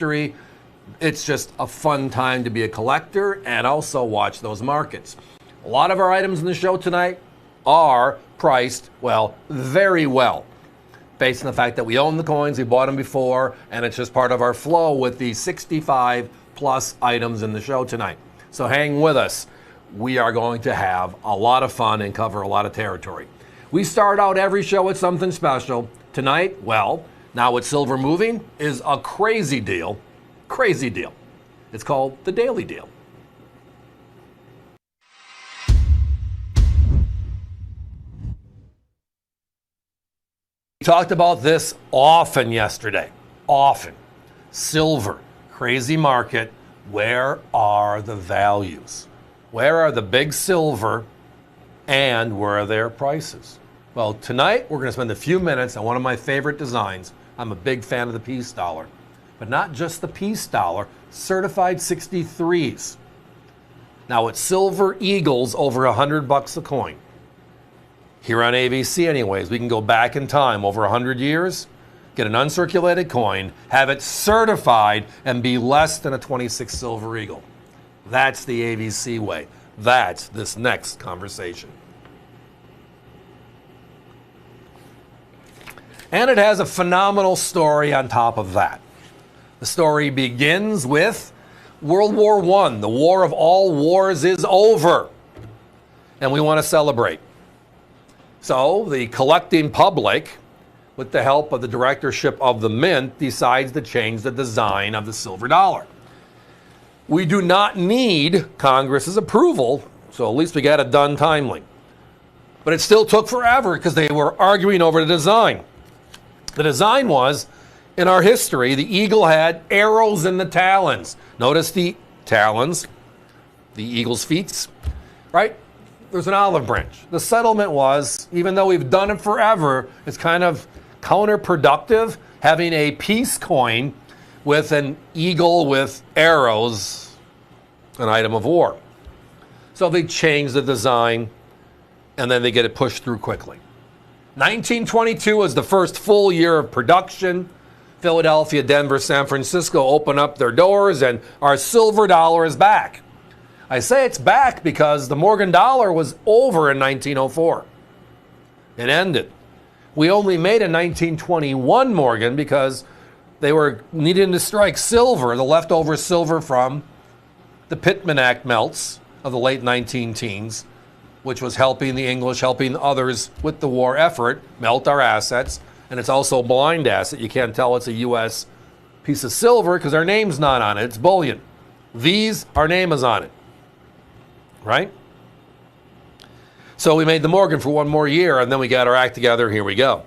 history. It's just a fun time to be a collector and also watch those markets. A lot of our items in the show tonight are priced, well, very well, based on the fact that we own the coins, we bought them before, and it's just part of our flow with the 65 plus items in the show tonight. So hang with us. We are going to have a lot of fun and cover a lot of territory. We start out every show with something special. Tonight, well, now with silver moving is a crazy deal. Crazy deal. It's called the Daily Deal. We talked about this often yesterday. Often. Silver. Crazy market. Where are the values? Where are the big silver and where are their prices? Well, tonight we're going to spend a few minutes on one of my favorite designs. I'm a big fan of the peace dollar. But not just the peace dollar, certified 63s. Now it's silver eagles over $100 a coin. Here on AVC anyways, we can go back in time over 100 years, get an uncirculated coin, have it certified, and be less than a 26 silver eagle. That's the AVC way. That's this next conversation. And it has a phenomenal story on top of that. The story begins with World War I. The war of all wars is over. And we want to celebrate. So the collecting public, with the help of the directorship of the mint, decides to change the design of the silver dollar. We do not need Congress's approval, so at least we got it done timely. But it still took forever because they were arguing over the design. The design was, in our history, the eagle had arrows in the talons. Notice the talons, the eagle's feet, right? There's an olive branch. The settlement was, even though we've done it forever, it's kind of counterproductive having a peace coin with an eagle with arrows, an item of war. So they changed the design and then they get it pushed through quickly. 1922 was the first full year of production. Philadelphia, Denver, San Francisco open up their doors and our silver dollar is back. I say it's back because the Morgan dollar was over in 1904. It ended. We only made a 1921 Morgan because they were needing to strike silver, the leftover silver from the Pittman Act melts of the late 19-teens, which was helping the English, helping others with the war effort, melt our assets. And it's also a blind asset. You can't tell it's a U.S. piece of silver because our name's not on it. It's bullion. These, our name is on it. Right? So we made the Morgan for one more year, and then we got our act together. Here we go.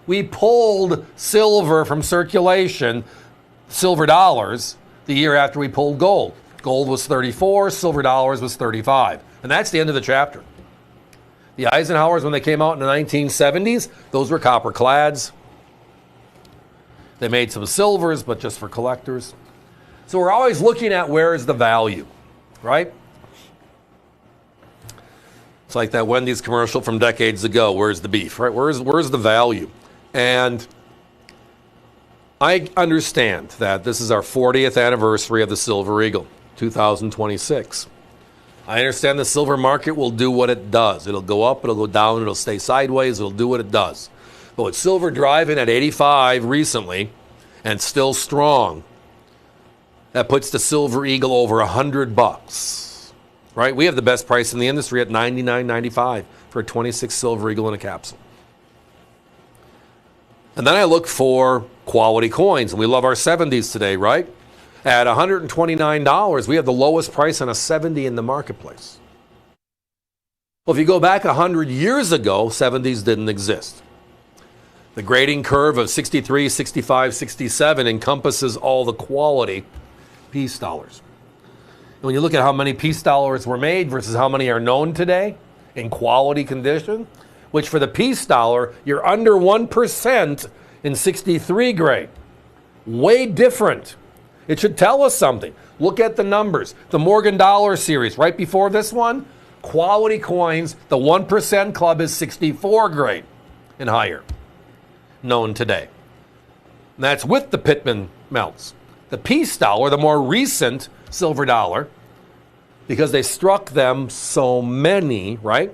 We pulled silver from circulation, silver dollars, the year after we pulled gold. Gold was 34, silver dollars was 35. And that's the end of the chapter. The Eisenhowers, when they came out in the 1970s, those were copper clads. They made some silvers, but just for collectors. So we're always looking at where is the value, right? It's like that Wendy's commercial from decades ago. Where's the beef, right? Where's the value? And I understand that this is our 40th anniversary of the Silver Eagle, 2026. I understand the silver market will do what it does. It'll go up, it'll go down, it'll stay sideways, it'll do what it does. But with silver driving at 85 recently and still strong, that puts the Silver Eagle over $100, right? We have the best price in the industry at $99.95 for a 26 Silver Eagle in a capsule. And then I look for quality coins, and we love our 70s today, right? At $129, we have the lowest price on a 70 in the marketplace. Well, if you go back 100 years ago, 70s didn't exist. The grading curve of 63, 65, 67 encompasses all the quality peace dollars. And when you look at how many peace dollars were made versus how many are known today in quality condition, which for the peace dollar, you're under 1% in 63 grade. Way different. It should tell us something. Look at the numbers. The Morgan Dollar series, right before this one, quality coins, the 1% club is 64 grade and higher, known today. And that's with the Pittman melts. the peace dollar, the more recent silver dollar, because they struck them so many, right?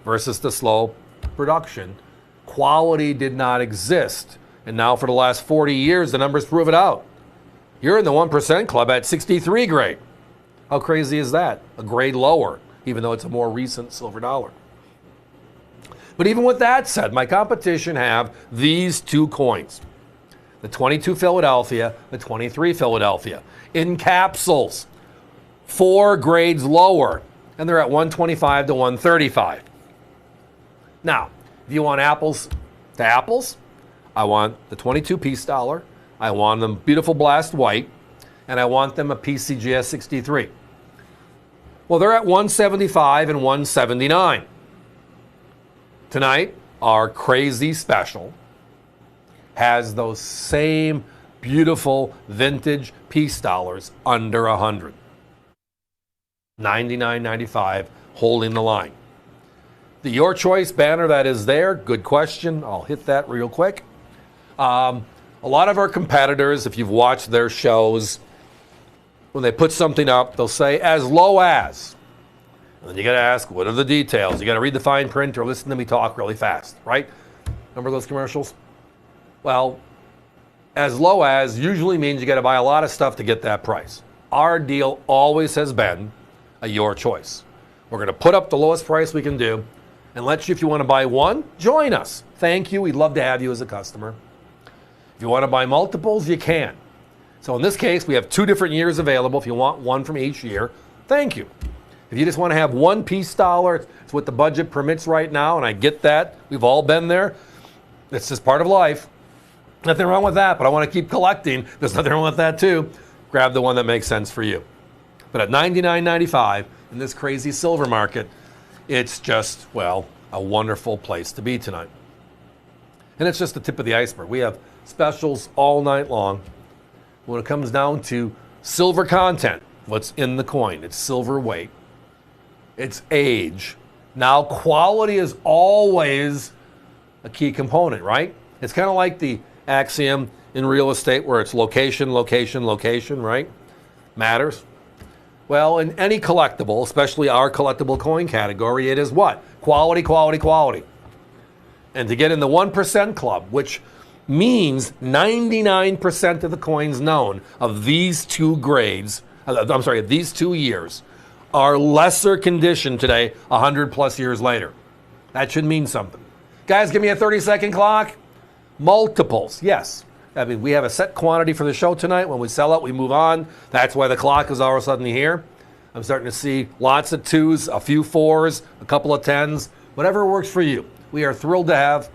Versus the slow production. Quality did not exist. And now for the last 40 years, the numbers prove it out. You're in the 1% club at 63 grade. How crazy is that? A grade lower, even though it's a more recent silver dollar. But even with that said, my competition have these two coins. The 22 Philadelphia, the 23 Philadelphia. In capsules, 4 grades lower. And they're at 125 to 135. Now, if you want apples to apples, I want the 22 piece dollar. I want them beautiful blast white. And I want them a PCGS 63. Well, they're at 175 and 179. Tonight, our crazy special has those same beautiful vintage piece dollars under 100. $99.95, holding the line. The Your Choice banner that is there, good question. I'll hit that real quick. A lot of our competitors, if you've watched their shows, when they put something up, they'll say as low as. And then you got to ask, what are the details? You got to read the fine print or listen to me talk really fast, right? Remember those commercials? Well, as low as usually means you got to buy a lot of stuff to get that price. Our deal always has been a Your Choice. We're going to put up the lowest price we can do and let you, if you want to buy one, join us. Thank you. We'd love to have you as a customer. If you want to buy multiples, you can. So in this case, we have 2 different years available. If you want one from each year, thank you. If you just want to have one piece dollar, it's what the budget permits right now, and I get that. We've all been there. It's just part of life. Nothing wrong with that, but I want to keep collecting. There's nothing wrong with that too. Grab the one that makes sense for you. But at $99.95 in this crazy silver market, it's just, well, a wonderful place to be tonight. And it's just the tip of the iceberg. We have specials all night long. When it comes down to silver content, what's in the coin, it's silver weight, it's age. Now, quality is always a key component, right? It's kind of like the axiom in real estate where it's location, location, location, right? Matters. Well, in any collectible, especially our collectible coin category, it is what? Quality, quality, quality. And to get in the 1% club, which means 99% of the coins known of these 2 grades, these 2 years, are lesser condition today, 100 plus years later. That should mean something. Guys, give me a 30-second clock. Multiples, yes. I mean, we have a set quantity for the show tonight. When we sell it, we move on. That's why the clock is all of a sudden here. I'm starting to see lots of 2s, a few 4s, a couple of 10s, whatever works for you. We are thrilled to have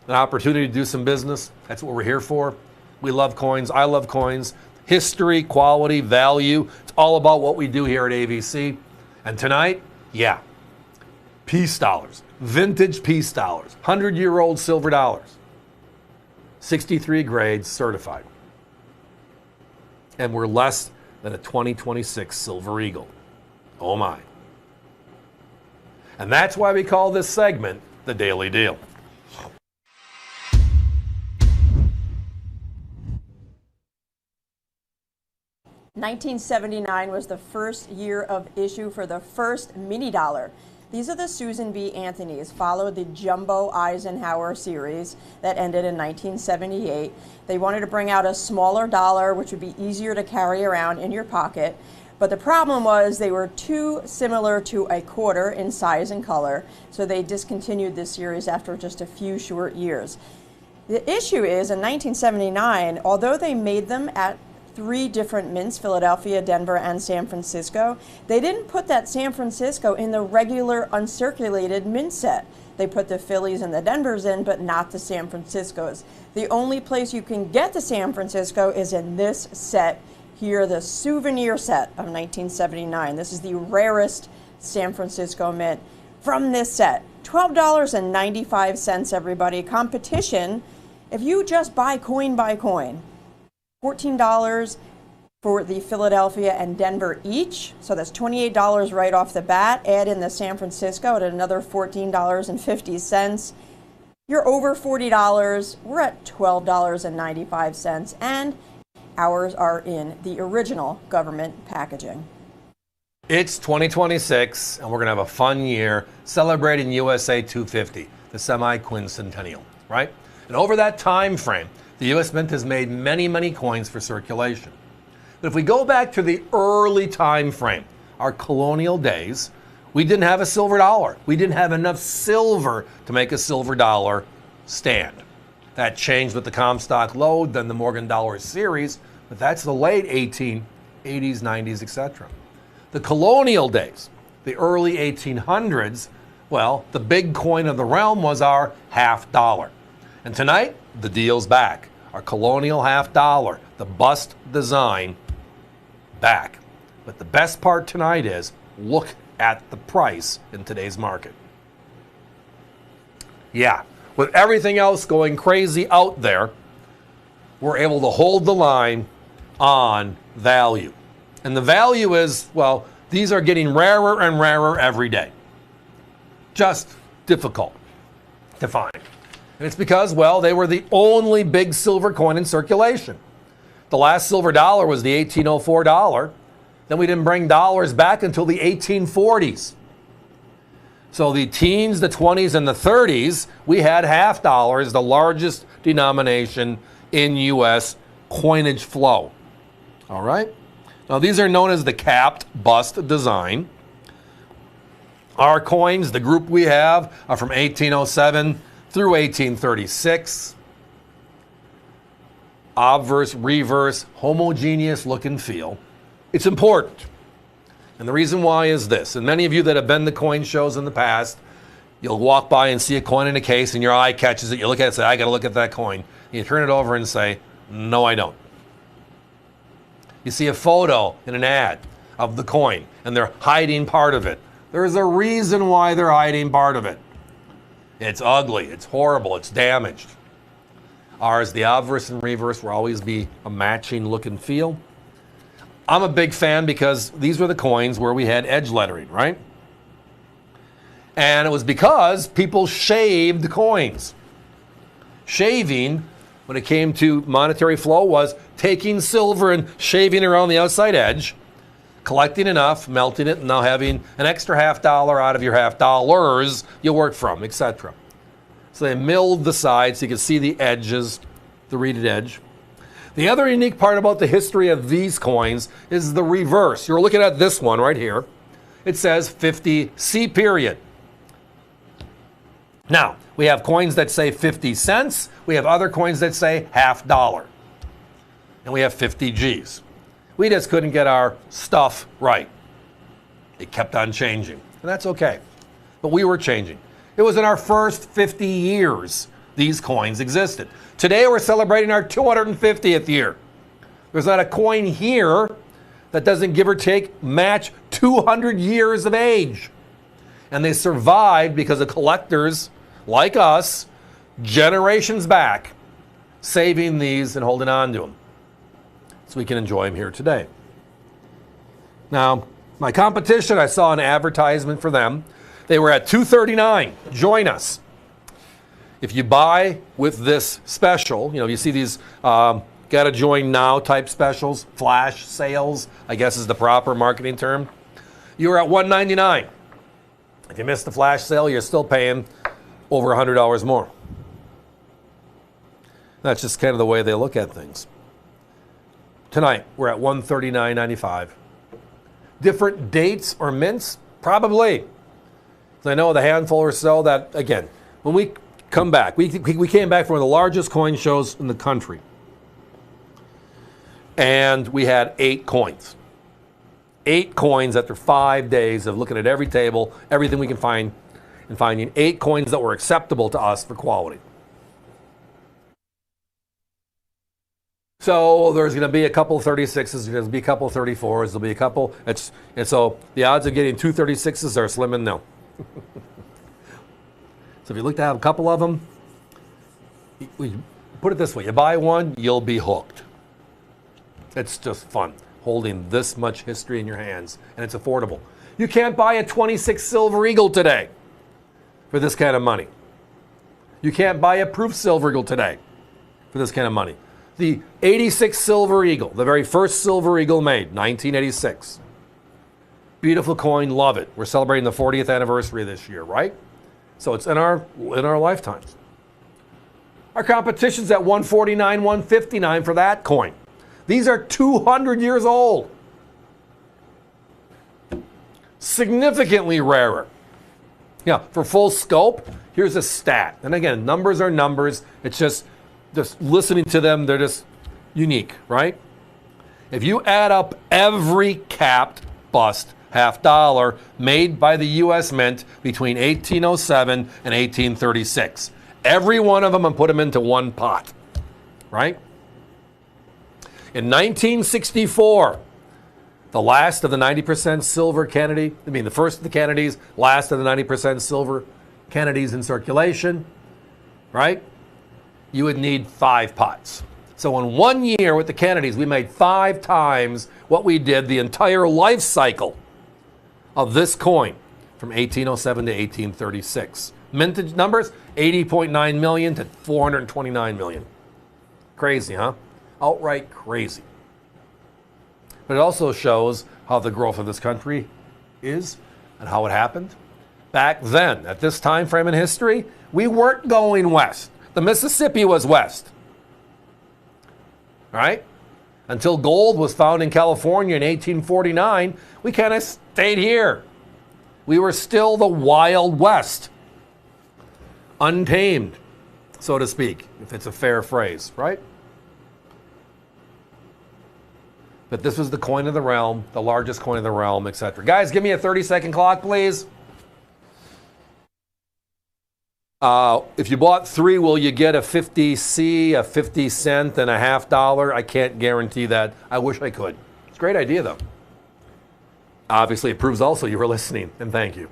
an opportunity to do some business. That's what we're here for. We love coins. I love coins. History, quality, value. It's all about what we do here at AVC. And tonight, yeah, piece dollars, vintage piece dollars, 100-year-old silver dollars, 63 grades certified. And we're less than a 2026 Silver Eagle. Oh my. And that's why we call this segment the Daily Deal. $1979 was the first year of issue for the first mini dollar. These are the Susan B. Anthony's, followed the Jumbo Eisenhower series that ended in 1978. They wanted to bring out a smaller dollar, which would be easier to carry around in your pocket. But the problem was they were too similar to a quarter in size and color, so they discontinued this series after just a few short years. The issue is, in 1979, although they made them at 3 different mints, Philadelphia, Denver, and San Francisco, they didn't put that San Francisco in the regular uncirculated mint set. They put the Phillies and the Denvers in, but not the San Franciscos. The only place you can get the San Francisco is in this set here, the souvenir set of 1979. This is the rarest San Francisco mint from this set. $12.95, everybody. Competition, if you just buy coin by coin, $14 for the Philadelphia and Denver each, so that's $28 right off the bat. Add in the San Francisco at another $14.50. You're over $40, we're at $12.95, and ours are in the original government packaging. It's 2026, and we're going to have a fun year celebrating USA 250, the semi-quincentennial, right? And over that time frame, the U.S. Mint has made many, many coins for circulation. But if we go back to the early time frame, our colonial days, we didn't have a silver dollar. We didn't have enough silver to make a silver dollar stand. That changed with the Comstock Lode, then the Morgan Dollar series, but that's the late 1880s, 90s, etc. The colonial days, the early 1800s, well, the big coin of the realm was our half dollar. And tonight, the deal's back. Our colonial half dollar, the bust design, back. But the best part tonight is, look at the price in today's market. Yeah, with everything else going crazy out there, we're able to hold the line on value. And the value is, well, these are getting rarer and rarer every day. Just difficult to find. And it's because, well, they were the only big silver coin in circulation. The last silver dollar was the 1804 dollar. Then we didn't bring dollars back until the 1840s. So the teens, the 20s, and the 30s, we had half dollars, the largest denomination in U.S. coinage flow. All right? Now these are known as the capped bust design. Our coins, the group we have, are from 1807 through 1836. Obverse, reverse, homogeneous look and feel. It's important. And the reason why is this. And many of you that have been to coin shows in the past, you'll walk by and see a coin in a case and your eye catches it. You look at it and say, I got to look at that coin. You turn it over and say, no, I don't. You see a photo in an ad of the coin and they're hiding part of it. There's a reason why they're hiding part of it. It's ugly, it's horrible, it's damaged. Ours, the obverse and reverse, will always be a matching look and feel. I'm a big fan because these were the coins where we had edge lettering, right? And it was because people shaved the coins. Shaving, when it came to monetary flow, was taking silver and shaving around the outside edge, collecting enough, melting it, and now having an extra half dollar out of your half dollars you work from, etc. So they milled the sides so you could see the edges, the reeded edge. The other unique part about the history of these coins is the reverse. You're looking at this one right here. It says 50C period. Now, we have coins that say 50 cents. We have other coins that say half dollar. And we have 50 Gs. We just couldn't get our stuff right. It kept on changing. And that's okay. But we were changing. It was in our first 50 years these coins existed. Today we're celebrating our 250th year. There's not a coin here that doesn't give or take match 200 years of age. And they survived because of collectors like us, generations back, saving these and holding on to them. So we can enjoy them here today. Now, my competition, I saw an advertisement for them. They were at $239. Join us. If you buy with this special, you see these gotta join now type specials, flash sales, I guess is the proper marketing term. You're at $199. If you missed the flash sale, you're still paying over $100 more. That's just kind of the way they look at things. Tonight, we're at $139.95. Different dates or mints? Probably. I know the handful or so that, again, when we come back, we came back from one of the largest coin shows in the country. And we had 8 coins. 8 coins after 5 days of looking at every table, everything we can find, and finding 8 coins that were acceptable to us for quality. So there's going to be a couple of 36s, there's going to be a couple of 34s, there'll be a couple. And so the odds of getting 2 36s are slim and nil. So if you look to have a couple of them, put it this way, you buy one, you'll be hooked. It's just fun, holding this much history in your hands, and it's affordable. You can't buy a 26 Silver Eagle today for this kind of money. You can't buy a proof silver eagle today for this kind of money. The 86 Silver Eagle, the very first Silver Eagle made, 1986. Beautiful coin, love it. We're celebrating the 40th anniversary this year, right? So it's in our lifetimes. Our competition's at $149, $159 for that coin. These are 200 years old. Significantly rarer. Yeah, for full scope, here's a stat. And again, numbers are numbers. It's just listening to them, they're just unique, right? If you add up every capped bust half dollar made by the U.S. Mint between 1807 and 1836, every one of them, and put them into one pot, right? In 1964, the last of the 90% silver Kennedy, the first of the Kennedys, last of the 90% silver Kennedys in circulation, right? You would need 5 pots. So in 1 year with the Kennedys, we made 5 times what we did the entire life cycle of this coin from 1807 to 1836. Mintage numbers, 80.9 million to 429 million. Crazy, huh? Outright crazy. But it also shows how the growth of this country is and how it happened. Back then, at this time frame in history, we weren't going west. The Mississippi was west. All right? Until gold was found in California in 1849, we kind of stayed here. We were still the Wild West. Untamed, so to speak, if it's a fair phrase, right? But this was the coin of the realm, the largest coin of the realm, etc. Guys, give me a 30-second clock, please. If you bought 3, will you get a 50C, a 50 cent, and a half dollar? I can't guarantee that. I wish I could. It's a great idea, though. Obviously, it proves also you were listening, and thank you.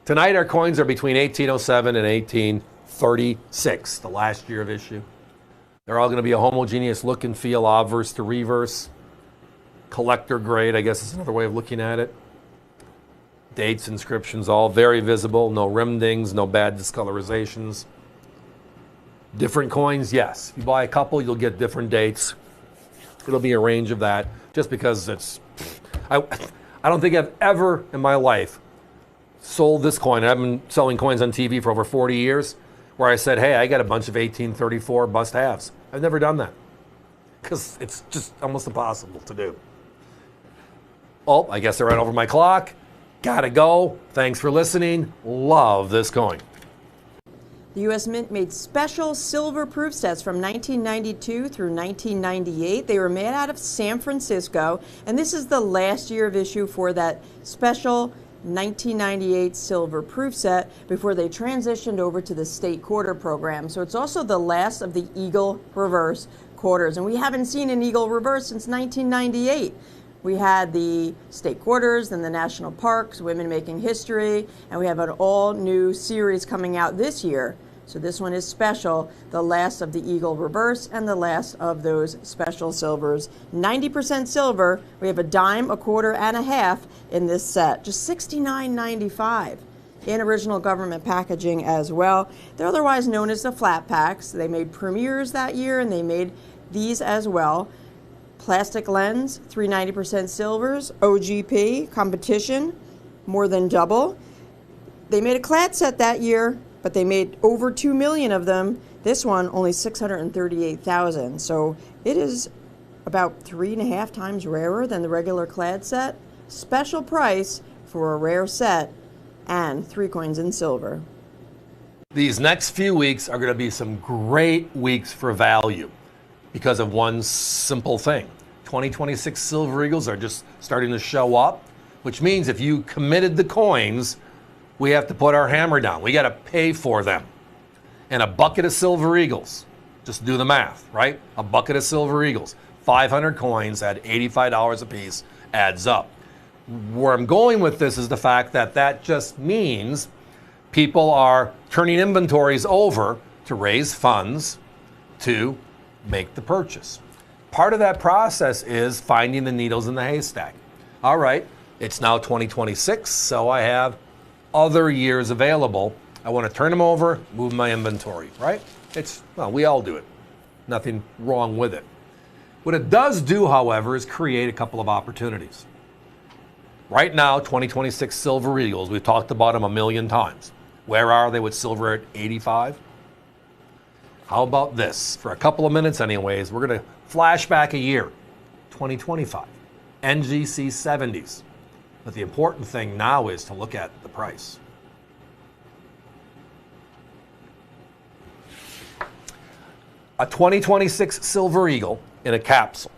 Tonight, our coins are between 1807 and 1836, the last year of issue. They're all going to be a homogeneous look and feel, obverse to reverse. Collector grade, I guess is another way of looking at it. Dates, inscriptions, all very visible. No rim dings, no bad discolorizations. Different coins, yes. If you buy a couple, you'll get different dates. It'll be a range of that, just because it's... I don't think I've ever in my life sold this coin. I've been selling coins on TV for over 40 years, where I said, hey, I got a bunch of 1834 bust halves. I've never done that, because it's just almost impossible to do. Oh, I guess I ran over my clock. Gotta go. Thanks for listening. Love this coin. The U.S. Mint made special silver proof sets from 1992 through 1998. They were made out of San Francisco, and this is the last year of issue for that special 1998 silver proof set before they transitioned over to the state quarter program. So it's also the last of the Eagle reverse quarters, and we haven't seen an Eagle reverse since 1998. We had the state quarters, then the national parks, Women Making History, and we have an all-new series coming out this year. So this one is special, the last of the Eagle reverse and the last of those special silvers. 90% silver. We have a dime, a quarter, and a half in this set. Just $69.95 in original government packaging as well. They're otherwise known as the flat packs. They made premieres that year, and they made these as well. Plastic lens, 390% silvers, OGP, competition, more than double. They made a clad set that year, but they made over 2 million of them. This one, only 638,000. So it is about 3.5 times rarer than the regular clad set. Special price for a rare set and 3 coins in silver. These next few weeks are going to be some great weeks for value, because of one simple thing. 2026 Silver Eagles are just starting to show up, which means if you committed the coins, we have to put our hammer down. We got to pay for them. And a bucket of Silver Eagles, just do the math, right? A bucket of Silver Eagles, 500 coins at $85 a piece, adds up. Where I'm going with this is the fact that that just means people are turning inventories over to raise funds to make the purchase. Part of that process is finding the needles in the haystack. All right, it's now 2026, so I have other years available I want to turn them over, move my inventory, right? Well, we all do it. Nothing wrong with it. What it does do, however, is create a couple of opportunities. Right now, 2026 Silver Eagles, we've talked about them a million times. Where are they with silver at 85? How about this? For a couple of minutes anyways, we're going to flash back a year, 2025, NGC 70s. But the important thing now is to look at the price. A 2026 Silver Eagle in a capsule.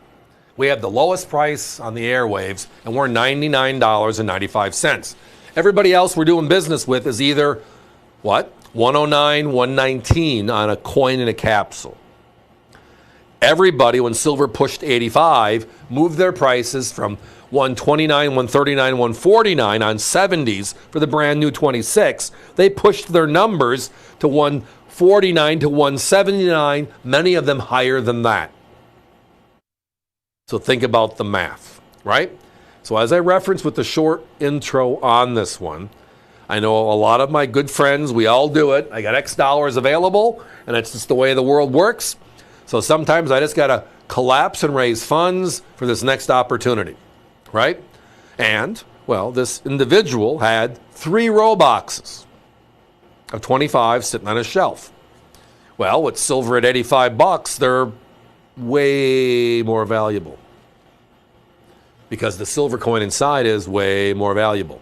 We have the lowest price on the airwaves, and we're $99.95. Everybody else we're doing business with is either, what? 109, 119 on a coin in a capsule. Everybody, when silver pushed 85, moved their prices from 129, 139, 149 on 70s for the brand new 26. They pushed their numbers to 149 to 179, many of them higher than that. So think about the math, right? So as I referenced with the short intro on this one, I know a lot of my good friends, we all do it. I got X dollars available, and it's just the way the world works. So sometimes I just got to collapse and raise funds for this next opportunity, right? And, well, this individual had 3 row boxes of 25 sitting on a shelf. Well, with silver at 85 bucks, they're way more valuable because the silver coin inside is way more valuable.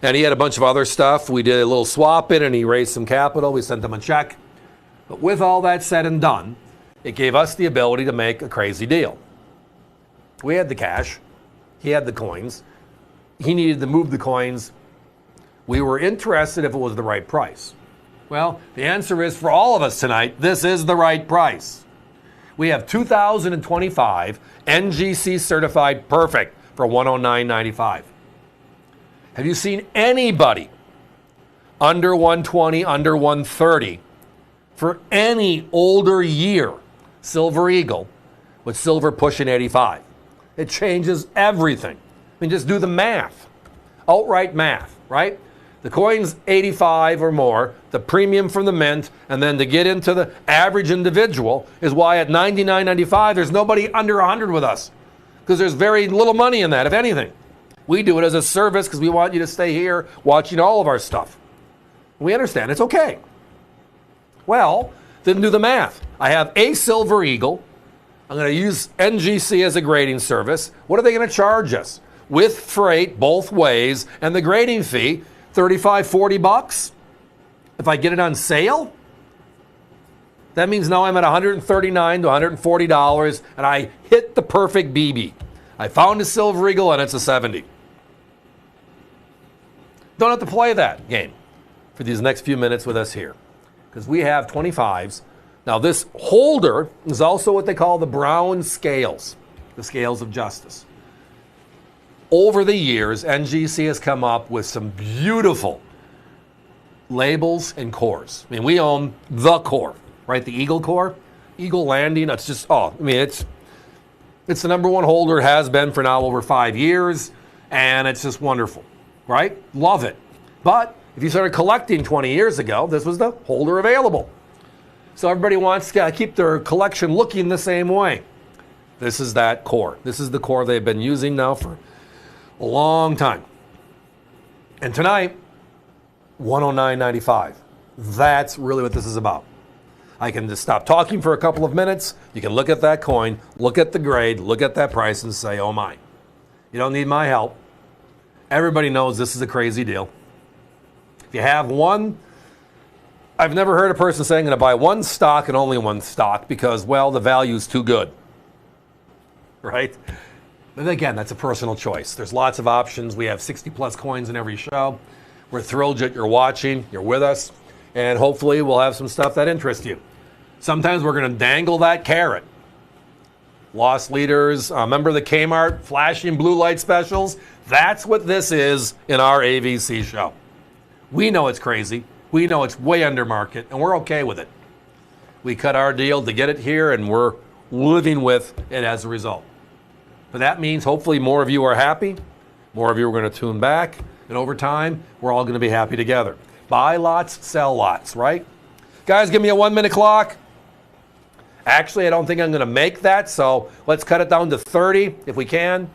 And he had a bunch of other stuff. We did a little swap in and he raised some capital. We sent him a check. But with all that said and done, it gave us the ability to make a crazy deal. We had the cash. He had the coins. He needed to move the coins. We were interested if it was the right price. Well, the answer is for all of us tonight, this is the right price. We have 2025 NGC certified perfect for $109.95. Have you seen anybody under 120, under 130 for any older year Silver Eagle with silver pushing 85? It changes everything. I mean, just do the math. Outright math, right? The coin's 85 or more, the premium from the mint, and then to get into the average individual is why at $99.95, there's nobody under 100 with us because there's very little money in that, if anything. We do it as a service because we want you to stay here watching all of our stuff. We understand. It's okay. Well, then do the math. I have a Silver Eagle. I'm going to use NGC as a grading service. What are they going to charge us? With freight both ways and the grading fee, $35, $40. If I get it on sale, that means now I'm at $139 to $140 and I hit the perfect BB. I found a Silver Eagle and it's a 70. Don't have to play that game for these next few minutes with us here because we have 25s. Now this holder is also what they call the brown scales, the scales of justice. Over the years, NGC has come up with some beautiful labels and cores. I mean, we own the core, right? The Eagle core, Eagle Landing. It's just, it's the number one holder, has been for now over 5 years, and it's just wonderful, right? Love it. But if you started collecting 20 years ago, this was the holder available. So everybody wants to keep their collection looking the same way. This is that core. This is the core they've been using now for a long time. And tonight, $109.95. That's really what this is about. I can just stop talking for a couple of minutes. You can look at that coin, look at the grade, look at that price and say, oh my. You don't need my help. Everybody knows this is a crazy deal. If you have one, I've never heard a person saying I'm going to buy one stock and only one stock because, well, the value is too good. Right? But again, that's a personal choice. There's lots of options. We have 60 plus coins in every show. We're thrilled that you're watching, you're with us, and hopefully we'll have some stuff that interests you. Sometimes we're going to dangle that carrot. Lost leaders, remember the Kmart flashing blue light specials? That's what this is in our AVC show. We know it's crazy. We know it's way under market, and we're okay with it. We cut our deal to get it here, and we're living with it as a result. But that means hopefully more of you are happy, more of you are going to tune back, and over time, we're all going to be happy together. Buy lots, sell lots, right? Guys, give me a 1-minute clock. Actually, I don't think I'm going to make that, so let's cut it down to 30 if we can.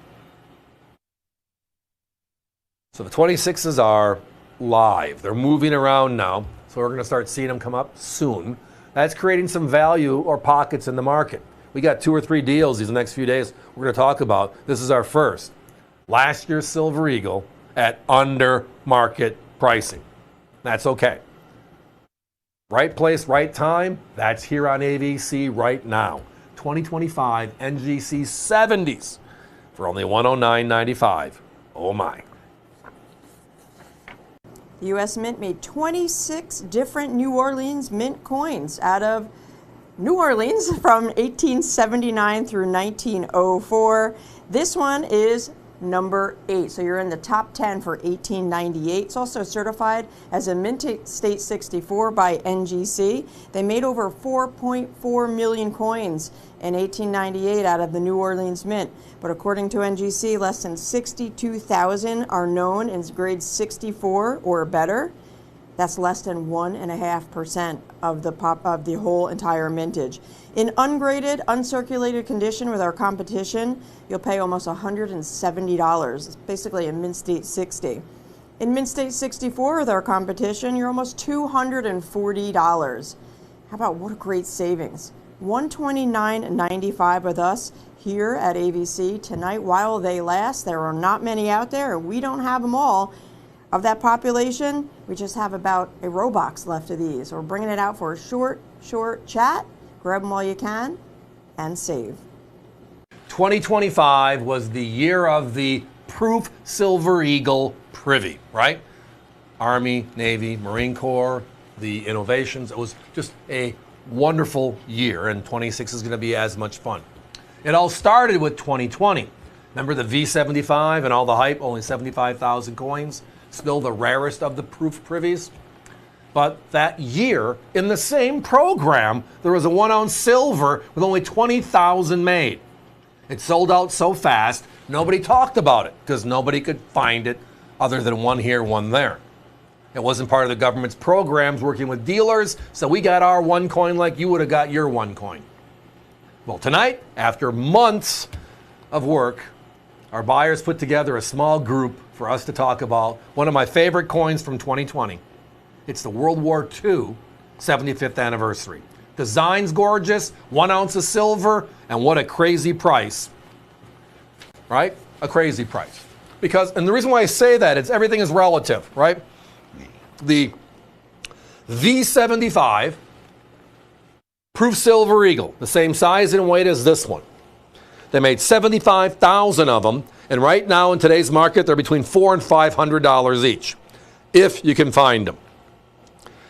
So the 26s are live. They're moving around now, so we're going to start seeing them come up soon. That's creating some value or pockets in the market. We got 2 or 3 deals these next few days we're going to talk about. This is our first. Last year's Silver Eagle at under market pricing. That's okay. Right place, right time. That's here on AVC right now. 2025 NGC 70s for only $109.95. Oh my. The U.S. Mint made 26 different New Orleans mint coins out of New Orleans from 1879 through 1904. This one is number 8, so you're in the top 10 for 1898. It's also certified as a Mint State 64 by NGC. They made over 4.4 million coins in 1898 out of the New Orleans Mint, but according to NGC, less than 62,000 are known in grade 64 or better. That's less than 1.5% of the whole entire mintage. In ungraded, uncirculated condition with our competition, you'll pay almost $170. It's basically a Mint State 60. In Mint State 64 with our competition, you're almost $240. How about what a great savings? $129.95 with us here at AVC tonight while they last. There are not many out there, and we don't have them all. Of that population, we just have about a row box left of these. We're bringing it out for a short chat. Grab them while you can and save. 2025 was the year of the Proof Silver Eagle Privy, right? Army, Navy, Marine Corps, the innovations. It was just a wonderful year, and 26 is going to be as much fun. It all started with 2020. Remember the V75 and all the hype, only 75,000 coins? Still the rarest of the proof privies. But that year, in the same program, there was a 1-ounce silver with only 20,000 made. It sold out so fast, nobody talked about it because nobody could find it other than one here, one there. It wasn't part of the government's programs working with dealers, so we got our 1 coin like you would have got your 1 coin. Well, tonight, after months of work, our buyers put together a small group for us to talk about one of my favorite coins from 2020. It's the World War II 75th anniversary. Design's gorgeous, 1 ounce of silver, and what a crazy price. Right? A crazy price. Because, and the reason why I say that is everything is relative, right? The V75 Proof Silver Eagle, the same size and weight as this one. They made 75,000 of them, and right now in today's market, they're between $400 and $500 each, if you can find them.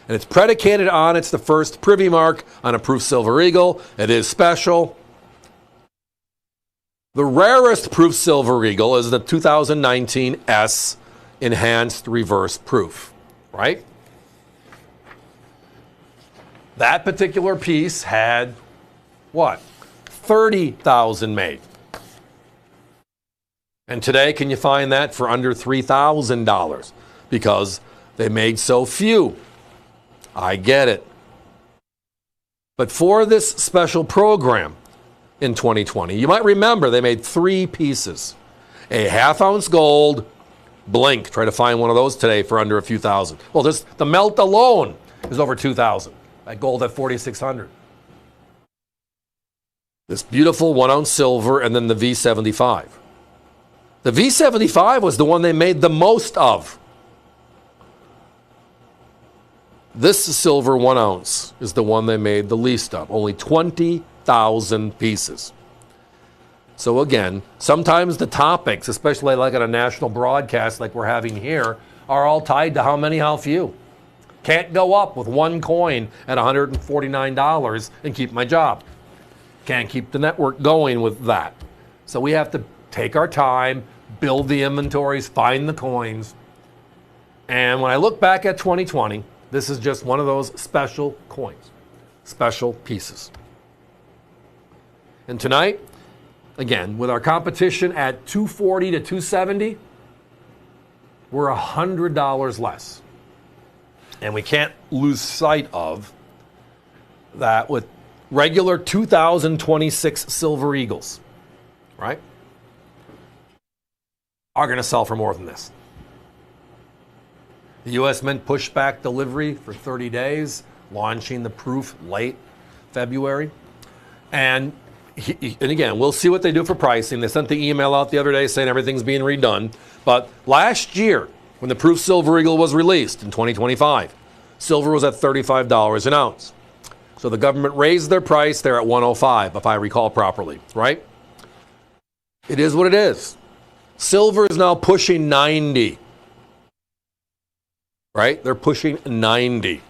And it's predicated on, it's the first privy mark on a Proof Silver Eagle. It is special. The rarest Proof Silver Eagle is the 2019 S Enhanced Reverse Proof, right? That particular piece had, what, 30,000 made. And today, can you find that for under $3,000? Because they made so few. I get it. But for this special program in 2020, you might remember they made 3 pieces. A half-ounce gold, blink. Try to find one of those today for under a few thousand. Well, the melt alone is over 2,000. That gold at 4,600. This beautiful 1 ounce silver, and then the V75. The V75 was the one they made the most of. This silver 1 ounce is the one they made the least of. Only 20,000 pieces. So again, sometimes the topics, especially like on a national broadcast like we're having here, are all tied to how many, how few. Can't go up with 1 coin at $149 and keep my job. Can't keep the network going with that. So we have to take our time, build the inventories, find the coins. And when I look back at 2020, this is just one of those special coins, special pieces. And tonight, again, with our competition at $240 to $270, we're $100 less. And we can't lose sight of that with regular 2026 Silver Eagles, right, are going to sell for more than this. The U.S. Mint pushed back delivery for 30 days, launching the proof late February. And again, we'll see what they do for pricing. They sent the email out the other day saying everything's being redone. But last year, when the proof Silver Eagle was released in 2025, silver was at $35 an ounce. So the government raised their price. They're at $105, if I recall properly, right? It is what it is. Silver is now pushing 90. Right? They're pushing 90.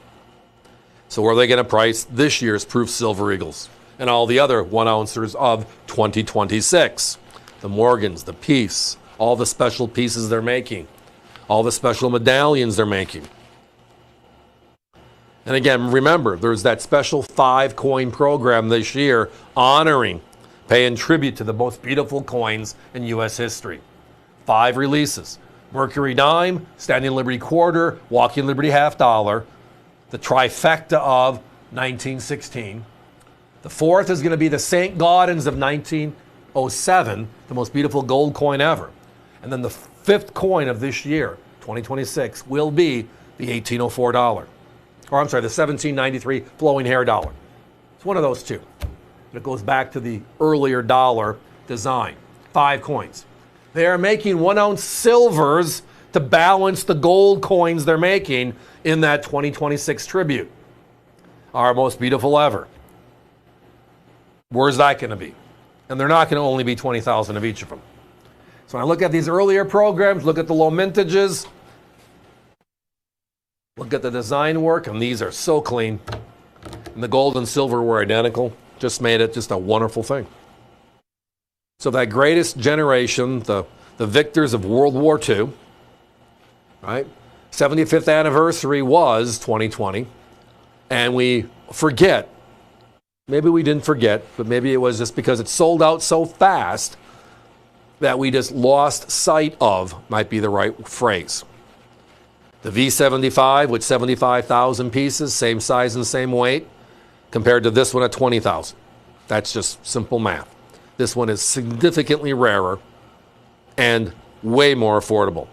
So where are they going to price this year's proof Silver Eagles and all the other 1 ouncers of 2026? The Morgans, the Peace, all the special pieces they're making, all the special medallions they're making. And again, remember, there's that special 5-coin program this year honoring, paying tribute to the most beautiful coins in U.S. history. 5 releases. Mercury dime, Standing Liberty quarter, Walking Liberty half dollar, the trifecta of 1916. The 4th is going to be the St. Gaudens of 1907, the most beautiful gold coin ever. And then the 5th coin of this year, 2026, will be the $1804. Or I'm sorry, the 1793 flowing hair dollar. It's one of those two. It goes back to the earlier dollar design. 5 coins. They are making 1 ounce silvers to balance the gold coins they're making in that 2026 tribute. Our most beautiful ever. Where's that going to be? And they're not going to only be 20,000 of each of them. So when I look at these earlier programs, look at the low mintages, look at the design work, and these are so clean. And the gold and silver were identical. Just made it just a wonderful thing. So that greatest generation, the victors of World War II, right? 75th anniversary was 2020. And we forget, maybe we didn't forget, but maybe it was just because it sold out so fast that we just lost sight of, might be the right phrase. The V75 with 75,000 pieces, same size and same weight, compared to this one at 20,000. That's just simple math. This one is significantly rarer and way more affordable.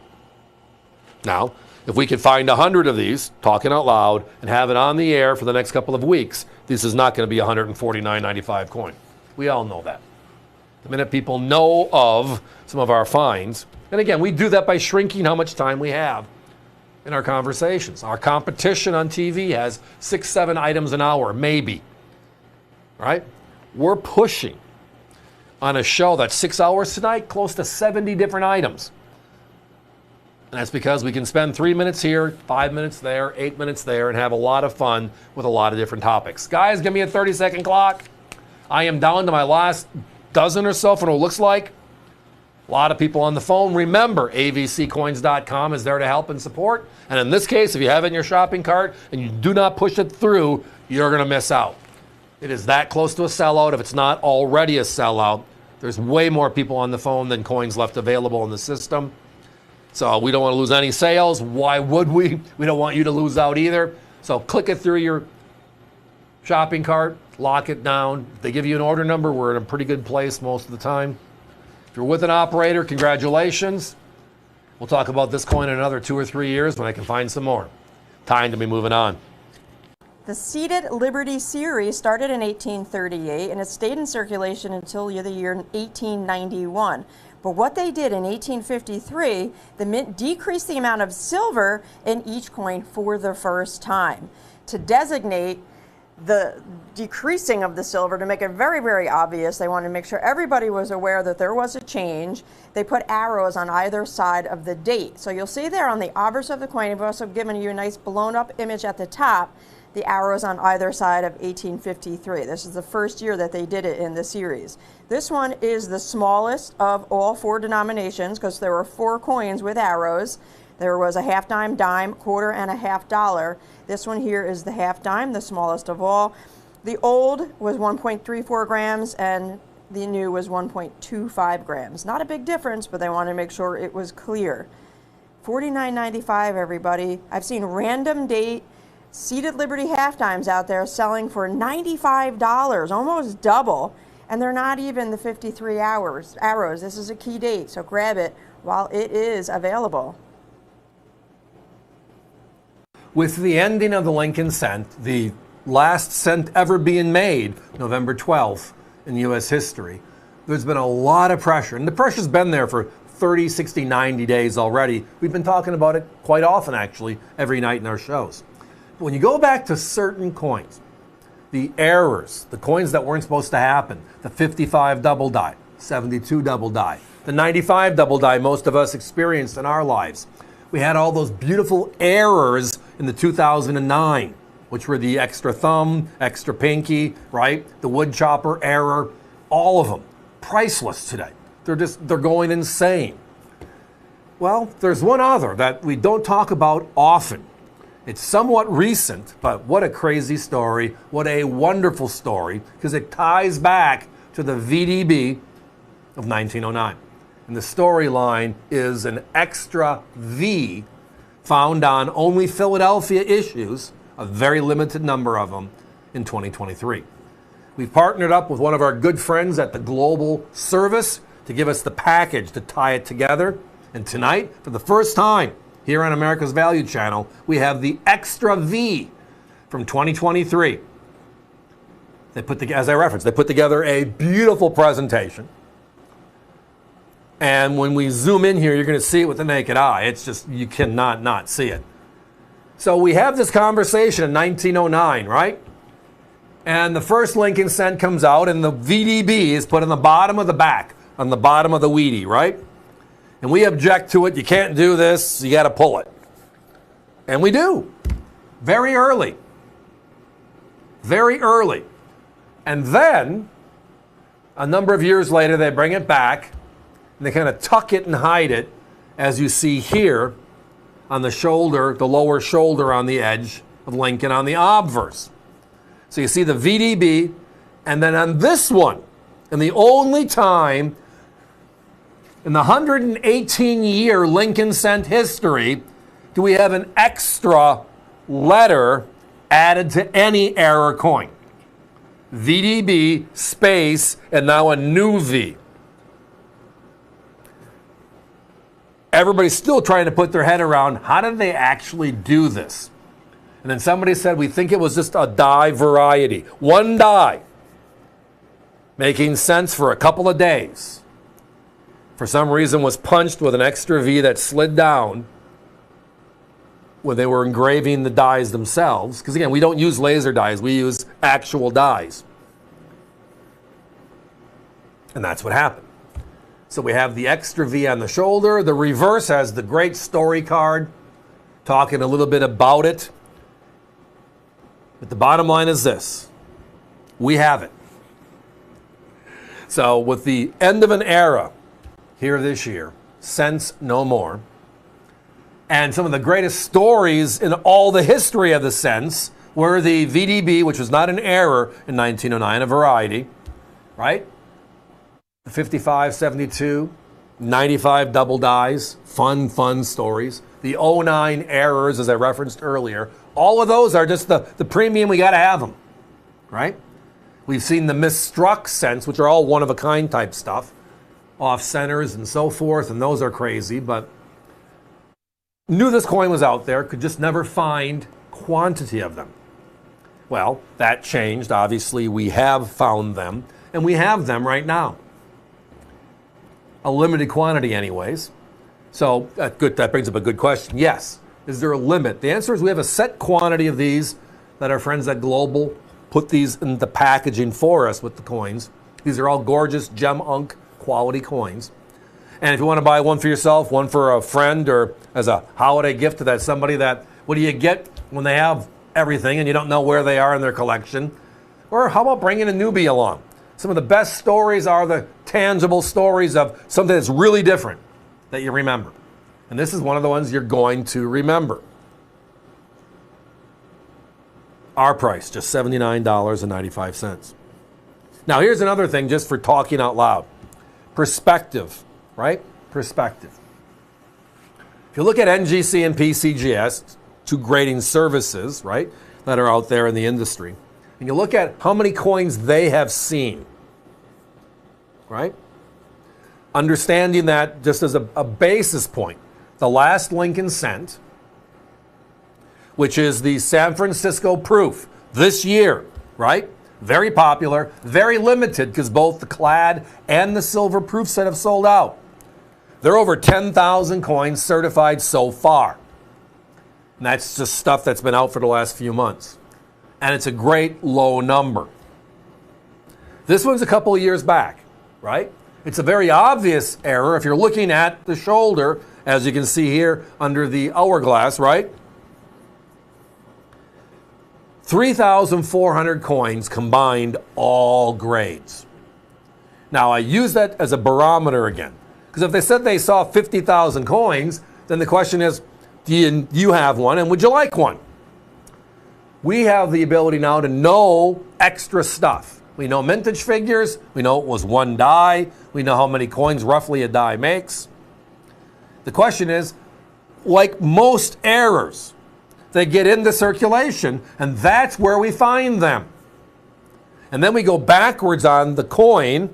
Now, if we could find 100 of these, talking out loud, and have it on the air for the next couple of weeks, this is not going to be a $149.95 coin. We all know that. The minute people know of some of our finds, and again, we do that by shrinking how much time we have in our conversations. Our competition on TV has 6-7 items an hour, maybe. Right? We're pushing on a show that's 6 hours tonight, close to 70 different items. And that's because we can spend 3 minutes here, 5 minutes there, 8 minutes there, and have a lot of fun with a lot of different topics. Guys, give me a 30-second clock. I am down to my last dozen or so for what it looks like. A lot of people on the phone. Remember, avccoins.com is there to help and support. And in this case, if you have it in your shopping cart and you do not push it through, you're going to miss out. It is that close to a sellout. If it's not already a sellout, there's way more people on the phone than coins left available in the system. So we don't want to lose any sales. Why would we? We don't want you to lose out either. So click it through your shopping cart, lock it down. If they give you an order number, we're in a pretty good place most of the time. If you're with an operator, congratulations. We'll talk about this coin in another 2 or 3 years when I can find some more. Time to be moving on. The Seated Liberty series started in 1838 and it stayed in circulation until the year 1891. But what they did in 1853, the mint decreased the amount of silver in each coin for the first time to designate the decreasing of the silver. To make it very, very obvious, they wanted to make sure everybody was aware that there was a change. They put arrows on either side of the date. So you'll see there on the obverse of the coin, we've also given you a nice blown up image at the top, the arrows on either side of 1853. This is the first year that they did it in the series. This one is the smallest of all 4 denominations because there were 4 coins with arrows. There was a half dime, dime, quarter, and a half dollar. This one here is the half dime, the smallest of all. The old was 1.34 grams and the new was 1.25 grams. Not a big difference, but they wanted to make sure it was clear. $49.95, everybody. I've seen random date Seated Liberty half dimes out there selling for $95, almost double, and they're not even the 53 arrows. This is a key date, so grab it while it is available. With the ending of the Lincoln cent, the last cent ever being made, November 12th in U.S. history, there's been a lot of pressure, and the pressure's been there for 30, 60, 90 days already. We've been talking about it quite often, actually, every night in our shows. But when you go back to certain coins, the errors, the coins that weren't supposed to happen, the 55 double die, 72 double die, the 95 double die most of us experienced in our lives. We had all those beautiful errors in the 2009, which were the extra thumb, extra pinky, right? The wood chopper error, all of them, priceless today. They're going insane. Well, there's one other that we don't talk about often. It's somewhat recent, but what a crazy story. What a wonderful story, because it ties back to the VDB of 1909. And the storyline is an extra V found on only Philadelphia issues, a very limited number of them, in 2023. We've partnered up with one of our good friends at the Global Service to give us the package to tie it together. And tonight, for the first time, here on America's Value Channel, we have the Extra V from 2023. As I referenced, they put together a beautiful presentation. And when we zoom in here, you're going to see it with the naked eye. It's just, you cannot not see it. So we have this conversation in 1909, right? And the first Lincoln cent comes out, and the VDB is put on the bottom of the back, on the bottom of the Wheatie, right? And we object to it. You can't do this. You got to pull it. And we do. Very early. Very early. And then, a number of years later, they bring it back, and they kind of tuck it and hide it, as you see here on the shoulder, the lower shoulder on the edge of Lincoln on the obverse. So you see the VDB, and then on this one, and the only time in the 118-year Lincoln cent history do we have an extra letter added to any error coin. VDB, space, and now a new V. Everybody's still trying to put their head around, how did they actually do this? And then somebody said, we think it was just a die variety. One die, making sense for a couple of days. For some reason was punched with an extra V that slid down when they were engraving the dies themselves. Because again, we don't use laser dies, we use actual dies. And that's what happened. So we have the extra V on the shoulder. The reverse has the great story card, talking a little bit about it. But the bottom line is this. We have it. So with the end of an era here this year, cents no more, and some of the greatest stories in all the history of the cents were the VDB, which was not an error in 1909, a variety, right? The 55, 72, 95 double dies, fun stories. The 09 errors, as I referenced earlier, all of those are just the premium, we got to have them, right? We've seen the misstruck cents, which are all one-of-a-kind type stuff, off centers and so forth, and those are crazy, but knew this coin was out there, could just never find quantity of them. Well, that changed. Obviously, we have found them, and we have them right now. A limited quantity anyways. So that brings up a good question. Yes. Is there a limit? The answer is we have a set quantity of these that our friends at Global put these in the packaging for us with the coins. These are all gorgeous gem-unk quality coins. And if you want to buy one for yourself, one for a friend, or as a holiday gift to that somebody that, what do you get when they have everything and you don't know where they are in their collection? Or how about bringing a newbie along? Some of the best stories are the tangible stories of something that's really different that you remember. And this is one of the ones you're going to remember. Our price, just $79.95. Now, here's another thing just for talking out loud. Perspective, right? Perspective. If you look at NGC and PCGS, two grading services, right, that are out there in the industry, and you look at how many coins they have seen, right? Understanding that just as a basis point, the last Lincoln cent, which is the San Francisco proof this year, right? Very popular, very limited because both the clad and the silver proof set have sold out. There are over 10,000 coins certified so far. And that's just stuff that's been out for the last few months. And it's a great low number. This one's a couple of years back, right? It's a very obvious error if you're looking at the shoulder, as you can see here under the hourglass, right? 3,400 coins combined, all grades. Now, I use that as a barometer again, because if they said they saw 50,000 coins, then the question is, do you have one, and would you like one? We have the ability now to know extra stuff. We know mintage figures, we know it was one die, we know how many coins roughly a die makes. The question is, like most errors, they get into circulation, and that's where we find them. And then we go backwards on the coin,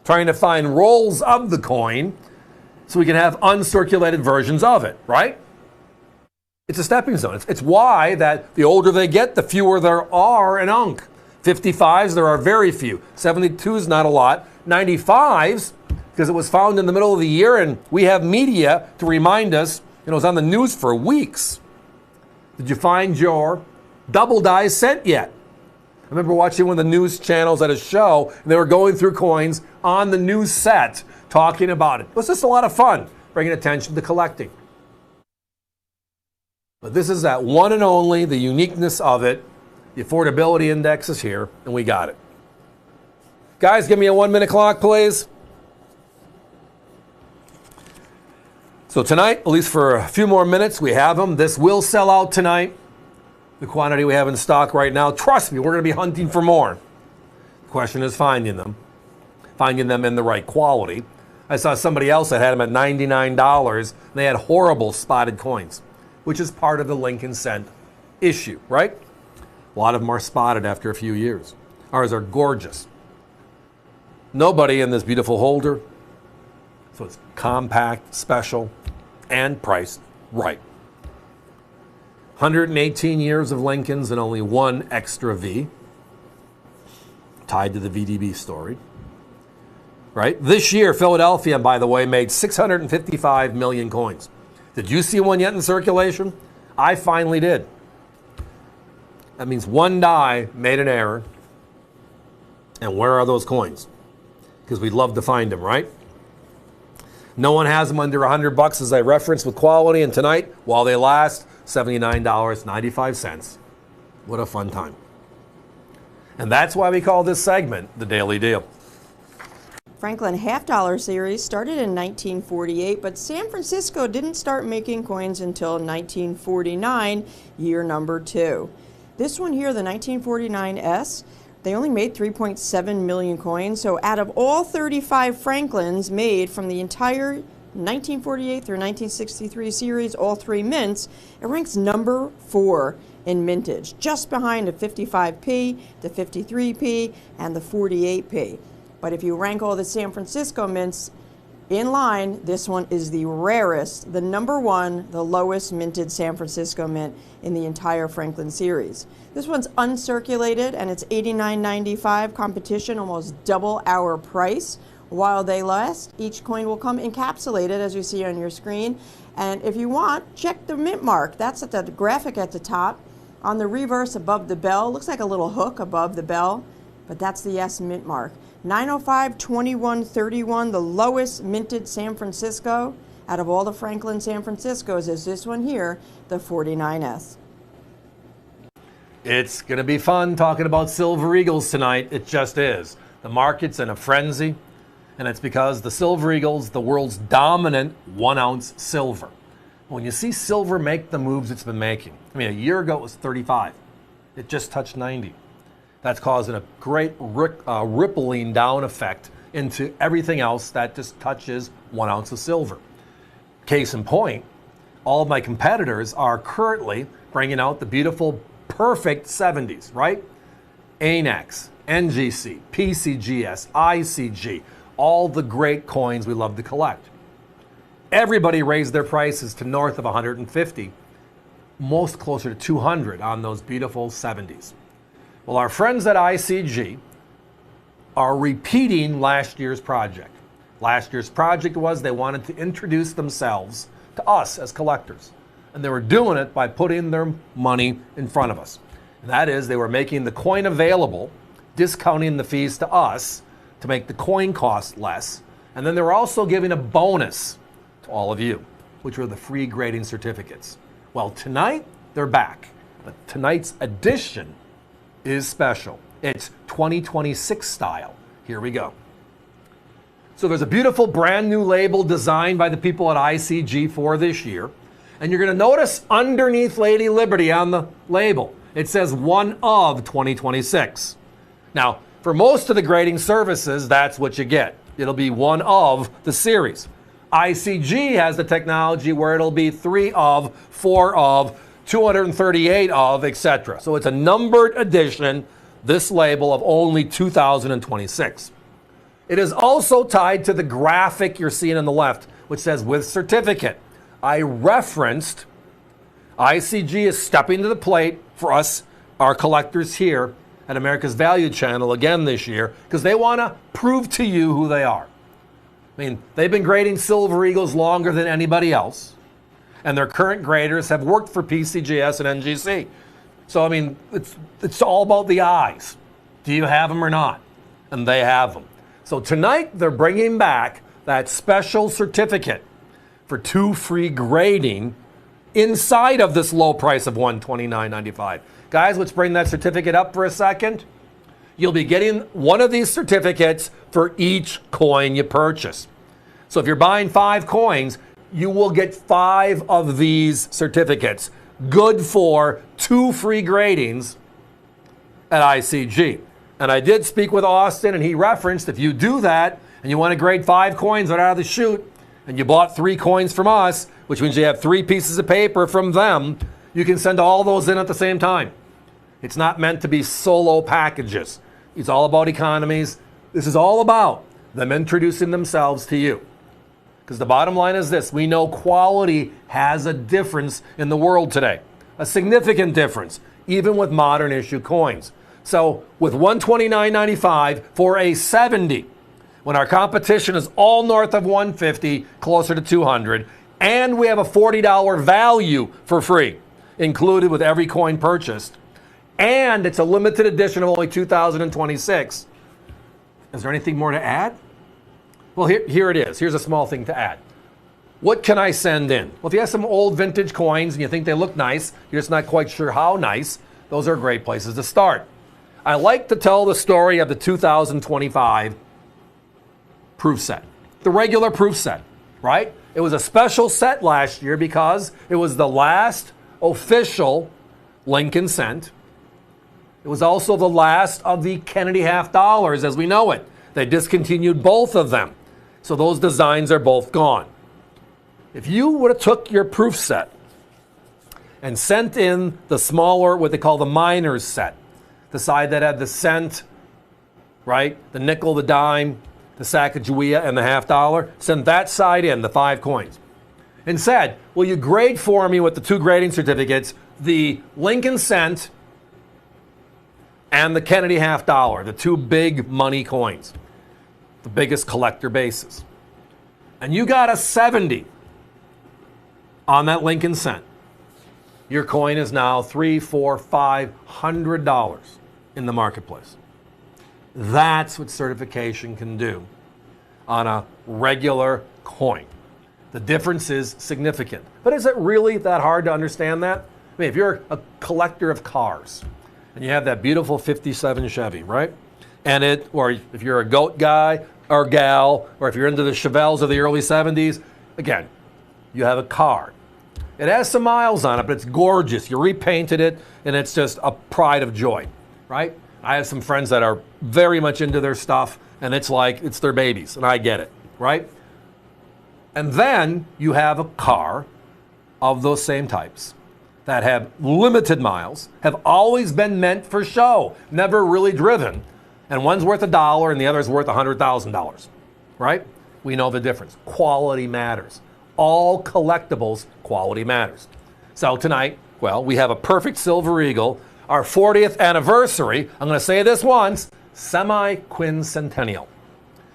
trying to find rolls of the coin, so we can have uncirculated versions of it, right? It's a stepping stone. It's why that the older they get, the fewer there are in UNC. 55s, there are very few. 72s, not a lot. 95s, because it was found in the middle of the year, and we have media to remind us, it was on the news for weeks. Did you find your double die cent yet? I remember watching one of the news channels at a show, and they were going through coins on the news set, talking about it. It was just a lot of fun, bringing attention to collecting. But this is that one and only, the uniqueness of it. The affordability index is here, and we got it. Guys, give me a 1 minute clock, please. So tonight, at least for a few more minutes, we have them. This will sell out tonight. The quantity we have in stock right now, trust me, we're going to be hunting for more. The question is finding them in the right quality. I saw somebody else that had them at $99, and they had horrible spotted coins, which is part of the Lincoln cent issue, right? A lot of them are spotted after a few years. Ours are gorgeous. Nobody in this beautiful holder. So it's compact, special, and priced right. 118 years of Lincolns and only one extra V, tied to the VDB story. Right? This year, Philadelphia, by the way, made 655 million coins. Did you see one yet in circulation? I finally did. That means one die made an error. And where are those coins? Because we'd love to find them, right? No one has them under $100, as I referenced, with quality. And tonight, while they last, $79.95. What a fun time. And that's why we call this segment the Daily Deal. Franklin half-dollar series started in 1948, but San Francisco didn't start making coins until 1949, year number 2. This one here, the 1949S, they only made 3.7 million coins. So out of all 35 Franklins made from the entire 1948 through 1963 series, all three mints, it ranks number 4 in mintage, just behind the 55p, the 53p, and the 48p. But if you rank all the San Francisco mints in line, this one is the rarest, the number 1, the lowest minted San Francisco mint in the entire Franklin series. This one's uncirculated, and it's $89.95. Competition almost double our price while they last. Each coin will come encapsulated, as you see on your screen. And if you want, check the mint mark. That's at the graphic at the top. On the reverse above the bell, looks like a little hook above the bell, but that's the S mint mark. 905-2131, the lowest minted San Francisco out of all the Franklin San Franciscos is this one here, the 49S. It's going to be fun talking about Silver Eagles tonight. It just is. The market's in a frenzy, and it's because the Silver Eagles, the world's dominant 1-ounce silver. When you see silver make the moves it's been making, I mean, a year ago it was 35. It just touched 90. That's causing a great rippling down effect into everything else that just touches 1 ounce of silver. Case in point, all of my competitors are currently bringing out the beautiful, perfect 70s, right? ANAX, NGC, PCGS, ICG, all the great coins we love to collect. Everybody raised their prices to north of 150, most closer to 200 on those beautiful 70s. Well, our friends at ICG are repeating last year's project. Last year's project was they wanted to introduce themselves to us as collectors. And they were doing it by putting their money in front of us. And that is, they were making the coin available, discounting the fees to us to make the coin cost less. And then they were also giving a bonus to all of you, which were the free grading certificates. Well, tonight, they're back. But tonight's edition is special. It's 2026 style. Here we go. So there's a beautiful brand new label designed by the people at ICG for this year. And you're going to notice underneath Lady Liberty on the label, it says one of 2026. Now, for most of the grading services, that's what you get. It'll be one of the series. ICG has the technology where it'll be 3 of, 4 of, 238 of, etc. So it's a numbered edition, this label of only 2026. It is also tied to the graphic you're seeing on the left, which says with certificate. I referenced ICG is stepping to the plate for us, our collectors here at America's Value Channel again this year, because they want to prove to you who they are. I mean, they've been grading Silver Eagles longer than anybody else, and their current graders have worked for PCGS and NGC. So, I mean, it's all about the eyes. Do you have them or not? And they have them. So tonight, they're bringing back that special certificate for 2 free grading inside of this low price of $129.95. Guys, let's bring that certificate up for a second. You'll be getting one of these certificates for each coin you purchase. So if you're buying 5 coins, you will get 5 of these certificates, good for 2 free gradings at ICG. And I did speak with Austin, and he referenced if you do that and you want to grade 5 coins right out of the chute, and you bought 3 coins from us, which means you have 3 pieces of paper from them, you can send all those in at the same time. It's not meant to be solo packages. It's all about economies. This is all about them introducing themselves to you. Because the bottom line is this: we know quality has a difference in the world today, a significant difference, even with modern issue coins. So with $129.95 for a 70, when our competition is all north of 150, closer to 200, and we have a $40 value for free included with every coin purchased, and it's a limited edition of only 2026. Is there anything more to add? Well, here it is. Here's a small thing to add. What can I send in? Well, if you have some old vintage coins and you think they look nice, you're just not quite sure how nice, those are great places to start. I like to tell the story of the 2025 proof set, the regular proof set, right? It was a special set last year because it was the last official Lincoln cent. It was also the last of the Kennedy half dollars as we know it. They discontinued both of them. So those designs are both gone. If you would have took your proof set and sent in the smaller, what they call the miner's set, the side that had the cent, right? The nickel, the dime, the Sacagawea, and the half dollar, send that side in, the 5 coins. And said, will you grade for me with the 2 grading certificates, the Lincoln cent and the Kennedy half dollar, the 2 big money coins, the biggest collector bases. And you got a 70 on that Lincoln cent. Your coin is now $300, $400, $500 in the marketplace. That's what certification can do on a regular coin. The difference is significant. But is it really that hard to understand that? I mean, if you're a collector of cars and you have that beautiful 57 Chevy, right? And or if you're a goat guy or gal, or if you're into the Chevelles of the early 70s, again, you have a car. It has some miles on it, but it's gorgeous. You repainted it, and it's just a pride of joy, right? I have some friends that are very much into their stuff, and it's like it's their babies, and I get it, right? And then you have a car of those same types that have limited miles, have always been meant for show, never really driven. And one's worth $1 and the other's worth $100,000, right? We know the difference. Quality matters. All collectibles, quality matters. So tonight, well, we have a perfect Silver Eagle, our 40th anniversary. I'm going to say this once, semi-quincentennial.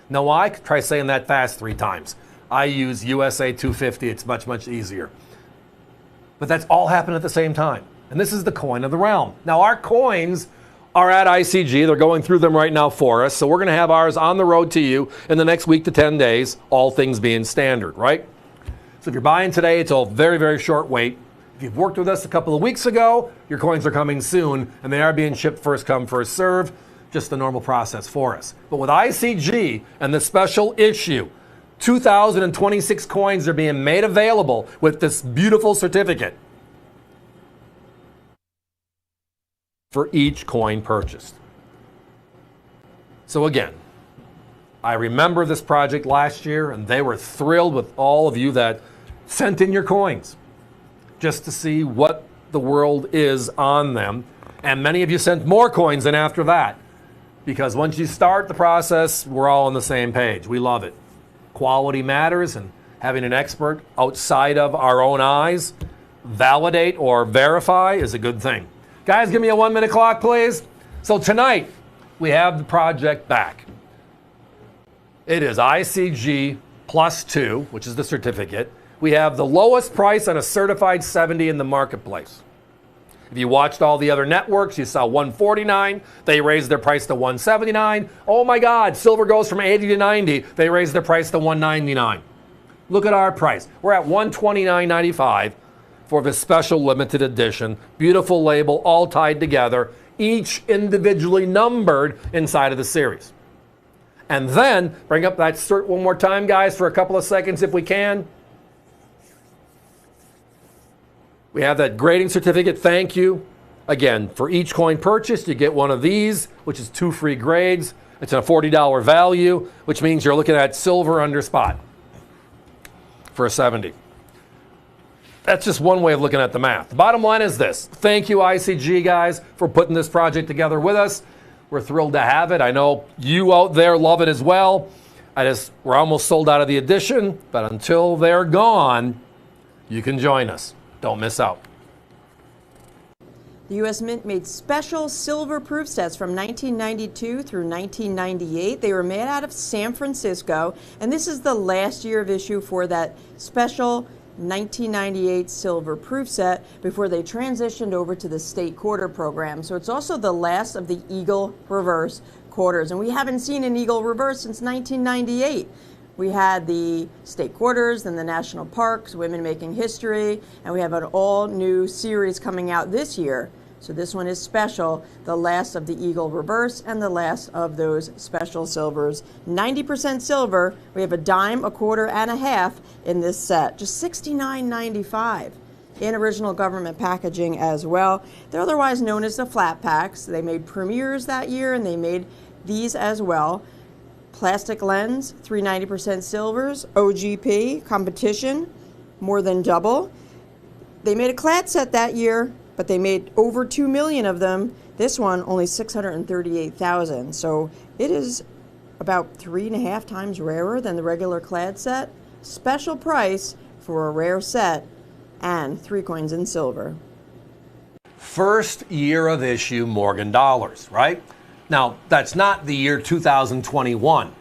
Know why? Try saying that fast 3 times. I use USA 250. It's much, much easier. But that's all happened at the same time. And this is the coin of the realm. Now, our coins are at ICG. They're going through them right now for us. So we're going to have ours on the road to you in the next week to 10 days, all things being standard, right? So if you're buying today, it's a very, very short wait. If you've worked with us a couple of weeks ago, your coins are coming soon, and they are being shipped first come, first serve. Just the normal process for us. But with ICG and the special issue, 2,026 coins are being made available with this beautiful certificate for each coin purchased. So again, I remember this project last year, and they were thrilled with all of you that sent in your coins just to see what the world is on them. And many of you sent more coins in after that, because once you start the process, we're all on the same page. We love it. Quality matters, and having an expert outside of our own eyes validate or verify is a good thing. Guys, give me a 1-minute clock, please. So tonight, we have the project back. It is ICG +2, which is the certificate. We have the lowest price on a certified 70 in the marketplace. If you watched all the other networks, you saw $149. They raised their price to $179. Oh my God, silver goes from 80 to 90. They raised their price to $199. Look at our price. We're at $129.95 for this special limited edition. Beautiful label, all tied together, each individually numbered inside of the series. And then, bring up that cert one more time, guys, for a couple of seconds if we can. We have that grading certificate, thank you. Again, for each coin purchased, you get one of these, which is 2 free grades. It's a $40 value, which means you're looking at silver under spot for a 70. That's just one way of looking at the math. The bottom line is this. Thank you, ICG guys, for putting this project together with us. We're thrilled to have it. I know you out there love it as well. We're almost sold out of the edition, but until they're gone, you can join us. Don't miss out. The U.S. Mint made special silver proof sets from 1992 through 1998. They were made out of San Francisco, and this is the last year of issue for that special 1998 silver proof set before they transitioned over to the state quarter program. So it's also the last of the Eagle reverse quarters, and we haven't seen an Eagle reverse since 1998. We had the state quarters, then the national parks, Women Making History, and we have an all-new series coming out this year. So this one is special, the last of the Eagle reverse and the last of those special silvers. 90% silver. We have a dime, a quarter, and a half in this set. Just $69.95 in original government packaging as well. They're otherwise known as the flat packs. They made premieres that year, and they made these as well. Plastic lens, 390% silvers, OGP, competition, more than double. They made a clad set that year, but they made over 2 million of them. This one, only 638,000. So it is about 3.5 times rarer than the regular clad set. Special price for a rare set and 3 coins in silver. First year of issue Morgan dollars, right? Now, that's not the year 2021.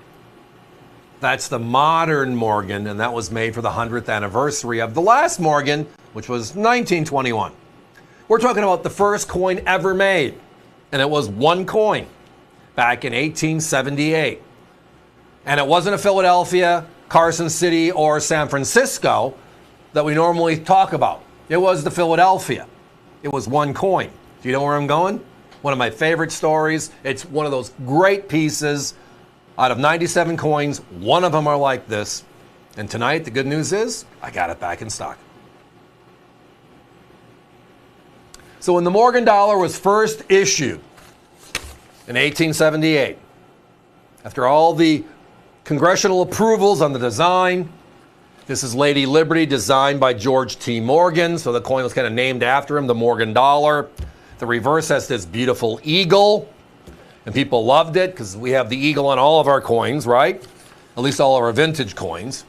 That's the modern Morgan, and that was made for the 100th anniversary of the last Morgan, which was 1921. We're talking about the first coin ever made, and it was 1 coin back in 1878. And it wasn't a Philadelphia, Carson City, or San Francisco that we normally talk about. It was the Philadelphia. It was 1 coin. Do you know where I'm going? One of my favorite stories. It's one of those great pieces. Out of 97 coins, 1 of them are like this. And tonight, the good news is, I got it back in stock. So when the Morgan dollar was first issued in 1878, after all the congressional approvals on the design, This is Lady Liberty, designed by George T. Morgan. So the coin was kind of named after him, the Morgan dollar. The reverse has this beautiful eagle. And people loved it because we have the eagle on all of our coins, right? At least all of our vintage coins.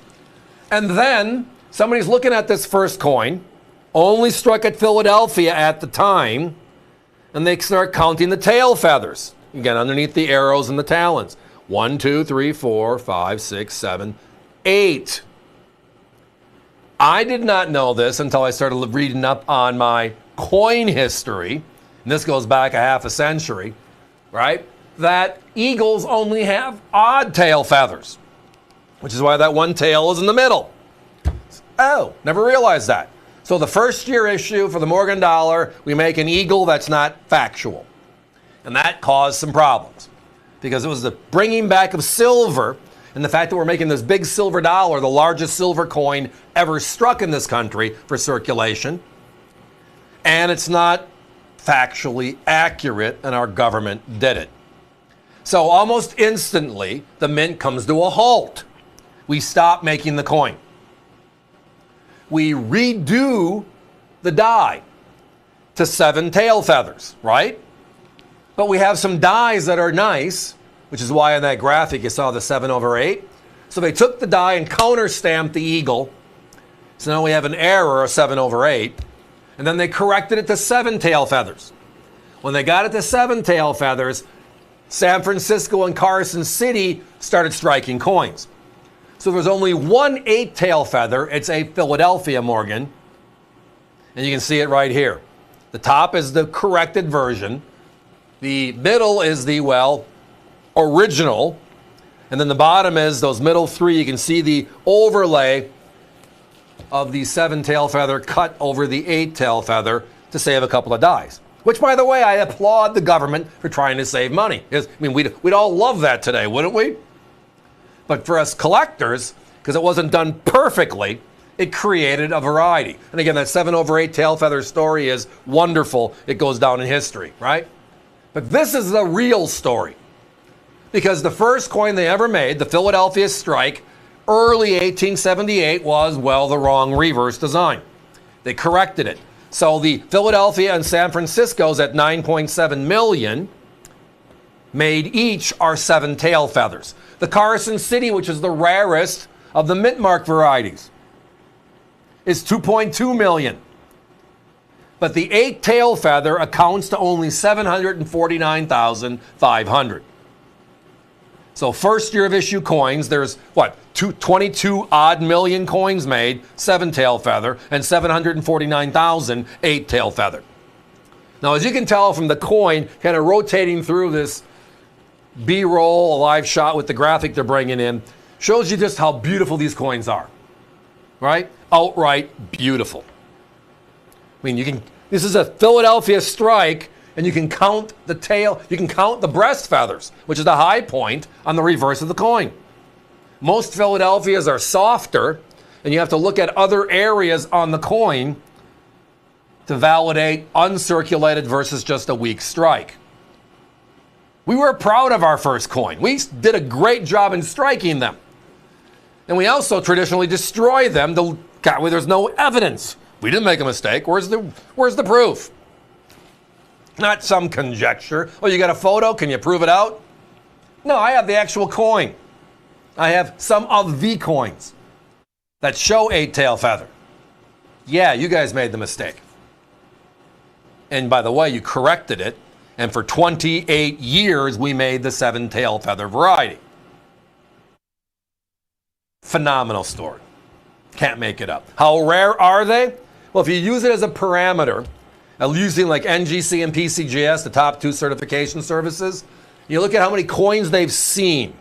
And then somebody's looking at this first coin, only struck at Philadelphia at the time, and they start counting the tail feathers. Again, underneath the arrows and the talons. 1, 2, 3, 4, 5, 6, 7, 8. I did not know this until I started reading up on my coin history, and this goes back a half a century, right? That eagles only have odd tail feathers, which is why that one tail is in the middle. Oh, never realized that. So the first year issue for the Morgan dollar, we make an eagle that's not factual. And that caused some problems because it was the bringing back of silver and the fact that we're making this big silver dollar, the largest silver coin ever struck in this country for circulation. And it's not factually accurate, and our government did it. So almost instantly, the mint comes to a halt. We stop making the coin. We redo the die to 7 tail feathers, right? But we have some dies that are nice, which is why in that graphic you saw the 7/8. So they took the die and counter-stamped the eagle. So now we have an error of 7/8. And then they corrected it to 7 tail feathers. When they got it to 7 tail feathers, San Francisco and Carson City started striking coins. So there's only one 8 tail feather. It's a Philadelphia Morgan. And you can see it right here. The top is the corrected version. The middle is the, well, original. And then the bottom is those middle 3. You can see the overlay of the 7 tail feather cut over the 8 tail feather to save a couple of dies. Which, by the way, I applaud the government for trying to save money. I mean, we'd all love that today, wouldn't we? But for us collectors, because it wasn't done perfectly, it created a variety. And again, that 7/8 tail feather story is wonderful. It goes down in history, right? But this is the real story. Because the first coin they ever made, the Philadelphia Strike, early 1878, was, well, the wrong reverse design. They corrected it. So the Philadelphia and San Francisco's at 9.7 million made each our 7 tail feathers. The Carson City, which is the rarest of the mint mark varieties, is 2.2 million. But the 8 tail feather accounts to only 749,500. So first year of issue coins, there's what, 22 odd million coins made, 7 tail feather, and 749,000 8 tail feather. Now, as you can tell from the coin kind of rotating through this B-roll, a live shot with the graphic they're bringing in, shows you just how beautiful these coins are, right? Outright beautiful. I mean, this is a Philadelphia Strike, and you can count the tail, you can count the breast feathers, which is the high point on the reverse of the coin. Most Philadelphias are softer, and you have to look at other areas on the coin to validate uncirculated versus just a weak strike. We were proud of our first coin. We did a great job in striking them. And we also traditionally destroy them. There's no evidence. We didn't make a mistake. Where's the proof? Not some conjecture. Oh, you got a photo? Can you prove it out? No, I have the actual coin. I have some of the coins that show 8 tail feather. Yeah, you guys made the mistake. And by the way, you corrected it. And for 28 years, we made the 7 tail feather variety. Phenomenal story. Can't make it up. How rare are they? Well, if you use it as a parameter, using like NGC and PCGS, the top 2 certification services, you look at how many coins they've seen.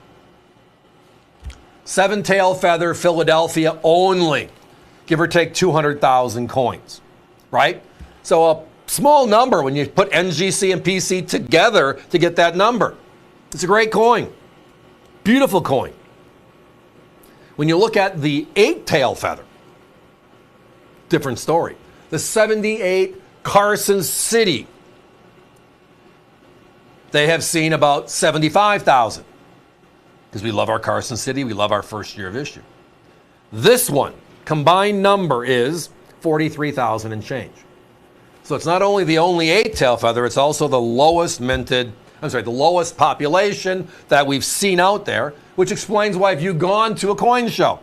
7 tail feather Philadelphia only, give or take 200,000 coins, right? So a small number when you put NGC and PC together to get that number. It's a great coin. Beautiful coin. When you look at the 8 tail feather, different story. The 78 Carson City, they have seen about 75,000 because we love our Carson City. We love our first year of issue. This one, combined number is 43,000 and change. So it's not only the only 8-tail feather, it's also the lowest minted, the lowest population that we've seen out there, which explains why if you've gone to a coin show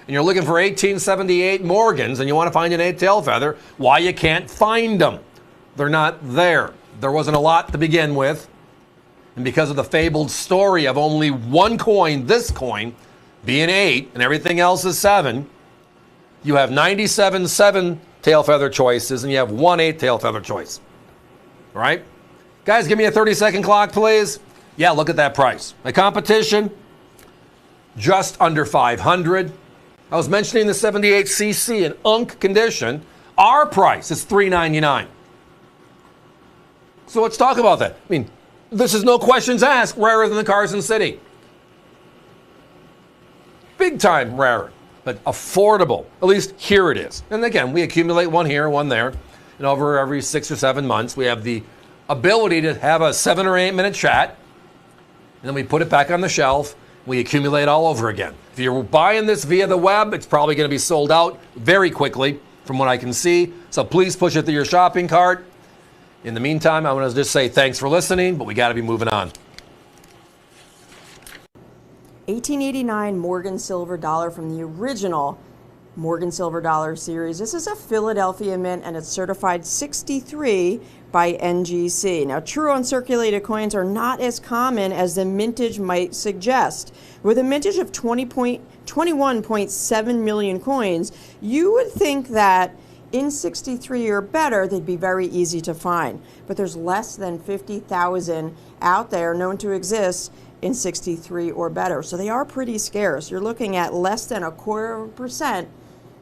and you're looking for 1878 Morgans and you want to find an 8-tail feather, why you can't find them. They're not there. There wasn't a lot to begin with. And because of the fabled story of only one coin, this coin, being 8 and everything else is 7, you have 97 7-tail feather choices and you have one 8-tail feather choice. All right? Guys, give me a 30-second clock, please. Yeah, look at that price. The competition, just under 500. I was mentioning the 78cc in unk condition. Our price is $399. So let's talk about that. I mean, this is no questions asked, rarer than the Carson City. Big time rarer, but affordable. At least here it is. And again, we accumulate one here, one there. And over every 6 or 7 months, we have the ability to have a 7 or 8 minute chat. And then we put it back on the shelf. We accumulate all over again. If you're buying this via the web, it's probably going to be sold out very quickly from what I can see. So please push it to your shopping cart. In the meantime, I want to just say thanks for listening, but we got to be moving on. 1889 Morgan silver dollar from the original Morgan silver dollar series. This is a Philadelphia mint and it's certified 63 by NGC. Now, true uncirculated coins are not as common as the mintage might suggest. With a mintage of 21.7 million coins, you would think that in 63 or better, they'd be very easy to find. But there's less than 50,000 out there known to exist in 63 or better. So they are pretty scarce. You're looking at less than 0.25%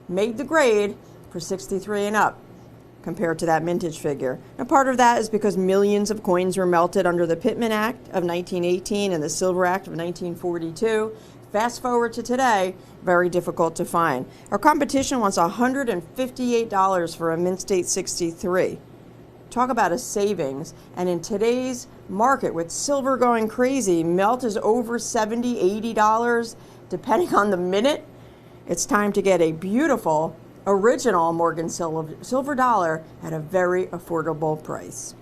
made the grade for 63 and up compared to that mintage figure. Now, part of that is because millions of coins were melted under the Pittman Act of 1918 and the Silver Act of 1942. Fast forward to today, very difficult to find. Our competition wants $158 for a mint state 63. Talk about a savings. And in today's market, with silver going crazy, melt is over $70, $80, depending on the minute. It's time to get a beautiful, original Morgan silver dollar at a very affordable price.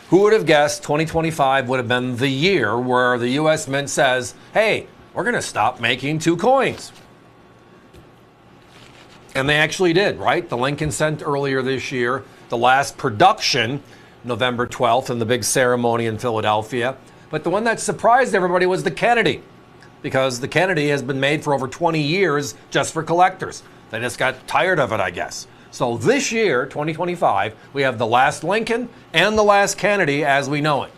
Who would have guessed 2025 would have been the year where the U.S. Mint says, hey, we're going to stop making 2 coins. And they actually did, right? The Lincoln Cent earlier this year, the last production, November 12th, in the big ceremony in Philadelphia. But the one that surprised everybody was the Kennedy, because the Kennedy has been made for over 20 years just for collectors. They just got tired of it, I guess. So this year, 2025, we have the last Lincoln and the last Kennedy as we know it.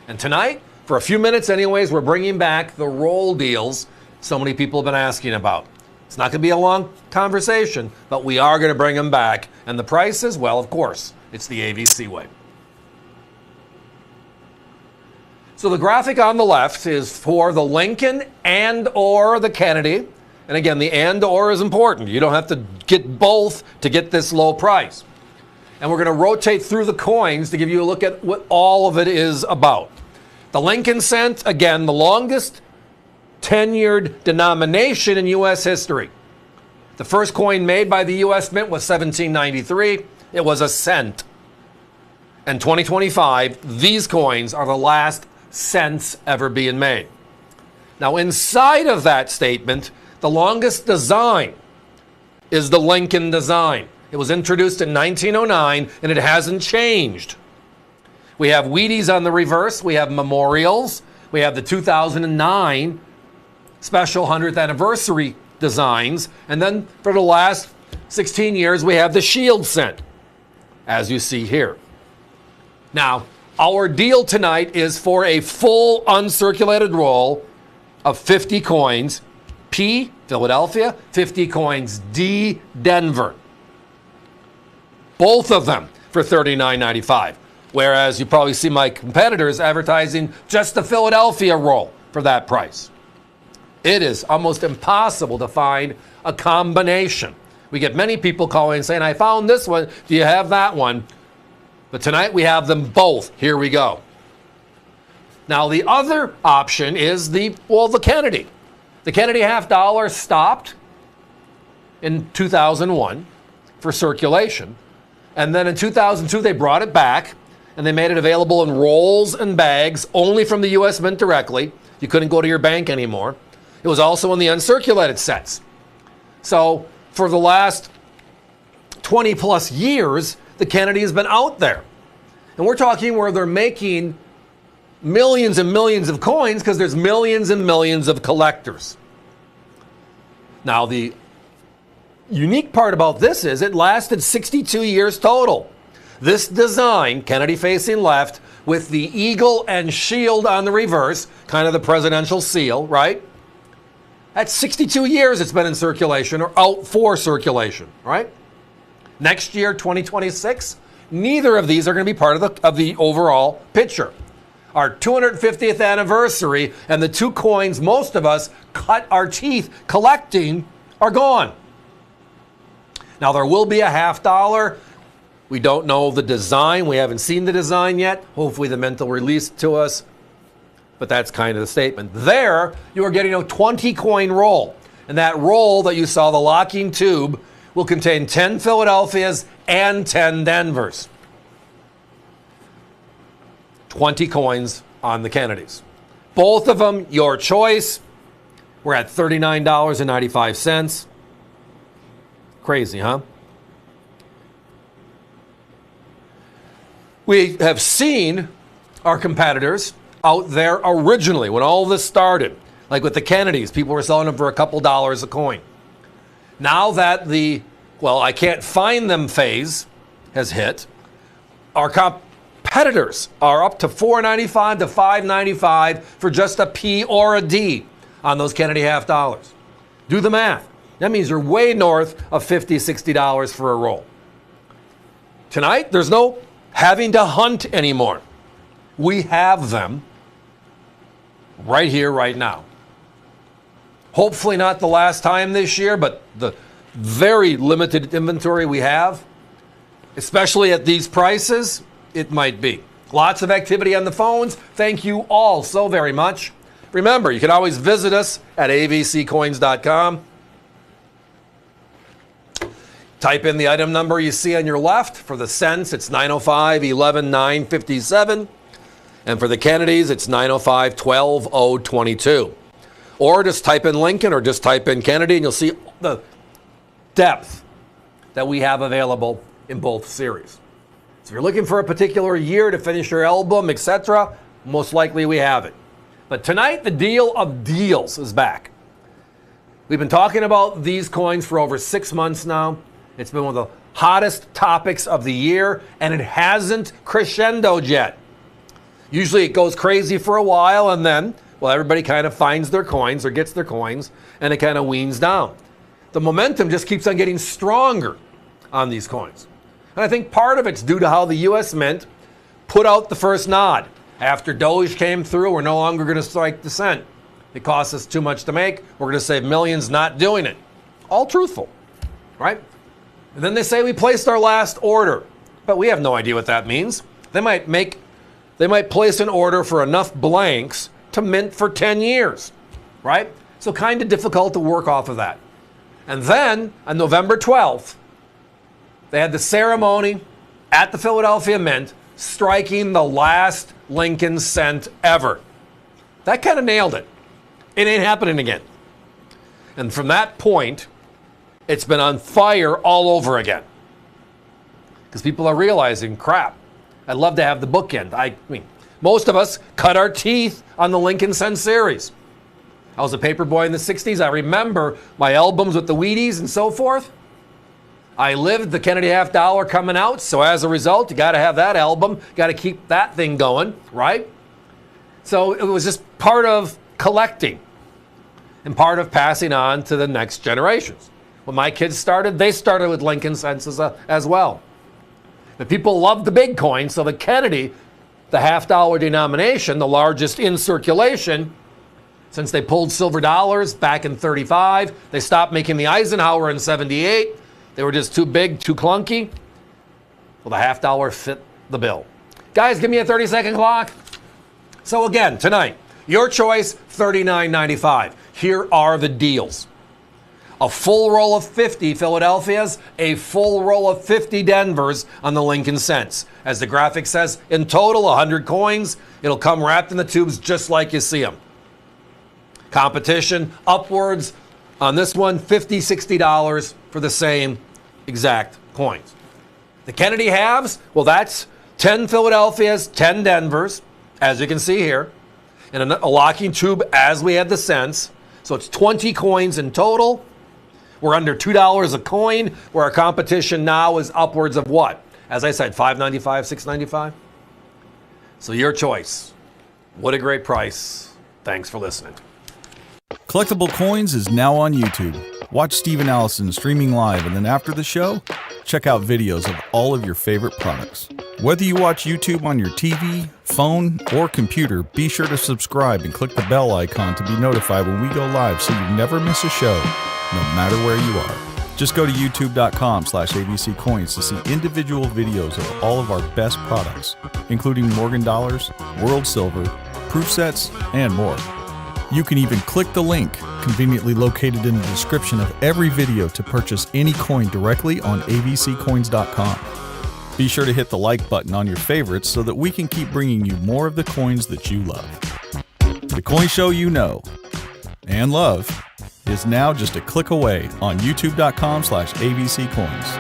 And tonight, for a few minutes anyways, we're bringing back the roll deals so many people have been asking about. It's not going to be a long conversation, but we are going to bring them back. And the prices, well, of course, it's the AVC way. So the graphic on the left is for the Lincoln and or the Kennedy. And again, the and or is important. You don't have to get both to get this low price. And we're going to rotate through the coins to give you a look at what all of it is about. The Lincoln Cent, again, the longest tenured denomination in U.S. history. The first coin made by the U.S. Mint was 1793. It was a cent. And 2025, these coins are the last cents ever being made. Now, inside of that statement, the longest design is the Lincoln design. It was introduced in 1909, and it hasn't changed. We have Wheaties on the reverse. We have memorials. We have the 2009 special 100th anniversary designs. And then for the last 16 years, we have the Shield Cent, as you see here. Now, our deal tonight is for a full uncirculated roll of 50 coins. P, Philadelphia, 50 coins, D, Denver. Both of them for $39.95. Whereas you probably see my competitors advertising just the Philadelphia roll for that price. It is almost impossible to find a combination. We get many people calling saying, I found this one, do you have that one? But tonight we have them both. Here we go. Now the other option is the Kennedy. The Kennedy half dollar stopped in 2001 for circulation. And then in 2002, they brought it back and they made it available in rolls and bags only from the U.S. Mint directly. You couldn't go to your bank anymore. It was also in the uncirculated sets. So for the last 20 plus years, the Kennedy has been out there. And we're talking where they're making millions and millions of coins because there's millions and millions of collectors. Now, the unique part about this is it lasted 62 years total. This design, Kennedy facing left, with the eagle and shield on the reverse, kind of the presidential seal, right? That's 62 years it's been in circulation or out for circulation, right? Next year, 2026, neither of these are going to be part of the overall picture. Our 250th anniversary and the two coins most of us cut our teeth collecting are gone. Now, there will be a $50. We don't know the design. We haven't seen the design yet. Hopefully the Mint will release it to us. But that's kind of the statement. There, you are getting a 20 coin roll. And that roll that you saw, the locking tube, will contain 10 Philadelphias and 10 Denvers. 20 coins on the Kennedys. Both of them, your choice. We're at $39.95. Crazy, huh? We have seen our competitors out there originally when all this started. Like with the Kennedys, people were selling them for a couple dollars a coin. Now that the, well, I can't find them phase has hit, our competitors are up to $4.95 to $5.95 for just a P or a D on those Kennedy $50. Do the math. That means you're way north of $50, $60 for a roll. Tonight, there's no having to hunt anymore. We have them right here, right now. Hopefully not the last time this year, but the very limited inventory we have, especially at these prices, it might be. Lots of activity on the phones. Thank you all so very much. Remember, you can always visit us at avccoins.com. Type in the item number you see on your left. For the cents, it's 905 11 957. And for the Kennedys, it's 905 12 022. Or just type in Lincoln or just type in Kennedy, and you'll see the depth that we have available in both series. So if you're looking for a particular year to finish your album, etc., most likely we have it. But tonight, the deal of deals is back. We've been talking about these coins for over 6 months now. It's been one of the hottest topics of the year, and it hasn't crescendoed yet. Usually it goes crazy for a while, and then, well, everybody kind of finds their coins or gets their coins, and it kind of weans down. The momentum just keeps on getting stronger on these coins. And I think part of it's due to how the U.S. Mint put out the first nod. After Doge came through, we're no longer going to strike the cent. It costs us too much to make. We're going to save millions not doing it. All truthful, right? And then they say we placed our last order, but we have no idea what that means. They might place an order for enough blanks to mint for 10 years, right? So kind of difficult to work off of that. And then on November 12th, they had the ceremony at the Philadelphia Mint striking the last Lincoln cent ever. That kind of nailed it. It ain't happening again. And from that point, it's been on fire all over again. Because people are realizing, crap, I'd love to have the bookend. I mean, most of us cut our teeth on the Lincoln Cent series. I was a paper boy in the 60s. I remember my albums with the Wheaties and so forth. I lived the Kennedy $50 coming out, so as a result, you got to have that album, got to keep that thing going, right? So it was just part of collecting and part of passing on to the next generations. When my kids started, they started with Lincoln cents as well. But people loved the big coin, so the Kennedy, the $50 denomination, the largest in circulation, since they pulled silver dollars back in 35, they stopped making the Eisenhower in 78. They were just too big, too clunky. Well, the $50 fit the bill. Guys, give me a 30-second clock. So again, tonight, your choice, $39.95. Here are the deals. a full roll of 50 Philadelphias, a full roll of 50 Denvers on the Lincoln Cents. As the graphic says, in total, 100 coins. It'll come wrapped in the tubes just like you see them. Competition upwards on this one, $50, $60 for the same exact coins. The Kennedy halves, well, that's 10 Philadelphias, 10 Denvers, as you can see here, in a locking tube as we had the cents. So it's 20 coins in total. We're under $2 a coin, where our competition now is upwards of what? As I said, $5.95, $6.95. So your choice. What a great price. Thanks for listening. Collectible Coins is now on YouTube. Watch Steve and Allison streaming live, and then after the show, check out videos of all of your favorite products. Whether you watch YouTube on your TV, phone, or computer, be sure to subscribe and click the bell icon to be notified when we go live so you never miss a show, no matter where you are. Just go to youtube.com/AVC Coins to see individual videos of all of our best products, including Morgan Dollars, World Silver, Proof Sets, and more. You can even click the link conveniently located in the description of every video to purchase any coin directly on avccoins.com. Be sure to hit the like button on your favorites so that we can keep bringing you more of the coins that you love. The coin show you know and love is now just a click away on youtube.com/AVC Coins.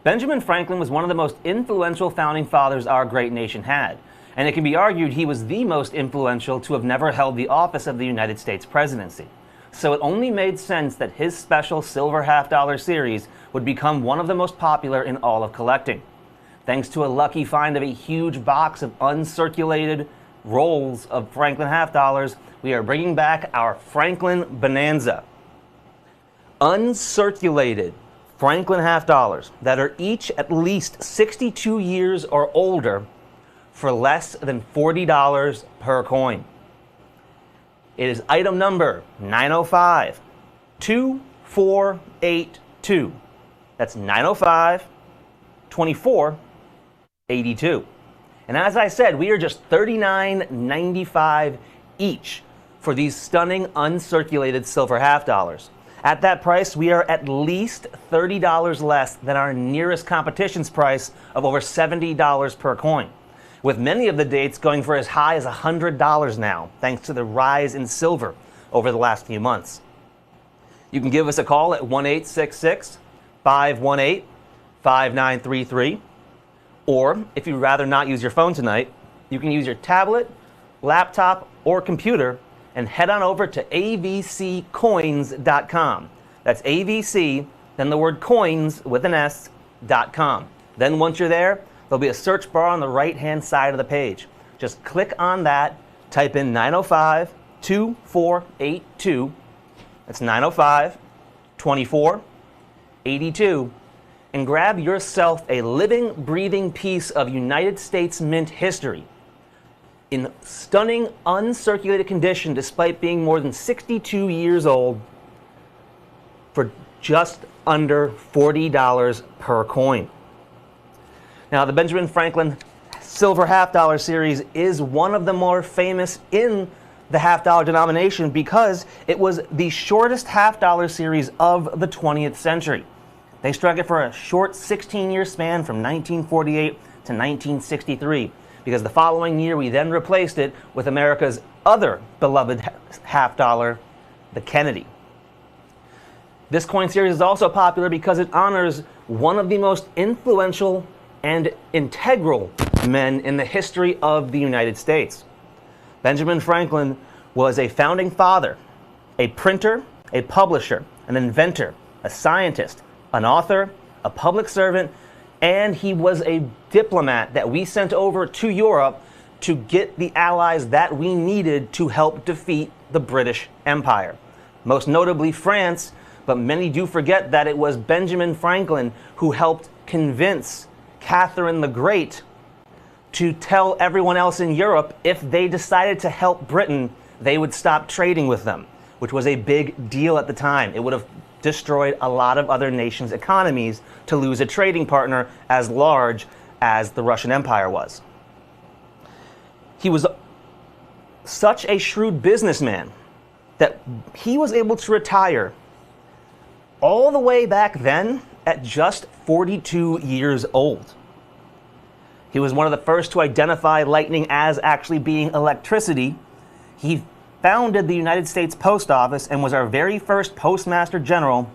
Benjamin Franklin was one of the most influential founding fathers our great nation had, and it can be argued he was the most influential to have never held the office of the United States presidency. So it only made sense that his special silver half-dollar series would become one of the most popular in all of collecting. Thanks to a lucky find of a huge box of uncirculated rolls of Franklin half-dollars, we are bringing back our Franklin Bonanza. Uncirculated Franklin half-dollars that are each at least 62 years or older for less than $40 per coin. It is item number 905-2482. That's 905-2482. And as I said, we are just $39.95 each for these stunning uncirculated silver half-dollars. At that price, we are at least $30 less than our nearest competition's price of over $70 per coin, with many of the dates going for as high as $100 now, thanks to the rise in silver over the last few months. You can give us a call at 1-866-518-5933, or if you'd rather not use your phone tonight, you can use your tablet, laptop, or computer and head on over to avccoins.com. That's AVC, then the word coins with an S.com. Then once you're there, there'll be a search bar on the right-hand side of the page. Just click on that, type in 905-2482. That's 905-2482. And grab yourself a living, breathing piece of United States Mint history in stunning, uncirculated condition, despite being more than 62 years old, for just under $40 per coin. Now, the Benjamin Franklin Silver Half-Dollar Series is one of the more famous in the half-dollar denomination because it was the shortest half-dollar series of the 20th century. They struck it for a short 16-year span from 1948 to 1963. Because the following year we then replaced it with America's other beloved half-dollar, the Kennedy. This coin series is also popular because it honors one of the most influential and integral men in the history of the United States. Benjamin Franklin was a founding father, a printer, a publisher, an inventor, a scientist, an author, a public servant, and he was a diplomat that we sent over to Europe to get the allies that we needed to help defeat the British Empire. Most notably France, but many do forget that it was Benjamin Franklin who helped convince Catherine the Great to tell everyone else in Europe if they decided to help Britain, they would stop trading with them, which was a big deal at the time. It would have destroyed a lot of other nations' economies to lose a trading partner as large as the Russian Empire was. He was such a shrewd businessman that he was able to retire all the way back then at just 42 years old. He was one of the first to identify lightning as actually being electricity. He founded the United States Post Office and was our very first Postmaster General.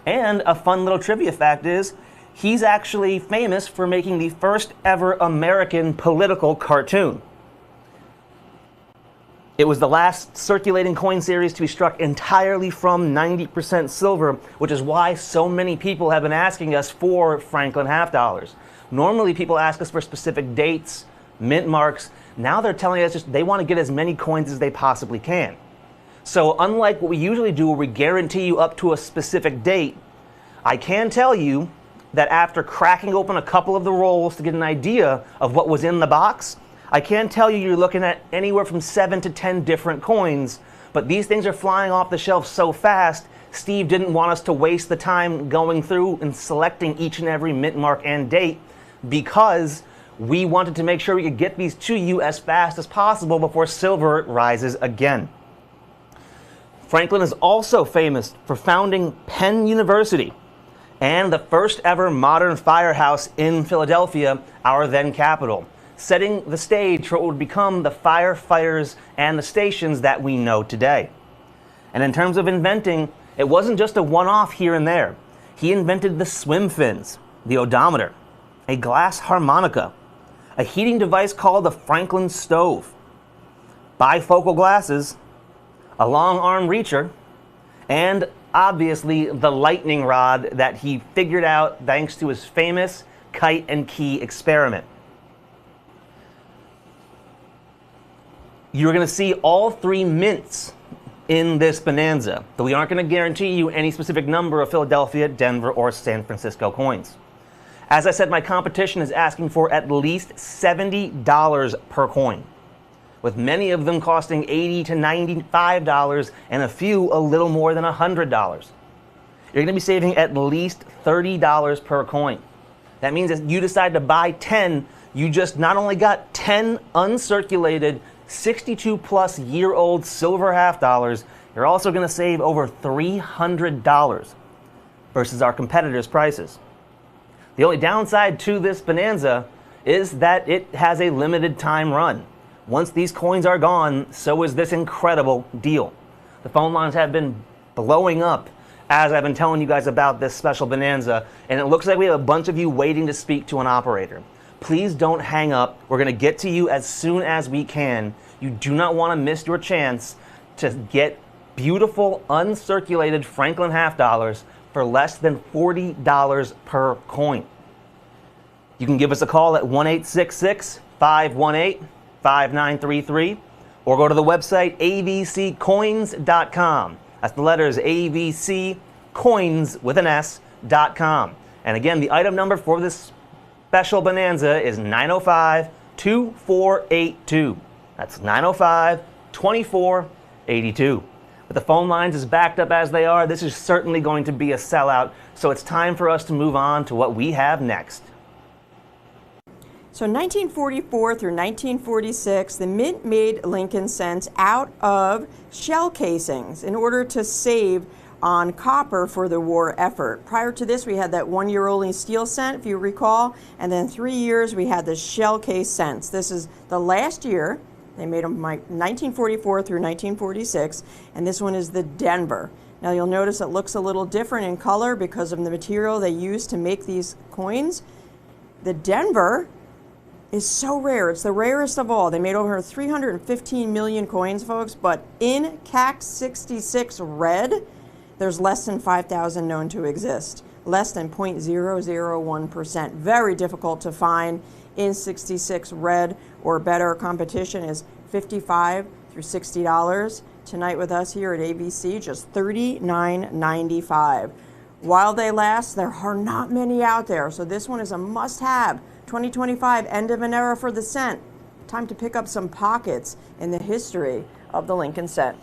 And a fun little trivia fact is, he's actually famous for making the first ever American political cartoon. It was the last circulating coin series to be struck entirely from 90% silver, which is why so many people have been asking us for Franklin half dollars. Normally people ask us for specific dates, mint marks. Now they're telling us just they want to get as many coins as they possibly can. So unlike what we usually do where we guarantee you up to a specific date, I can tell you that after cracking open a couple of the rolls to get an idea of what was in the box, I can tell you you're looking at anywhere from 7 to 10 different coins, but these things are flying off the shelf so fast, Steve didn't want us to waste the time going through and selecting each and every mint mark and date because we wanted to make sure we could get these to you as fast as possible before silver rises again. Franklin is also famous for founding Penn University and the first ever modern firehouse in Philadelphia, our then capital, setting the stage for what would become the firefighters and the stations that we know today. And in terms of inventing, it wasn't just a one-off here and there. He invented the swim fins, the odometer, a glass harmonica, a heating device called the Franklin stove, bifocal glasses, a long arm reacher, and obviously the lightning rod that he figured out thanks to his famous kite and key experiment. You're going to see all three mints in this bonanza, but we aren't going to guarantee you any specific number of Philadelphia, Denver, or San Francisco coins. As I said, my competition is asking for at least $70 per coin, with many of them costing $80 to $95 and a few a little more than $100. You're going to be saving at least $30 per coin. That means if you decide to buy 10, you just not only got 10 uncirculated 62-plus year-old silver half dollars, you're also going to save over $300 versus our competitors' prices. The only downside to this bonanza is that it has a limited time run. Once these coins are gone, so is this incredible deal. The phone lines have been blowing up as I've been telling you guys about this special bonanza, and it looks like we have a bunch of you waiting to speak to an operator. Please don't hang up. We're going to get to you as soon as we can. You do not want to miss your chance to get beautiful, uncirculated Franklin half dollars for less than $40 per coin. You can give us a call at 1-866-518-5933 or go to the website avccoins.com. That's the letters AVC coins with an S.com. And again, the item number for this special bonanza is 905-2482. That's 905-2482. But the phone lines as backed up as they are, this is certainly going to be a sellout. So it's time for us to move on to what we have next. So 1944 through 1946, the Mint made Lincoln cents out of shell casings in order to save on copper for the war effort. Prior to this, we had that 1 year only steel cent, if you recall, and then 3 years we had the shell case cents. This is the last year. They made them 1944 through 1946, and this one is the Denver. Now you'll notice it looks a little different in color because of the material they used to make these coins. The Denver is so rare. It's the rarest of all. They made over 315 million coins, folks, but in CAC 66 red, there's less than 5,000 known to exist. Less than 0.001%. Very difficult to find in 66 red or better. Competition is $55 through $60. Tonight with us here at AVC, just $39.95. While they last, there are not many out there, so this one is a must-have. 2025, end of an era for the cent. Time to pick up some pockets in the history of the Lincoln cent.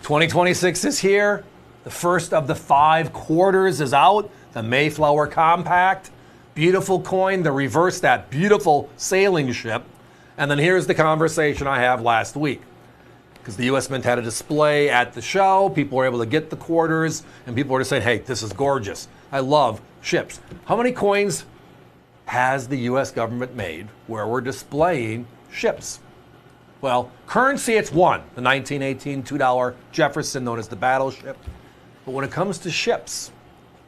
2026 is here. The first of the 5 quarters is out. The Mayflower Compact. Beautiful coin to reverse that beautiful sailing ship. And then here's the conversation I have last week. Because the U.S. Mint had a display at the show. People were able to get the quarters, and people were just saying, hey, this is gorgeous. I love ships. How many coins has the U.S. government made where we're displaying ships? Well, currency, it's one. The 1918 $2 Jefferson, known as the battleship. But when it comes to ships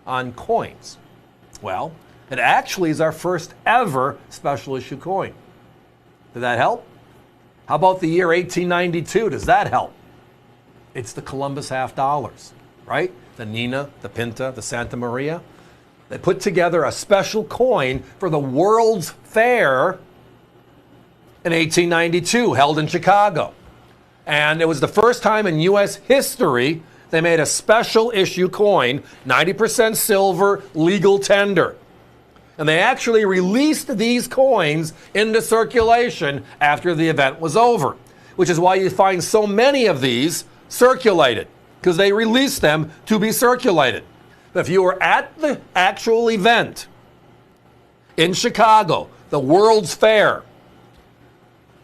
on coins, well, it actually is our first ever special issue coin. Did that help? How about the year 1892? Does that help? It's the Columbus half dollars, right? The Nina, the Pinta, the Santa Maria. They put together a special coin for the World's Fair in 1892, held in Chicago. And it was the first time in U.S. history they made a special issue coin, 90% silver, legal tender. And they actually released these coins into circulation after the event was over, which is why you find so many of these circulated, because they released them to be circulated. But if you were at the actual event in Chicago, the World's Fair,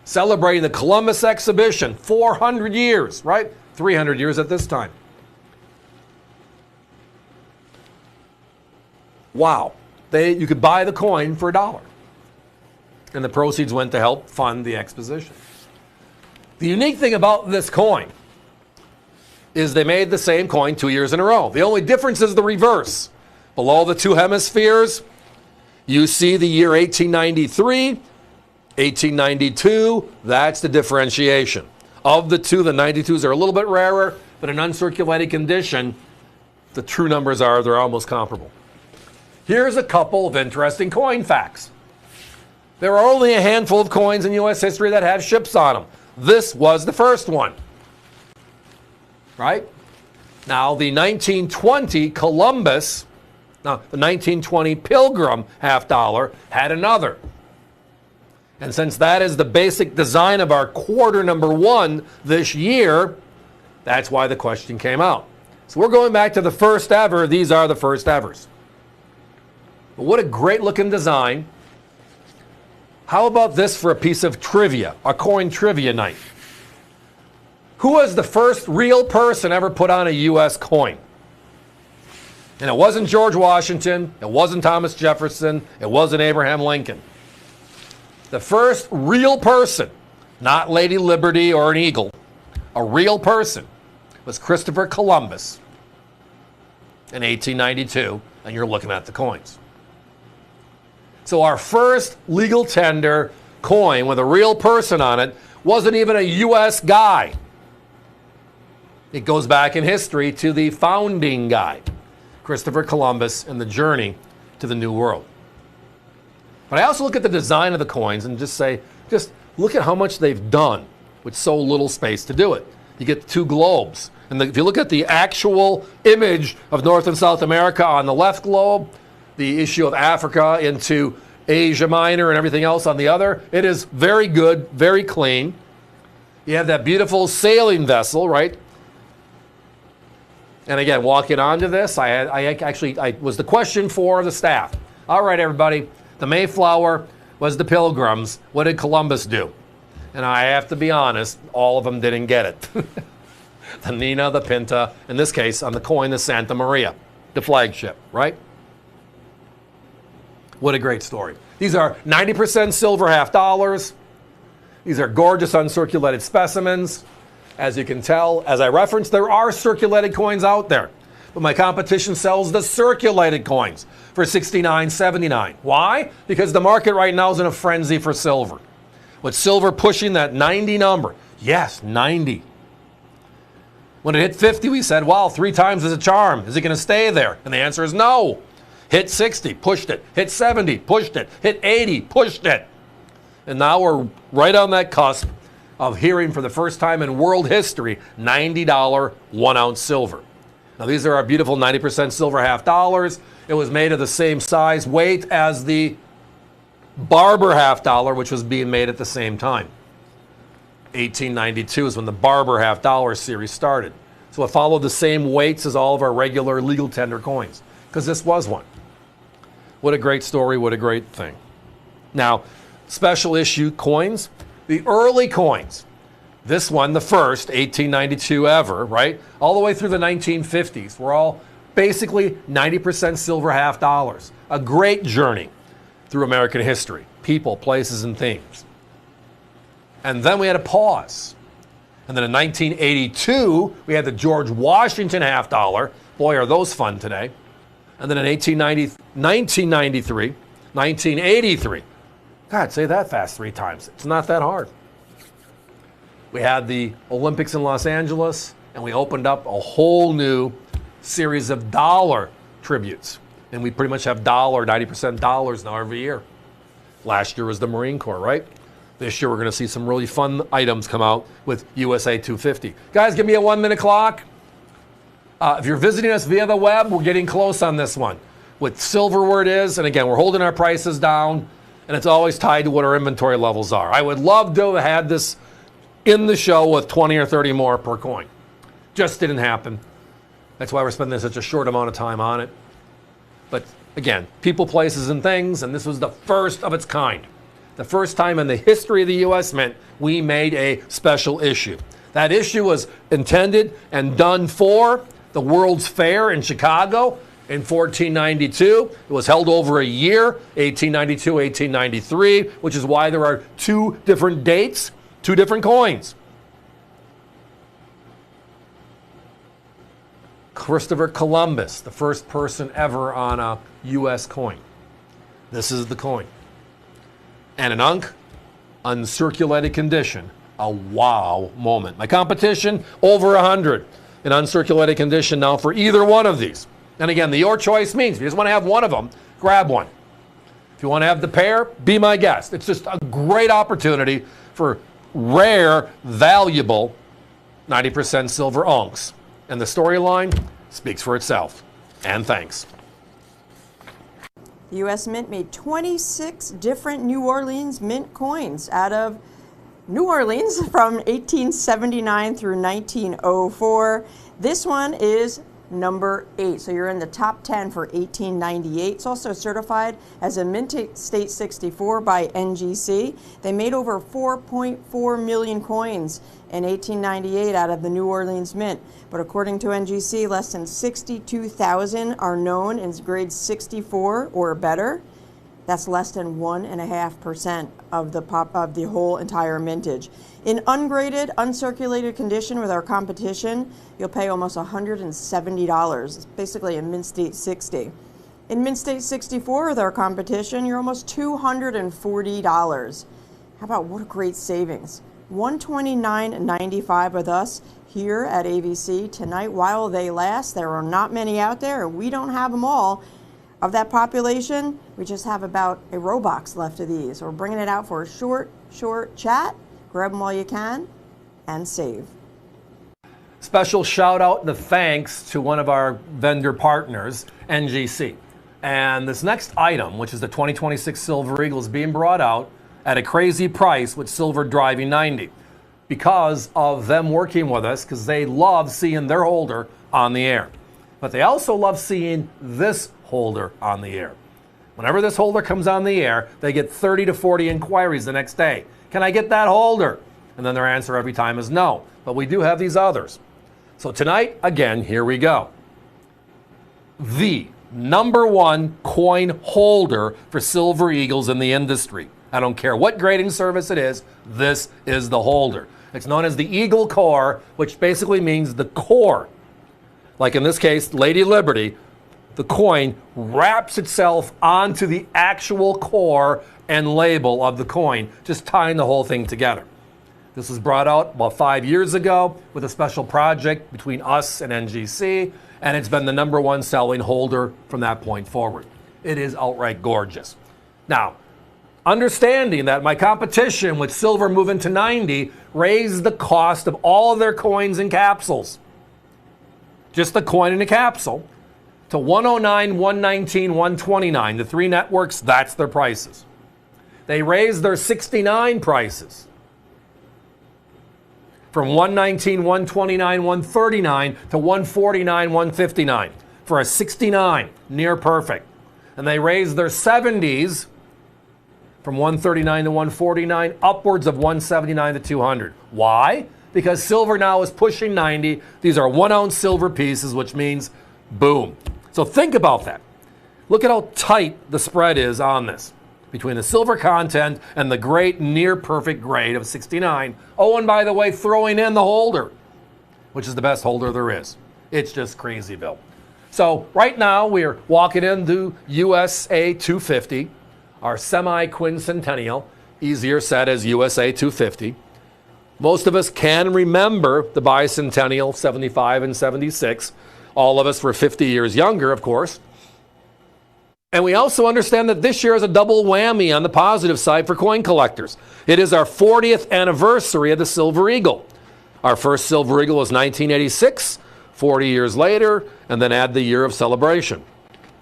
celebrating the Columbus exhibition, 400 years, right? 300 years at this time. Wow. You could buy the coin for $1. And the proceeds went to help fund the exposition. The unique thing about this coin is they made the same coin 2 years in a row. The only difference is the reverse. Below the two hemispheres, you see the year 1893, 1892. That's the differentiation. Of the two, the 92s are a little bit rarer, but in uncirculated condition, the true numbers are they're almost comparable. Here's a couple of interesting coin facts. There are only a handful of coins in U.S. history that have ships on them. This was the first one. Right? Now, the 1920 Columbus, the 1920 Pilgrim half dollar had another. And since that is the basic design of our quarter number one this year, that's why the question came out. So we're going back to the first ever. These are the first evers. But what a great looking design. How about this for a piece of trivia, a coin trivia night? Who was the first real person ever put on a U.S. coin? And it wasn't George Washington, it wasn't Thomas Jefferson, it wasn't Abraham Lincoln. The first real person, not Lady Liberty or an eagle, a real person, was Christopher Columbus in 1892, and you're looking at the coins. So our first legal tender coin with a real person on it wasn't even a U.S. guy. It goes back in history to the founding guy, Christopher Columbus, and the journey to the New World. But I also look at the design of the coins and just say, just look at how much they've done with so little space to do it. You get two globes. And if you look at the actual image of North and South America on the left globe, the issue of Africa into Asia Minor and everything else on the other, it is very good, very clean. You have that beautiful sailing vessel, right? And again, walking onto this, I was the question for the staff. All right, everybody, the Mayflower was the Pilgrims. What did Columbus do? And I have to be honest, all of them didn't get it. The Nina, the Pinta, in this case, on the coin, the Santa Maria, the flagship, right? What a great story. These are 90% silver half dollars. These are gorgeous uncirculated specimens. As you can tell, as I referenced, there are circulated coins out there. But my competition sells the circulated coins for $69.79. Why? Because the market right now is in a frenzy for silver. With silver pushing that 90 number. Yes, 90. When it hit 50, we said, wow, 3 times is a charm. Is it going to stay there? And the answer is no. Hit 60, pushed it. Hit 70, pushed it. Hit 80, pushed it. And now we're right on that cusp of hearing for the first time in world history, $90 1-ounce silver. Now these are our beautiful 90% silver half dollars. It was made of the same size, weight as the Barber half dollar, which was being made at the same time. 1892 is when the Barber half dollar series started. So it followed the same weights as all of our regular legal tender coins, because this was one. What a great story, what a great thing. Now, special issue coins, The early coins, this one, the first, 1892 ever, right? All the way through the 1950s, were all basically 90% silver half dollars. A great journey through American history, people, places, and things. And then we had a pause. And then in 1982, we had the George Washington half dollar. Boy, are those fun today. And then in 1983, God, say that fast 3 times. It's not that hard. We had the Olympics in Los Angeles, and we opened up a whole new series of dollar tributes. And we pretty much have 90% dollars now every year. Last year was the Marine Corps, right? This year we're going to see some really fun items come out with USA 250. Guys, give me a 1-minute clock. If you're visiting us via the web, we're getting close on this one. With silver where it is, and again, we're holding our prices down, and it's always tied to what our inventory levels are. I would love to have had this in the show with 20 or 30 more per coin. Just didn't happen. That's why we're spending such a short amount of time on it. But again, people, places, and things, and this was the first of its kind. The first time in the history of the U.S. Mint we made a special issue. That issue was intended and done for the World's Fair in Chicago in 1492. It was held over a year, 1892, 1893, which is why there are 2 different dates, 2 different coins. Christopher Columbus, the first person ever on a U.S. coin. This is the coin. And an uncirculated condition, a wow moment. My competition, over 100 in uncirculated condition now for either one of these. And again, the your choice means if you just want to have one of them, grab one. If you want to have the pair, be my guest. It's just a great opportunity for rare, valuable 90% silver uncs. And the storyline speaks for itself. And thanks. The U.S. Mint made 26 different New Orleans mint coins out of New Orleans from 1879 through 1904. This one is number 8, so you're in the top 10 for 1898. It's also certified as a Mint State 64 by NGC. They made over 4.4 million coins in 1898 out of the New Orleans Mint, but according to NGC, less than 62,000 are known in grade 64 or better. That's less than 1.5% of the whole entire mintage. In ungraded, uncirculated condition with our competition, you'll pay almost $170. It's basically a Mint State 60. In Mint State 64 with our competition, you're almost $240. How about what a great savings? $129.95 with us here at AVC tonight while they last. There are not many out there, and we don't have them all. Of that population, we just have about a row box left of these. So we're bringing it out for a short chat. Grab them while you can and save. Special shout out and thanks to one of our vendor partners, NGC. And this next item, which is the 2026 Silver Eagle, is being brought out at a crazy price with silver driving 90 because of them working with us, because they love seeing their holder on the air. But they also love seeing this holder on the air. Whenever this holder comes on the air, they get 30 to 40 inquiries the next day. Can I get that holder? And then their answer every time is no. But we do have these others. So tonight, again, here we go. The #1 coin holder for Silver Eagles in the industry. I don't care what grading service it is, this is the holder. It's known as the Eagle Core, which basically means the core. Like in this case, Lady Liberty, the coin wraps itself onto the actual core and label of the coin, just tying the whole thing together. This was brought out about 5 years ago with a special project between us and NGC, and it's been the #1 selling holder from that point forward. It is outright gorgeous. Now, understanding that my competition with silver moving to 90 raised the cost of all of their coins and capsules. Just the coin in a capsule to $109, $119, $129. The 3 networks, that's their prices. They raised their 69 prices from $119, $129, $139 to $149, $159 for a 69, near perfect. And they raised their 70s from 139 to 149, upwards of 179 to 200. Why? Because silver now is pushing 90. These are 1 ounce silver pieces, which means boom. So think about that. Look at how tight the spread is on this between the silver content and the great near perfect grade of 69. Oh, and by the way, throwing in the holder, which is the best holder there is. It's just crazy, Bill. So right now we're walking into USA 250, our semi-quincentennial, easier said as USA 250. Most of us can remember the bicentennial 75 and 76. All of us were 50 years younger, of course. And we also understand that this year is a double whammy on the positive side for coin collectors. It is our 40th anniversary of the Silver Eagle. Our first Silver Eagle was 1986, 40 years later, and then add the year of celebration.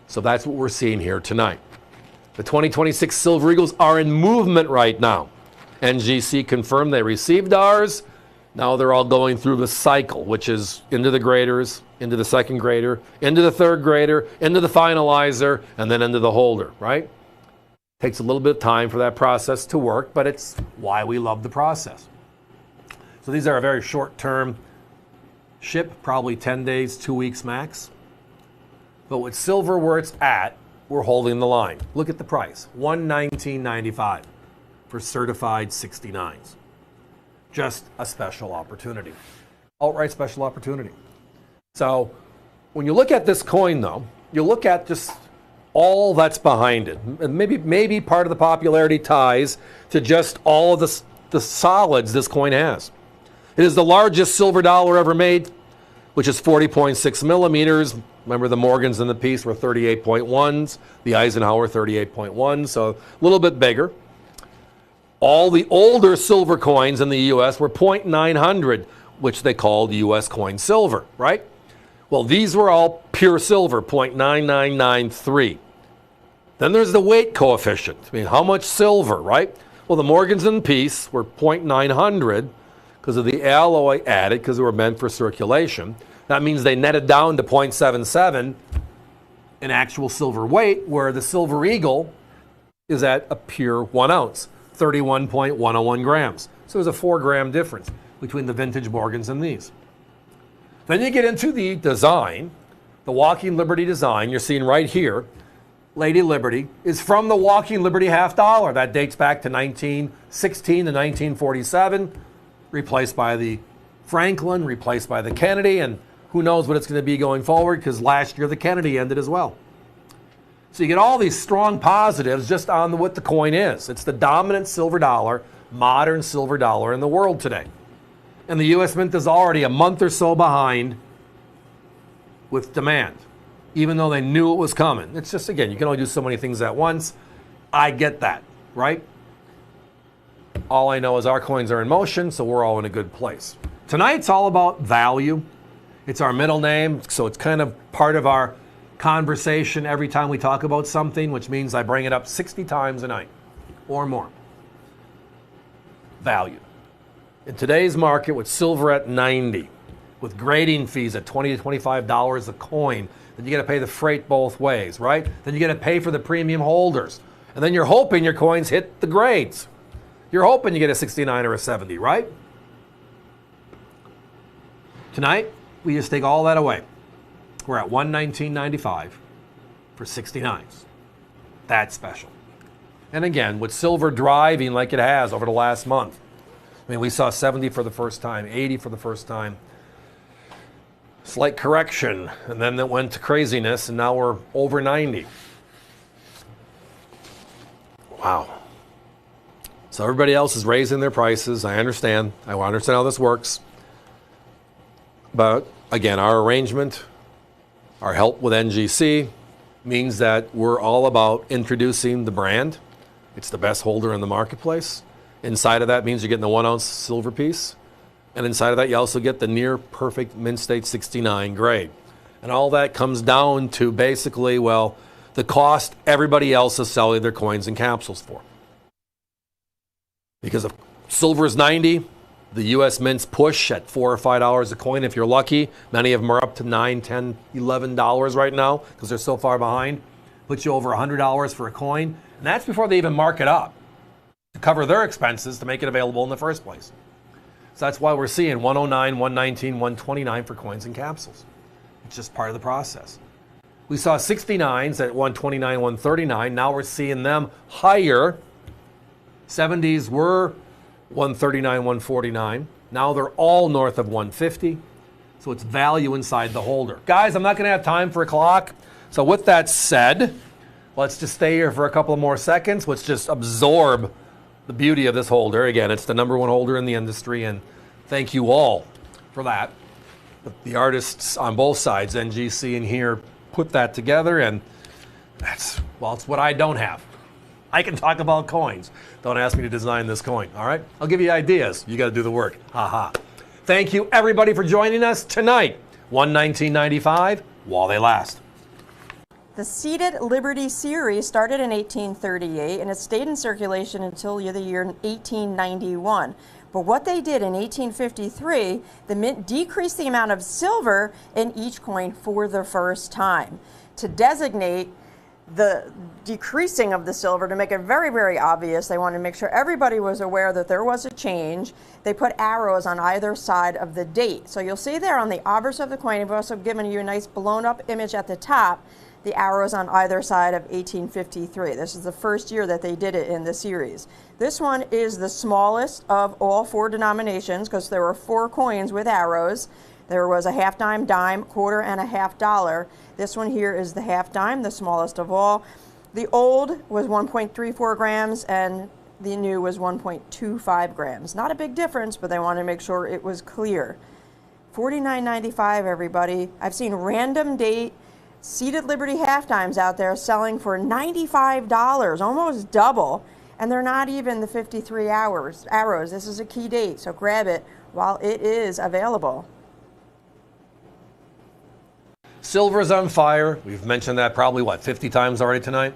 So that's what we're seeing here tonight. The 2026 Silver Eagles are in movement right now. NGC confirmed they received ours. Now they're all going through the cycle, which is into the graders, into the second grader, into the third grader, into the finalizer, and then into the holder, right? Takes a little bit of time for that process to work, but it's why we love the process. So these are a very short-term ship, probably 10 days, 2 weeks max. But with silver where it's at, we're holding the line. Look at the price, $119.95 for certified 69s. Just a special opportunity. Outright special opportunity. So when you look at this coin, though, you look at just all that's behind it. And maybe part of the popularity ties to just all of the solids this coin has. It is the largest silver dollar ever made, which is 40.6 millimeters. Remember, the Morgans in the piece were 38.1s, the Eisenhower 38.1, so a little bit bigger. All the older silver coins in the U.S. were .900, which they called U.S. coin silver, right? Well, these were all pure silver, .9993. Then there's the weight coefficient. I mean, how much silver, right? Well, the Morgans in the piece were .900 because of the alloy added, because they were meant for circulation. That means they netted down to .77 in actual silver weight, where the Silver Eagle is at a pure 1 ounce. 31.101 grams. So there's a 4-gram difference between the vintage Morgans and these. Then you get into the design, the Walking Liberty design. You're seeing right here, Lady Liberty is from the Walking Liberty half dollar. That dates back to 1916 to 1947, replaced by the Franklin, replaced by the Kennedy, and who knows what it's going to be going forward, because last year the Kennedy ended as well. So you get all these strong positives just on what the coin is. It's the dominant silver dollar, modern silver dollar in the world today. And the U.S. Mint is already a month or so behind with demand, even though they knew it was coming. It's just, again, you can only do so many things at once. I get that, right? All I know is our coins are in motion, so we're all in a good place. Tonight's all about value. It's our middle name, so it's kind of part of our conversation every time we talk about something, which means I bring it up 60 times a night or more. Value. In today's market, with silver at 90, with grading fees at $20 to $25 a coin, then you got to pay the freight both ways, right? Then you got to pay for the premium holders. And then you're hoping your coins hit the grades. You're hoping you get a 69 or a 70, right? Tonight, we just take all that away. We're at $119.95 for 69s. That's special. And again, with silver driving like it has over the last month. I mean, we saw 70 for the first time, 80 for the first time. Slight correction, and then it went to craziness, and now we're over 90. Wow. So everybody else is raising their prices. I understand. I understand how this works. But again, our arrangement, our help with NGC means that we're all about introducing the brand. It's the best holder in the marketplace. Inside of that means you're getting the 1 ounce silver piece. And inside of that, you also get the near perfect Mint State 69 grade. And all that comes down to basically, well, the cost everybody else is selling their coins and capsules for. Because if silver is 90, the U.S. Mints push at $4 or $5 a coin if you're lucky. Many of them are up to $9, $10, $11 right now because they're so far behind. Puts you over $100 for a coin. And that's before they even mark it up. cover their expenses to make it available in the first place. So that's why we're seeing 109, 119, 129 for coins and capsules. It's just part of the process. We saw 69s at 129, 139. Now we're seeing them higher. 70s were 139, 149. Now they're all north of 150. So it's value inside the holder. Guys, I'm not going to have time for a clock. So with that said, let's just stay here for a couple of more seconds. Let's just absorb the beauty of this holder. Again, it's the #1 holder in the industry, and thank you all for that. But the artists on both sides, NGC and here, put that together, and it's what I don't have. I can talk about coins. Don't ask me to design this coin, all right? I'll give you ideas. You got to do the work. Ha ha. Thank you, everybody, for joining us tonight. 119.95 while they last. The Seated Liberty series started in 1838 and it stayed in circulation until the year 1891. But what they did in 1853, the mint decreased the amount of silver in each coin for the first time. To designate the decreasing of the silver, to make it very, very obvious, they wanted to make sure everybody was aware that there was a change. They put arrows on either side of the date. So you'll see there on the obverse of the coin, I've also given you a nice blown up image at the top, the arrows on either side of 1853. This is the first year that they did it in the series. This one is the smallest of all 4 denominations because there were 4 coins with arrows. There was a half dime, dime, quarter, and a $50. This one here is the half dime, the smallest of all. The old was 1.34 grams and the new was 1.25 grams. Not a big difference, but they wanted to make sure it was clear. $49.95, everybody. I've seen random date Seated Liberty half dimes out there selling for $95, almost double, and they're not even the 53 arrows. This is a key date, so grab it while it is available. Silver's on fire. We've mentioned that probably, 50 times already tonight?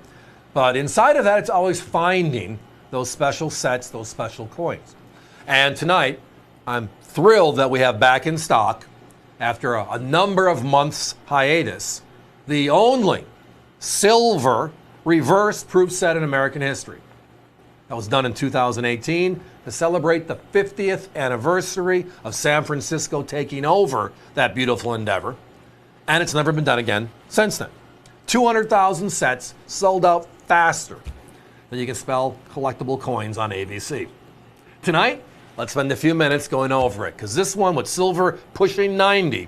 But inside of that, it's always finding those special sets, those special coins. And tonight, I'm thrilled that we have back in stock, after a number of months hiatus, the only silver reverse proof set in American history. That was done in 2018 to celebrate the 50th anniversary of San Francisco taking over that beautiful endeavor. And it's never been done again since then. 200,000 sets sold out faster than you can spell collectible coins on AVC. Tonight, let's spend a few minutes going over it, because this one with silver pushing 90,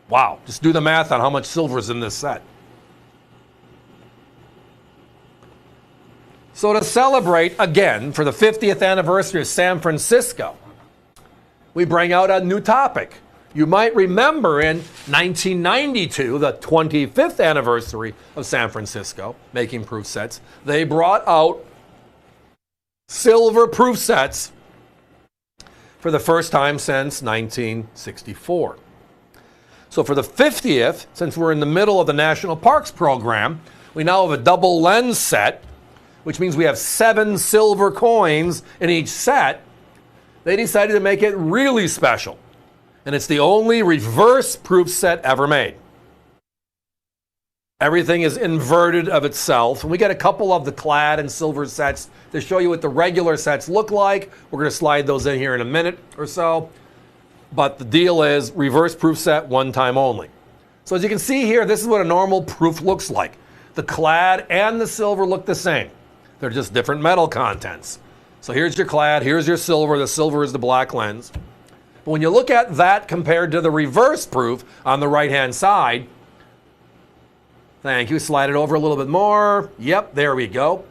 wow, just do the math on how much silver is in this set. So to celebrate, again, for the 50th anniversary of San Francisco, we bring out a new topic. You might remember in 1992, the 25th anniversary of San Francisco, making proof sets, they brought out silver proof sets for the first time since 1964. So for the 50th, since we're in the middle of the National Parks program, we now have a double lens set, which means we have 7 silver coins in each set. They decided to make it really special. And it's the only reverse proof set ever made. Everything is inverted of itself. And we got a couple of the clad and silver sets to show you what the regular sets look like. We're going to slide those in here in a minute or so. But the deal is reverse proof set, one time only. So as you can see here, this is what a normal proof looks like. The clad and the silver look the same. They're just different metal contents. So here's your clad, here's your silver. The silver is the black lens. But when you look at that compared to the reverse proof on the right-hand side, thank you, slide it over a little bit more. Yep, there we go.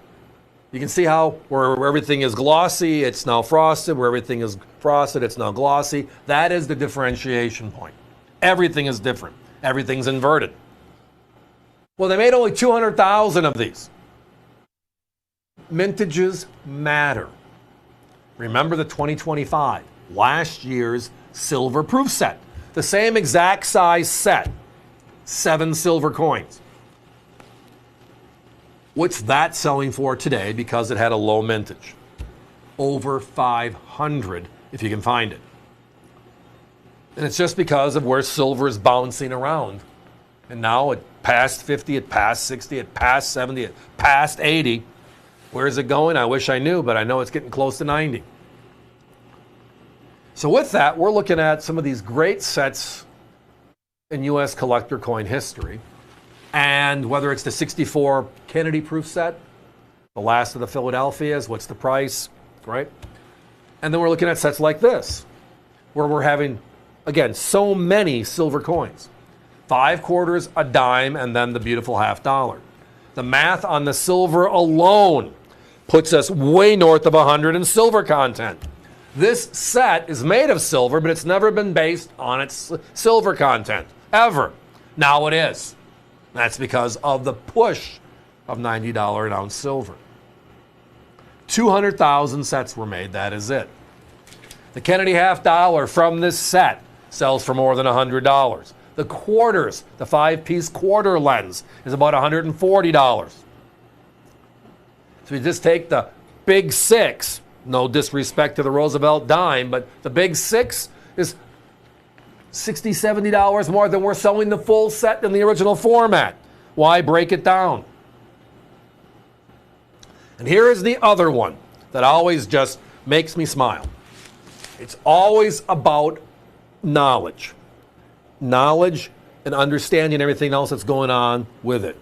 You can see how where everything is glossy, it's now frosted. Where everything is frosted, it's now glossy. That is the differentiation point. Everything is different. Everything's inverted. Well, they made only 200,000 of these. Mintages matter. Remember the 2025, last year's silver proof set. The same exact size set, 7 silver coins. What's that selling for today because it had a low mintage? Over 500 if you can find it. And it's just because of where silver is bouncing around. And now it passed 50, it passed 60, it passed 70, it passed 80. Where's it going? I wish I knew, but I know it's getting close to 90. So with that, we're looking at some of these great sets in U.S. collector coin history. And whether it's the 64 Kennedy proof set, the last of the Philadelphias, what's the price, right? And then we're looking at sets like this, where we're having, again, so many silver coins. 5 quarters, a dime, and then the beautiful $50. The math on the silver alone puts us way north of 100 in silver content. This set is made of silver, but it's never been based on its silver content, ever. Now it is. That's because of the push of $90 an ounce silver. 200,000 sets were made, that is it. The Kennedy $50 from this set sells for more than $100. The quarters, the 5-piece quarter lens, is about $140. So you just take the big 6, no disrespect to the Roosevelt dime, but the big 6 is $60, $70 more than we're selling the full set in the original format. Why break it down? And here is the other one that always just makes me smile. It's always about knowledge. Knowledge and understanding everything else that's going on with it.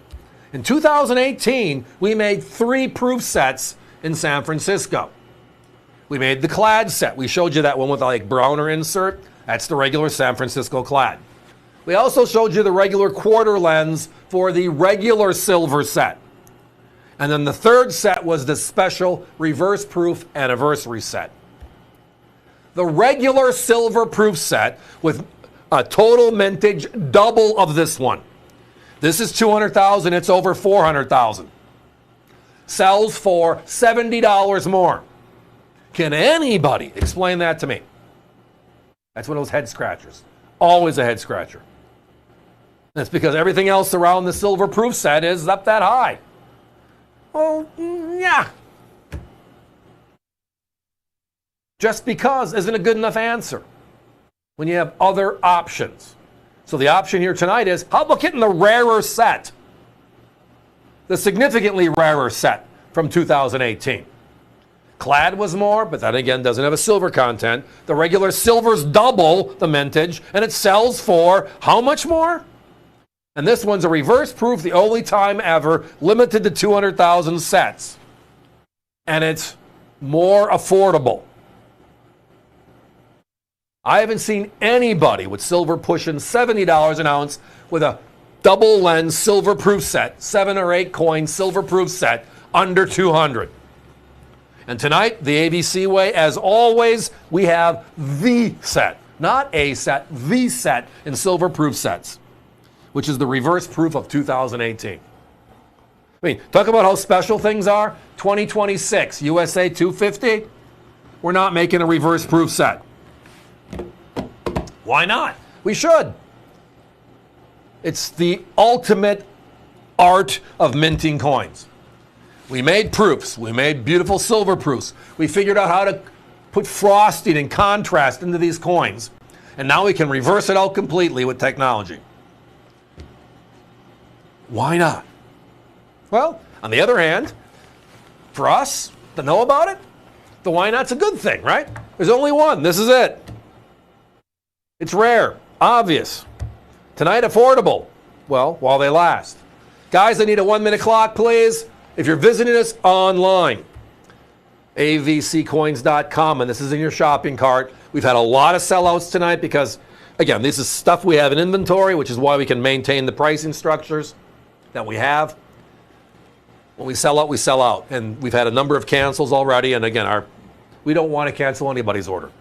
In 2018, we made 3 proof sets in San Francisco. We made the clad set. We showed you that one with like Browner insert. That's the regular San Francisco clad. We also showed you the regular quarter lens for the regular silver set. And then the third set was the special reverse proof anniversary set. The regular silver proof set with a total mintage double of this one. This is 200,000, it's over 400,000. Sells for $70 more. Can anybody explain that to me? That's one of those head scratchers. Always a head scratcher. That's because everything else around the silver proof set is up that high. Well, yeah. Just because isn't a good enough answer when you have other options. So the option here tonight is, how about getting the rarer set? The significantly rarer set from 2018. Clad was more, but that again doesn't have a silver content. The regular silver's double the mintage, and it sells for how much more? And this one's a reverse proof, the only time ever, limited to 200,000 sets. And it's more affordable. I haven't seen anybody with silver pushing $70 an ounce with a double lens silver proof set, 7 or 8 coin silver proof set, under 200. And tonight, the AVC way, as always, we have the set, not a set, the set in silver proof sets, which is the reverse proof of 2018. I mean, talk about how special things are. 2026, USA 250, we're not making a reverse proof set. Why not? We should. It's the ultimate art of minting coins. We made proofs. We made beautiful silver proofs. We figured out how to put frosting and contrast into these coins. And now we can reverse it out completely with technology. Why not? Well, on the other hand, for us to know about it, the why not's a good thing, right? There's only one. This is it. It's rare, obvious. Tonight, affordable. Well, while they last. Guys, I need a 1-minute clock, please. If you're visiting us online, avccoins.com, and this is in your shopping cart. We've had a lot of sellouts tonight because, again, this is stuff we have in inventory, which is why we can maintain the pricing structures that we have. When we sell out, we sell out. And we've had a number of cancels already. And again, we don't want to cancel anybody's order.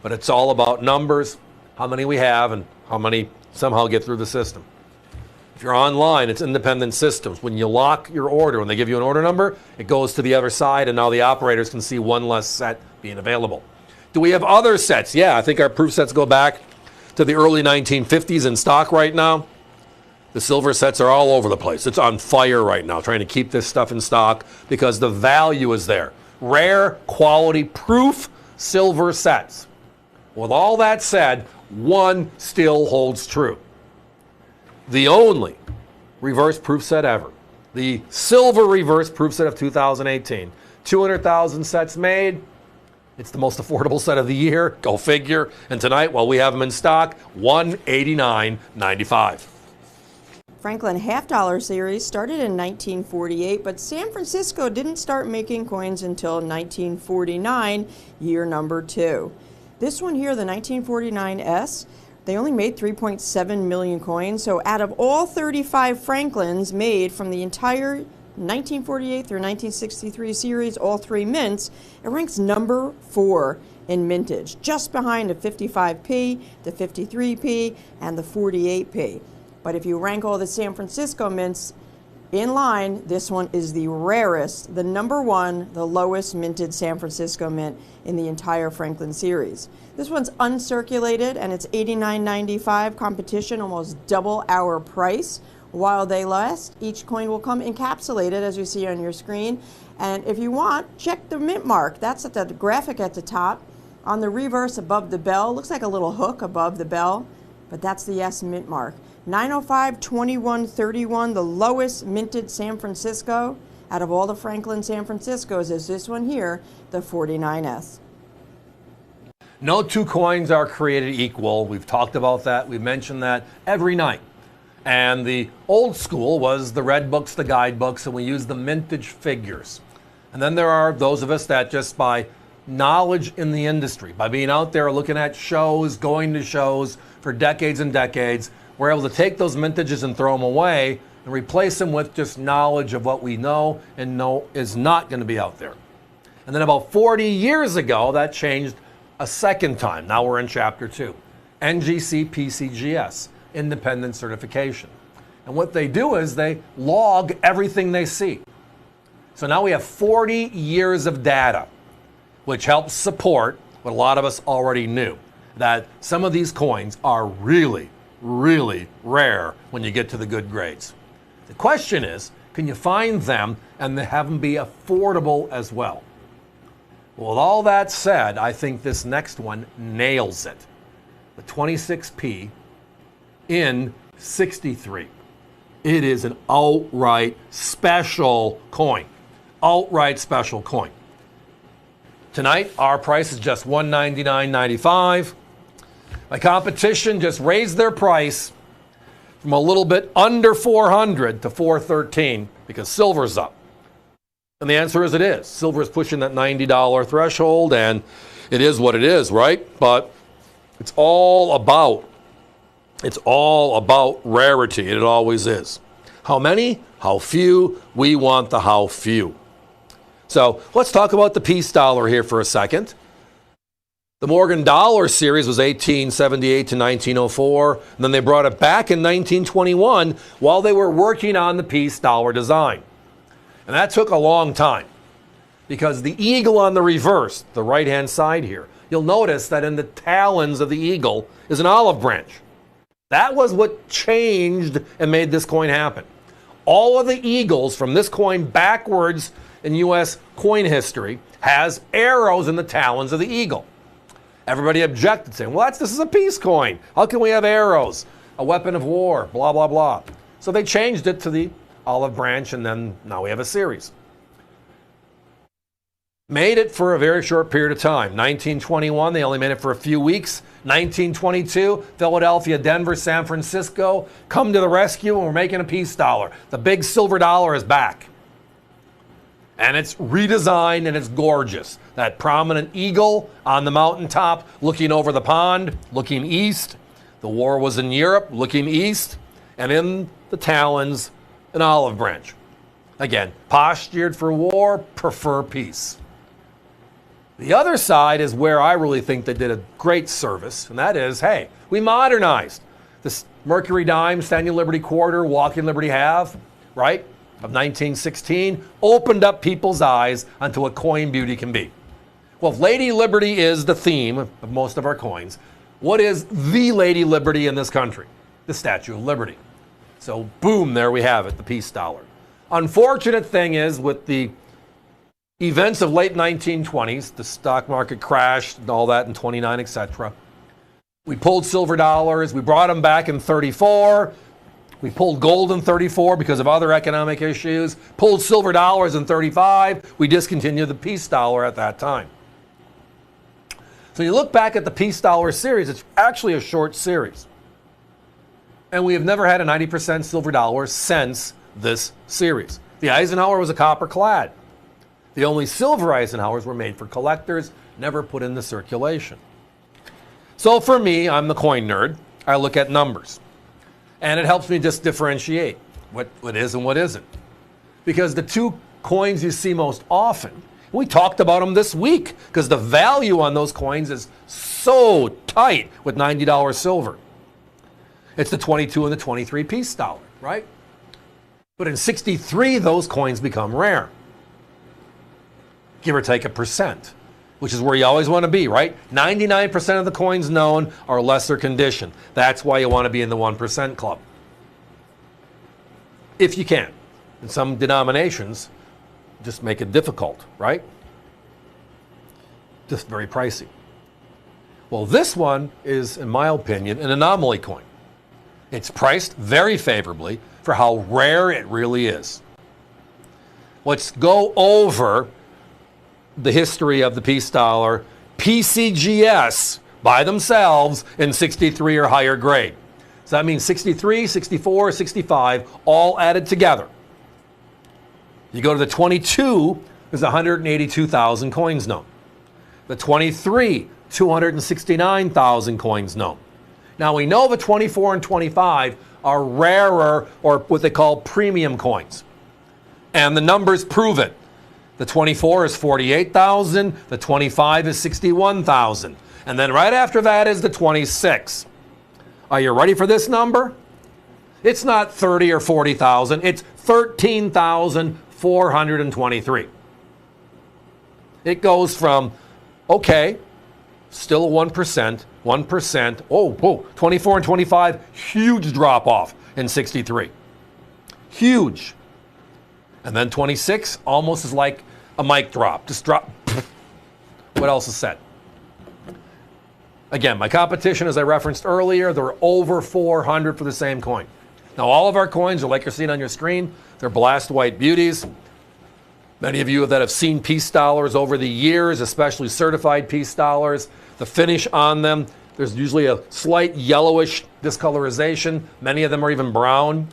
But it's all about numbers, how many we have, and how many somehow get through the system. If you're online, it's independent systems. When you lock your order, when they give you an order number, it goes to the other side, and now the operators can see one less set being available. Do we have other sets? Yeah, I think our proof sets go back to the early 1950s in stock right now. The silver sets are all over the place. It's on fire right now, trying to keep this stuff in stock because the value is there. Rare, quality, proof silver sets. With all that said, one still holds true. The only reverse proof set ever The silver reverse proof set of 2018. 200,000 sets made. It's the most affordable set of the year. Go figure. And tonight, while we have them in stock, $189.95. Franklin half-dollar series started in 1948, but San Francisco didn't start making coins until 1949, year number 2. This one here, the 1949S, they only made 3.7 million coins, so out of all 35 Franklins made from the entire 1948 through 1963 series, all 3 mints, it ranks number 4 in mintage, just behind the 55p, the 53p, and the 48p. But if you rank all the San Francisco mints in line, this one is the rarest, the number 1, the lowest minted San Francisco mint in the entire Franklin series. This one's uncirculated and it's $89.95. Competition almost double our price. While they last, each coin will come encapsulated, as you see on your screen. And if you want, check the mint mark. That's at the graphic at the top. On the reverse above the bell, looks like a little hook above the bell, but that's the S mint mark. 905-2131, the lowest minted San Francisco out of all the Franklin San Franciscos is this one here, the 49S. No two coins are created equal. We've talked about that. We've mentioned that every night. And the old school was the red books, the guidebooks, and we use the mintage figures. And then there are those of us that just by knowledge in the industry, by being out there looking at shows, going to shows for decades and decades, we're able to take those mintages and throw them away and replace them with just knowledge of what we know and know is not going to be out there. And then about 40 years ago, that changed a second time. Now we're in chapter 2. NGC PCGS, independent certification. And what they do is they log everything they see. So now we have 40 years of data, which helps support what a lot of us already knew, that some of these coins are really, really rare when you get to the good grades. The question is, can you find them and have them be affordable as well? Well, with all that said, I think this next one nails it. The 26p in 63. It is an outright special coin. Outright special coin. Tonight, our price is just $199.95. My competition just raised their price from a little bit under $400 to $413 because silver's up. And the answer is it is. Silver is pushing that $90 threshold, and it is what it is, right? But it's all about rarity, and it always is. How many? How few? We want the how few. So let's talk about the peace dollar here for a second. The Morgan Dollar series was 1878 to 1904, and then they brought it back in 1921 while they were working on the peace dollar design. And that took a long time because the eagle on the reverse, the right-hand side here, you'll notice that in the talons of the eagle is an olive branch. That was what changed and made this coin happen. All of the eagles from this coin backwards in U.S. coin history has arrows in the talons of the eagle. Everybody objected, saying, well, this is a peace coin. How can we have arrows? A weapon of war, blah, blah, blah. So they changed it to the olive branch, and then now we have a series. Made it for a very short period of time. 1921, they only made it for a few weeks. 1922, Philadelphia, Denver, San Francisco, come to the rescue, and we're making a peace dollar. The big silver dollar is back. And it's redesigned, and it's gorgeous. That prominent eagle on the mountaintop, looking over the pond, looking east. The war was in Europe, looking east. And in the talons, an olive branch. Again, postured for war, prefer peace. The other side is where I really think they did a great service, and that is, hey, we modernized. This Mercury dime, Standing Liberty quarter, Walking Liberty half, right, of 1916, opened up people's eyes onto what coin beauty can be. Well, if Lady Liberty is the theme of most of our coins, what is the Lady Liberty in this country? The Statue of Liberty. So boom, there we have it, the peace dollar. Unfortunate thing is with the events of late 1920s, the stock market crashed and all that in 29, etc. We pulled silver dollars. We brought them back in 34. We pulled gold in 34 because of other economic issues, pulled silver dollars in 35. We discontinued the peace dollar at that time. So you look back at the peace dollar series, it's actually a short series. And we have never had a 90% silver dollar since this series. The Eisenhower was a copper clad. The only silver Eisenhowers were made for collectors, never put into circulation. So for me, I'm the coin nerd. I look at numbers. And it helps me just differentiate what is and what isn't. Because the two coins you see most often, we talked about them this week because the value on those coins is so tight with $90 silver. It's the 22 and the 23 peace dollar, right? But in 63, those coins become rare. Give or take a percent, which is where you always want to be, right? 99% of the coins known are lesser condition. That's why you want to be in the 1% club. If you can. In some denominations, just make it difficult, right? Just very pricey. Well, this one is, in my opinion, an anomaly coin. It's priced very favorably for how rare it really is. Let's go over the history of the peace dollar, PCGS by themselves in 63 or higher grade. So that means 63, 64, 65, all added together. You go to the 22, there's 182,000 coins known. The 23, 269,000 coins known. Now we know the 24 and 25 are rarer, or what they call premium coins. And the numbers prove it. The 24 is 48,000, the 25 is 61,000. And then right after that is the 26. Are you ready for this number? It's not 30 or 40,000, it's 13,423. It goes from, okay, still a 1%, 24 and 25, huge drop off in 63. Huge. And then 26, almost is like a mic drop. Just drop. What else is said? Again, my competition, as I referenced earlier, there were over 400 for the same coin. Now, all of our coins are like you're seeing on your screen. They're blast white beauties. Many of you that have seen peace dollars over the years, especially certified peace dollars, the finish on them, there's usually a slight yellowish discolorization. Many of them are even brown.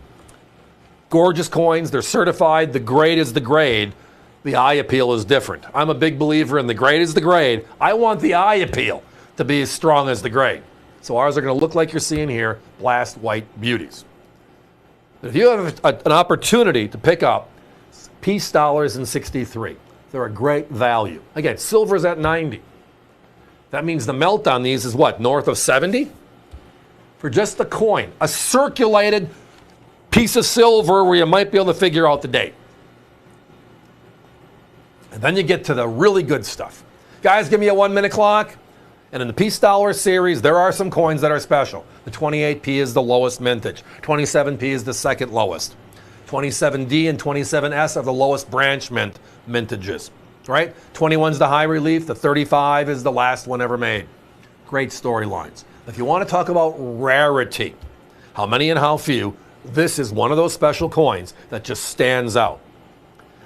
Gorgeous coins, they're certified. The grade is the grade. The eye appeal is different. I'm a big believer in the grade is the grade. I want the eye appeal to be as strong as the grade. So ours are going to look like you're seeing here, blast white beauties. But if you have an opportunity to pick up peace dollars in 63, they're a great value. Again, silver's at 90. That means the melt on these is what, north of 70? For just the coin, a circulated piece of silver where you might be able to figure out the date. And then you get to the really good stuff. Guys, give me a 1 minute clock. And in the peace dollar series, there are some coins that are special. The 28p is the lowest mintage. 27p is the second lowest. 27D and 27S are the lowest branch mintages, right? 21's the high relief. The 35 is the last one ever made. Great storylines. If you want to talk about rarity, how many and how few, this is one of those special coins that just stands out.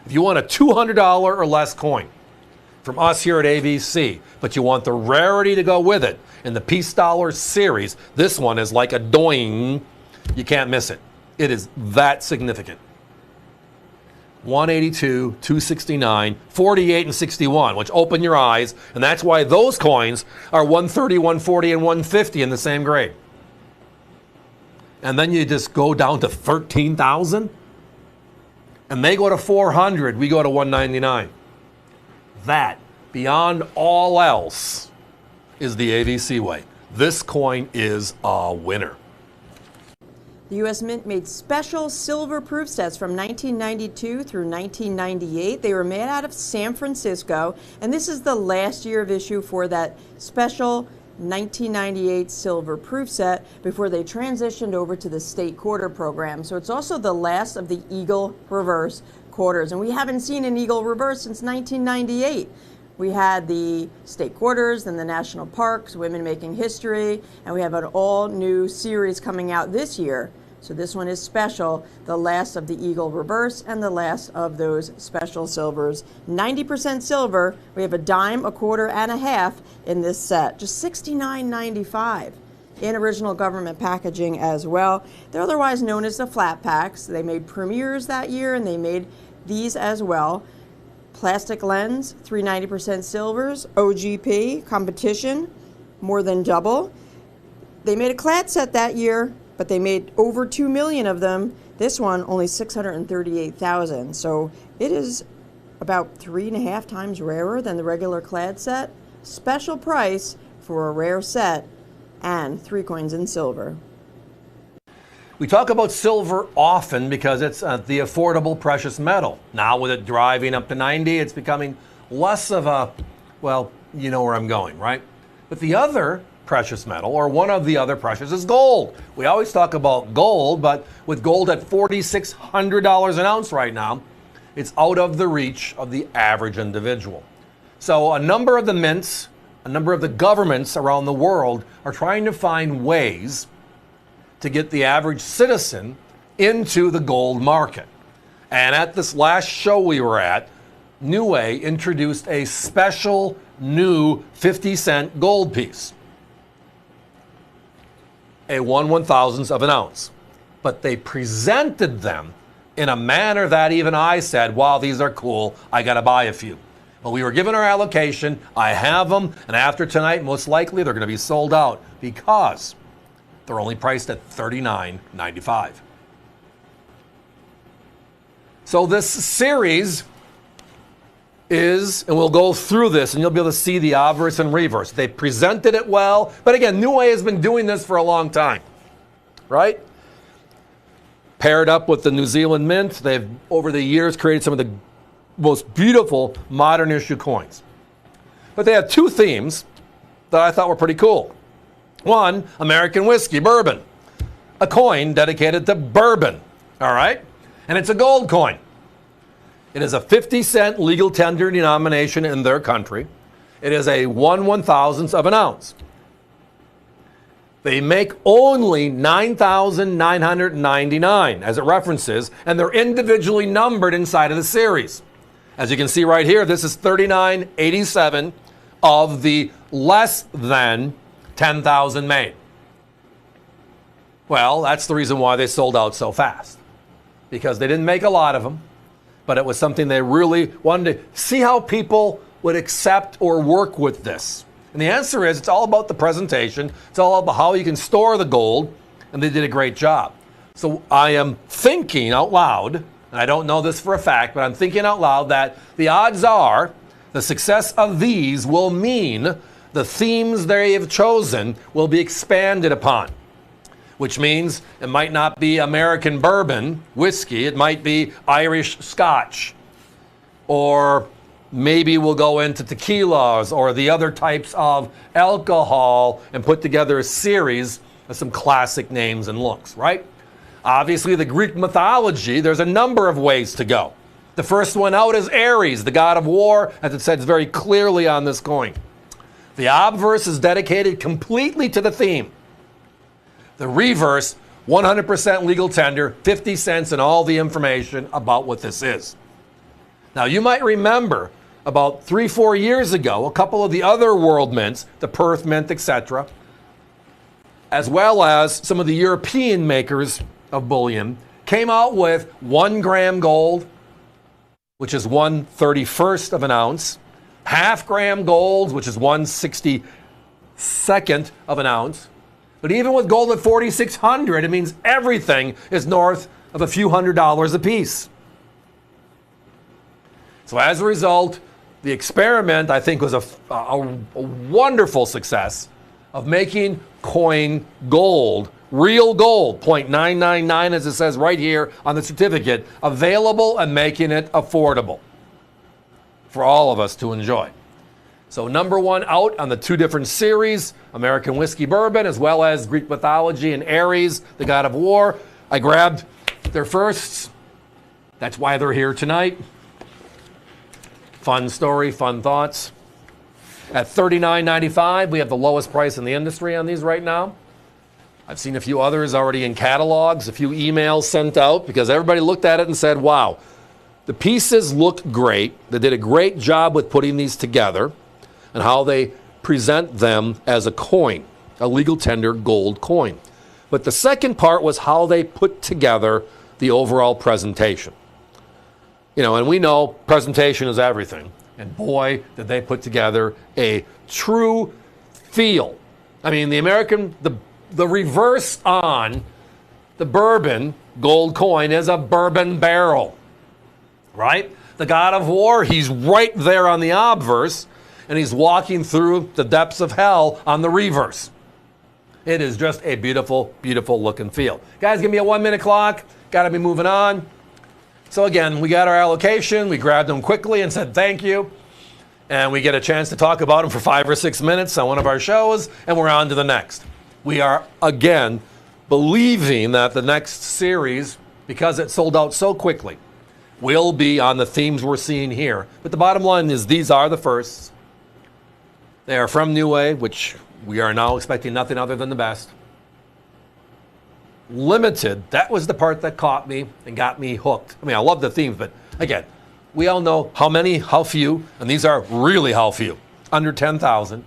If you want a $200 or less coin from us here at AVC, but you want the rarity to go with it, in the peace dollar series, this one is like a doing. You can't miss it. It is that significant. 182, 269, 48, and 61, which open your eyes, and that's why those coins are 130, 140, and 150 in the same grade. And then you just go down to 13,000, and they go to 400, we go to 199. That, beyond all else, is the AVC way. This coin is a winner. The U.S. Mint made special silver proof sets from 1992 through 1998. They were made out of San Francisco, and this is the last year of issue for that special 1998 silver proof set before they transitioned over to the state quarter program. So it's also the last of the Eagle reverse quarters, and we haven't seen an Eagle reverse since 1998. We had the state quarters, then the national parks, women making history, and we have an all new series coming out this year. So this one is special, the last of the Eagle Reverse and the last of those special silvers. 90% silver. We have a dime, a quarter, and a half in this set. Just $69.95 in original government packaging as well. They're otherwise known as the flat packs. They made premieres that year, and they made these as well. Plastic lens, 390% silvers, OGP, competition, more than double. They made a clad set that year, but they made over 2 million of them. This one, only 638,000. So it is about 3.5 times rarer than the regular clad set. Special price for a rare set and 3 coins in silver. We talk about silver often because it's the affordable precious metal. Now with it driving up to 90, it's becoming less of a, well, you know where I'm going, right? But the other precious metal, or one of the other precious, is gold. We always talk about gold, but with gold at $4,600 an ounce right now, it's out of the reach of the average individual. So a number of the mints, a number of the governments around the world are trying to find ways to get the average citizen into the gold market. And at this last show we were at, Niue introduced a special new 50-cent gold piece. A 1/1000th of an ounce. But they presented them in a manner that even I said, wow, these are cool, I gotta buy a few. But we were given our allocation, I have them, and after tonight, most likely they're gonna be sold out because they're only priced at $39.95. So this series is, and we'll go through this and you'll be able to see the obverse and reverse. They presented it well, but again, Niue has been doing this for a long time, right? Paired up with the New Zealand Mint, they've over the years created some of the most beautiful modern issue coins. But they had two themes that I thought were pretty cool. One, American whiskey, bourbon. A coin dedicated to bourbon, all right? And it's a gold coin. It is a 50-cent legal tender denomination in their country. It is a 1/1000th of an ounce. They make only 9,999 as it references, and they're individually numbered inside of the series. As you can see right here, this is 3987 of the less than 10,000 made. Well, that's the reason why they sold out so fast, because they didn't make a lot of them, but it was something they really wanted to see how people would accept or work with this. And the answer is, it's all about the presentation. It's all about how you can store the gold, and they did a great job. So I am thinking out loud, and I don't know this for a fact, but I'm thinking out loud that the odds are the success of these will mean the themes they have chosen will be expanded upon, which means it might not be American bourbon, whiskey, it might be Irish Scotch, or maybe we'll go into tequilas or the other types of alcohol and put together a series of some classic names and looks, right? Obviously, the Greek mythology, there's a number of ways to go. The first one out is Ares, the god of war, as it says very clearly on this coin. The obverse is dedicated completely to the theme. The reverse, 100% legal tender, 50 cents, and all the information about what this is. Now, you might remember about 3-4 years ago, a couple of the other world mints, the Perth Mint, etc., as well as some of the European makers of bullion, came out with 1 gram gold, which is 1/31st of an ounce, half-gram gold, which is 1/62nd of an ounce. But even with gold at $4,600, it means everything is north of a few $100s a piece. So as a result, the experiment, I think, was a wonderful success of making coin gold, real gold, 0.999 as it says right here on the certificate, available and making it affordable for all of us to enjoy. So number one out on the two different series, American Whiskey Bourbon, as well as Greek mythology and Ares, the god of war. I grabbed their firsts. That's why they're here tonight. Fun story, fun thoughts. At $39.95, we have the lowest price in the industry on these right now. I've seen a few others already in catalogs, a few emails sent out because everybody looked at it and said, wow, the pieces look great. They did a great job with putting these together and how they present them as a coin, a legal tender gold coin. But the second part was how they put together the overall presentation. You know, and we know presentation is everything. And boy, did they put together a true feel. I mean, the reverse on the bourbon gold coin is a bourbon barrel, right? The God of War, he's right there on the obverse, and he's walking through the depths of hell on the reverse. It is just a beautiful, beautiful look and feel. Guys, give me a 1 minute clock. Got to be moving on. So again, we got our allocation. We grabbed them quickly and said thank you. And we get a chance to talk about them for 5 or 6 minutes on one of our shows, and we're on to the next. We are, again, believing that the next series, because it sold out so quickly, will be on the themes we're seeing here. But the bottom line is these are the firsts. They are from New Way, which we are now expecting nothing other than the best. Limited, that was the part that caught me and got me hooked. I mean, I love the themes, but again, we all know how many, how few, and these are really how few, under 10,000.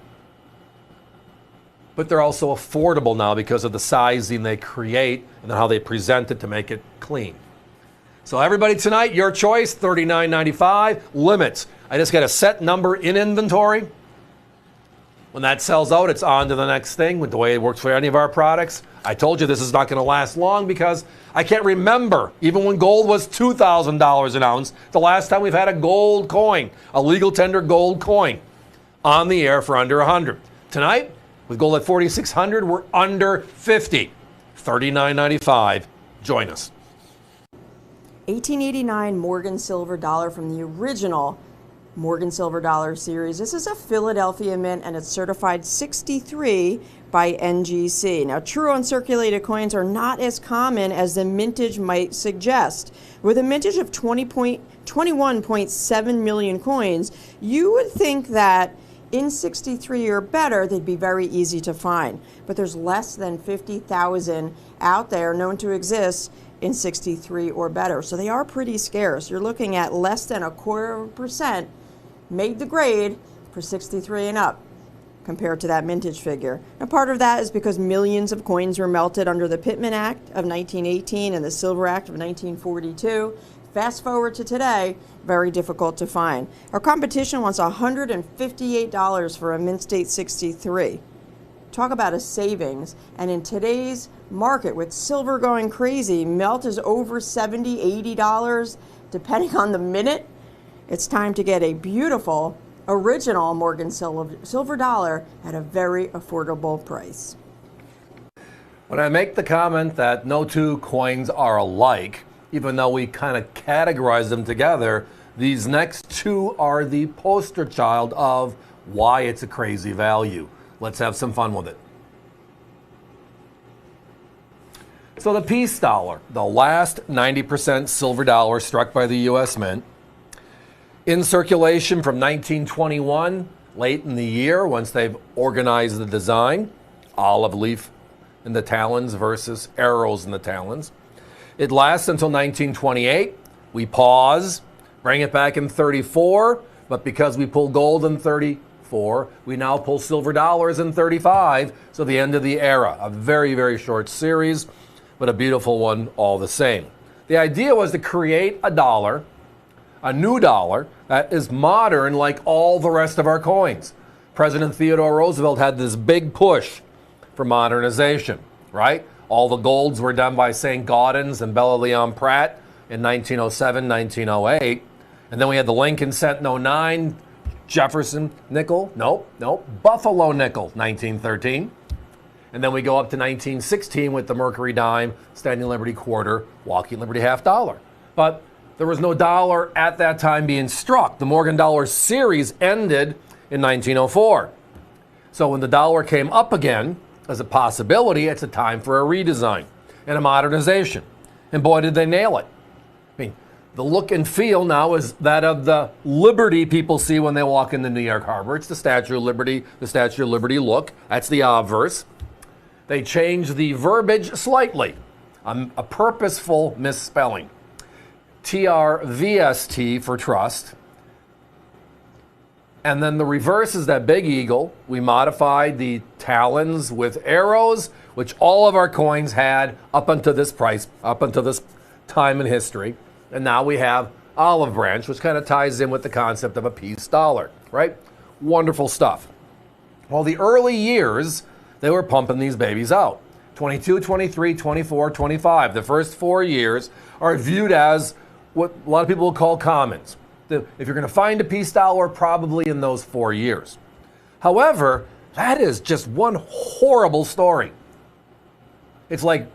But they're also affordable now because of the sizing they create and how they present it to make it clean. So everybody tonight, your choice, $39.95. Limits. I just got a set number in inventory. When that sells out, it's on to the next thing with the way it works for any of our products. I told you this is not going to last long because I can't remember, even when gold was $2,000 an ounce, the last time we've had a gold coin, a legal tender gold coin, on the air for under 100. Tonight, with gold at 4,600, we're under 50. $39.95. Join us. 1889 Morgan Silver Dollar from the original Morgan Silver Dollar series. This is a Philadelphia mint and it's certified 63 by NGC. Now, true uncirculated coins are not as common as the mintage might suggest. With a mintage of 21.7 million coins, you would think that in 63 or better, they'd be very easy to find. But there's less than 50,000 out there known to exist in 63 or better. So they are pretty scarce. You're looking at less than 0.25% made the grade for 63 and up compared to that mintage figure. Now, part of that is because millions of coins were melted under the Pittman Act of 1918 and the Silver Act of 1942. Fast forward to today, very difficult to find. Our competition wants $158 for a mint state 63. Talk about a savings. And in today's market, with silver going crazy, melt is over $70, $80, depending on the minute. It's time to get a beautiful, original Morgan Silver Dollar at a very affordable price. When I make the comment that no two coins are alike, even though we kind of categorize them together, these next two are the poster child of why it's a crazy value. Let's have some fun with it. So the peace dollar, the last 90% silver dollar struck by the U.S. Mint, in circulation from 1921, late in the year, once they've organized the design, olive leaf in the talons versus arrows in the talons. It lasts until 1928. We pause, bring it back in 34, but because we pull gold in 34, we now pull silver dollars in 35, so the end of the era. A very, very short series, but a beautiful one all the same. The idea was to create a dollar, a new dollar, that is modern like all the rest of our coins. President Theodore Roosevelt had this big push for modernization, right? All the golds were done by St. Gaudens and Bella Leon Pratt in 1907, 1908. And then we had the Lincoln cent in 09, Jefferson nickel, Buffalo nickel, 1913. And then we go up to 1916 with the Mercury dime, Standing Liberty quarter, Walking Liberty half dollar. But there was no dollar at that time being struck. The Morgan Dollar series ended in 1904. So when the dollar came up again as a possibility, it's a time for a redesign and a modernization. And boy, did they nail it. I mean, the look and feel now is that of the Liberty people see when they walk into New York Harbor. It's the Statue of Liberty, look. That's the obverse. They changed the verbiage slightly. A purposeful misspelling. TRVST for trust. And then the reverse is that big eagle. We modified the talons with arrows, which all of our coins had up until this price, up until this time in history. And now we have olive branch, which kind of ties in with the concept of a peace dollar, right? Wonderful stuff. Well, the early years, they were pumping these babies out. 22, 23, 24, 25. The first 4 years are viewed as what a lot of people will call commons. If you're going to find a peace dollar, probably in those 4 years. However, that is just one horrible story. It's like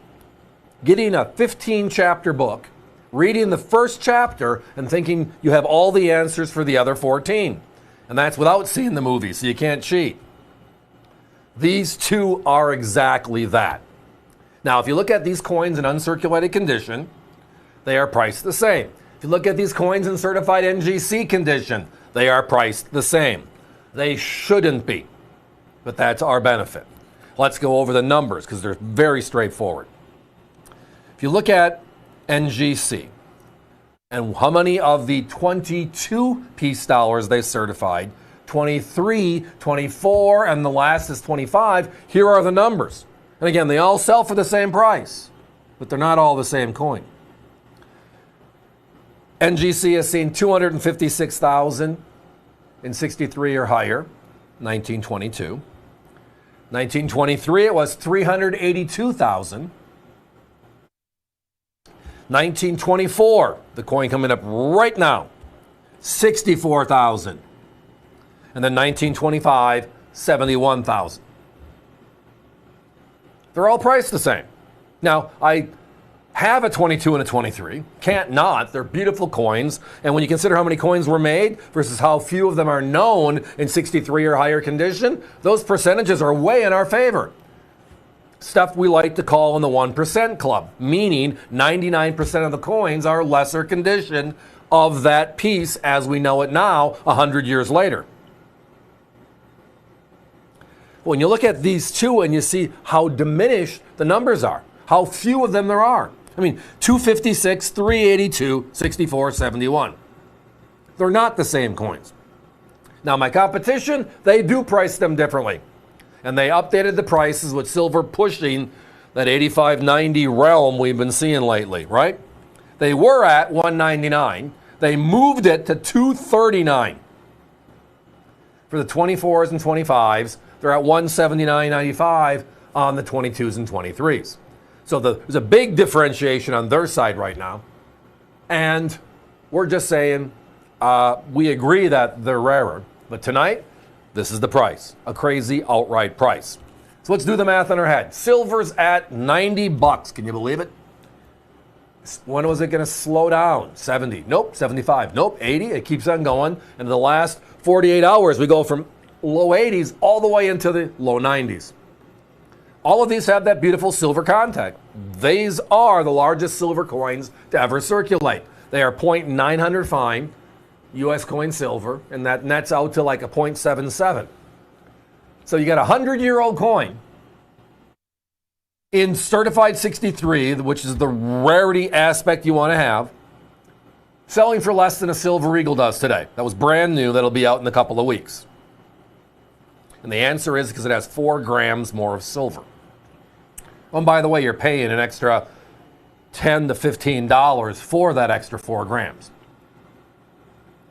getting a 15-chapter book, reading the first chapter, and thinking you have all the answers for the other 14. And that's without seeing the movie, so you can't cheat. These two are exactly that. Now, if you look at these coins in uncirculated condition, they are priced the same. If you look at these coins in certified NGC condition, they are priced the same. They shouldn't be, but that's our benefit. Let's go over the numbers because they're very straightforward. If you look at NGC and how many of the 22 peace dollars they certified, 23, 24, and the last is 25, here are the numbers. And again, they all sell for the same price, but they're not all the same coin. NGC has seen 256,000 in 63 or higher, 1922. 1923, it was 382,000. 1924, the coin coming up right now, 64,000. And then 1925, 71,000. They're all priced the same. Now, I have a 22 and a 23. Can't not. They're beautiful coins. And when you consider how many coins were made versus how few of them are known in 63 or higher condition, those percentages are way in our favor. Stuff we like to call in the 1% club, meaning 99% of the coins are lesser condition of that piece as we know it now, 100 years later. When you look at these two and you see how diminished the numbers are, how few of them there are. I mean, 256, 382, 64, 71. They're not the same coins. Now, my competition, they do price them differently. And they updated the prices with silver pushing that 85.90 realm we've been seeing lately, right? They were at 199. They moved it to 239. For the 24s and 25s, they're at 179.95 on the 22s and 23s. So there's a big differentiation on their side right now. And we're just saying we agree that they're rarer. But tonight, this is the price, a crazy outright price. So let's do the math in our head. Silver's at 90 bucks. Can you believe it? When was it going to slow down? 70. Nope. 75. Nope. 80. It keeps on going. And in the last 48 hours, we go from low 80s all the way into the low 90s. All of these have that beautiful silver contact. These are the largest silver coins to ever circulate. They are 0.900 fine, U.S. coin silver, and that nets out to like a 0.77. So you got a 100-year-old coin in certified 63, which is the rarity aspect you want to have, selling for less than a silver eagle does today. That was brand new. That'll be out in a couple of weeks. And the answer is because it has 4 grams more of silver. Oh, and by the way, you're paying an extra $10 to $15 for that extra 4 grams.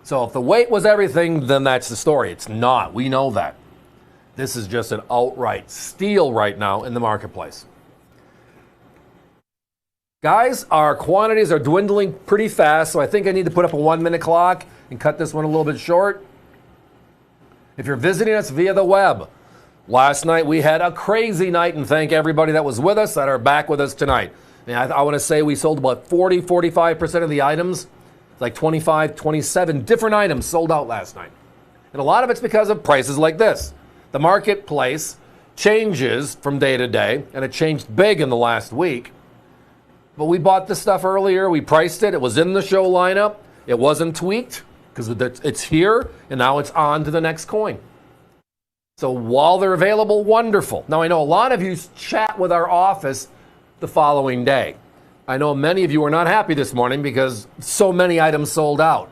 So if the weight was everything, then that's the story. It's not. We know that. This is just an outright steal right now in the marketplace. Guys, our quantities are dwindling pretty fast, so I think I need to put up a 1-minute clock and cut this one a little bit short. If you're visiting us via the web, last night we had a crazy night, and thank everybody that was with us that are back with us tonight. And I want to say we sold about 45% of the items, like 25, 27 different items sold out last night. And a lot of it's because of prices like this. The marketplace changes from day to day, and it changed big in the last week. But we bought this stuff earlier. We priced it. It was in the show lineup. It wasn't tweaked because it's here, and now it's on to the next coin. So while they're available, wonderful. Now, I know a lot of you chat with our office the following day. I know many of you are not happy this morning because so many items sold out.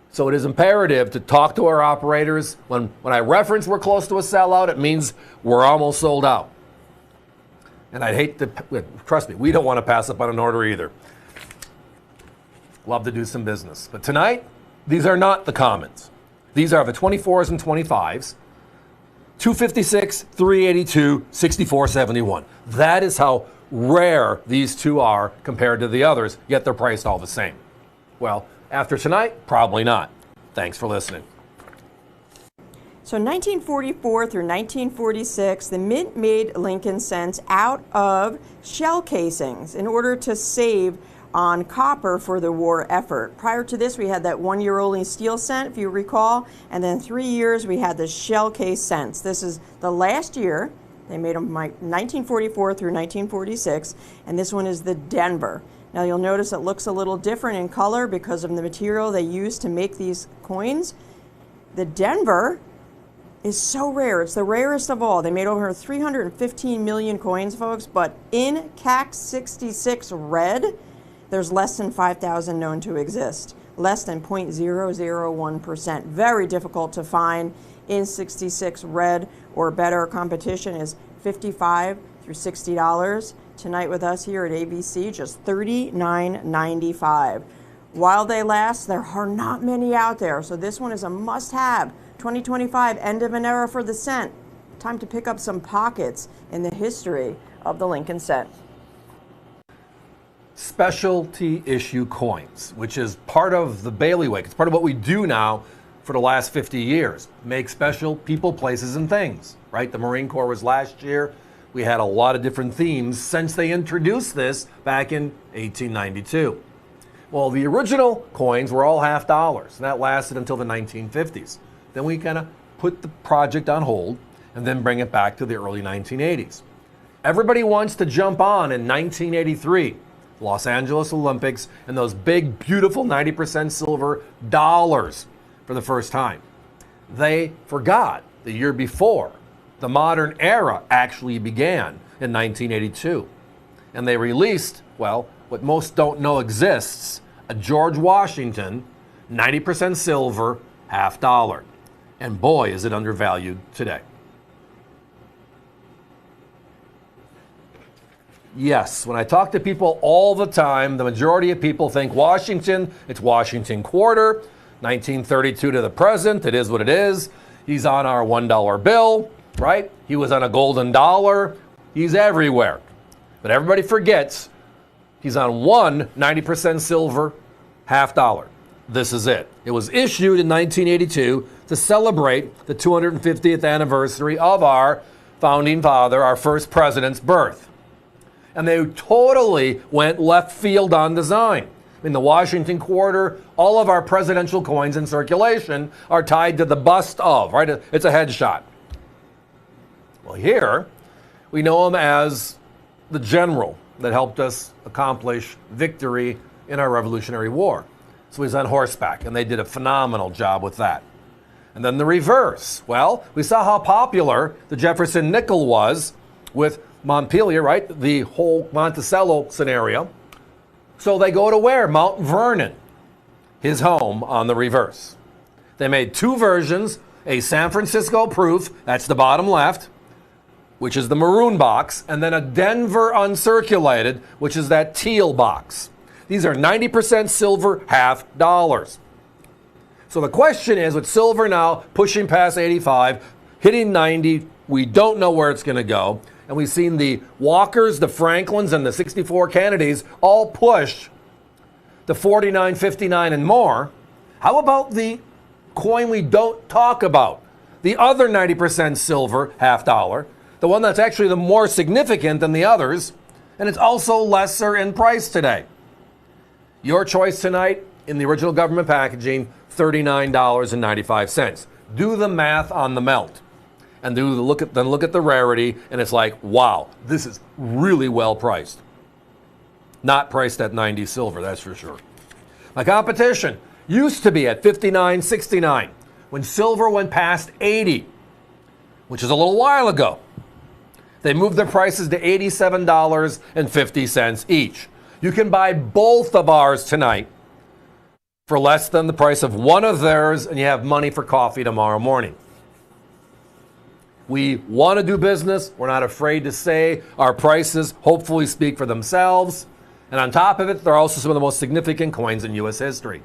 So it is imperative to talk to our operators. When I reference we're close to a sellout, it means we're almost sold out. And I'd hate to, trust me, we don't want to pass up on an order either. Love to do some business. But tonight, these are not the commons. These are the 24s and 25s. 256, 382, 6471. That is how rare these two are compared to the others, yet they're priced all the same. Well, after tonight, probably not. Thanks for listening. So 1944 through 1946, the Mint made Lincoln cents out of shell casings in order to save on copper for the war effort. Prior to this, we had that 1 year only steel cent, if you recall, and then 3 years we had the shell case cents. This is the last year. They made them 1944 through 1946, and this one is the Denver. Now you'll notice it looks a little different in color because of the material they used to make these coins. The Denver is so rare. It's the rarest of all. They made over 315 million coins, folks, but in CAC 66 red, there's less than 5,000 known to exist, less than 0.001%. Very difficult to find in 66 red or better. Competition is $55 through $60. Tonight with us here at AVC, just $39.95. While they last, there are not many out there, so this one is a must-have. 2025, end of an era for the cent. Time to pick up some pockets in the history of the Lincoln cent. Specialty issue coins, which is part of the bailiwick. It's part of what we do now for the last 50 years. Make special people, places, and things, right? The Marine Corps was last year. We had a lot of different themes since they introduced this back in 1892. Well, the original coins were all $50, and that lasted until the 1950s. Then we kind of put the project on hold and then bring it back to the early 1980s. Everybody wants to jump on in 1983. Los Angeles Olympics, and those big, beautiful 90% silver dollars for the first time. They forgot the year before the modern era actually began in 1982. And they released, well, what most don't know exists, a George Washington 90% silver $50. And boy, is it undervalued today. Yes, when I talk to people all the time, the majority of people think Washington, it's Washington quarter, 1932 to the present, it is what it is. He's on our $1 bill, right? He was on a golden dollar. He's everywhere. But everybody forgets he's on one 90% silver $50. This is it. It was issued in 1982 to celebrate the 250th anniversary of our founding father, our first president's birth. And they totally went left field on design. In the Washington quarter, all of our presidential coins in circulation are tied to the bust of, right? It's a headshot. Well, here, we know him as the general that helped us accomplish victory in our Revolutionary War. So he's on horseback, and they did a phenomenal job with that. And then the reverse. Well, we saw how popular the Jefferson nickel was with Montpelier, right? The whole Monticello scenario. So they go to where? Mount Vernon, his home on the reverse. They made two versions, a San Francisco proof, that's the bottom left, which is the maroon box, and then a Denver uncirculated, which is that teal box. These are 90% silver $50. So the question is, with silver now pushing past 85, hitting 90, we don't know where it's going to go. And we've seen the Walkers, the Franklins, and the 64 Kennedys all push to 49, 59, and more. How about the coin we don't talk about? The other 90% silver $50, the one that's actually the more significant than the others, and it's also lesser in price today. Your choice tonight in the original government packaging, $39.95. Do the math on the melt. And then look at the rarity, and it's like, wow, this is really well priced. Not priced at 90 silver, that's for sure. My competition used to be at $59.69 when silver went past 80. which is a little while ago. They moved their prices to $87.50 each. You can buy both of ours tonight for less than the price of one of theirs, and you have money for coffee tomorrow morning. We want to do business. We're not afraid to say our prices hopefully speak for themselves. And on top of it, they're also some of the most significant coins in U.S. history.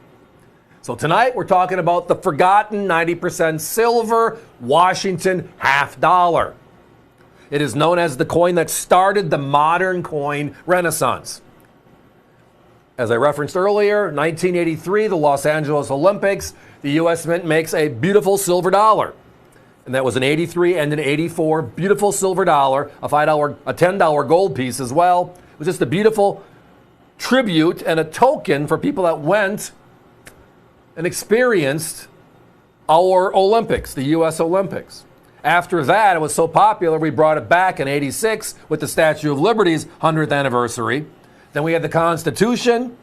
So tonight, we're talking about the forgotten 90% silver Washington half dollar. It is known as the coin that started the modern coin renaissance. As I referenced earlier, 1983, the Los Angeles Olympics, the U.S. Mint makes a beautiful silver dollar. And that was an 83 and an 84 beautiful silver dollar, a $5, a $10 gold piece as well. It was just a beautiful tribute and a token for people that went and experienced our Olympics, the U.S. Olympics. After that, it was so popular, we brought it back in 86 with the Statue of Liberty's 100th anniversary. Then we had the Constitution,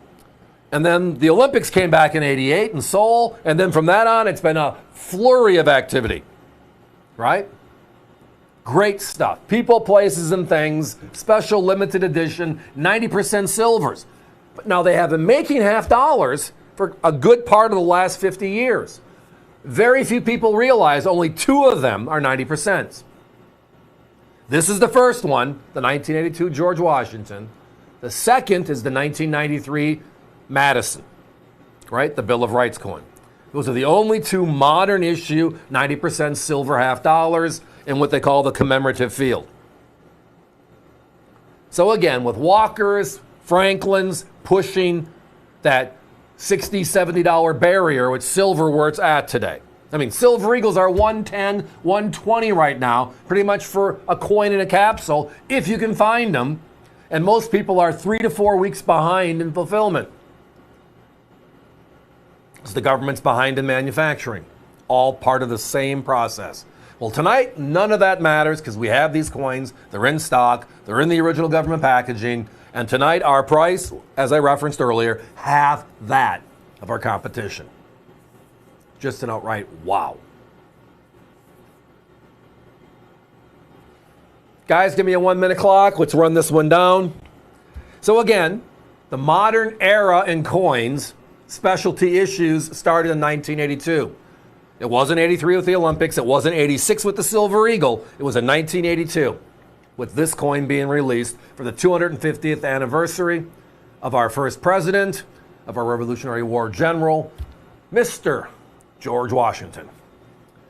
and then the Olympics came back in 88 in Seoul, and then from that on, it's been a flurry of activity, right? Great stuff. People, places, and things, special limited edition, 90% silvers. But now they have been making half dollars for a good part of the last 50 years. Very few people realize only two of them are 90%. This is the first one, the 1982 George Washington. The second is the 1993 Madison, right? The Bill of Rights coin. Those are the only two modern issue 90% silver half dollars in what they call the commemorative field. So again, with Walkers, Franklins pushing that $60, $70 barrier with silver where it's at today. I mean, silver eagles are $110, $120 right now, pretty much for a coin in a capsule, if you can find them. And most people are 3 to 4 weeks behind in fulfillment. Because the government's behind in manufacturing. All part of the same process. Well, tonight, none of that matters because we have these coins. They're in stock. They're in the original government packaging. And tonight, our price, as I referenced earlier, half that of our competition. Just an outright wow. Guys, give me a 1 minute clock. Let's run this one down. So again, the modern era in coins, specialty issues started in 1982. It wasn't 83 with the Olympics. It wasn't 86 with the Silver Eagle. It was in 1982 with this coin being released for the 250th anniversary of our first president, of our Revolutionary War general, Mr. George Washington.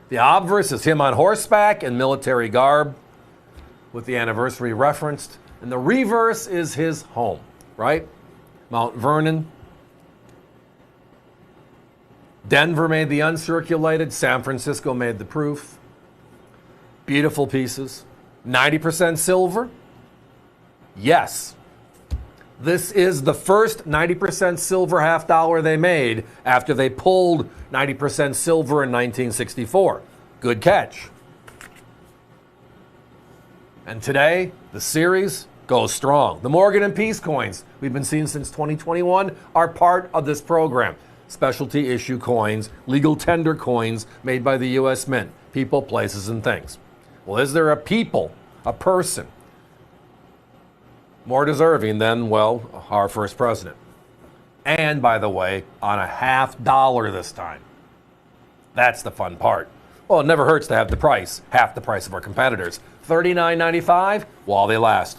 The obverse is him on horseback in military garb with the anniversary referenced. And the reverse is his home, right? Mount Vernon. Denver made the uncirculated. San Francisco made the proof. Beautiful pieces. 90% silver. Yes. This is the first 90% silver half dollar they made after they pulled 90% silver in 1964. Good catch. And today, the series goes strong. The Morgan and Peace coins we've been seeing since 2021 are part of this program. Specialty issue coins, legal tender coins made by the U.S. Mint. People, places, and things. Well, is there a people, a person, more deserving than, well, our first president? And, by the way, on a half dollar this time. That's the fun part. Well, it never hurts to have the price, half the price of our competitors. $39.95 while they last.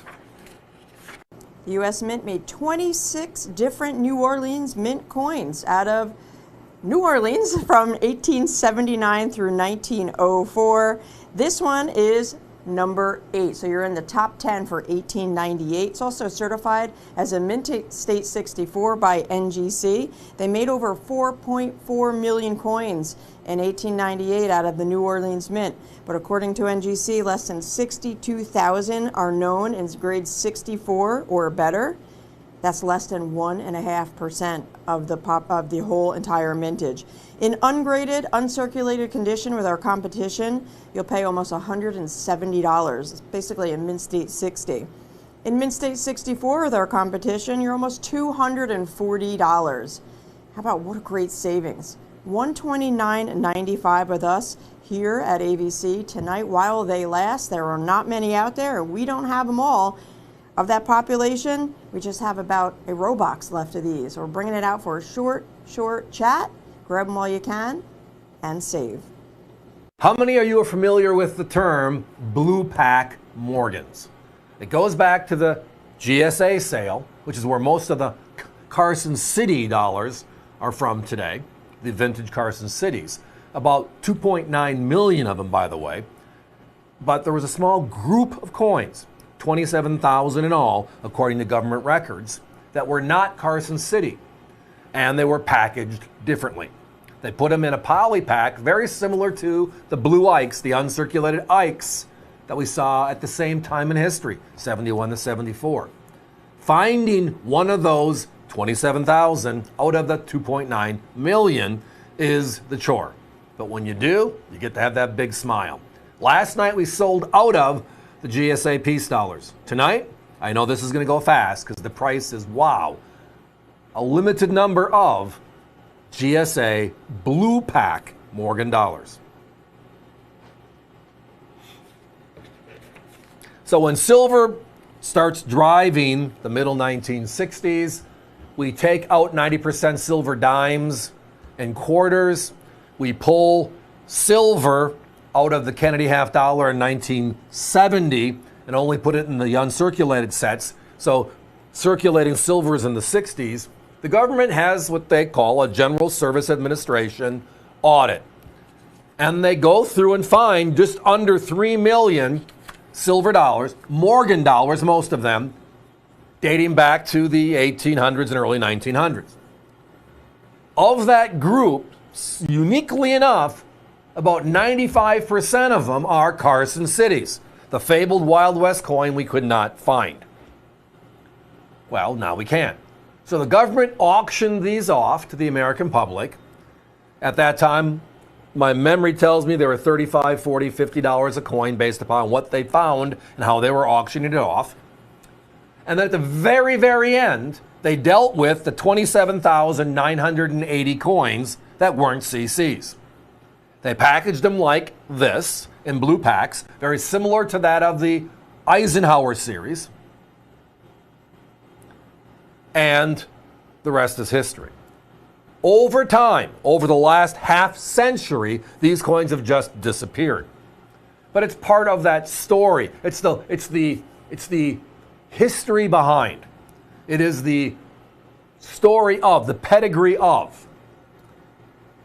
The U.S. Mint made 26 different New Orleans mint coins out of New Orleans from 1879 through 1904. This one is number 8, so you're in the top 10 for 1898. It's also certified as a Mint State 64 by NGC. They made over 4.4 million coins in 1898 out of the New Orleans Mint, but according to NGC, less than 62,000 are known in grade 64 or better. That's less than 1.5% of the whole entire mintage. In ungraded, uncirculated condition with our competition, you'll pay almost $170. It's basically a Mint State 60. In Mint State 64 with our competition, you're almost $240. How about what a great savings? $129.95 with us here at AVC tonight while they last. There are not many out there, and we don't have them all. Of that population, we just have about a row box left of these. We're bringing it out for a short chat. Grab them while you can and save. How many of you are familiar with the term blue pack Morgans? It goes back to the GSA sale, which is where most of the Carson City dollars are from today, the vintage Carson Cities. About 2.9 million of them, by the way. But there was a small group of coins, 27,000 in all, according to government records, that were not Carson City. And they were packaged differently. They put them in a poly pack, very similar to the blue Ikes, the uncirculated Ikes that we saw at the same time in history, 71 to 74. Finding one of those 27,000 out of the 2.9 million is the chore. But when you do, you get to have that big smile. Last night we sold out of the GSA peace dollars. Tonight, I know this is going to go fast because the price is wow. A limited number of GSA blue pack Morgan dollars. So when silver starts driving the middle 1960s, we take out 90% silver dimes and quarters. We pull silver out of the Kennedy half dollar in 1970 and only put it in the uncirculated sets. So circulating silvers in the 60s. The government has what they call a General Service Administration audit. And they go through and find just under 3 million silver dollars, Morgan dollars, most of them, dating back to the 1800s and early 1900s. Of that group, uniquely enough, about 95% of them are Carson Cities, the fabled Wild West coin we could not find. Well, now we can. So the government auctioned these off to the American public. At that time, my memory tells me they were $35, $40, $50 a coin based upon what they found and how they were auctioning it off. And then at the very, very end, they dealt with the 27,980 coins that weren't CCs. They packaged them like this in blue packs, very similar to that of the Eisenhower series. And the rest is history. Over time, over the last half century, these coins have just disappeared. But it's part of that story. It's the history behind. It is the story of, the pedigree of.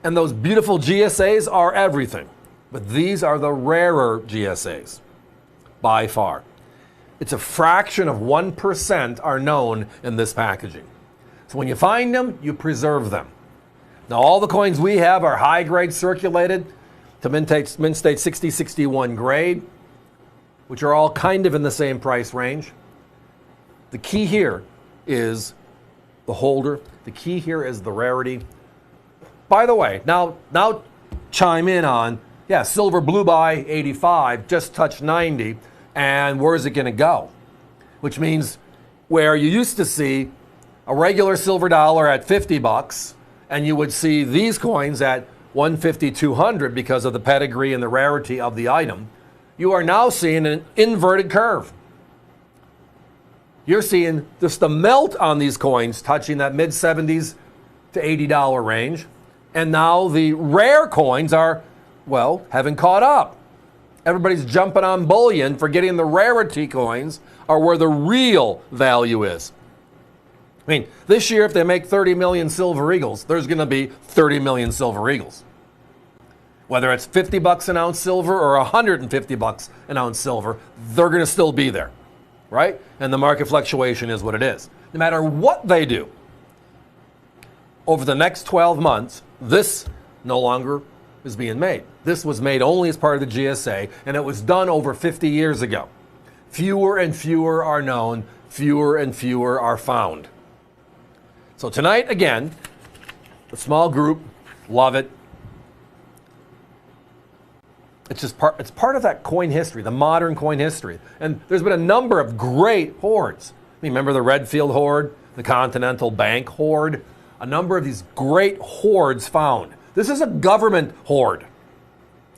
And those beautiful GSAs are everything. But these are the rarer GSAs, by far. It's a fraction of 1% are known in this packaging. So when you find them, you preserve them. Now, all the coins we have are high-grade circulated to Mint State 6061 grade, which are all kind of in the same price range. The key here is the holder. The key here is the rarity. By the way, now chime in on, yeah, silver blue by 85, just touched 90, and where is it going to go? Which means where you used to see a regular silver dollar at 50 bucks, and you would see these coins at 150, 200 because of the pedigree and the rarity of the item, you are now seeing an inverted curve. You're seeing just the melt on these coins touching that mid-70s to $80 range. And now the rare coins are, well, having caught up. Everybody's jumping on bullion, forgetting the rarity coins are where the real value is. I mean, this year, if they make 30 million silver eagles, there's going to be 30 million silver eagles. Whether it's 50 bucks an ounce silver or 150 bucks an ounce silver, they're going to still be there, right? And the market fluctuation is what it is. No matter what they do, over the next 12 months, this no longer is being made. This was made only as part of the GSA, and it was done over 50 years ago. Fewer and fewer are known, fewer and fewer are found. So tonight, again, the small group, love it. It's just it's part of that coin history, the modern coin history. And there's been a number of great hoards. Remember the Redfield hoard, the Continental Bank hoard? A number of these great hoards found. This is a government hoard,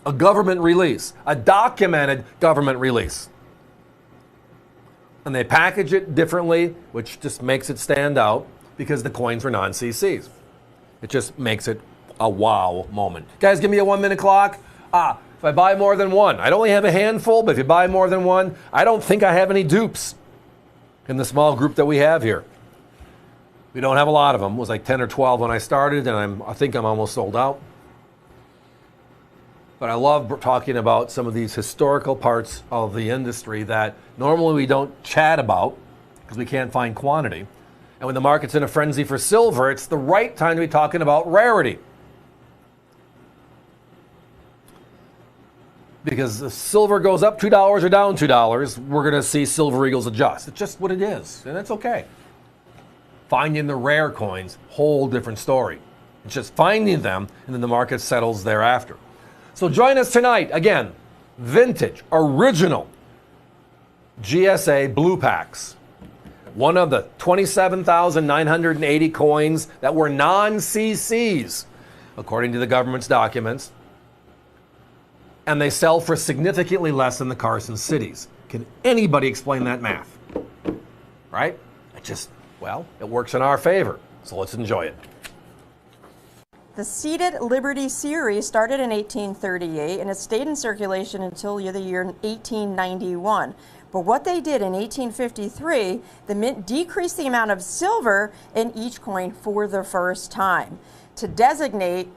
a government release, a documented government release. And they package it differently, which just makes it stand out because the coins were non-CCs. It just makes it a wow moment. Guys, give me a 1 minute clock. If I buy more than one, I'd only have a handful, but if you buy more than one, I don't think I have any dupes in the small group that we have here. We don't have a lot of them. It was like 10 or 12 when I started, and I think I'm almost sold out. But I love talking about some of these historical parts of the industry that normally we don't chat about because we can't find quantity. And when the market's in a frenzy for silver, it's the right time to be talking about rarity. Because if silver goes up $2 or down $2, we're going to see Silver Eagles adjust. It's just what it is, and it's okay. Finding the rare coins, whole different story. It's just finding them, and then the market settles thereafter. So join us tonight, again, vintage, original GSA Blue Packs. One of the 27,980 coins that were non-CCs, according to the government's documents. And they sell for significantly less than the Carson cities. Can anybody explain that math? Right? It works in our favor. So let's enjoy it. The seated Liberty series started in 1838 and it stayed in circulation until the year 1891. But what they did in 1853, the mint decreased the amount of silver in each coin for the first time to designate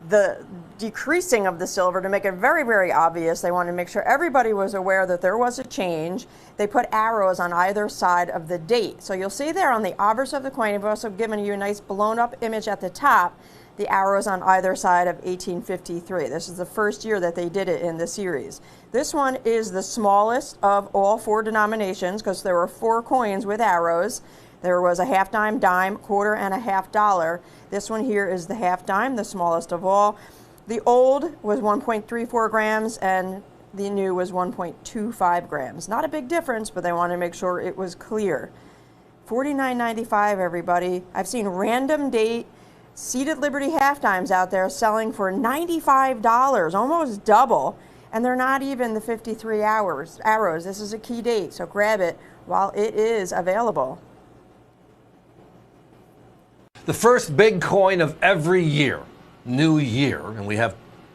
the decreasing of the silver. To make it very, very obvious, they wanted to make sure everybody was aware that there was a change. They put arrows on either side of the date. So you'll see there on the obverse of the coin, they've also given you a nice blown up image at the top, the arrows on either side of 1853. This is the first year that they did it in the series. This one is the smallest of all four denominations because there were 4 coins with arrows. There was a half dime, dime, quarter, and a half dollar. This one here is the half dime, the smallest of all. The old was 1.34 grams and the new was 1.25 grams. Not a big difference, but they wanted to make sure it was clear. $49.95, everybody. I've seen random date seated Liberty half dimes out there selling for $95, almost double, and they're not even the 53 arrows. This is a key date, so grab it while it is available. The first big coin of every year, new year, and we have,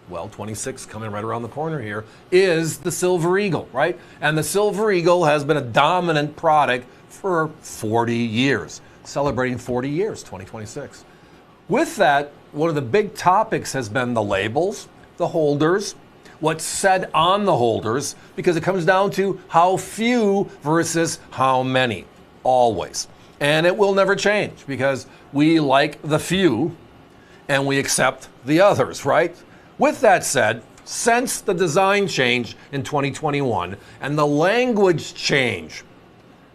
26 coming right around the corner here, is the Silver Eagle, right? And the Silver Eagle has been a dominant product for 40 years, celebrating 40 years, 2026. With that, one of the big topics has been the labels, the holders, what's said on the holders, because it comes down to how few versus how many, always. And it will never change because we like the few and we accept the others, right? With that said, since the design change in 2021 and the language change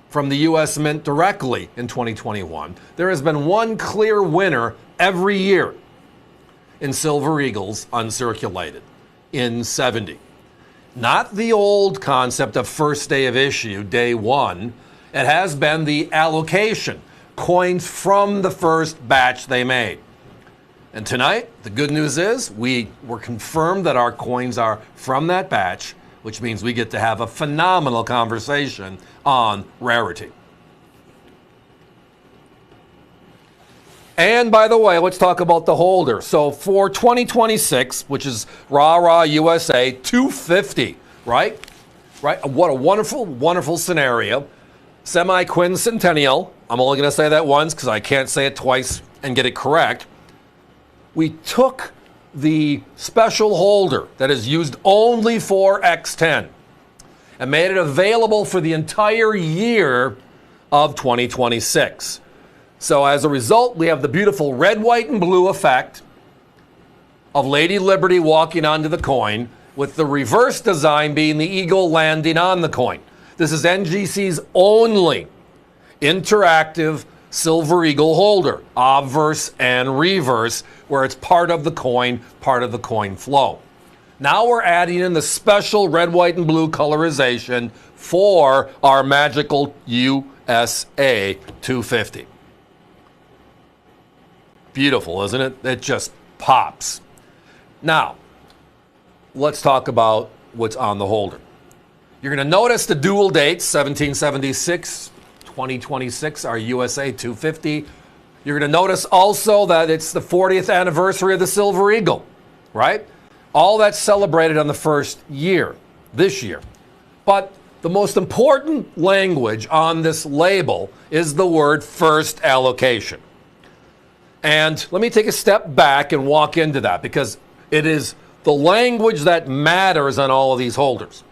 from the U.S. Mint directly in 2021, there has been one clear winner every year in Silver Eagles uncirculated in 70. Not the old concept of first day of issue, day one. It has been the allocation, coins from the first batch they made. And tonight, the good news is we were confirmed that our coins are from that batch, which means we get to have a phenomenal conversation on rarity. And by the way, let's talk about the holder. So for 2026, which is rah USA 250, right? Right? What a wonderful, wonderful scenario. Semi-quincentennial. I'm only going to say that once because I can't say it twice and get it correct. We took the special holder that is used only for X10 and made it available for the entire year of 2026. So as a result, we have the beautiful red, white, and blue effect of Lady Liberty walking onto the coin, with the reverse design being the eagle landing on the coin. This is NGC's only interactive Silver Eagle holder, obverse and reverse, where it's part of the coin flow. Now we're adding in the special red, white, and blue colorization for our magical USA 250. Beautiful, isn't it? It just pops. Now, let's talk about what's on the holder. You're going to notice the dual dates, 1776, 2026, our USA 250. You're going to notice also that it's the 40th anniversary of the Silver Eagle, right? All that's celebrated on the first year, this year. But the most important language on this label is the word first allocation. And let me take a step back and walk into that, because it is the language that matters on all of these holders,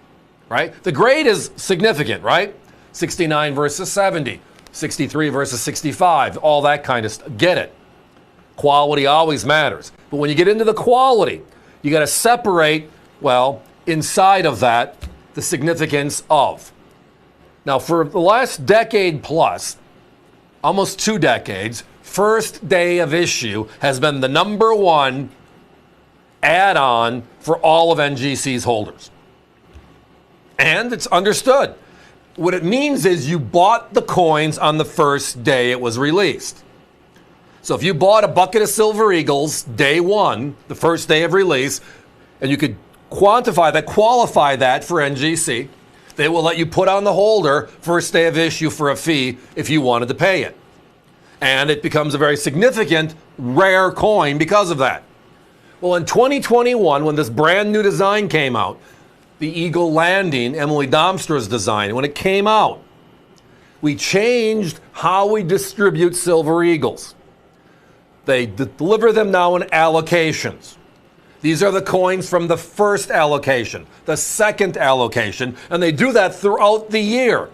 right? The grade is significant, right? 69 versus 70, 63 versus 65, all that kind of stuff. Get it. Quality always matters. But when you get into the quality, you got to separate, well, inside of that, the significance of. Now, for the last decade plus, almost 2 decades, first day of issue has been the number one add-on for all of NGC's holders. And it's understood. What it means is you bought the coins on the first day it was released. So if you bought a bucket of Silver Eagles day one, the first day of release, and you could quantify that, qualify that for NGC, they will let you put on the holder first day of issue for a fee if you wanted to pay it. And it becomes a very significant, rare coin because of that. Well, in 2021, when this brand new design came out, the Eagle Landing, Emily Domstra's design, when it came out, we changed how we distribute Silver Eagles. They deliver them now in allocations. These are the coins from the first allocation, the second allocation, and they do that throughout the year.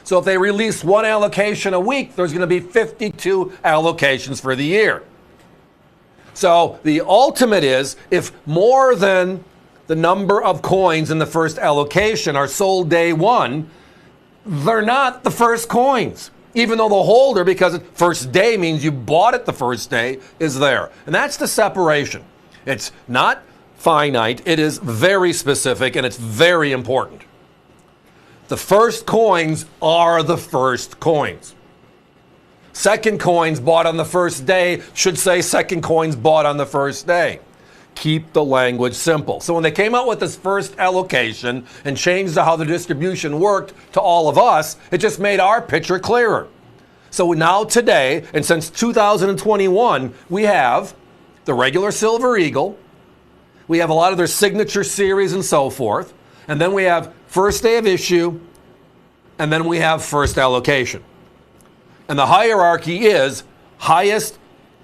So if they release one allocation a week, there's going to be 52 allocations for the year. So the ultimate is, if more than the number of coins in the first allocation are sold day one, they're not the first coins. Even though the holder, because first day means you bought it the first day, is there. And that's the separation. It's not finite, it is very specific, and it's very important. The first coins are the first coins. Second coins bought on the first day should say second coins bought on the first day. Keep the language simple. So when they came out with this first allocation and changed how the distribution worked to all of us, it just made our picture clearer. So now today, and since 2021, we have the regular Silver Eagle, we have a lot of their signature series and so forth, and then we have first day of issue, and then we have first allocation. And the hierarchy is highest,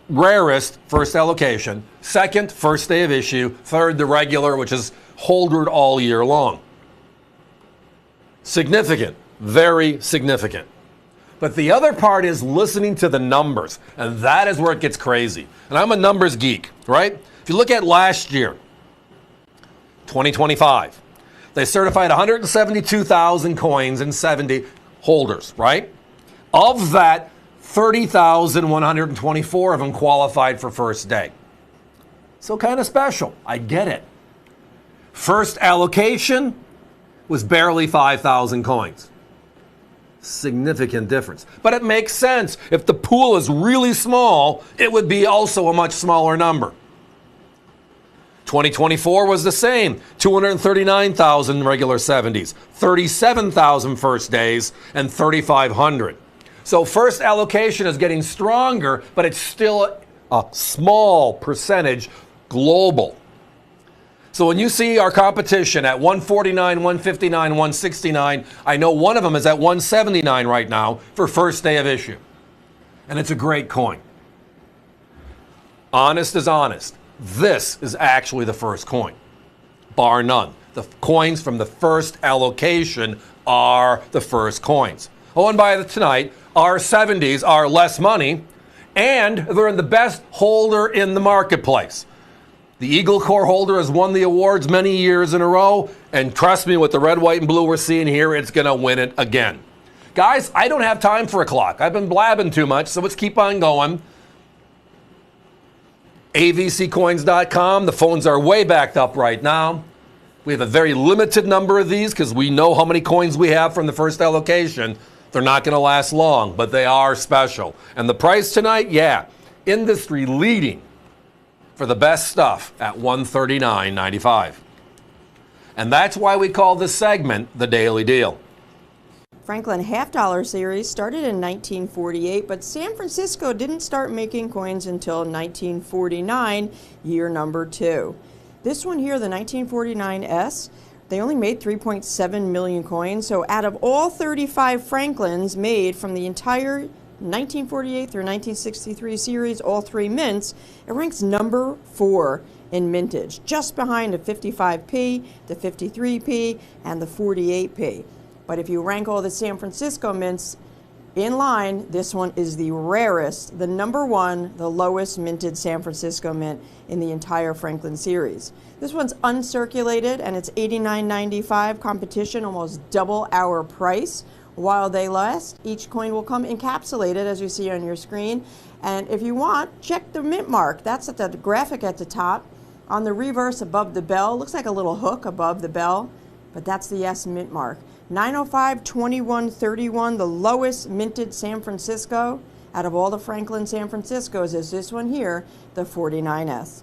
rarest, first allocation, second, first day of issue, third, the regular, which is holdered all year long. Significant, very significant. But the other part is listening to the numbers, and that is where it gets crazy. And I'm a numbers geek, right? If you look at last year, 2025, they certified 172,000 coins and 70 holders, right? Of that, 30,124 of them qualified for first day. So kind of special. I get it. First allocation was barely 5,000 coins. Significant difference. But it makes sense. If the pool is really small, it would be also a much smaller number. 2024 was the same. 239,000 regular 70s, 37,000 first days, and 3,500. So first allocation is getting stronger, but it's still a small percentage global. So when you see our competition at 149, 159, 169, I know one of them is at 179 right now for first day of issue. And it's a great coin. Honest is honest. This is actually the first coin, bar none. The coins from the first allocation are the first coins. Oh, and by tonight, our 70s are less money, and they're in the best holder in the marketplace. The Eagle Core holder has won the awards many years in a row, and trust me, with the red, white, and blue we're seeing here, it's going to win it again. Guys, I don't have time for a clock. I've been blabbing too much, so let's keep on going. AVCcoins.com. The phones are way backed up right now. We have a very limited number of these because we know how many coins we have from the first allocation. They're not going to last long, but they are special. And the price tonight, yeah, industry leading for the best stuff at $139.95. And that's why we call this segment the Daily Deal. Franklin half-dollar series started in 1948, but San Francisco didn't start making coins until 1949, year number 2. This one here, the 1949S, they only made 3.7 million coins. So out of all 35 Franklins made from the entire 1948 through 1963 series, all three mints, it ranks number 4 in mintage, just behind the 55p, the 53p, and the 48p. But if you rank all the San Francisco mints in line, this one is the rarest, the number 1, the lowest minted San Francisco mint in the entire Franklin series. This one's uncirculated and it's $89.95. Competition almost double our price while they last. Each coin will come encapsulated, as you see on your screen. And if you want, check the mint mark. That's at the graphic at the top. On the reverse above the bell, looks like a little hook above the bell, but that's the S mint mark. 905-2131, the lowest minted San Francisco out of all the Franklin San Franciscos is this one here, the 49S.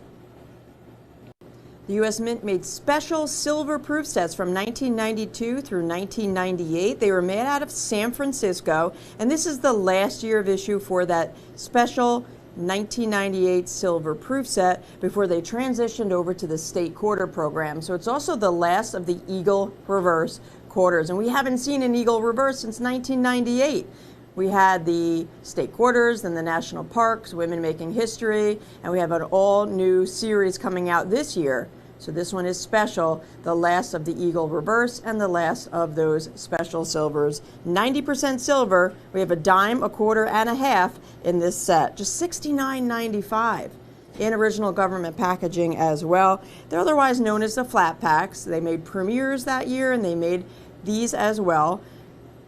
The U.S. Mint made special silver proof sets from 1992 through 1998. They were made out of San Francisco, and this is the last year of issue for that special 1998 silver proof set before they transitioned over to the state quarter program. So it's also the last of the Eagle reverse quarters, and we haven't seen an Eagle reverse since 1998. We had the state quarters, then the national parks, women making history, and we have an all-new series coming out this year. So this one is special, the last of the Eagle reverse and the last of those special silvers. 90% silver. We have a dime, a quarter, and a half in this set. Just $69.95 in original government packaging as well. They're otherwise known as the flat packs. They made premieres that year, and they made these as well.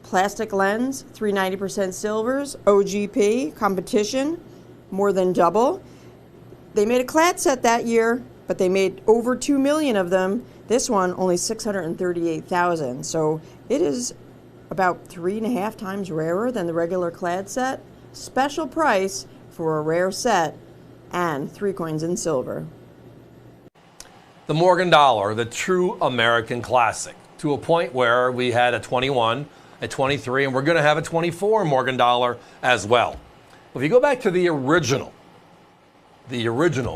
Plastic lens, 390% silvers, OGP, competition, more than double. They made a clad set that year, but they made over 2 million of them. This one, only 638,000. So it is about 3.5 times rarer than the regular clad set. Special price for a rare set and 3 coins in silver. The Morgan dollar, the true American classic, to a point where we had a 21, a 23, and we're going to have a 24 Morgan dollar as well. If you go back to the originals,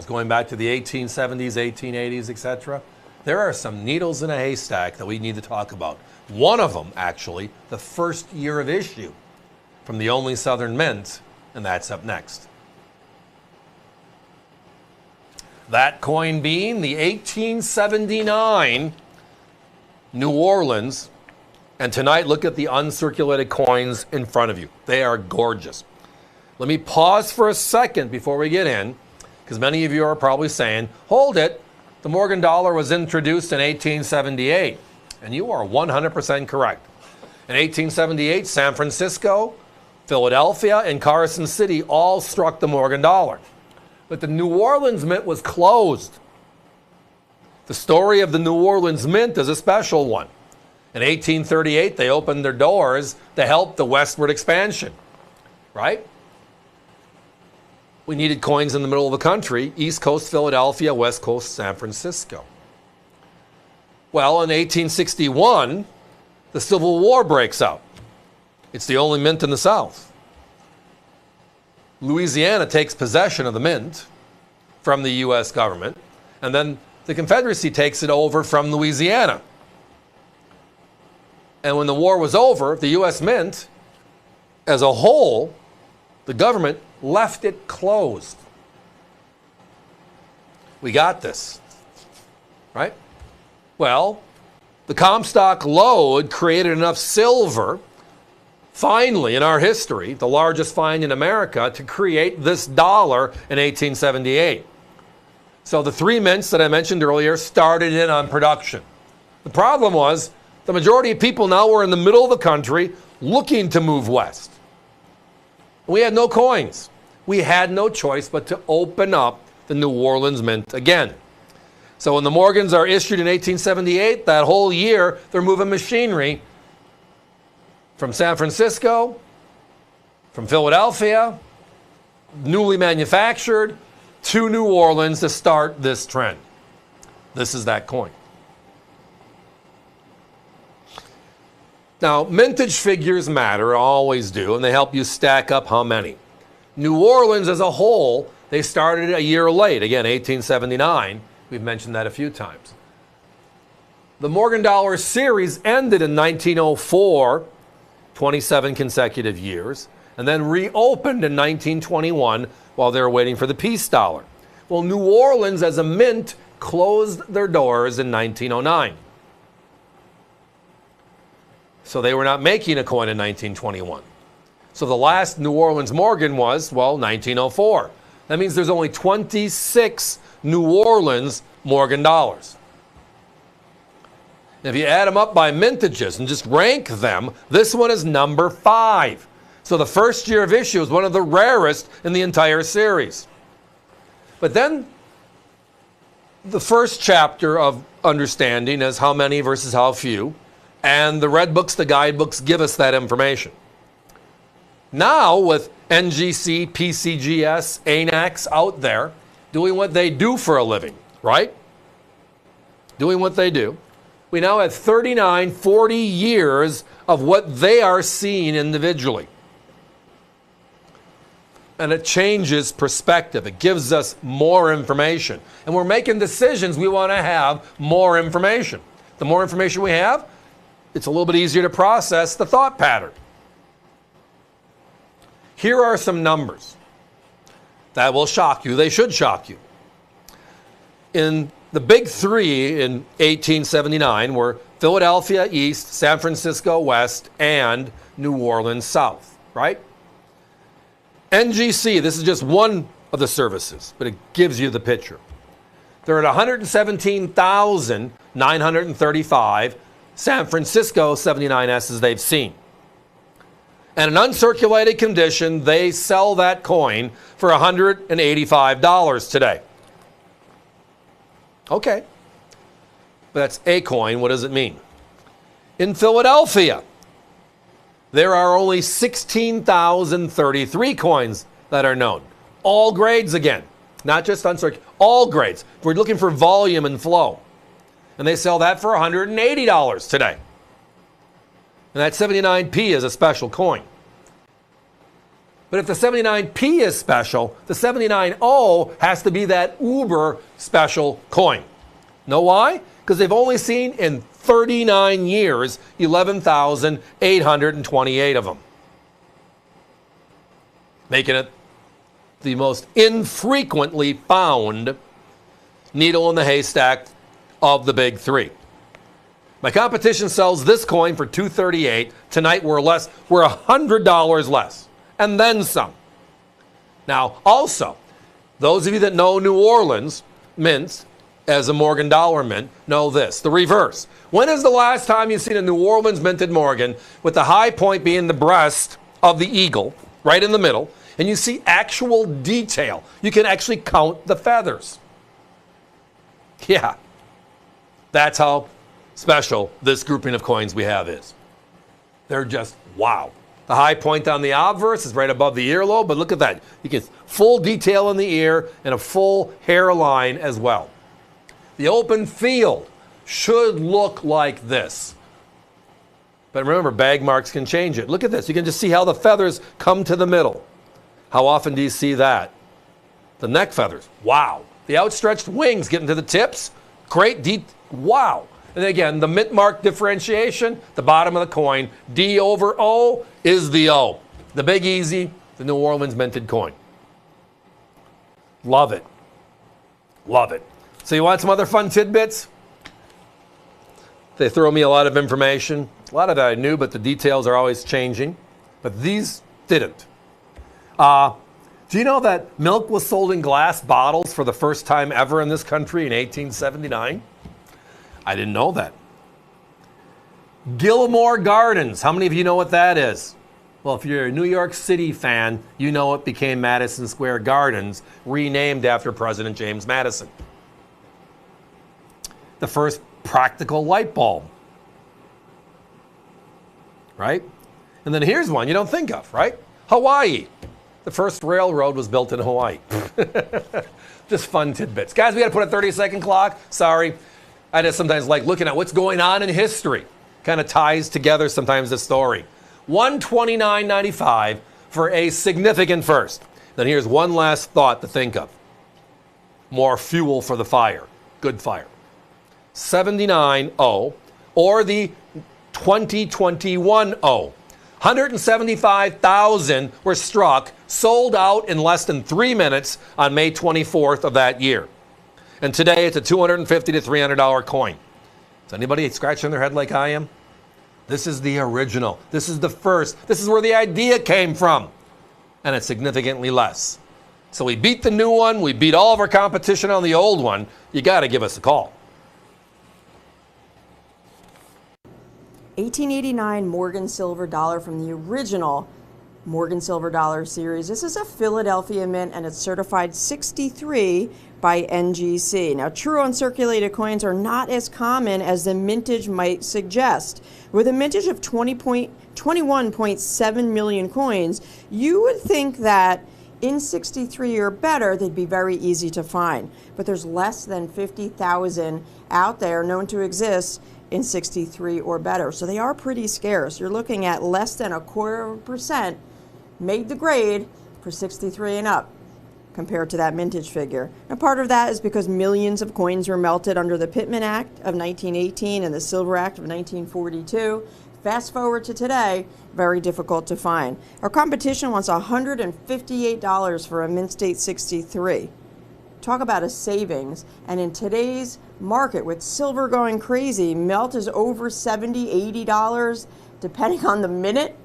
going back to the 1870s, 1880s, etc., there are some needles in a haystack that we need to talk about. One of them, actually, the first year of issue from the only Southern Mint, and that's up next. That coin being the 1879 New Orleans. And tonight, look at the uncirculated coins in front of you. They are gorgeous. Let me pause for a second before we get in, because many of you are probably saying, hold it, the Morgan dollar was introduced in 1878. And you are 100% correct. In 1878, San Francisco, Philadelphia, and Carson City all struck the Morgan dollar. But the New Orleans Mint was closed. The story of the New Orleans Mint is a special one. In 1838, they opened their doors to help the westward expansion, right? We needed coins in the middle of the country, East Coast Philadelphia, West Coast San Francisco. Well, in 1861, the Civil War breaks out. It's the only mint in the South. Louisiana takes possession of the mint from the U.S. government, and then the Confederacy takes it over from Louisiana. And when the war was over, the U.S. Mint, as a whole, the government left it closed. We got this, right? Well, the Comstock load created enough silver, finally in our history, the largest find in America, to create this dollar in 1878. So the 3 mints that I mentioned earlier started in on production. The problem was, the majority of people now were in the middle of the country looking to move west. We had no coins. We had no choice but to open up the New Orleans Mint again. So when the Morgans are issued in 1878, that whole year, they're moving machinery from San Francisco, from Philadelphia, newly manufactured, to New Orleans to start this trend. This is that coin. Now, mintage figures matter, always do, and they help you stack up how many. New Orleans as a whole, they started a year late. Again, 1879. We've mentioned that a few times. The Morgan Dollar series ended in 1904, 27 consecutive years, and then reopened in 1921 while they were waiting for the peace dollar. Well, New Orleans as a mint closed their doors in 1909. So they were not making a coin in 1921. So the last New Orleans Morgan was, well, 1904. That means there's only 26 New Orleans Morgan dollars. If you add them up by mintages and just rank them, this one is number 5. So the first year of issue is one of the rarest in the entire series. But then the first chapter of understanding is how many versus how few. And the red books, the guidebooks give us that information. Now with NGC, PCGS, ANACs out there doing what they do for a living, right? Doing what they do. We now have 39, 40 years of what they are seeing individually. And it changes perspective. It gives us more information. And we're making decisions. We want to have more information. The more information we have, it's a little bit easier to process the thought pattern. Here are some numbers that will shock you. They should shock you. In the big three in 1879 were Philadelphia East, San Francisco West, and New Orleans South, right? NGC, this is just one of the services, but it gives you the picture. They're at 117,935 San Francisco 79S's they've seen. And in uncirculated condition, they sell that coin for $185 today. Okay. But that's a coin. What does it mean? In Philadelphia, there are only 16,033 coins that are known. All grades again. Not just uncirculated. All grades. We're looking for volume and flow. And they sell that for $180 today. And that 79p is a special coin. But if the 79p is special, the 79O has to be that uber special coin. Know why? Because they've only seen in 39 years 11,828 of them. Making it the most infrequently found needle in the haystack of the big three. My competition sells this coin for $238. Tonight we're $100 less. And then some. Now, also, those of you that know New Orleans mints as a Morgan dollar mint know this, the reverse. When is the last time you've seen a New Orleans minted Morgan with the high point being the breast of the eagle, right in the middle, and you see actual detail? You can actually count the feathers. Yeah. That's how special this grouping of coins we have is. They're just wow. The high point on the obverse is right above the earlobe, but look at that. You get full detail in the ear and a full hairline as well. The open field should look like this. But remember, bag marks can change it. Look at this. You can just see how the feathers come to the middle. How often do you see that? The neck feathers. Wow. The outstretched wings getting to the tips. Great detail. Wow. And again, the mint mark differentiation, the bottom of the coin, D over O is the O. The Big Easy, the New Orleans minted coin. Love it. Love it. So you want some other fun tidbits? They throw me a lot of information. A lot of it I knew, but the details are always changing. But these didn't. Do you know that milk was sold in glass bottles for the first time ever in this country in 1879? I didn't know that. Gilmore Gardens. How many of you know what that is? Well, if you're a New York City fan, you know it became Madison Square Gardens, renamed after President James Madison. The first practical light bulb. Right? And then here's one you don't think of, right? Hawaii. The first railroad was built in Hawaii. Just fun tidbits. Guys, we got to put a 30-second clock. Sorry. I just sometimes like looking at what's going on in history. Kind of ties together sometimes the story. $129.95 for a significant first. Then here's one last thought to think of. More fuel for the fire. Good fire. 79.0 or the 2021 0. 175,000 were struck, sold out in less than 3 minutes on May 24th of that year. And today it's a $250 to $300 coin. Is anybody scratching their head like I am? This is the original. This is the first. This is where the idea came from. And it's significantly less. So we beat the new one. We beat all of our competition on the old one. You got to give us a call. 1889 Morgan silver dollar from the original Morgan silver dollar series. This is a Philadelphia mint and it's certified 63 by NGC. Now, true uncirculated coins are not as common as the mintage might suggest. With a mintage of 21.7 million coins, you would think that in 63 or better, they'd be very easy to find. But there's less than 50,000 out there known to exist in 63 or better. So they are pretty scarce. You're looking at less than 0.25% made the grade for 63 and up compared to that mintage figure. Now, part of that is because millions of coins were melted under the Pittman Act of 1918 and the Silver Act of 1942. Fast forward to today, very difficult to find. Our competition wants $158 for a mint state 63. Talk about a savings. And in today's market, with silver going crazy, melt is over $70, $80, depending on the minute.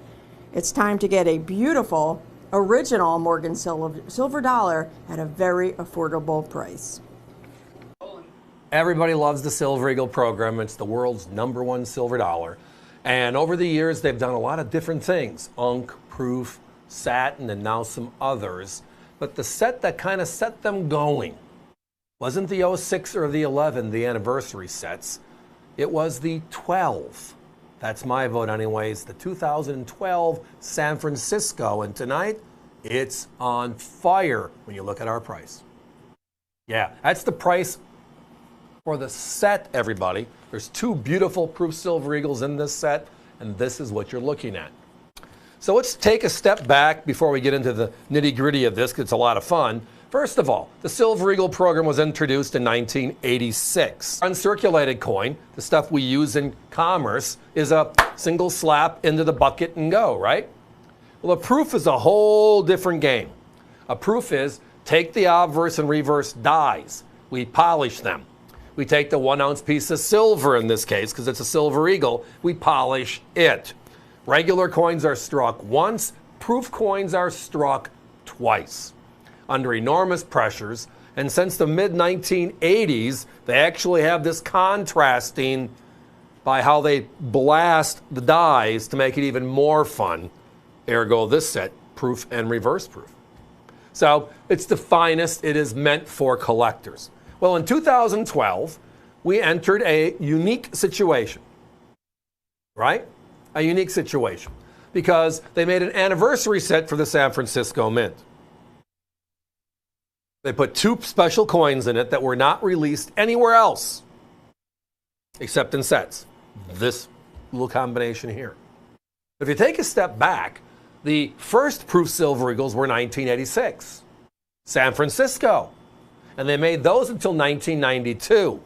It's time to get a beautiful, original Morgan silver dollar at a very affordable price. Everybody loves the Silver Eagle program. It's the world's #1 silver dollar. And over the years, they've done a lot of different things. Unk, proof, satin, and now some others. But the set that kind of set them going wasn't the 06 or the 11, the anniversary sets. It was the 12. That's my vote anyways. The 2012 San Francisco. And tonight, it's on fire when you look at our price. Yeah, that's the price for the set, everybody. There's 2 beautiful proof Silver Eagles in this set, and this is what you're looking at. So let's take a step back before we get into the nitty-gritty of this, because it's a lot of fun. First of all, the Silver Eagle program was introduced in 1986. Uncirculated coin, the stuff we use in commerce, is a single slap into the bucket and go, right? Well, a proof is a whole different game. A proof is take the obverse and reverse dies. We polish them. We take the 1 ounce piece of silver in this case, because it's a Silver Eagle, we polish it. Regular coins are struck once, proof coins are struck twice under enormous pressures. And since the mid-1980s, they actually have this contrasting by how they blast the dies to make it even more fun. Ergo, this set, proof and reverse proof. So it's the finest. It is meant for collectors. Well, in 2012, we entered a unique situation, right? A unique situation because they made an anniversary set for the San Francisco Mint. They put 2 special coins in it that were not released anywhere else except in sets. This little combination here. If you take a step back, the first proof Silver Eagles were 1986, San Francisco. And they made those until 1992.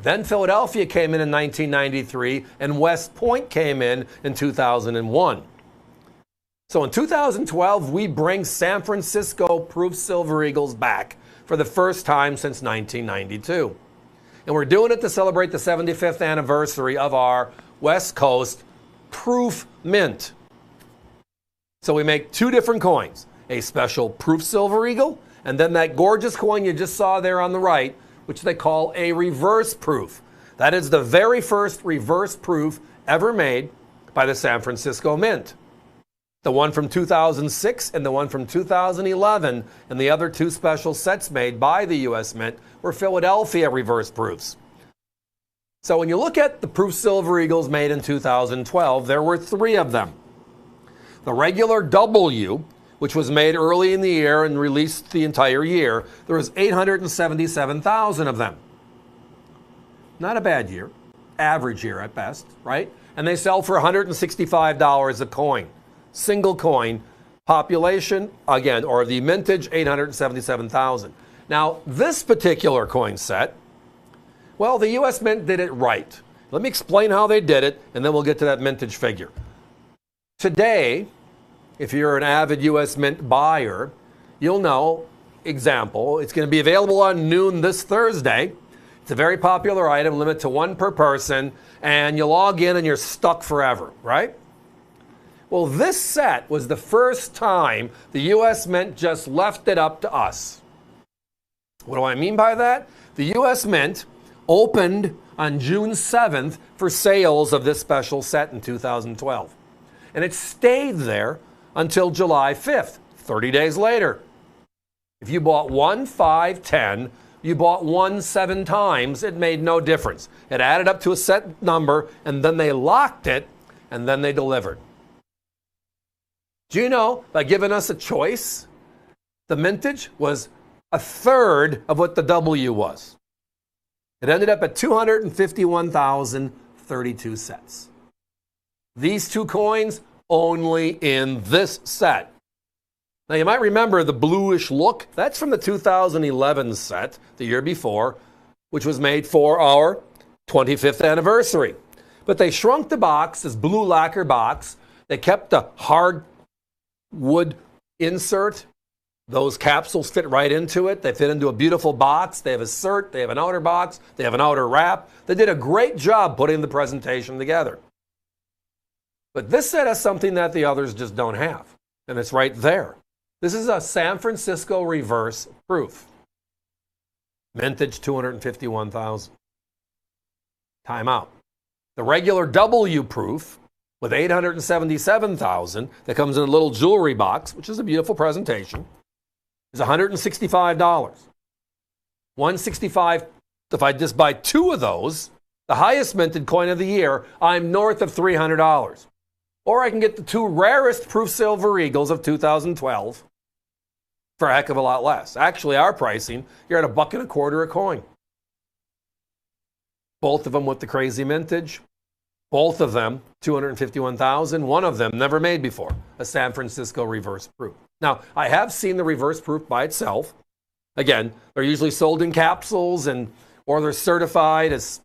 Then Philadelphia came in 1993, and West Point came in 2001. So in 2012, we bring San Francisco proof Silver Eagles back for the first time since 1992. And we're doing it to celebrate the 75th anniversary of our West Coast proof mint. So we make 2 different coins, a special proof Silver Eagle, and then that gorgeous coin you just saw there on the right, which they call a reverse proof. That is the very first reverse proof ever made by the San Francisco Mint. The one from 2006 and the one from 2011 and the other 2 special sets made by the U.S. Mint were Philadelphia reverse proofs. So when you look at the proof Silver Eagles made in 2012, there were 3 of them. The regular W which was made early in the year and released the entire year, there was 877,000 of them. Not a bad year, average year at best, right? And they sell for $165 a coin. Single coin, population, again, or the mintage, 877,000. Now, this particular coin set, well, the U.S. Mint did it right. Let me explain how they did it, and then we'll get to that mintage figure. Today, if you're an avid U.S. Mint buyer, you'll know, example, it's going to be available on noon this Thursday. It's a very popular item, limit to one per person, and you log in and you're stuck forever, right? Well, this set was the first time the U.S. Mint just left it up to us. What do I mean by that? The U.S. Mint opened on June 7th for sales of this special set in 2012. And it stayed there until July 5th, 30 days later. If you bought 1, 5, 10, you bought 1 7 times, it made no difference. It added up to a set number, and then they locked it, and then they delivered. Do you know, by giving us a choice, the mintage was a third of what the W was. It ended up at 251,032 sets. These two coins only in this set. Now you might remember the bluish look. That's from the 2011 set, the year before, which was made for our 25th anniversary. But they shrunk the box, this blue lacquer box. They kept the hard wood insert. Those capsules fit right into it. They fit into a beautiful box. They have a cert. They have an outer box. They have an outer wrap. They did a great job putting the presentation together. But this set has something that the others just don't have, and it's right there. This is a San Francisco reverse proof. Mintage 251,000. Time out. The regular W proof with 877,000 that comes in a little jewelry box, which is a beautiful presentation, is $165. $165. If I just buy 2 of those, the highest minted coin of the year, I'm north of $300. Or I can get the 2 rarest proof silver eagles of 2012 for a heck of a lot less. Actually, our pricing, you're at $1.25 a coin. Both of them with the crazy mintage. Both of them, 251,000. One of them never made before, a San Francisco reverse proof. Now, I have seen the reverse proof by itself. Again, they're usually sold in capsules or they're certified as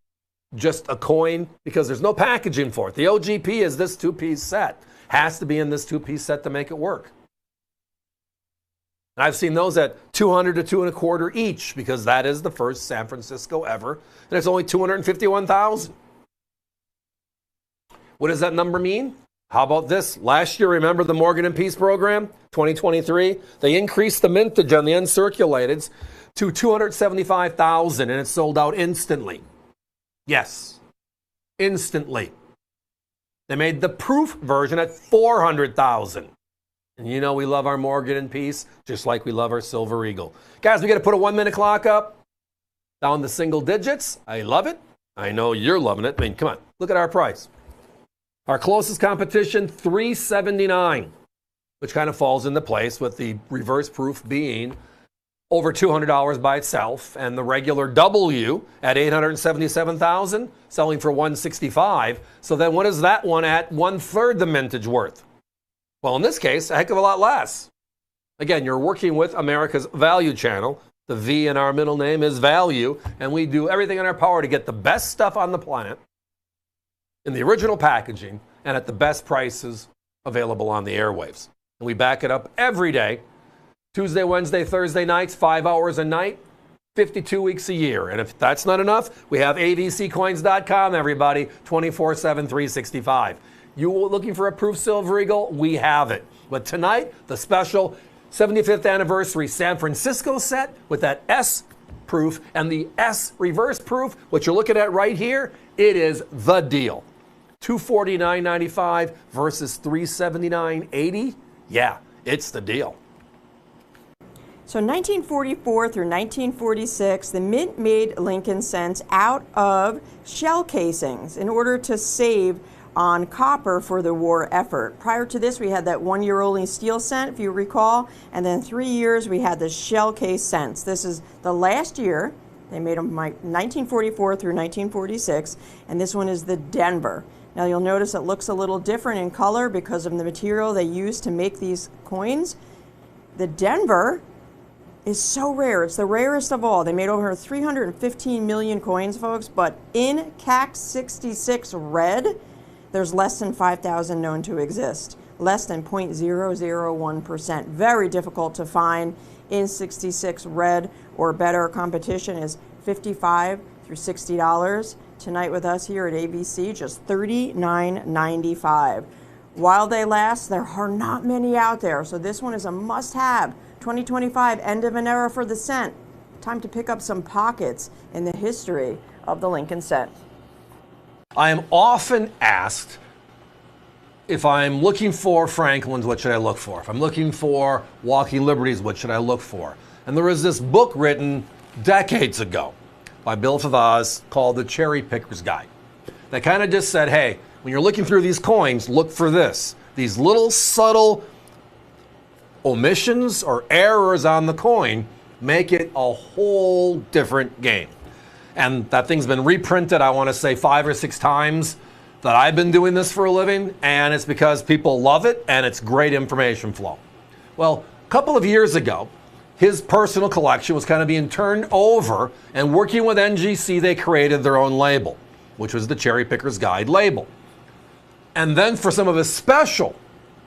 just a coin because there's no packaging for it. The OGP is this 2-piece set. Has to be in this 2-piece set to make it work. And I've seen those at $200 to $2.25 each because that is the first San Francisco ever, and it's only 251,000. What does that number mean? How about this? Last year, remember the Morgan and Peace program, 2023? They increased the mintage on the uncirculateds to 275,000, and it sold out instantly. Yes, instantly. They made the proof version at 400,000. And you know we love our Morgan and Peace, just like we love our Silver Eagle. Guys, we got to put a 1-minute clock up, down to single digits. I love it. I know you're loving it. I mean, come on, look at our price. Our closest competition, $379, which kind of falls into place with the reverse proof being over $200 by itself, and the regular W at $877,000, selling for $165. So then what is that one at 1/3 the mintage worth? Well, in this case, a heck of a lot less. Again, you're working with America's value channel. The V in our middle name is value, and we do everything in our power to get the best stuff on the planet in the original packaging and at the best prices available on the airwaves. And we back it up every day, Tuesday, Wednesday, Thursday nights, 5 hours a night, 52 weeks a year. And if that's not enough, we have avccoins.com, everybody, 24/7, 365. You looking for a proof Silver Eagle? We have it. But tonight, the special 75th anniversary San Francisco set with that S proof and the S reverse proof, what you're looking at right here, it is the deal. $249.95 versus $379.80. Yeah, it's the deal. So 1944 through 1946, the Mint made Lincoln cents out of shell casings in order to save on copper for the war effort. Prior to this, we had that 1 year only steel cent, if you recall, and then 3 years we had the shell case cents. This is the last year. They made them 1944 through 1946, and this one is the Denver. Now you'll notice it looks a little different in color because of the material they used to make these coins. The Denver is so rare. It's the rarest of all. They made over 315 million coins, folks, but in CAC 66 red, there's less than 5,000 known to exist. Less than 0.001%. Very difficult to find in 66 red or better. Competition is $55 through $60. Tonight with us here at AVC, just $39.95. While they last, there are not many out there, so this one is a must-have. 2025, end of an era for the cent. Time to pick up some pockets in the history of the Lincoln cent. I am often asked, if I'm looking for Franklin's, what should I look for? If I'm looking for Walking Liberties, what should I look for? And there was this book written decades ago by Bill Favaz called The Cherry Picker's Guide. That kind of just said, hey, when you're looking through these coins, look for this. These little subtle omissions or errors on the coin make it a whole different game. And that thing's been reprinted, I want to say 5 or 6 times that I've been doing this for a living, and it's because people love it and it's great information flow. Well, a couple of years ago, his personal collection was kind of being turned over, and working with NGC, they created their own label, which was the Cherry Picker's Guide label. And then for some of his special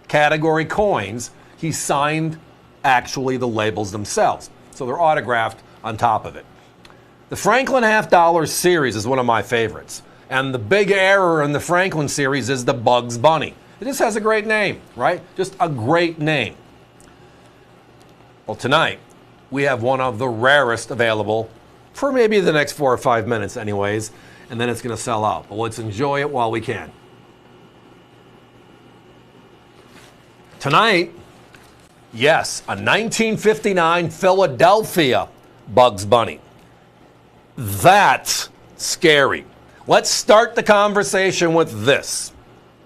category coins, he signed actually the labels themselves. So they're autographed on top of it. The Franklin $half series is one of my favorites. And the big error in the Franklin series is the Bugs Bunny. It just has a great name, right? Just a great name. Well, tonight, we have one of the rarest available for maybe the next 4 or 5 minutes anyways, and then it's going to sell out. But let's enjoy it while we can. Tonight, yes, a 1959 Philadelphia Bugs Bunny. That's scary. Let's start the conversation with this.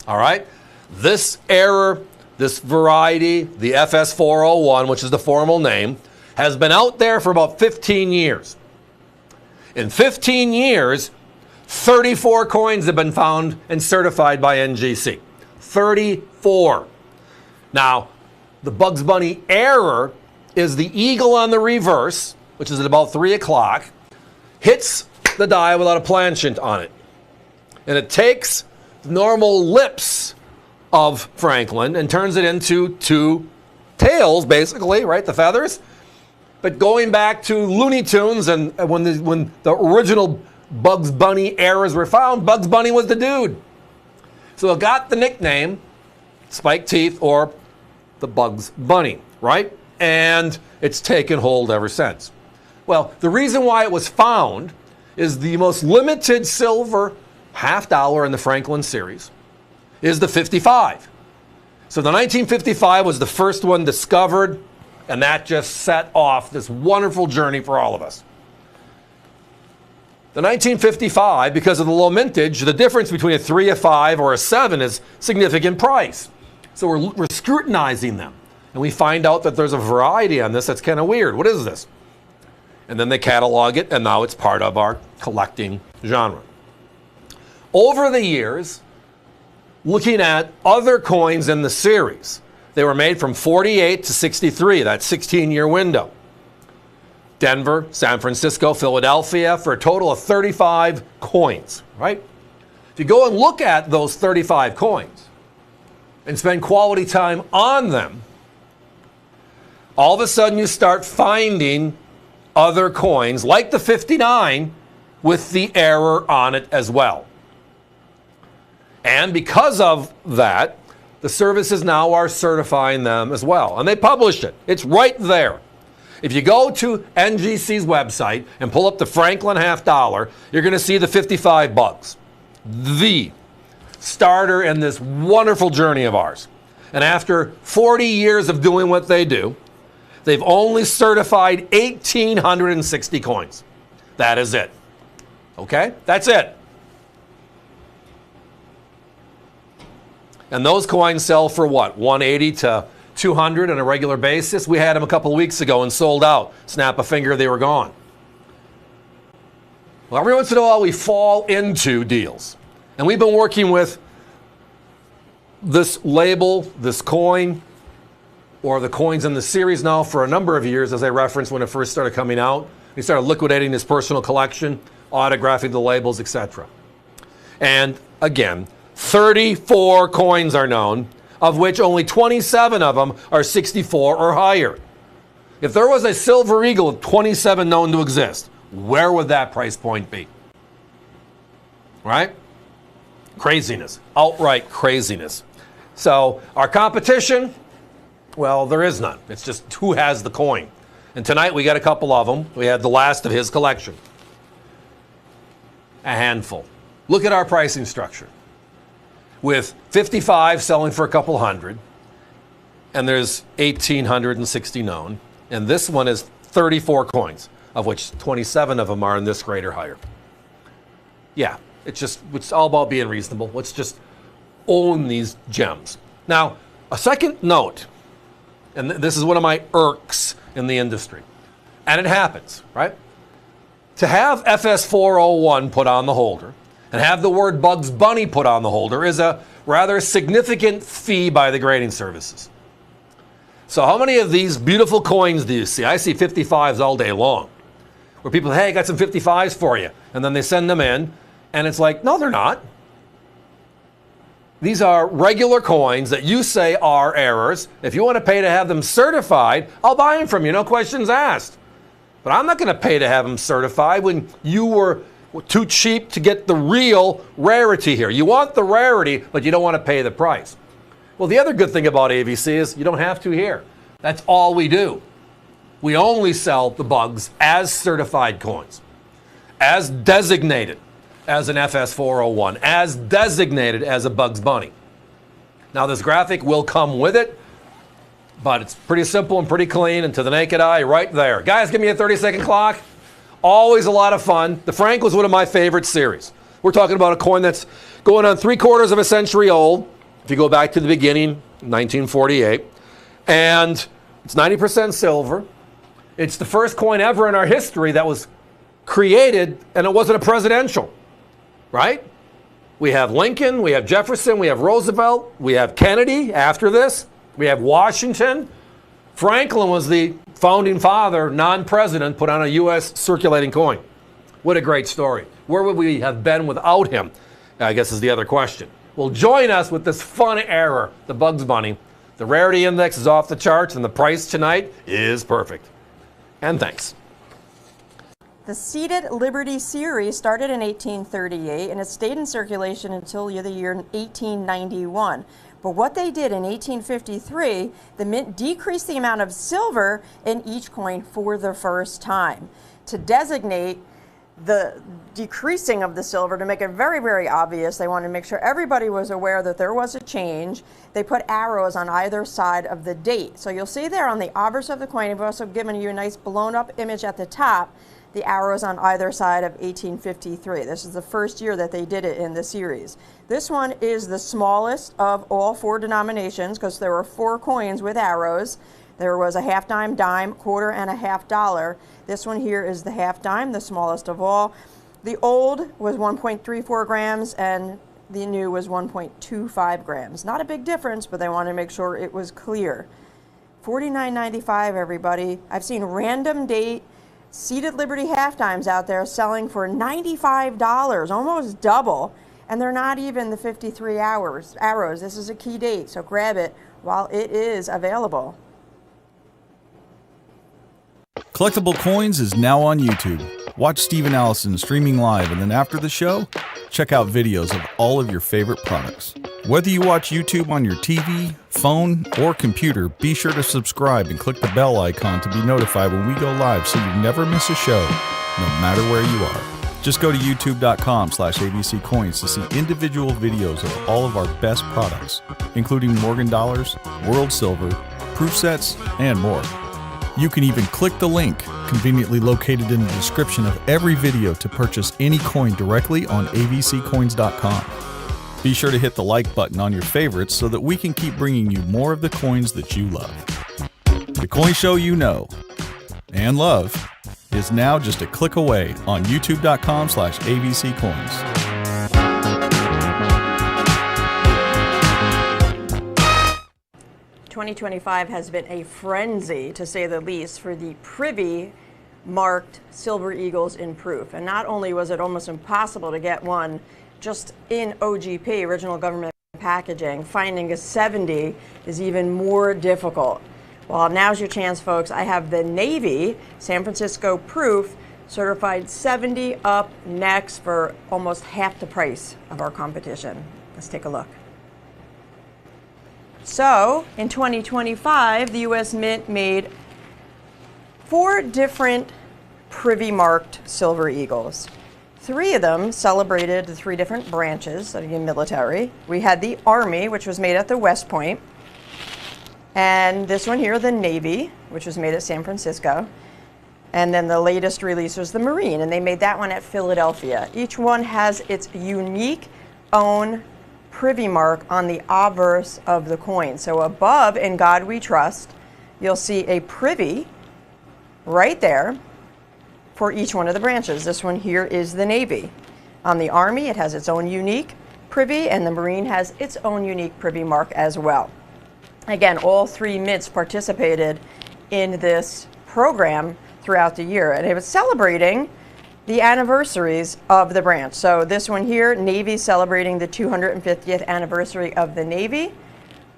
All right? This error, this variety, the FS401, which is the formal name, has been out there for about 15 years. In 15 years, 34 coins have been found and certified by NGC. 34. Now, the Bugs Bunny error is the eagle on the reverse, which is at about 3 o'clock, hits the die without a planchette on it. And it takes the normal lips of Franklin and turns it into 2 tails, basically, right? The feathers. But going back to Looney Tunes and when the original Bugs Bunny errors were found, Bugs Bunny was the dude. So it got the nickname Spike Teeth or the Bugs Bunny, right? And it's taken hold ever since. Well, the reason why it was found is the most limited silver $half in the Franklin series is the 55. So the 1955 was the first one discovered, and that just set off this wonderful journey for all of us. The 1955, because of the low mintage, the difference between a 3, a 5, or a 7 is significant price. So we're scrutinizing them, and we find out that there's a variety on this that's kind of weird. What is this? And then they catalog it, and now it's part of our collecting genre. Over the years, looking at other coins in the series, they were made from 48 to 63, that 16-year window. Denver, San Francisco, Philadelphia, for a total of 35 coins, right? If you go and look at those 35 coins and spend quality time on them, all of a sudden you start finding other coins, like the 59, with the error on it as well. And because of that, the services now are certifying them as well. And they published it. It's right there. If you go to NGC's website and pull up the Franklin $half, you're going to see the 55 bugs. The starter in this wonderful journey of ours. And after 40 years of doing what they do, they've only certified 1,860 coins. That is it. Okay? That's it. And those coins sell for what? 180 to 200 on a regular basis. We had them a couple of weeks ago and sold out. Snap a finger, they were gone. Well, every once in a while we fall into deals. And we've been working with this label, this coin, or the coins in the series now for a number of years, as I referenced when it first started coming out. He started liquidating his personal collection, autographing the labels, etc. And again, 34 coins are known, of which only 27 of them are 64 or higher. If there was a silver eagle of 27 known to exist, where would that price point be? Right? Craziness. Outright craziness. So our competition, well, there is none. It's just who has the coin. And tonight we got a couple of them. We had the last of his collection. A handful. Look at our pricing structure. With 55 selling for a couple hundred, and there's 1,860 known, and this one is 34 coins, of which 27 of them are in this grade or higher. Yeah, it's all about being reasonable. Let's just own these gems. Now, a second note, and this is one of my irks in the industry, and it happens, right? To have FS401 put on the holder and have the word Bugs Bunny put on the holder is a rather significant fee by the grading services. So how many of these beautiful coins do you see? I see 55s all day long, where people, hey, I got some 55s for you. And then they send them in, and it's like, no, they're not. These are regular coins that you say are errors. If you want to pay to have them certified, I'll buy them from you, no questions asked. But I'm not going to pay to have them certified when you were too cheap to get the real rarity here. You want the rarity, but you don't want to pay the price. Well, the other good thing about AVC is you don't have to here. That's all we do. We only sell the Bugs as certified coins, as designated as an FS401, as designated as a Bugs Bunny. Now, this graphic will come with it, but it's pretty simple and pretty clean, and to the naked eye, right there. Guys, give me a 30-second clock. Always a lot of fun. The Frank was one of my favorite series. We're talking about a coin that's going on 3/4 of a century old, if you go back to the beginning, 1948. And it's 90% silver. It's the first coin ever in our history that was created, and it wasn't a presidential, right? We have Lincoln, we have Jefferson, we have Roosevelt, we have Kennedy after this, we have Washington. Franklin was the founding father, non-president, put on a U.S. circulating coin. What a great story. Where would we have been without him? I guess is the other question. Well, join us with this fun error, the Bugs Bunny. The rarity index is off the charts, and the price tonight is perfect. And thanks. The Seated Liberty series started in 1838, and it stayed in circulation until the year 1891. But what they did in 1853, the mint decreased the amount of silver in each coin for the first time to designate the decreasing of the silver, to make it very, very obvious. They wanted to make sure everybody was aware that there was a change. They put arrows on either side of the date. So you'll see there on the obverse of the coin, we've also given you a nice blown up image at the top, the arrows on either side of 1853. This is the first year that they did it in the series. This one is the smallest of all four denominations because there were 4 coins with arrows. There was a half dime, dime, quarter, and a $50. This one here is the half dime, the smallest of all. The old was 1.34 grams and the new was 1.25 grams. Not a big difference, but they wanted to make sure it was clear. $49.95, everybody. I've seen random date Seated Liberty half dimes out there selling for $95, almost double, and they're not even the 53 arrows. This is a key date, so grab it while it is available. Collectible Coins is now on YouTube. Watch Steve and Allison streaming live, and then after the show, check out videos of all of your favorite products. Whether you watch YouTube on your TV, phone, or computer, be sure to subscribe and click the bell icon to be notified when we go live so you never miss a show, no matter where you are. Just go to youtube.com/AVC Coins to see individual videos of all of our best products, including Morgan Dollars, World Silver, proof sets, and more. You can even click the link conveniently located in the description of every video to purchase any coin directly on avccoins.com. Be sure to hit the like button on your favorites so that we can keep bringing you more of the coins that you love. The coin show you know and love is now just a click away on youtube.com/AVC Coins. 2025 has been a frenzy, to say the least, for the Privy marked Silver Eagles in proof. And not only was it almost impossible to get one just in OGP, original government packaging, finding a 70 is even more difficult. Well, now's your chance, folks. I have the Navy San Francisco proof certified 70 up next for almost half the price of our competition. Let's take a look. So, in 2025, the U.S. Mint made 4 different Privy marked Silver Eagles. 3 of them celebrated the 3 different branches of the military. We had the Army, which was made at the West Point, and this one here, the Navy, which was made at San Francisco. And then the latest release was the Marine, and they made that one at Philadelphia. Each one has its unique own Privy mark on the obverse of the coin. So above "In God We Trust," you'll see a Privy right there for each one of the branches. This one here is the Navy. On the Army, it has its own unique Privy, and the Marine has its own unique Privy mark as well. Again, all 3 mints participated in this program throughout the year, and it was celebrating the anniversaries of the branch. So this one here, Navy, celebrating the 250th anniversary of the Navy,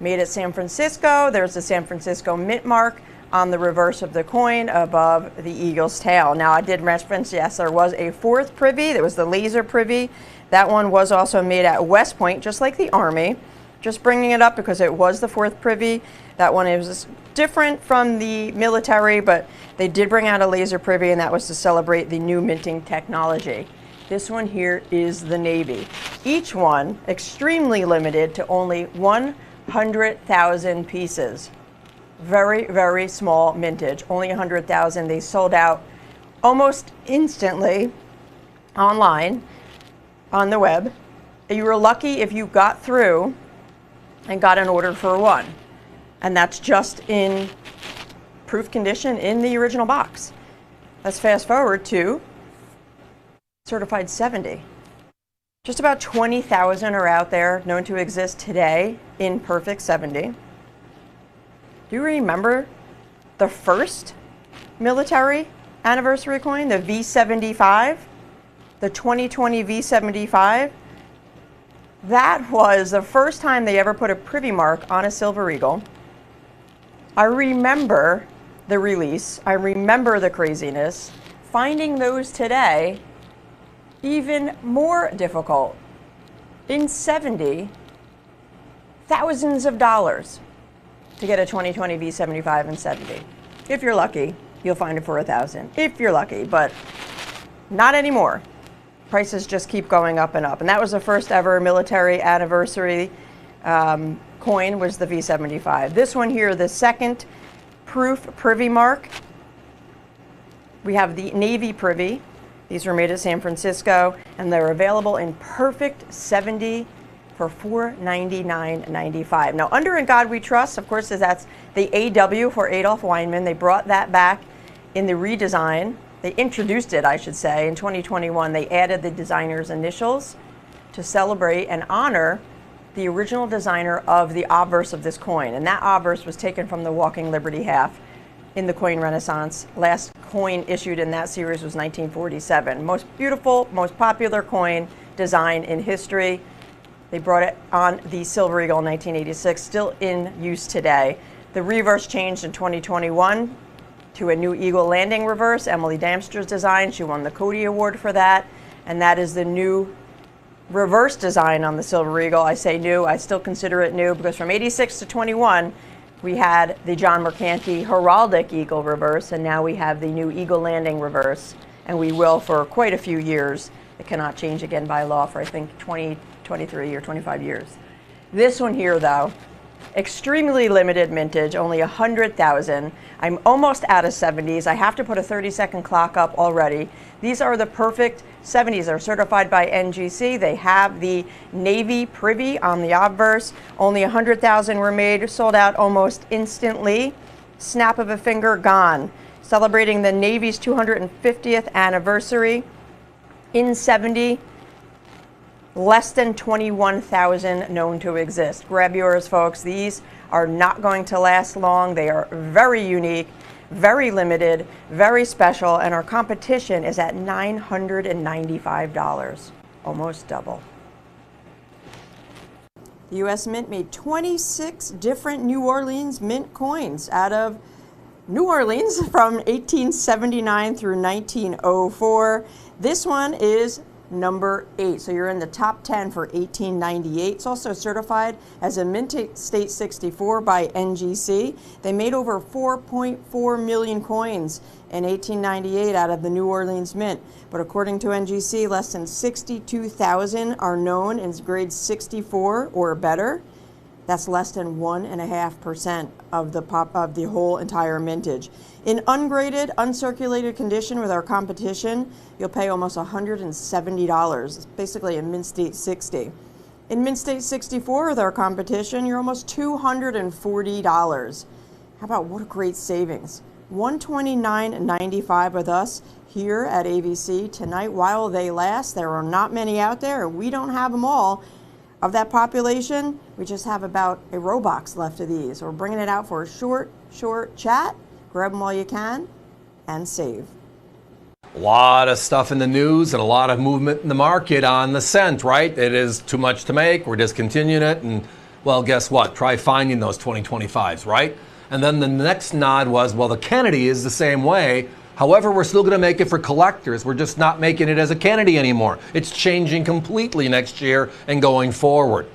made at San Francisco. There's the San Francisco mint mark on the reverse of the coin above the eagle's tail. Now, I did reference, yes, there was a 4th Privy. There was the laser Privy. That one was also made at West Point, just like the Army. Just bringing it up because it was the 4th Privy. That one is different from the military, but they did bring out a laser Privy, and that was to celebrate the new minting technology. This one here is the Navy. Each one extremely limited to only 100,000 pieces. Very, very small mintage, only 100,000. They sold out almost instantly online, on the web. You were lucky if you got through and got an order for one. And that's just in proof condition in the original box. Let's fast forward to certified 70. Just about 20,000 are out there known to exist today in perfect 70. Do you remember the first military anniversary coin, the V75? The 2020 V75? That was the first time they ever put a Privy mark on a Silver Eagle. I remember the release. I remember the craziness. Finding those today, even more difficult. In 70, thousands of dollars to get a 2020 V75 in 70. If you're lucky, you'll find it for $1,000. If you're lucky, but not anymore. Prices just keep going up and up. And that was the first ever military anniversary coin, was the V75. This one here, the second proof Privy mark. We have the Navy Privy. These were made at San Francisco, and they're available in perfect 70 for $499.95. Now, under "In God We Trust," of course, that's the AW for Adolf Weinman. They brought that back in the redesign. They introduced it, I should say, in 2021. They added the designer's initials to celebrate and honor the original designer of the obverse of this coin. And that obverse was taken from the Walking Liberty half in the coin Renaissance. Last coin issued in that series was 1947. Most beautiful, most popular coin design in history. They brought it on the Silver Eagle in 1986, still in use today. The reverse changed in 2021 to a new Eagle landing reverse. Emily Damster's design. She won the Cody Award for that. And that is the new reverse design on the Silver Eagle. I say new, I still consider it new, because from 86 to 21, we had the John Mercanti heraldic Eagle reverse, and now we have the new Eagle landing reverse, and we will for quite a few years. It cannot change again by law for, I think, 20, 23 or 25 years. This one here, though, Extremely limited mintage, only 100,000. I'm almost out of 70s. I have to put a 30-second clock up already. These are the perfect 70s. They're certified by NGC. They have the navy privy on the obverse. Only 100,000 were made, sold out almost instantly. Snap of a finger, gone. Celebrating the Navy's 250th anniversary. In 70, less than 21,000 known to exist. Grab yours, folks. These are not going to last long. They are very unique, very limited, very special, and our competition is at $995, almost double. The U.S. Mint made 26 different New Orleans mint coins out of New Orleans from 1879 through 1904. This one is number 8, so you're in the top 10 for 1898. It's also certified as a Mint State 64 by NGC. They made over 4.4 million coins in 1898 out of the New Orleans Mint, but according to NGC, less than 62,000 are known in grade 64 or better. That's less than 1.5% of the whole entire mintage. In ungraded, uncirculated condition with our competition, you'll pay almost $170. It's basically a Mint State 60. In Mint State 64 with our competition, you're almost $240. How about what a great savings? $129.95 with us here at AVC tonight while they last. There are not many out there, and we don't have them all. Of that population, we just have about a row box left of these. We're bringing it out for a short chat. Grab them while you can and save. A lot of stuff in the news and a lot of movement in the market on the cent, right? It is too much to make. We're discontinuing it. And, well, guess what? Try finding those 2025s, right? And then the next nod was, well, the Kennedy is the same way. However, we're still going to make it for collectors. We're just not making it as a Kennedy anymore. It's changing completely next year and going forward.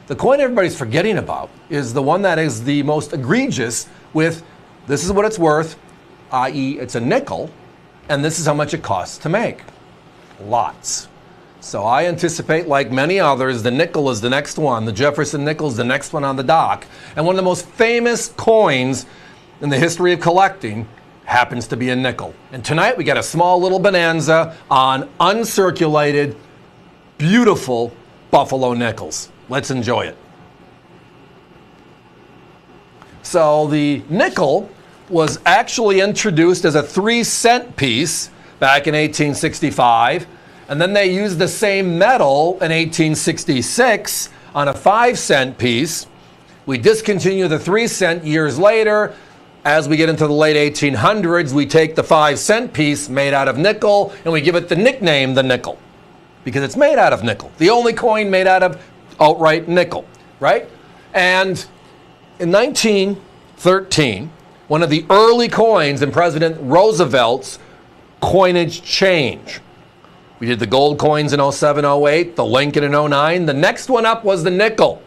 The coin everybody's forgetting about is the one that is the most egregious with this is what it's worth, i.e. it's a nickel, and this is how much it costs to make. Lots. So I anticipate, like many others, the nickel is the next one. The Jefferson nickel is the next one on the dock. And one of the most famous coins in the history of collecting happens to be a nickel. And tonight we got a small little bonanza on uncirculated, beautiful buffalo nickels. Let's enjoy it. So the nickel was actually introduced as a 3-cent piece back in 1865, and then they used the same metal in 1866 on a 5-cent piece. We discontinue the 3-cent years later. As we get into the late 1800s, we take the 5-cent piece made out of nickel and we give it the nickname the nickel because it's made out of nickel. The only coin made out of outright nickel, right? And in 1913, one of the early coins in President Roosevelt's coinage change. We did the gold coins in 07, 08, the Lincoln in 09. The next one up was the nickel,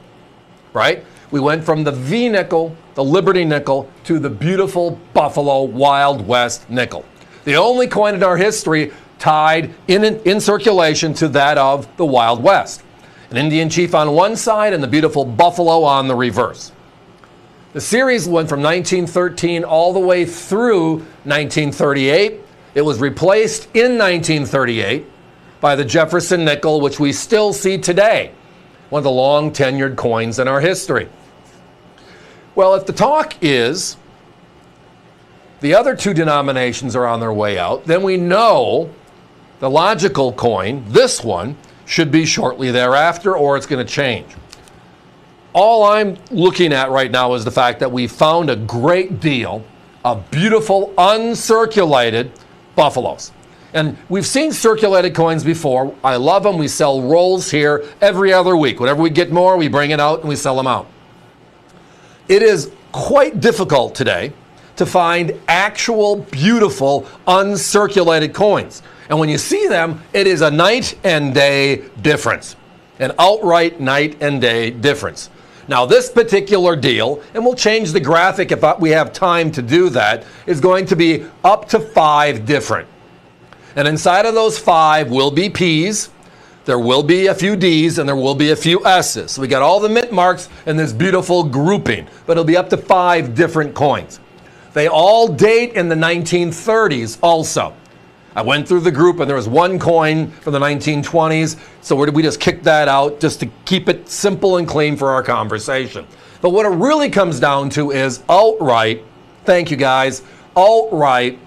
right? We went from the V nickel, the Liberty nickel, to the beautiful Buffalo Wild West nickel. The only coin in our history tied in circulation to that of the Wild West. An Indian chief on one side and the beautiful buffalo on the reverse. The series went from 1913 all the way through 1938. It was replaced in 1938 by the Jefferson nickel, which we still see today, one of the long tenured coins in our history. Well, if the talk is the other two denominations are on their way out, then we know the logical coin, this one, should be shortly thereafter, or it's going to change. All I'm looking at right now is the fact that we found a great deal of beautiful uncirculated buffaloes. And we've seen circulated coins before. I love them. We sell rolls here every other week. Whenever we get more, we bring it out and we sell them out. It is quite difficult today to find actual beautiful uncirculated coins. And when you see them, it is a night and day difference. An outright night and day difference. Now this particular deal, and we'll change the graphic if we have time to do that, is going to be up to 5 different. And inside of those 5 will be P's. There will be a few D's and there will be a few S's. So we got all the mint marks in this beautiful grouping, but it'll be up to 5 different coins. They all date in the 1930s also. I went through the group and there was one coin from the 1920s, so we just kicked that out just to keep it simple and clean for our conversation. But what it really comes down to is outright, thank you guys, outright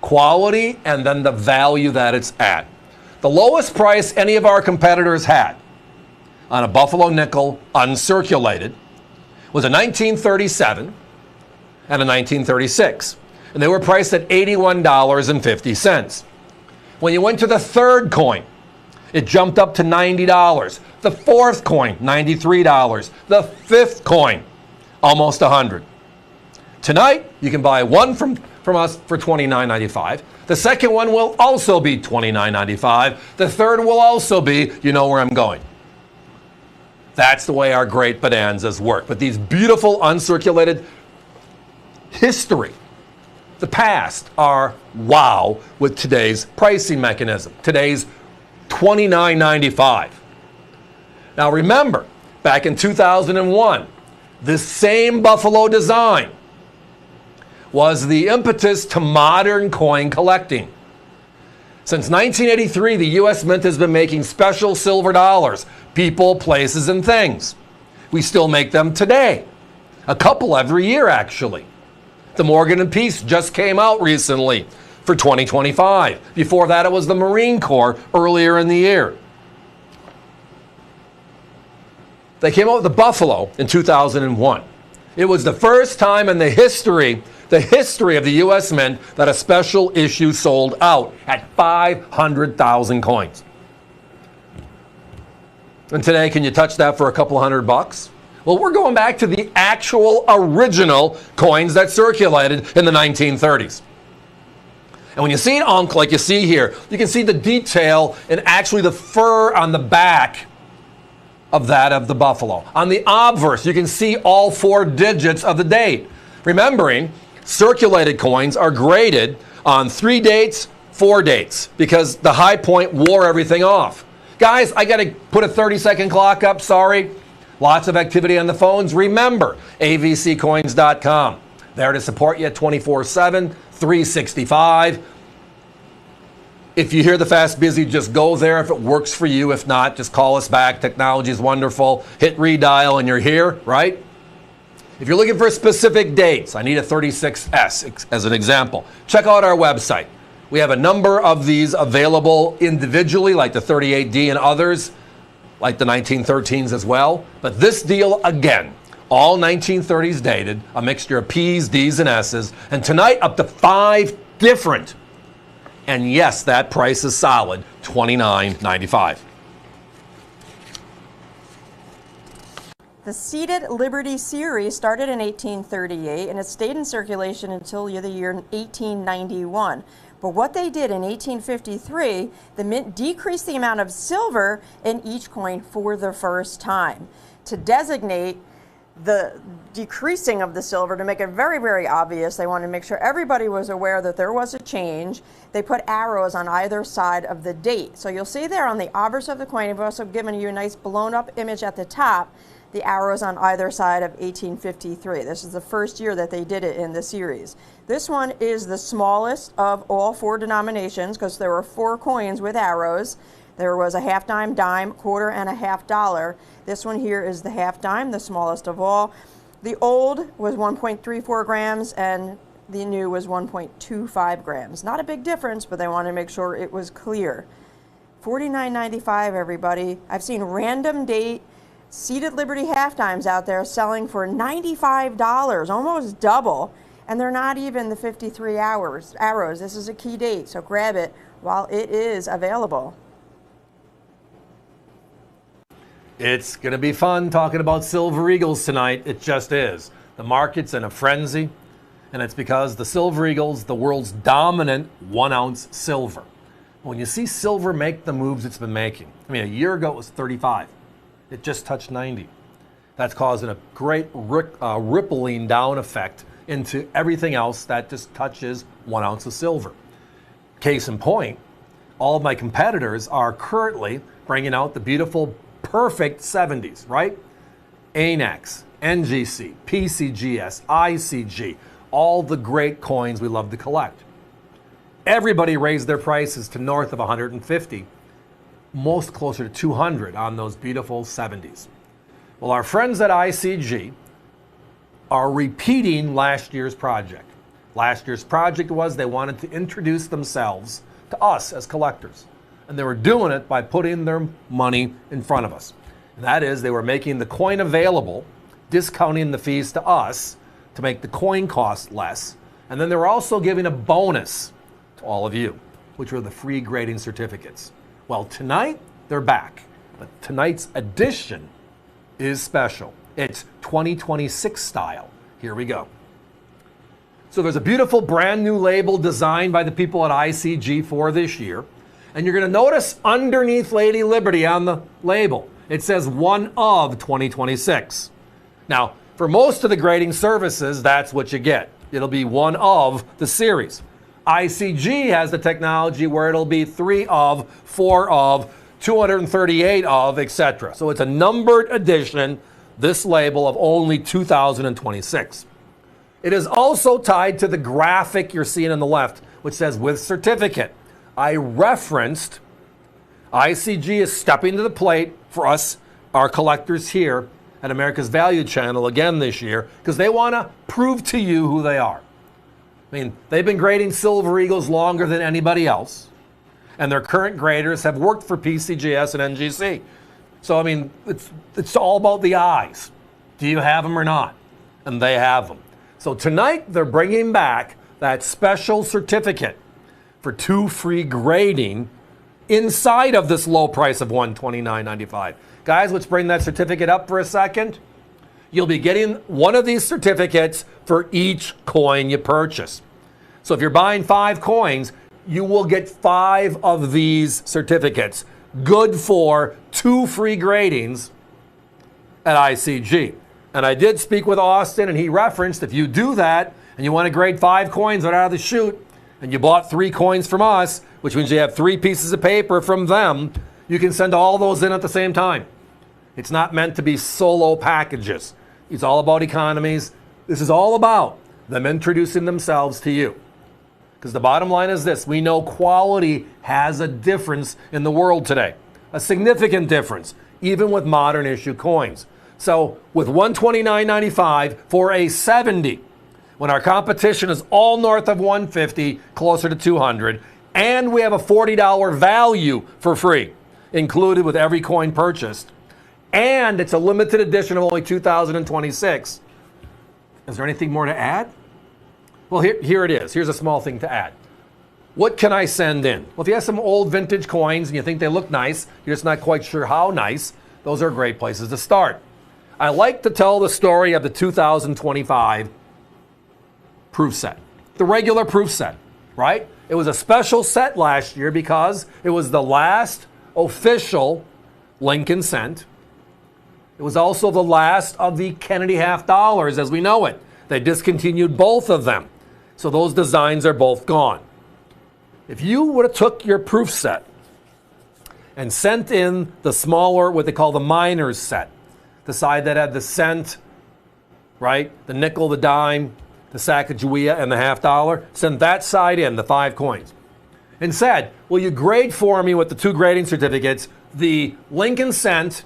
quality and then the value that it's at. The lowest price any of our competitors had on a Buffalo nickel uncirculated was a 1937 and a 1936. And they were priced at $81.50. When you went to the third coin, it jumped up to $90. The fourth coin, $93. The fifth coin, almost $100. Tonight, you can buy one from us for $29.95. The second one will also be $29.95. The third will also be, you know where I'm going. That's the way our great bonanzas work. But these beautiful uncirculated history, the past, are wow with today's pricing mechanism. Today's $29.95. Now remember, back in 2001, this same Buffalo design was the impetus to modern coin collecting. Since 1983, the U.S. Mint has been making special silver dollars, people, places, and things. We still make them today. A couple every year, actually. The Morgan and Peace just came out recently for 2025. Before that, it was the Marine Corps earlier in the year. They came out with the Buffalo in 2001. It was the first time in the history of the U.S. Mint that a special issue sold out at 500,000 coins. And today, can you touch that for a couple $100? Well, we're going back to the actual original coins that circulated in the 1930s. And when you see an unk like you see here, you can see the detail and actually the fur on the back of that of the Buffalo. On the obverse, you can see all 4 digits of the date. Remembering, circulated coins are graded on 3 dates, 4 dates, because the high point wore everything off. Guys, I got to put a 30-second clock up, sorry. Lots of activity on the phones. Remember, avccoins.com. There to support you 24/7, 365. If you hear the Fast Busy, just go there if it works for you. If not, just call us back. Technology is wonderful. Hit redial and you're here, right? If you're looking for specific dates, I need a 36S as an example. Check out our website. We have a number of these available individually, like the 38D and others, like the 1913s as well. But this deal, again, all 1930s dated, a mixture of P's, D's, and S's. And tonight, up to 5 different. And yes, that price is solid, $29.95. The Seated Liberty series started in 1838 and it stayed in circulation until the year 1891. But what they did in 1853, the Mint decreased the amount of silver in each coin for the first time to designate the decreasing of the silver, to make it very, very obvious. They wanted to make sure everybody was aware that there was a change. They put arrows on either side of the date. So you'll see there on the obverse of the coin, I've also given you a nice blown up image at the top, the arrows on either side of 1853. This is the first year that they did it in the series. This one is the smallest of all 4 denominations because there were 4 coins with arrows. There was a half dime, dime, quarter, and a half dollar. This one here is the half dime, the smallest of all. The old was 1.34 grams and the new was 1.25 grams. Not a big difference, but they wanted to make sure it was clear. $49.95, everybody. I've seen random date Seated Liberty half dimes out there selling for $95, almost double, and they're not even the 53 arrows. This is a key date, so grab it while it is available. It's going to be fun talking about Silver Eagles tonight. It just is. The market's in a frenzy, and it's because the Silver Eagles, the world's dominant 1-ounce silver. When you see silver make the moves it's been making, I mean, a year ago it was 35. It just touched 90. That's causing a great rippling down effect into everything else that just touches 1 ounce of silver. Case in point, all of my competitors are currently bringing out the beautiful, perfect 70s, right? ANAX, NGC, PCGS, ICG, all the great coins we love to collect. Everybody raised their prices to north of 150, most closer to 200 on those beautiful 70s. Well, our friends at ICG are repeating last year's project. Last year's project was they wanted to introduce themselves to us as collectors. And they were doing it by putting their money in front of us. And that is, they were making the coin available, discounting the fees to us to make the coin cost less. And then they were also giving a bonus to all of you, which were the free grading certificates. Well, tonight they're back. But tonight's edition is special. It's 2026 style. Here we go. So there's a beautiful brand new label designed by the people at ICG for this year. And you're going to notice underneath Lady Liberty on the label, it says one of 2026. Now, for most of the grading services, that's what you get. It'll be one of the series. ICG has the technology where it'll be 3 of, 4 of, 238 of, etc. So it's a numbered edition, this label of only 2026. It is also tied to the graphic you're seeing on the left, which says with certificate. I referenced ICG is stepping to the plate for us, our collectors here at America's Value Channel again this year, because they want to prove to you who they are. I mean, they've been grading Silver Eagles longer than anybody else, and their current graders have worked for PCGS and NGC. So, I mean, it's all about the eyes. Do you have them or not? And they have them. So tonight, they're bringing back that special certificate for 2 free grading inside of this low price of $129.95. Guys, let's bring that certificate up for a second. You'll be getting one of these certificates for each coin you purchase. So if you're buying 5 coins, you will get 5 of these certificates, good for 2 free gradings at ICG. And I did speak with Austin, and he referenced if you do that and you want to grade 5 coins right out of the chute, and you bought 3 coins from us, which means you have 3 pieces of paper from them, you can send all those in at the same time. It's not meant to be solo packages. It's all about economies. This is all about them introducing themselves to you. Because the bottom line is this: we know quality has a difference in the world today, a significant difference, even with modern issue coins. So with $129.95 for a 70, when our competition is all north of 150, closer to 200, and we have a $40 value for free, included with every coin purchased, and it's a limited edition of only 2026. Is there anything more to add? Well, here it is. Here's a small thing to add. What can I send in? Well, if you have some old vintage coins and you think they look nice, you're just not quite sure how nice, those are great places to start. I like to tell the story of the 2025 proof set, the regular proof set, right? It was a special set last year because it was the last official Lincoln cent. It was also the last of the Kennedy half dollars as we know it. They discontinued both of them. So those designs are both gone. If you would have took your proof set and sent in the smaller, what they call the miner's set, the side that had the cent, right? The nickel, the dime, the Sacagawea, and the half dollar, send that side in, the 5 coins. And said, will you grade for me with the 2 grading certificates, the Lincoln cent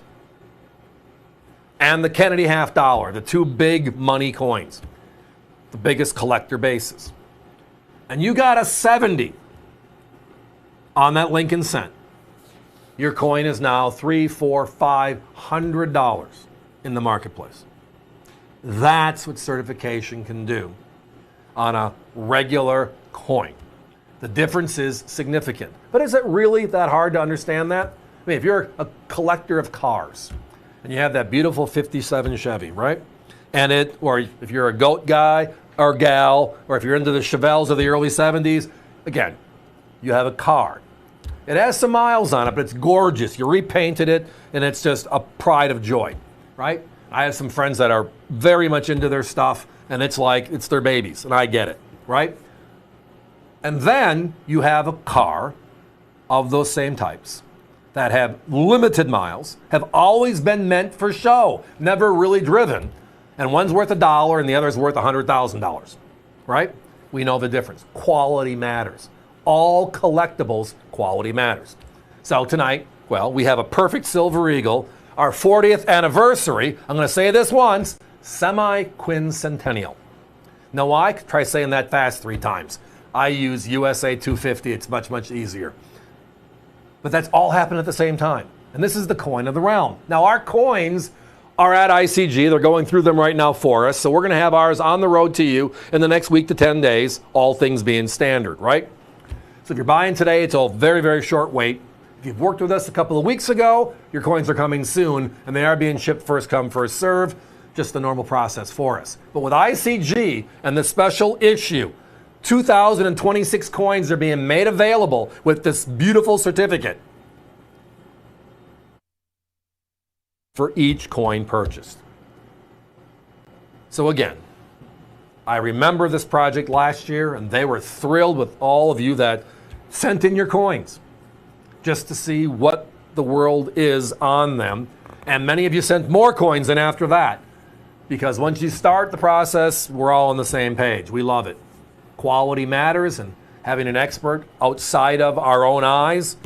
and the Kennedy half dollar, the 2 big money coins, the biggest collector bases. And you got a 70 on that Lincoln cent. Your coin is now $300, $400, $500 in the marketplace. That's what certification can do on a regular coin. The difference is significant. But is it really that hard to understand that? I mean, if you're a collector of cars and you have that beautiful 57 Chevy, right? Or if you're a goat guy or gal, or if you're into the Chevelles of the early 70s, again, you have a car. It has some miles on it, but it's gorgeous. You repainted it, and it's just a pride of joy, right? I have some friends that are very much into their stuff, and it's like it's their babies, and I get it, right? And then you have a car, of those same types that have limited miles, have always been meant for show, never really driven. And one's worth $1 and the other's worth $100,000, right? We know the difference. Quality matters. All collectibles, quality matters. So tonight, well, we have a perfect Silver Eagle, our 40th anniversary. I'm going to say this once, semi-quincentennial. Know why? Try saying that fast 3 times. I use USA 250. It's much, much easier. But that's all happened at the same time. And this is the coin of the realm. Now, our coins are at ICG. They're going through them right now for us. So we're going to have ours on the road to you in the next week to 10 days, all things being standard, right? So if you're buying today, it's a very, very short wait. If you've worked with us a couple of weeks ago, your coins are coming soon, and they are being shipped first come, first serve. Just the normal process for us. But with ICG and the special issue, 2,026 coins are being made available with this beautiful certificate for each coin purchased. So again, I remember this project last year, and they were thrilled with all of you that sent in your coins just to see what the world is on them. And many of you sent more coins in after that, because once you start the process, we're all on the same page. We love it. Quality matters, and having an expert outside of our own eyes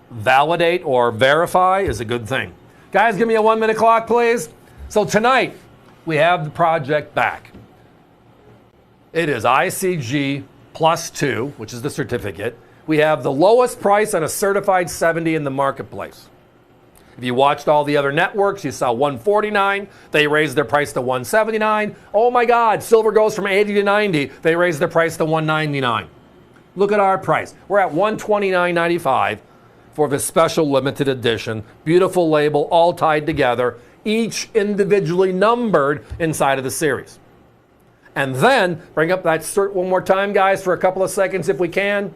validate or verify is a good thing. Guys, give me a 1-minute clock, please. So tonight, we have the project back. It is ICG +2, which is the certificate. We have the lowest price on a certified 70 in the marketplace. If you watched all the other networks, you saw $149. They raised their price to $179. Oh my God, silver goes from 80 to 90. They raised their price to $199. Look at our price. We're at $129.95 for this special limited edition. Beautiful label, all tied together, each individually numbered inside of the series. And then, bring up that cert one more time, guys, for a couple of seconds if we can.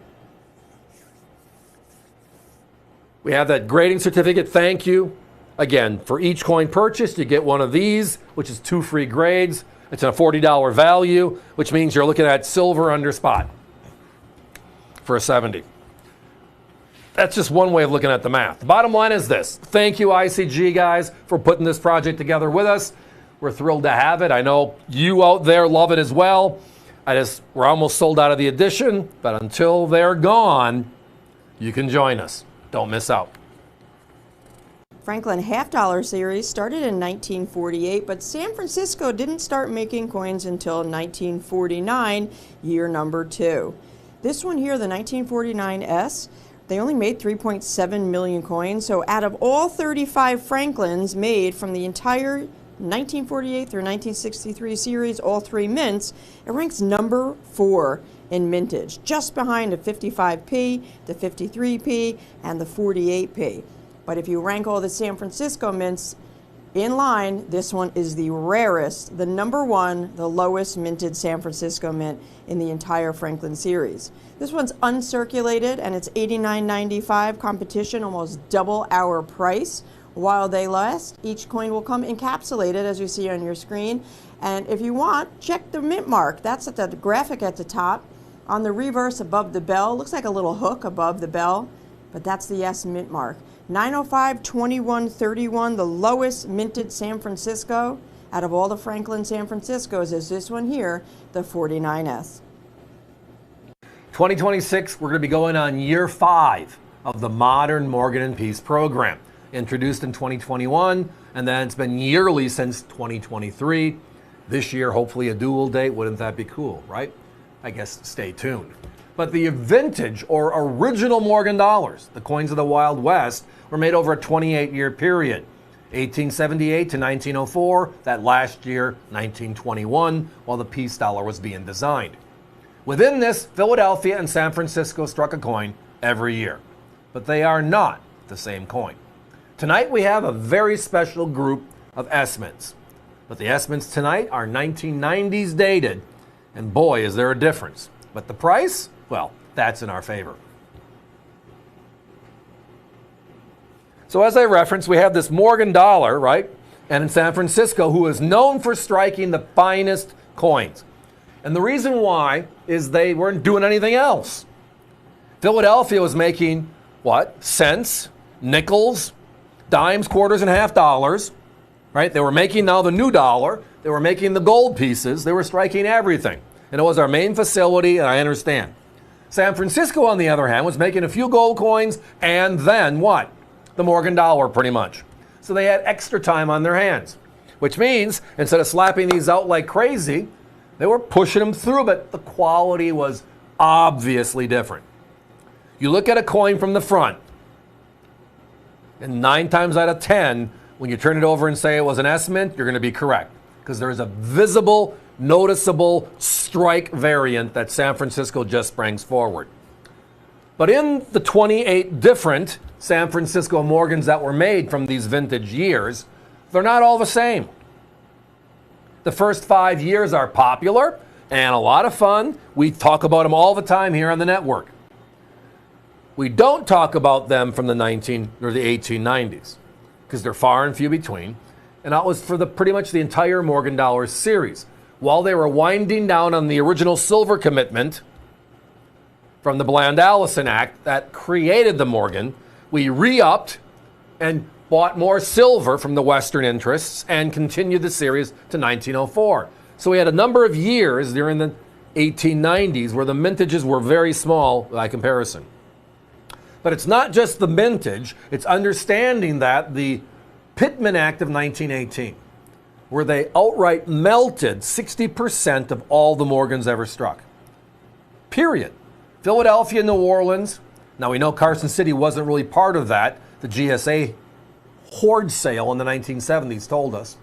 We have that grading certificate, thank you. Again, for each coin purchased, you get one of these, which is 2 free grades. It's a $40 value, which means you're looking at silver under spot for a 70. That's just one way of looking at the math. The bottom line is this. Thank you, ICG guys, for putting this project together with us. We're thrilled to have it. I know you out there love it as well. We're almost sold out of the edition, but until they're gone, you can join us. Don't miss out. Franklin half-dollar series started in 1948, but San Francisco didn't start making coins until 1949, year number 2. This one here, the 1949S, they only made 3.7 million coins, so out of all 35 Franklins made from the entire 1948 through 1963 series, all 3 mints, it ranks number 4 in mintage, just behind the 55p, the 53p, and the 48p. But if you rank all the San Francisco mints in line, this one is the rarest, the number 1, the lowest minted San Francisco mint in the entire Franklin series. This one's uncirculated, and it's $89.95. Competition almost double our price. While they last, each coin will come encapsulated, as you see on your screen. And if you want, check the mint mark. That's at the graphic at the top. On the reverse above the bell, looks like a little hook above the bell, but that's the S mint mark. 905-2131, the lowest minted San Francisco out of all the Franklin San Franciscos is this one here, the 49S. 2026, we're going to be going on year 5 of the modern Morgan and Peace program. Introduced in 2021, and then it's been yearly since 2023. This year, hopefully a dual date. Wouldn't that be cool, right? I guess stay tuned. But the vintage or original Morgan dollars, the coins of the Wild West, were made over a 28-year period. 1878 to 1904, that last year, 1921, while the peace dollar was being designed. Within this, Philadelphia and San Francisco struck a coin every year. But they are not the same coin. Tonight we have a very special group of S-mints. But the S-mints tonight are 1990s dated, and boy is there a difference. But the price? Well, that's in our favor. So as I referenced, we have this Morgan dollar, right? And in San Francisco, who is known for striking the finest coins. And the reason why is they weren't doing anything else. Philadelphia was making what? Cents, nickels, dimes, quarters, and half dollars, right? They were making now the new dollar. They were making the gold pieces. They were striking everything. And it was our main facility, and I understand. San Francisco, on the other hand, was making a few gold coins and then what? The Morgan dollar, pretty much. So they had extra time on their hands, which means instead of slapping these out like crazy, they were pushing them through, but the quality was obviously different. You look at a coin from the front, and 9 times out of 10, when you turn it over and say it was an S mint, you're going to be correct, because there is a visible, noticeable strike variant that San Francisco just brings forward. But in the 28 different San Francisco Morgans that were made from these vintage years, they're not all the same. The first 5 years are popular and a lot of fun. We talk about them all the time here on the network. We don't talk about them from the 1890s because they're far and few between. And that was for pretty much the entire Morgan dollar series. While they were winding down on the original silver commitment from the Bland-Allison Act that created the Morgan, we re-upped and bought more silver from the Western interests and continued the series to 1904. So we had a number of years during the 1890s where the mintages were very small by comparison. But it's not just the mintage, it's understanding that the Pittman Act of 1918, where they outright melted 60% of all the Morgans ever struck. Period. Philadelphia, New Orleans. Now we know Carson City wasn't really part of that. The GSA hoard sale in the 1970s told us.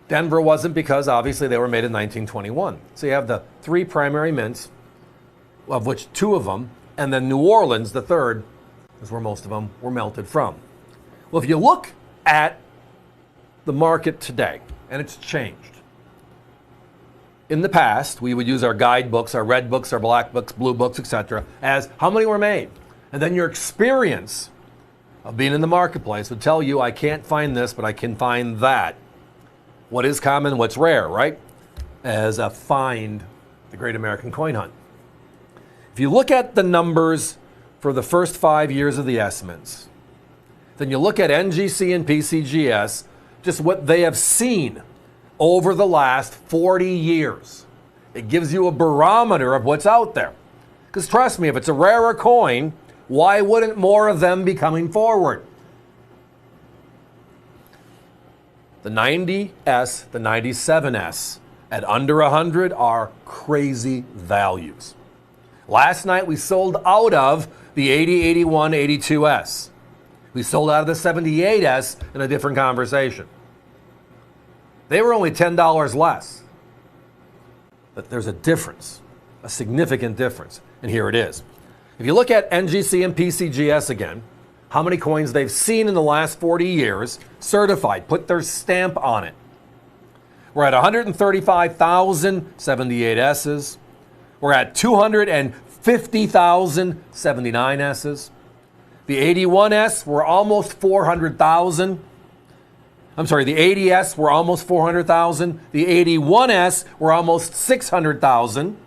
Denver wasn't because obviously they were made in 1921. So you have the 3 primary mints, of which 2 of them, and then New Orleans, the 3rd, is where most of them were melted from. Well, if you look at the market today, and it's changed. In the past, we would use our guidebooks, our red books, our black books, blue books, etc., as how many were made. And then your experience of being in the marketplace would tell you, I can't find this, but I can find that. What is common, what's rare, right? As a find, the Great American Coin Hunt. If you look at the numbers for the first 5 years of the S-mints, then you look at NGC and PCGS, just what they have seen over the last 40 years. It gives you a barometer of what's out there. Because trust me, if it's a rarer coin, why wouldn't more of them be coming forward? The 90S, the 97S, at under 100 are crazy values. Last night we sold out of the 80, 81, 82S. We sold out of the 78S in a different conversation. They were only $10 less. But there's a difference, a significant difference, and here it is. If you look at NGC and PCGS again, how many coins they've seen in the last 40 years, certified, put their stamp on it. We're at 135,000 78S's. We're at 250,000 79S's. The 81S, we're almost 400,000. I'm sorry, the 80S, we're almost 400,000. The 81S, we're almost 600,000.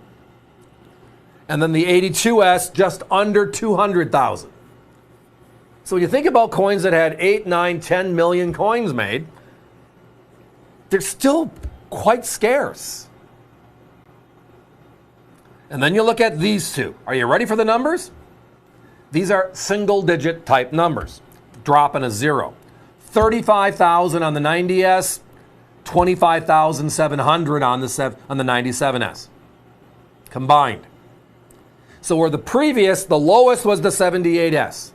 And then the 82S, just under 200,000. So when you think about coins that had 8, 9, 10 million coins made, they're still quite scarce. And then you look at these two. Are you ready for the numbers? These are single-digit type numbers, dropping a 0. 35,000 on the 90S, 25,700 on the 97S combined. So where the previous, the lowest was the 78S.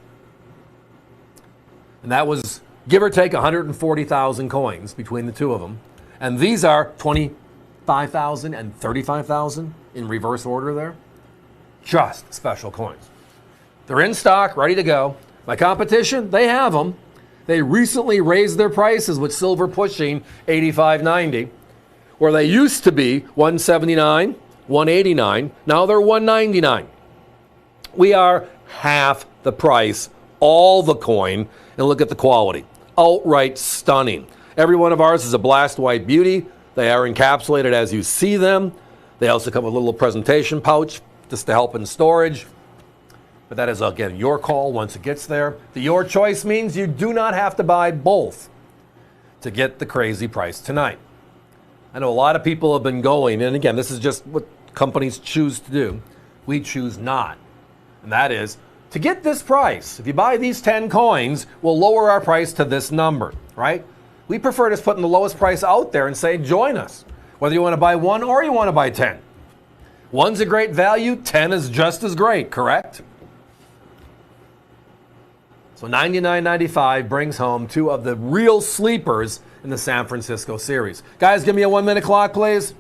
And that was, give or take, 140,000 coins between the two of them. And these are 25,000 and 35,000 in reverse order there. Just special coins. They're in stock, ready to go. My competition, they have them. They recently raised their prices with silver pushing $85.90, where they used to be $179, $189. Now they're $199. We are half the price, all the coin, and look at the quality. Outright stunning. Every one of ours is a blast white beauty. They are encapsulated as you see them. They also come with a little presentation pouch just to help in storage. But that is, again, your call once it gets there. The your choice means you do not have to buy both to get the crazy price tonight. I know a lot of people have been going, and again, this is just what companies choose to do. We choose not. And that is, to get this price, if you buy these 10 coins, we'll lower our price to this number, right? We prefer just putting the lowest price out there and say, join us. Whether you want to buy one or you want to buy 10. One's a great value, 10 is just as great, correct? So $99.95 brings home two of the real sleepers in the San Francisco series. Guys, give me a 1-minute clock, please.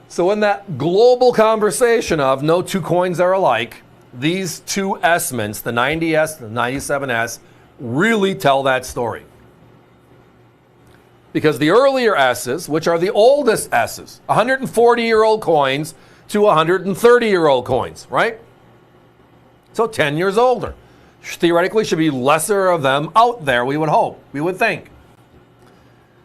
So in that global conversation of no two coins are alike, these two S mints, the 90S and the 97S, really tell that story. Because the earlier S's, which are the oldest S's, 140-year-old coins to 130-year-old coins, right? So 10 years older. Theoretically, should be lesser of them out there, we would hope, we would think.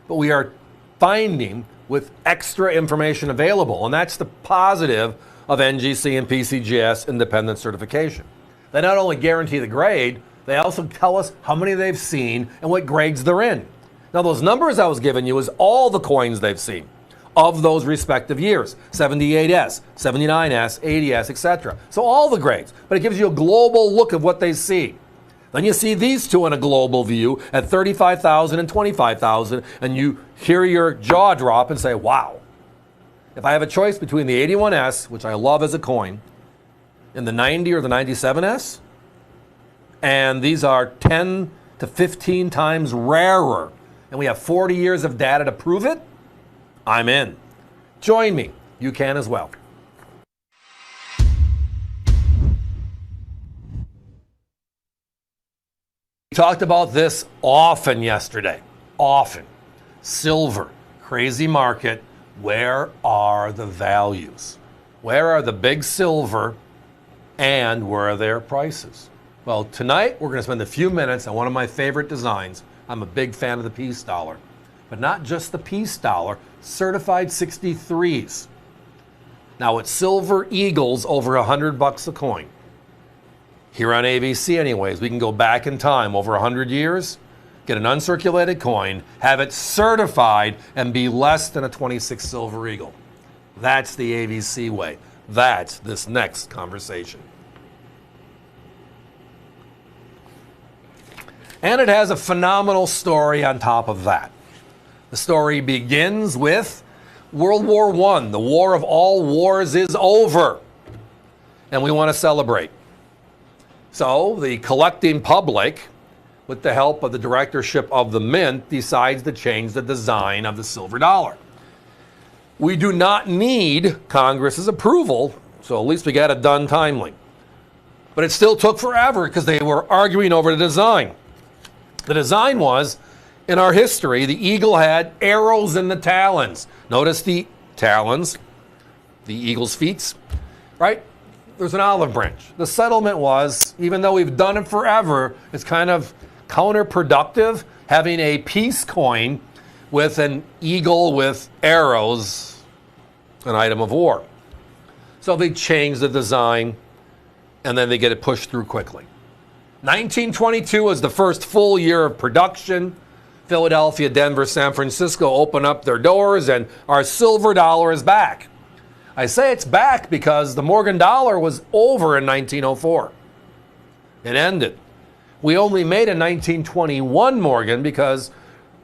But we are finding with extra information available, and that's the positive of NGC and PCGS independent certification. They not only guarantee the grade, they also tell us how many they've seen and what grades they're in. Now, those numbers I was giving you is all the coins they've seen of those respective years, 78S, 79S, 80S, etc. So all the grades, but it gives you a global look of what they see. Then you see these two in a global view at 35,000 and 25,000, and you hear your jaw drop and say, wow. If I have a choice between the 81S, which I love as a coin, and the 90 or the 97S, and these are 10 to 15 times rarer, and we have 40 years of data to prove it, I'm in. Join me. You can as well. We talked about this often yesterday. Often. Silver. Crazy market. Where are the values? Where are the big silver and where are their prices? Well, tonight we're going to spend a few minutes on one of my favorite designs. I'm a big fan of the peace dollar. But not just the peace dollar, certified 63s. Now it's silver eagles over $100 a coin. Here on AVC anyways, we can go back in time over 100 years, get an uncirculated coin, have it certified, and be less than a 26 silver eagle. That's the AVC way. That's this next conversation. And it has a phenomenal story on top of that. The story begins with World War I. The war of all wars is over. And we want to celebrate. So the collecting public, with the help of the directorship of the mint, decides to change the design of the silver dollar. We do not need Congress's approval, so at least we got it done timely. But it still took forever because they were arguing over the design. The design was, in our history, the eagle had arrows in the talons. Notice the talons, the eagle's feet, right? There's an olive branch. The settlement was, even though we've done it forever, it's kind of counterproductive having a peace coin with an eagle with arrows, an item of war. So they changed the design, and then they get it pushed through quickly. 1922 was the first full year of production. Philadelphia, Denver, San Francisco open up their doors, and our silver dollar is back. I say it's back because the Morgan dollar was over in 1904. It ended. We only made a 1921 Morgan because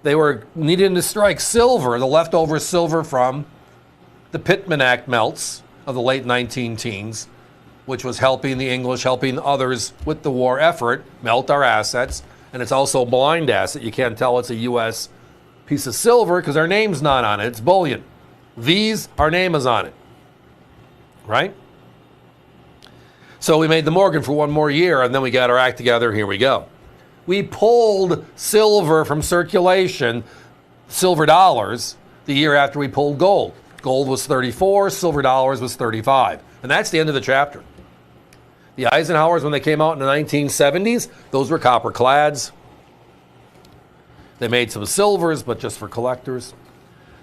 they were needing to strike silver, the leftover silver from the Pittman Act melts of the late 19-teens, which was helping the English, helping others with the war effort, melt our assets. And it's also a blind asset. You can't tell it's a U.S. piece of silver because our name's not on it. It's bullion. These, our name is on it. Right? So we made the Morgan for one more year, and then we got our act together. Here we go. We pulled silver from circulation, silver dollars, the year after we pulled gold. Gold was 34, silver dollars was 35. And that's the end of the chapter. The Eisenhowers, when they came out in the 1970s, those were copper clads. They made some silvers, but just for collectors.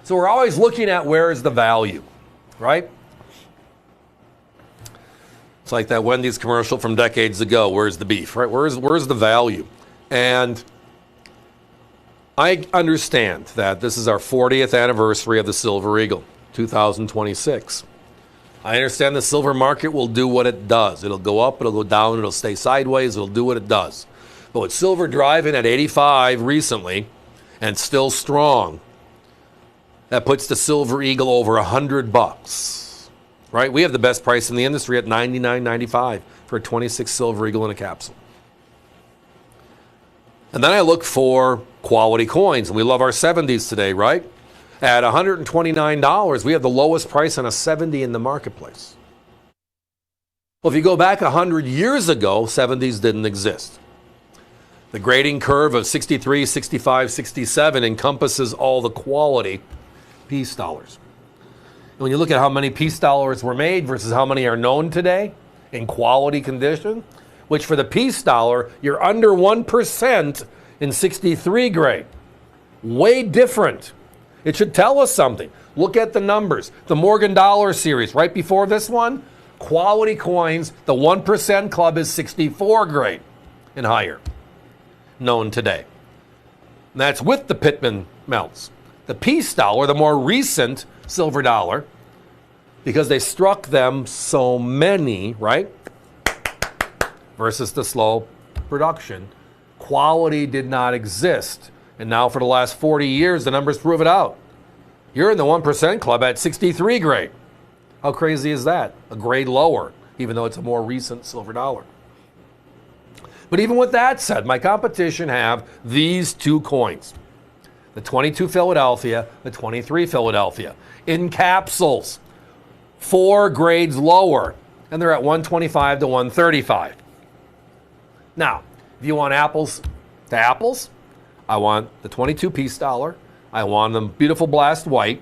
So we're always looking at where is the value, right? It's like that Wendy's commercial from decades ago. Where's the beef, right? Where's the value? And I understand that this is our 40th anniversary of the Silver Eagle, 2026. I understand the silver market will do what it does. It'll go up, it'll go down, it'll stay sideways, it'll do what it does. But with silver driving at 85 recently and still strong, that puts the Silver Eagle over $100, right? We have the best price in the industry at $99.95 for a 26 Silver Eagle in a capsule. And then I look for quality coins, and we love our 70s today, right? At $129, we have the lowest price on a 70 in the marketplace. Well, if you go back 100 years ago, 70s didn't exist. The grading curve of 63, 65, 67 encompasses all the quality peace dollars. And when you look at how many peace dollars were made versus how many are known today in quality condition, which for the peace dollar, you're under 1% in 63 grade. Way different. It should tell us something. Look at the numbers. The Morgan Dollar series, right before this one, quality coins, the 1% club is 64 grade and higher, known today. And that's with the Pittman melts. The peace dollar, the more recent silver dollar, because they struck them so many, right? Versus the slow production, quality did not exist. And now for the last 40 years, the numbers prove it out. You're in the 1% club at 63 grade. How crazy is that? A grade lower, even though it's a more recent silver dollar. But even with that said, my competition have these two coins. The 22 Philadelphia, the 23 Philadelphia. In capsules, 4 grades lower. And they're at 125 to 135. Now, if you want apples to apples, I want the 22 piece dollar, I want them beautiful blast white,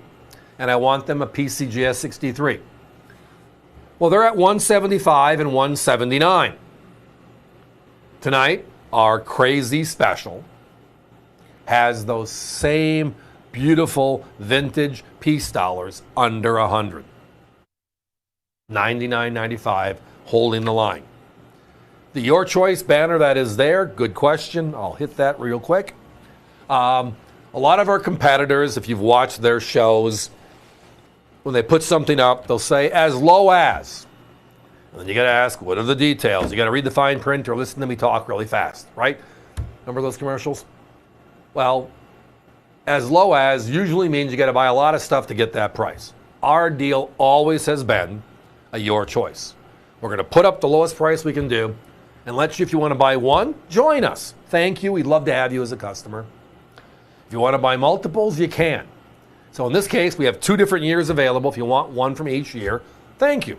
and I want them a PCGS 63. Well, they're at 175 and 179. Tonight, our crazy special has those same beautiful vintage piece dollars under 100. $99.95, holding the line. The Your Choice banner that is there, good question. I'll hit that real quick. A lot of our competitors, if you've watched their shows, when they put something up, they'll say as low as. And then you got to ask, what are the details? You got to read the fine print or listen to me talk really fast, right? Remember those commercials? Well, as low as usually means you got to buy a lot of stuff to get that price. Our deal always has been a Your Choice. We're going to put up the lowest price we can do and let you, if you want to buy one, join us. Thank you. We'd love to have you as a customer. If you want to buy multiples, you can. So in this case, we have 2 different years available. If you want one from each year, thank you.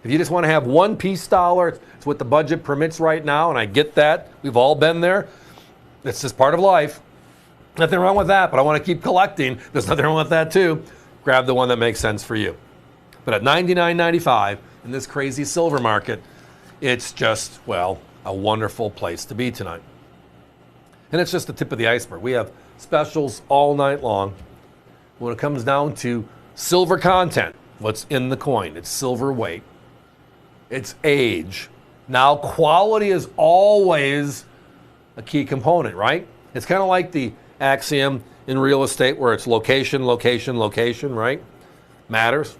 If you just want to have one piece dollar, it's what the budget permits right now, and I get that. We've all been there. It's just part of life. Nothing wrong with that, but I want to keep collecting. There's nothing wrong with that too. Grab the one that makes sense for you. But at $99.95 in this crazy silver market, it's just, well, a wonderful place to be tonight. And it's just the tip of the iceberg. We have specials all night long. When it comes down to silver content, what's in the coin, it's silver weight, it's age. Now, quality is always a key component, right? It's kind of like the axiom in real estate where it's location, location, location, right? Matters.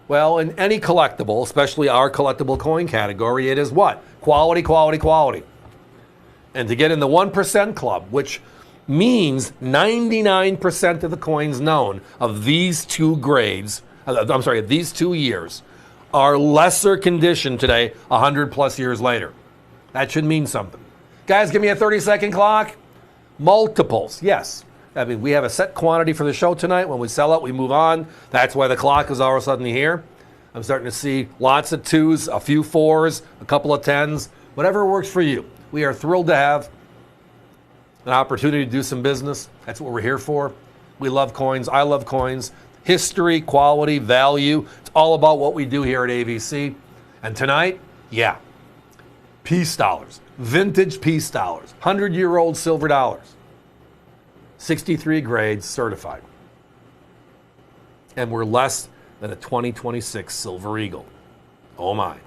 Well, in any collectible, especially our collectible coin category, it is what? Quality, quality, quality. And to get in the 1% club, which means 99% of the coins known of these 2 grades, these 2 years, are lesser condition today, 100 plus years later. That should mean something. Guys, give me a 30-second clock. Multiples, yes. I mean, we have a set quantity for the show tonight. When we sell it, we move on. That's why the clock is all of a sudden here. I'm starting to see lots of 2s, a few 4s, a couple of 10s, whatever works for you. We are thrilled to have an opportunity to do some business. That's what we're here for. We love coins. I love coins. History, quality, value. It's all about what we do here at AVC. And tonight, yeah, peace dollars, vintage peace dollars, 100-year-old silver dollars, 63 grades certified. And we're less than a 2026 Silver Eagle. Oh my.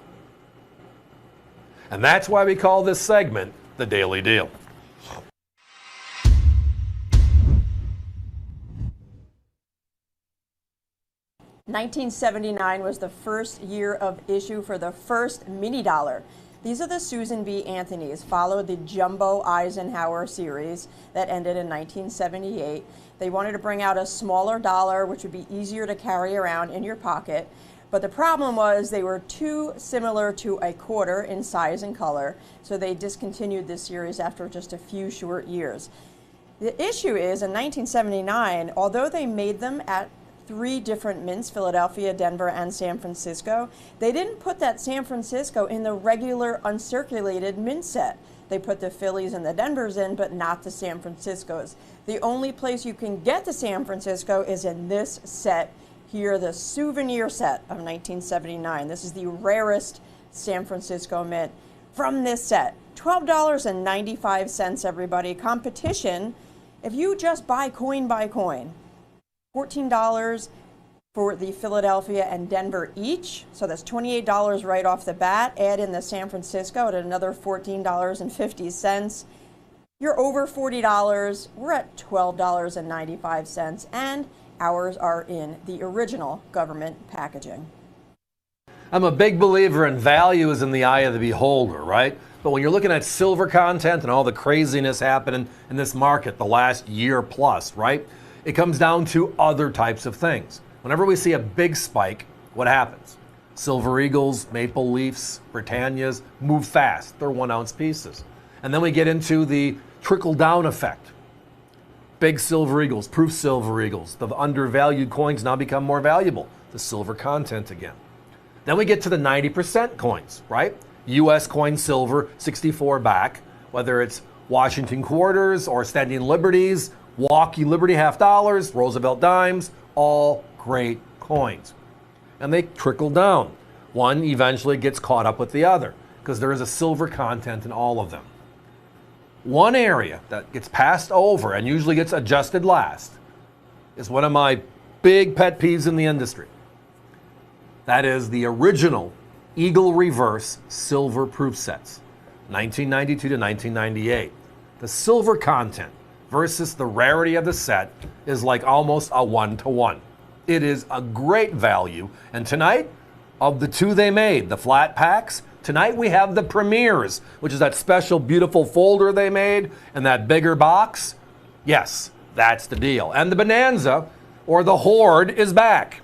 And that's why we call this segment the Daily Deal. $1979 was the first year of issue for the first mini dollar. These are the Susan B. Anthony's, followed the Jumbo Eisenhower series that ended in 1978. They wanted to bring out a smaller dollar, which would be easier to carry around in your pocket. But the problem was they were too similar to a quarter in size and color, so they discontinued this series after just a few short years. The issue is, in 1979, although they made them at 3 different mints, Philadelphia, Denver, and San Francisco, they didn't put that San Francisco in the regular uncirculated mint set. They put the Phillies and the Denvers in, but not the San Franciscos. The only place you can get the San Francisco is in this set here, the souvenir set of 1979. This is the rarest San Francisco mint from this set. $12.95, everybody. Competition, if you just buy coin by coin, $14 for the Philadelphia and Denver each, so that's $28 right off the bat. Add in the San Francisco at another $14.50. You're over $40. We're at $12.95, and ours are in the original government packaging. I'm a big believer in value is in the eye of the beholder, right? But when you're looking at silver content and all the craziness happening in this market the last year plus, right? It comes down to other types of things. Whenever we see a big spike, what happens? Silver Eagles, Maple Leafs, Britannias move fast. They're 1 ounce pieces. And then we get into the trickle down effect. Big Silver Eagles, proof Silver Eagles. The undervalued coins now become more valuable. The silver content again. Then we get to the 90% coins, right? US coin silver, 64 back, whether it's Washington quarters or standing liberties, Walkie Liberty half dollars, Roosevelt dimes, all great coins. And they trickle down. One eventually gets caught up with the other because there is a silver content in all of them. One area that gets passed over and usually gets adjusted last is one of my big pet peeves in the industry. That is the original Eagle Reverse silver proof sets, 1992 to 1998. The silver content versus the rarity of the set is like almost a 1-to-1. It is a great value. And tonight, of the 2 they made, the flat packs, tonight we have the premieres, which is that special beautiful folder they made and that bigger box. Yes, that's the deal. And the Bonanza, or the Horde, is back.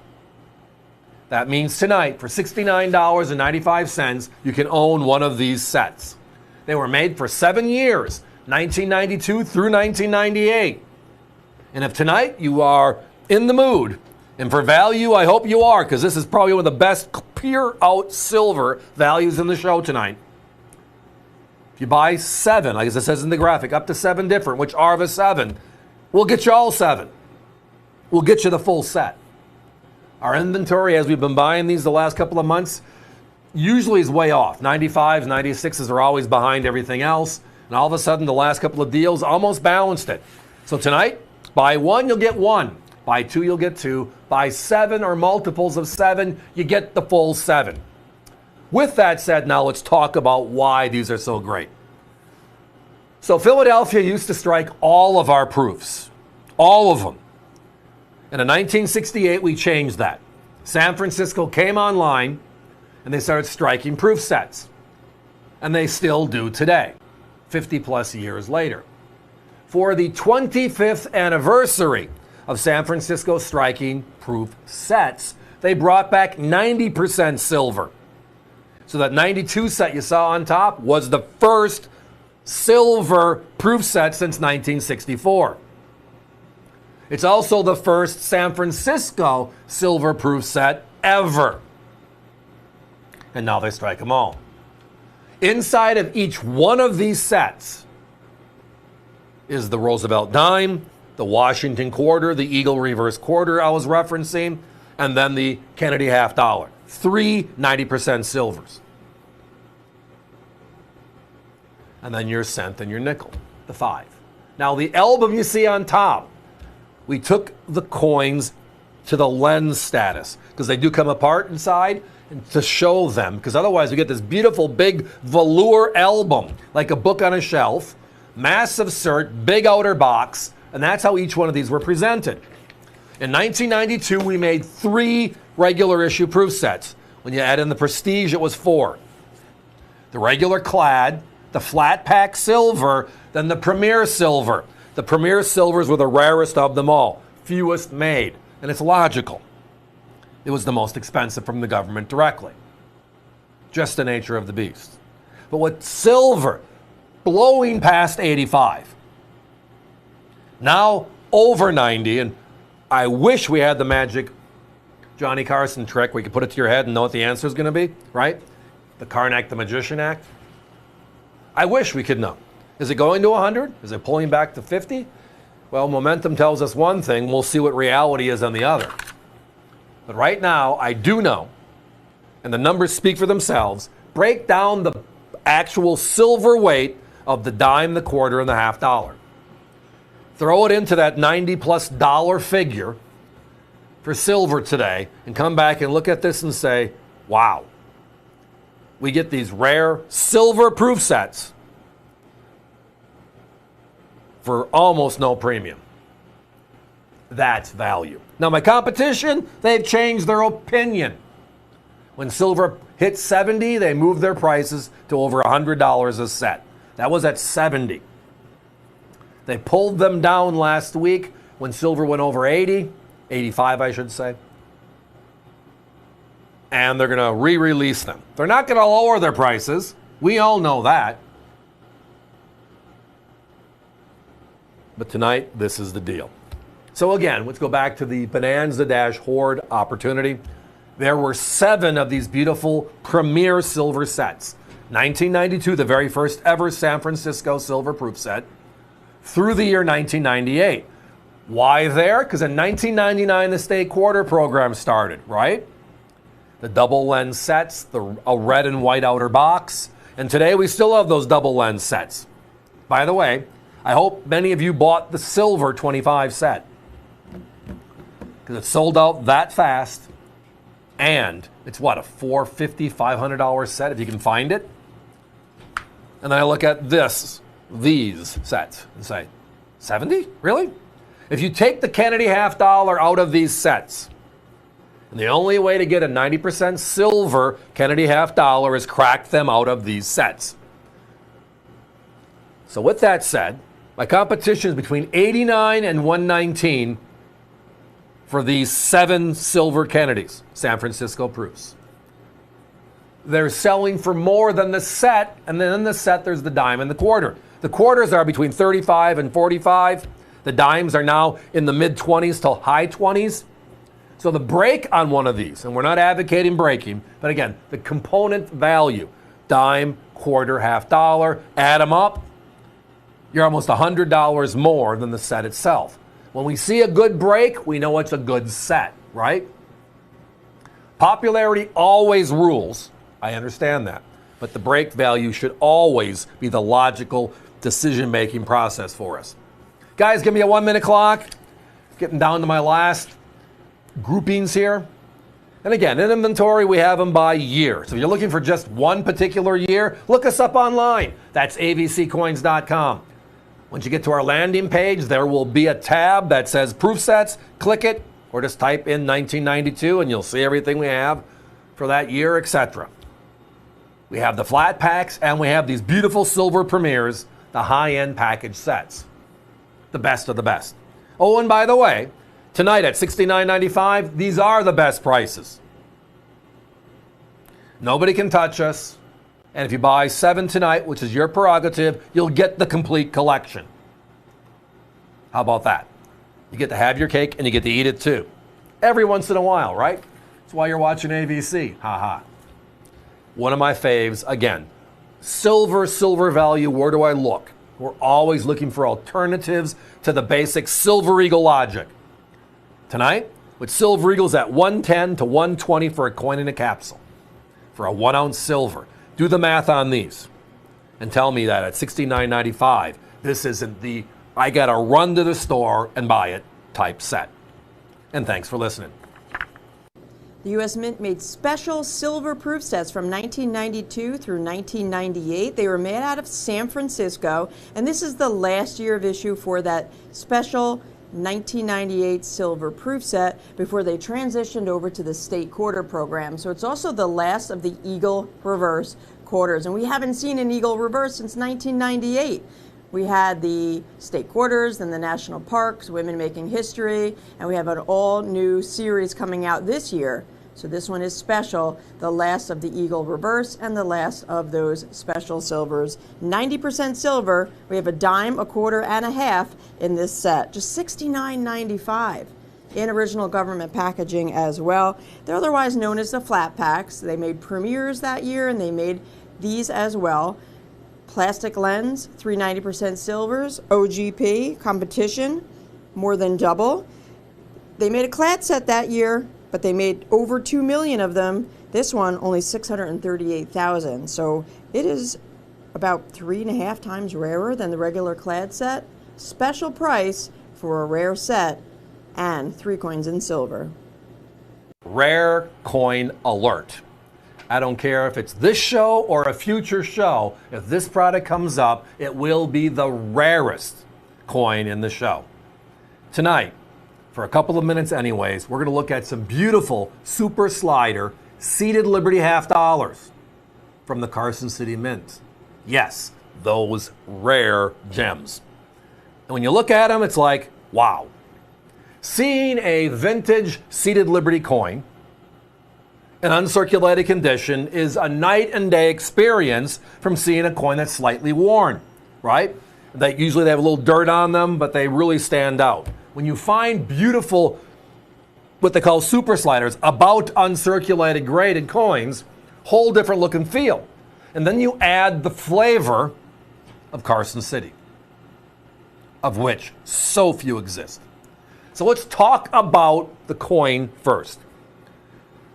That means tonight, for $69.95, you can own one of these sets. They were made for 7 years, 1992 through 1998. And if tonight you are in the mood, and for value, I hope you are, because this is probably one of the best pure out silver values in the show tonight. If you buy 7, like it says in the graphic, up to 7 different, which are the 7, we'll get you all 7. We'll get you the full set. Our inventory, as we've been buying these the last couple of months, usually is way off. 95s, 96s are always behind everything else. And all of a sudden, the last couple of deals almost balanced it. So tonight, buy 1, you'll get 1. Buy 2, you'll get 2. Buy 7 or multiples of 7, you get the full 7. With that said, now let's talk about why these are so great. So Philadelphia used to strike all of our proofs. All of them. And in 1968, we changed that. San Francisco came online, and they started striking proof sets. And they still do today, 50 plus years later. For the 25th anniversary of San Francisco striking proof sets, they brought back 90% silver. So that 92 set you saw on top was the first silver proof set since 1964. It's also the first San Francisco silver proof set ever. And now they strike them all. Inside of each one of these sets is the Roosevelt dime, the Washington quarter, the Eagle Reverse quarter I was referencing, and then the Kennedy half dollar. 3 90% silvers. And then your cent and your nickel, the 5. Now the album you see on top, we took the coins to the lens status because they do come apart inside. to show them, because otherwise we get this beautiful big velour album, like a book on a shelf, massive cert, big outer box, and that's how each one of these were presented. In 1992, we made 3 regular issue proof sets. When you add in the Prestige, it was 4. The regular clad, the flat pack silver, then the Premier Silver. The Premier Silvers were the rarest of them all, fewest made, and it's logical. It was the most expensive from the government directly. Just the nature of the beast. But with silver blowing past 85, now over 90, and I wish we had the magic Johnny Carson trick. We could put it to your head and know what the answer is going to be, right? The Karnak the Magician Act. I wish we could know. Is it going to 100? Is it pulling back to 50? Well, momentum tells us one thing. We'll see what reality is on the other. But right now, I do know, and the numbers speak for themselves, break down the actual silver weight of the dime, the quarter, and the half dollar. Throw it into that $90+ figure for silver today and come back and look at this and say, wow. We get these rare silver proof sets for almost no premium. That's value. Now, my competition, they've changed their opinion. When silver hit 70, they moved their prices to over $100 a set. That was at 70. They pulled them down last week when silver went over 80, 85, I should say. And they're going to re-release them. They're not going to lower their prices. We all know that. But tonight, this is the deal. So again, let's go back to the Bonanza Dash Hoard opportunity. There were 7 of these beautiful premier silver sets. 1992, the very first ever San Francisco silver proof set, through the year 1998. Why there? Because in 1999, the state quarter program started, right? The double lens sets, a red and white outer box. And today we still have those double lens sets. By the way, I hope many of you bought the silver 25 set, because it sold out that fast. And it's what, a $450, $500 set if you can find it? And then I look at these sets and say, 70? Really? If you take the Kennedy half dollar out of these sets, and the only way to get a 90% silver Kennedy half dollar is crack them out of these sets. So with that said, my competition is between 89 and 119 for these 7 silver Kennedys, San Francisco proofs. They're selling for more than the set, and then in the set there's the dime and the quarter. The quarters are between 35 and 45. The dimes are now in the mid-20s to high 20s. So the break on one of these, and we're not advocating breaking, but again, the component value, dime, quarter, half dollar, add them up, you're almost $100 more than the set itself. When we see a good break, we know it's a good set, right? Popularity always rules. I understand that. But the break value should always be the logical decision-making process for us. Guys, give me a 1-minute clock. Getting down to my last groupings here. And again, in inventory, we have them by year. So if you're looking for just one particular year, look us up online. That's avccoins.com. Once you get to our landing page, there will be a tab that says proof sets. Click it, or just type in 1992, and you'll see everything we have for that year, etc. We have the flat packs, and we have these beautiful silver premieres, the high-end package sets. The best of the best. Oh, and by the way, tonight at $69.95, these are the best prices. Nobody can touch us. And if you buy 7 tonight, which is your prerogative, you'll get the complete collection. How about that? You get to have your cake and you get to eat it too. Every once in a while, right? That's why you're watching AVC. Ha. One of my faves, again, silver value, where do I look? We're always looking for alternatives to the basic Silver Eagle logic. Tonight, with Silver Eagles at 110 to 120 for a coin in a capsule, for a 1-ounce silver. Do the math on these and tell me that at $69.95, this isn't the I gotta run to the store and buy it type set. And thanks for listening. The U.S. Mint made special silver proof sets from 1992 through 1998. They were made out of San Francisco, and this is the last year of issue for that special 1998 silver proof set before they transitioned over to the state quarter program. So it's also the last of the Eagle reverse quarters, and we haven't seen an Eagle reverse since 1998. We had the state quarters, then the national parks, Women Making History, and we have an all-new series coming out this year. So this one is special, the last of the Eagle reverse and the last of those special silvers. 90% silver. We have a dime, a quarter, and a half in this set. Just $69.95 in original government packaging as well. They're otherwise known as the flat packs. They made premieres that year, and they made these as well. Plastic lens, 390% silvers. OGP, competition, more than double. They made a clad set that year, but they made over 2 million of them. This one, only 638,000. So it is about 3.5 times rarer than the regular clad set. Special price for a rare set and 3 coins in silver. Rare coin alert. I don't care if it's this show or a future show. If this product comes up, it will be the rarest coin in the show. Tonight, for a couple of minutes anyways, we're going to look at some beautiful super slider seated Liberty half dollars from the Carson City Mint. Yes, those rare gems. And when you look at them, it's like, wow. Seeing a vintage seated Liberty coin in uncirculated condition is a night and day experience from seeing a coin that's slightly worn, right? That usually they have a little dirt on them, but they really stand out. When you find beautiful, what they call super sliders, about uncirculated graded coins, whole different look and feel. And then you add the flavor of Carson City, of which so few exist. So let's talk about the coin first.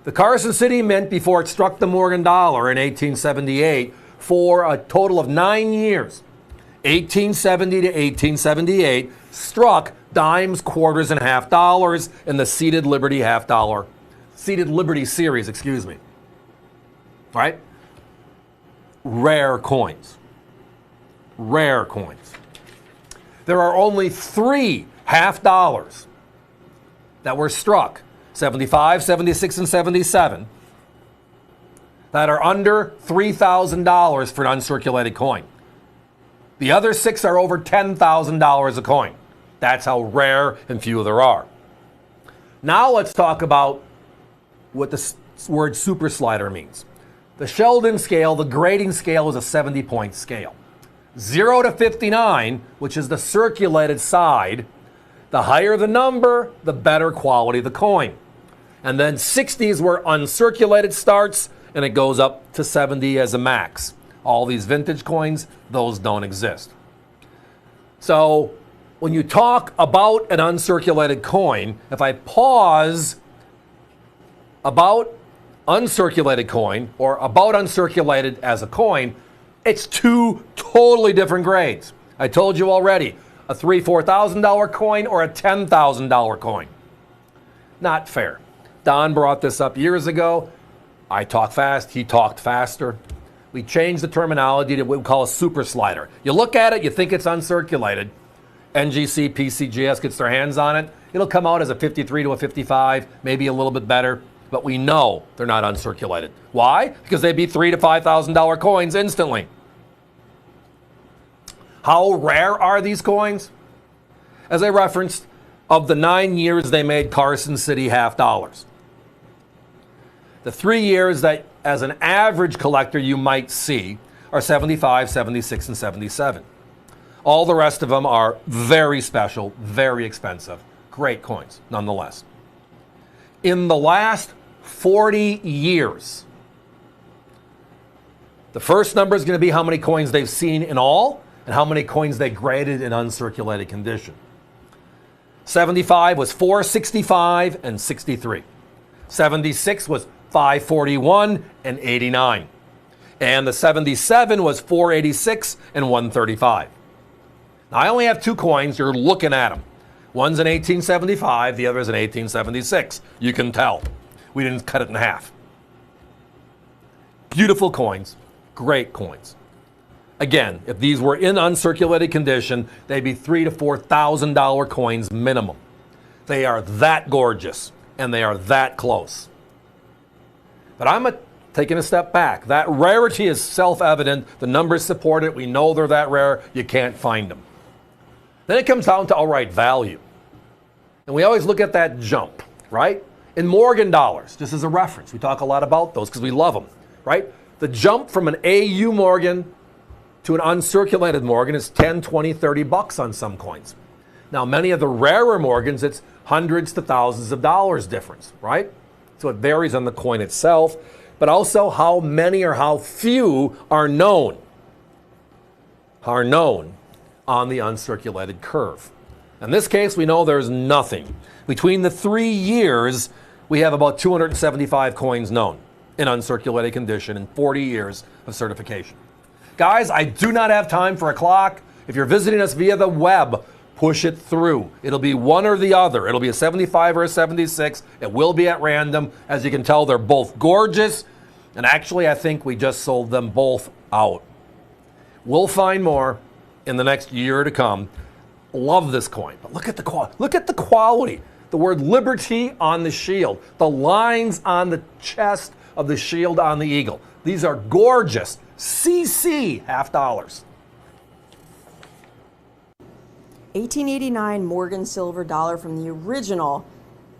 The Carson City Mint, before it struck the Morgan dollar in 1878, for a total of 9 years, 1870 to 1878, struck dimes, quarters, and half dollars in the seated Liberty half dollar, seated Liberty series, excuse me. Right? Rare coins. Rare coins. There are only 3 half dollars that were struck, 75, 76, and 77, that are under $3,000 for an uncirculated coin. The other 6 are over $10,000 a coin. That's how rare and few there are. Now let's talk about what the word super slider means. The Sheldon scale, the grading scale, is a 70-point scale. 0 to 59, which is the circulated side, the higher the number, the better quality the coin. And then 60 is where uncirculated starts, and it goes up to 70 as a max. All these vintage coins, those don't exist. So when you talk about an uncirculated coin, if I pause about uncirculated coin or about uncirculated as a coin, it's 2 totally different grades. I told you already, a $3,000, $4,000 coin or a $10,000 coin. Not fair. Don brought this up years ago. I talk fast, he talked faster. We changed the terminology to what we call a super slider. You look at it, you think it's uncirculated. NGC, PCGS gets their hands on it. It'll come out as a 53 to a 55, maybe a little bit better, but we know they're not uncirculated. Why? Because they'd be $3,000 to $5,000 coins instantly. How rare are these coins? As I referenced, of the 9 years they made Carson City half dollars. The 3 years that, as an average collector, you might see are 75, 76, and 77. All the rest of them are very special, very expensive. Great coins, nonetheless. In the last 40 years, the first number is going to be how many coins they've seen in all and how many coins they graded in uncirculated condition. 75 was 465 and 63. 76 was 541 and 89. And the 77 was 486 and 135. Now, I only have 2 coins. You're looking at them. One's in 1875, the other's in 1876. You can tell. we didn't cut it in half. Beautiful coins, great coins. Again, if these were in uncirculated condition, they'd be $3,000 to $4,000 coins minimum. They are that gorgeous, and they are that close. But I'm taking a step back. That rarity is self-evident. The numbers support it. We know they're that rare. You can't find them. Then it comes down to outright value. And we always look at that jump, right? In Morgan dollars, just as a reference. We talk a lot about those because we love them, right? The jump from an AU Morgan to an uncirculated Morgan is 10, 20, 30 bucks on some coins. Now, many of the rarer Morgans, it's hundreds to thousands of dollars difference, right? So it varies on the coin itself, but also how many or how few are known on the uncirculated curve. In this case, we know there's nothing. Between the 3 years, we have about 275 coins known in uncirculated condition in 40 years of certification. Guys, I do not have time for a clock. If you're visiting us via the web, push it through. It'll be one or the other. It'll be a 75 or a 76. It will be at random. As you can tell, they're both gorgeous. And actually, I think we just sold them both out. We'll find more in the next year to come. Love this coin. But look at the quality. Look at the quality. The word liberty on the shield. The lines on the chest of the shield on the eagle. These are gorgeous. CC $half. 1889 Morgan silver dollar from the original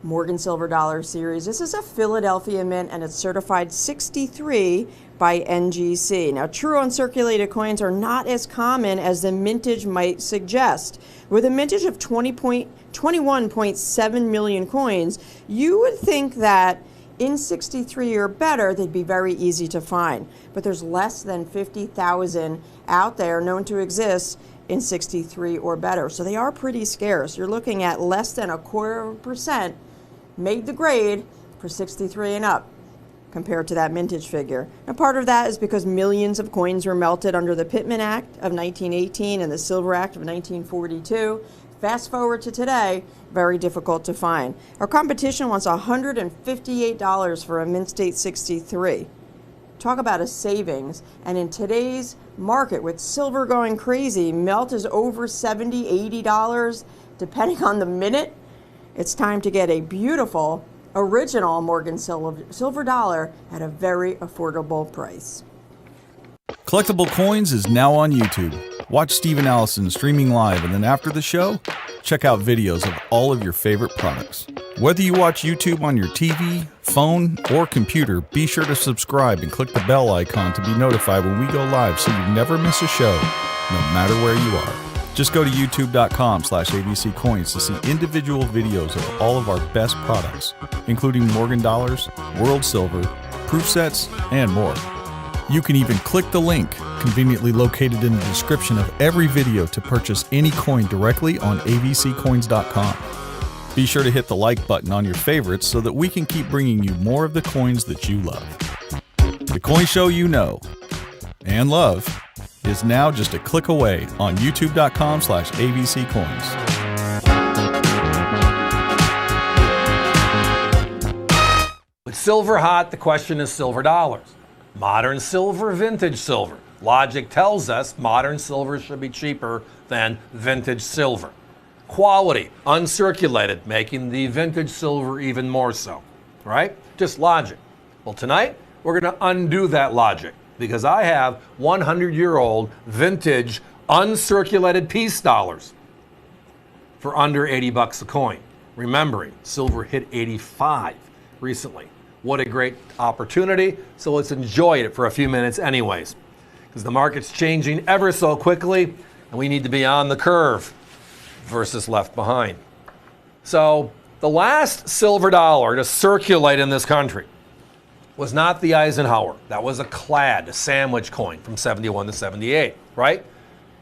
Morgan silver dollar series. This is a Philadelphia mint and it's certified 63 by NGC. Now, true uncirculated coins are not as common as the mintage might suggest. With a mintage of 21.7 million coins, you would think that in 63 or better, they'd be very easy to find. But there's less than 50,000 out there known to exist in 63 or better. So they are pretty scarce. You're looking at less than 0.25% made the grade for 63 and up compared to that mintage figure. Now, part of that is because millions of coins were melted under the Pittman Act of 1918 and the Silver Act of 1942. Fast forward to today, very difficult to find. Our competition wants $158 for a mint state 63. Talk about a savings. And in today's market, with silver going crazy, melt is over $70, $80, depending on the minute. It's time to get a beautiful, original Morgan silver dollar at a very affordable price. Collectible Coins is now on YouTube. Watch Steve and Allison streaming live, and then after the show, check out videos of all of your favorite products. Whether you watch YouTube on your TV, phone, or computer, be sure to subscribe and click the bell icon to be notified when we go live so you never miss a show, no matter where you are. Just go to youtube.com/AVC Coins to see individual videos of all of our best products, including Morgan dollars, World Silver, proof sets, and more. You can even click the link conveniently located in the description of every video to purchase any coin directly on avccoins.com. Be sure to hit the like button on your favorites so that we can keep bringing you more of the coins that you love. The coin show you know and love is now just a click away on youtube.com/AVC Coins. With silver hot, the question is silver dollars. Modern silver, vintage silver. Logic tells us modern silver should be cheaper than vintage silver. Quality, uncirculated, making the vintage silver even more so, right? Just logic. Well, tonight, we're going to undo that logic because I have 100-year-old vintage uncirculated peace dollars for under 80 bucks a coin. Remembering, silver hit 85 recently. What a great opportunity. So let's enjoy it for a few minutes anyways, because the market's changing ever so quickly and we need to be on the curve versus left behind. So the last silver dollar to circulate in this country was not the Eisenhower. That was a clad, a sandwich coin from 71 to 78, right?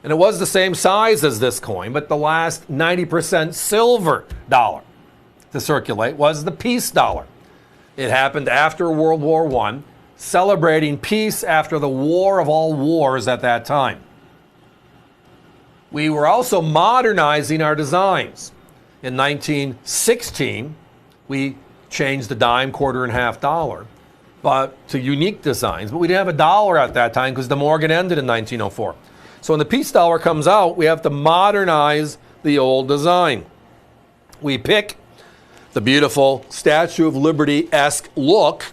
And it was the same size as this coin, but the last 90% silver dollar to circulate was the peace dollar. It happened after World War I, celebrating peace after the war of all wars at that time. We were also modernizing our designs. In 1916, we changed the dime, quarter, and half dollar, but to unique designs. But we didn't have a dollar at that time because the Morgan ended in 1904. So when the peace dollar comes out, we have to modernize the old design. We pick the beautiful Statue of Liberty-esque look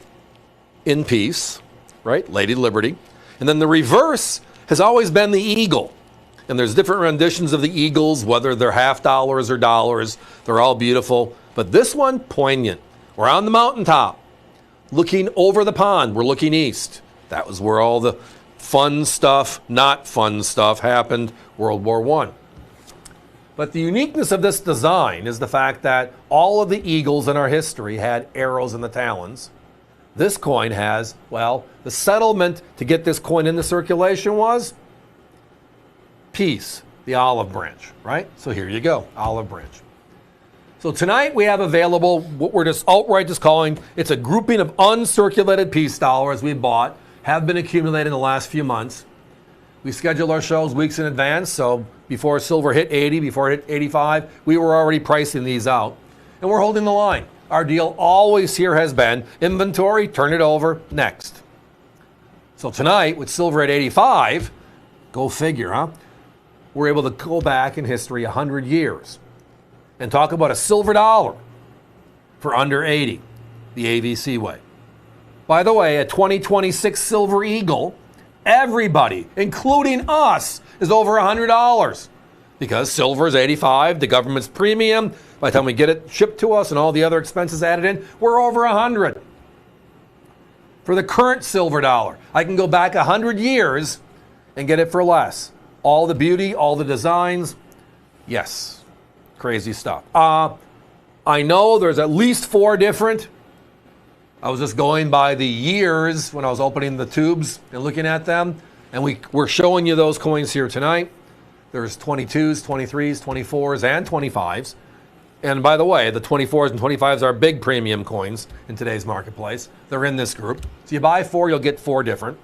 in peace, right? Lady Liberty. And then the reverse has always been the eagle. And there's different renditions of the eagles, whether they're half dollars or dollars. They're all beautiful. But this one, poignant. We're on the mountaintop, looking over the pond. We're looking east. That was where all the fun stuff, not fun stuff, happened, World War I. But the uniqueness of this design is the fact that all of the eagles in our history had arrows in the talons. This coin has, well, the settlement to get this coin into circulation was peace, the olive branch, right? So here you go, olive branch. So tonight we have available what we're just outright just calling, it's a grouping of uncirculated peace dollars we bought, have been accumulated in the last few months. We schedule our shows weeks in advance, so before silver hit 80, before it hit 85, we were already pricing these out. And we're holding the line. Our deal always here has been inventory, turn it over, next. So tonight, with silver at 85, go figure, huh? We're able to go back in history 100 years and talk about a silver dollar for under 80, the AVC way. By the way, a 2026 Silver Eagle, everybody, including us, is over $100 because silver is 85, the government's premium. By the time we get it shipped to us and all the other expenses added in, we're over 100. For the current silver dollar, I can go back 100 years and get it for less. All the beauty, all the designs, yes, crazy stuff. I know there's at least 4 different. I was just going by the years when I was opening the tubes and looking at them, and we're showing you those coins here tonight. There's 22s, 23s, 24s, and 25s. And by the way, the 24s and 25s are big premium coins in today's marketplace. They're in this group. So you buy 4, you'll get 4 different.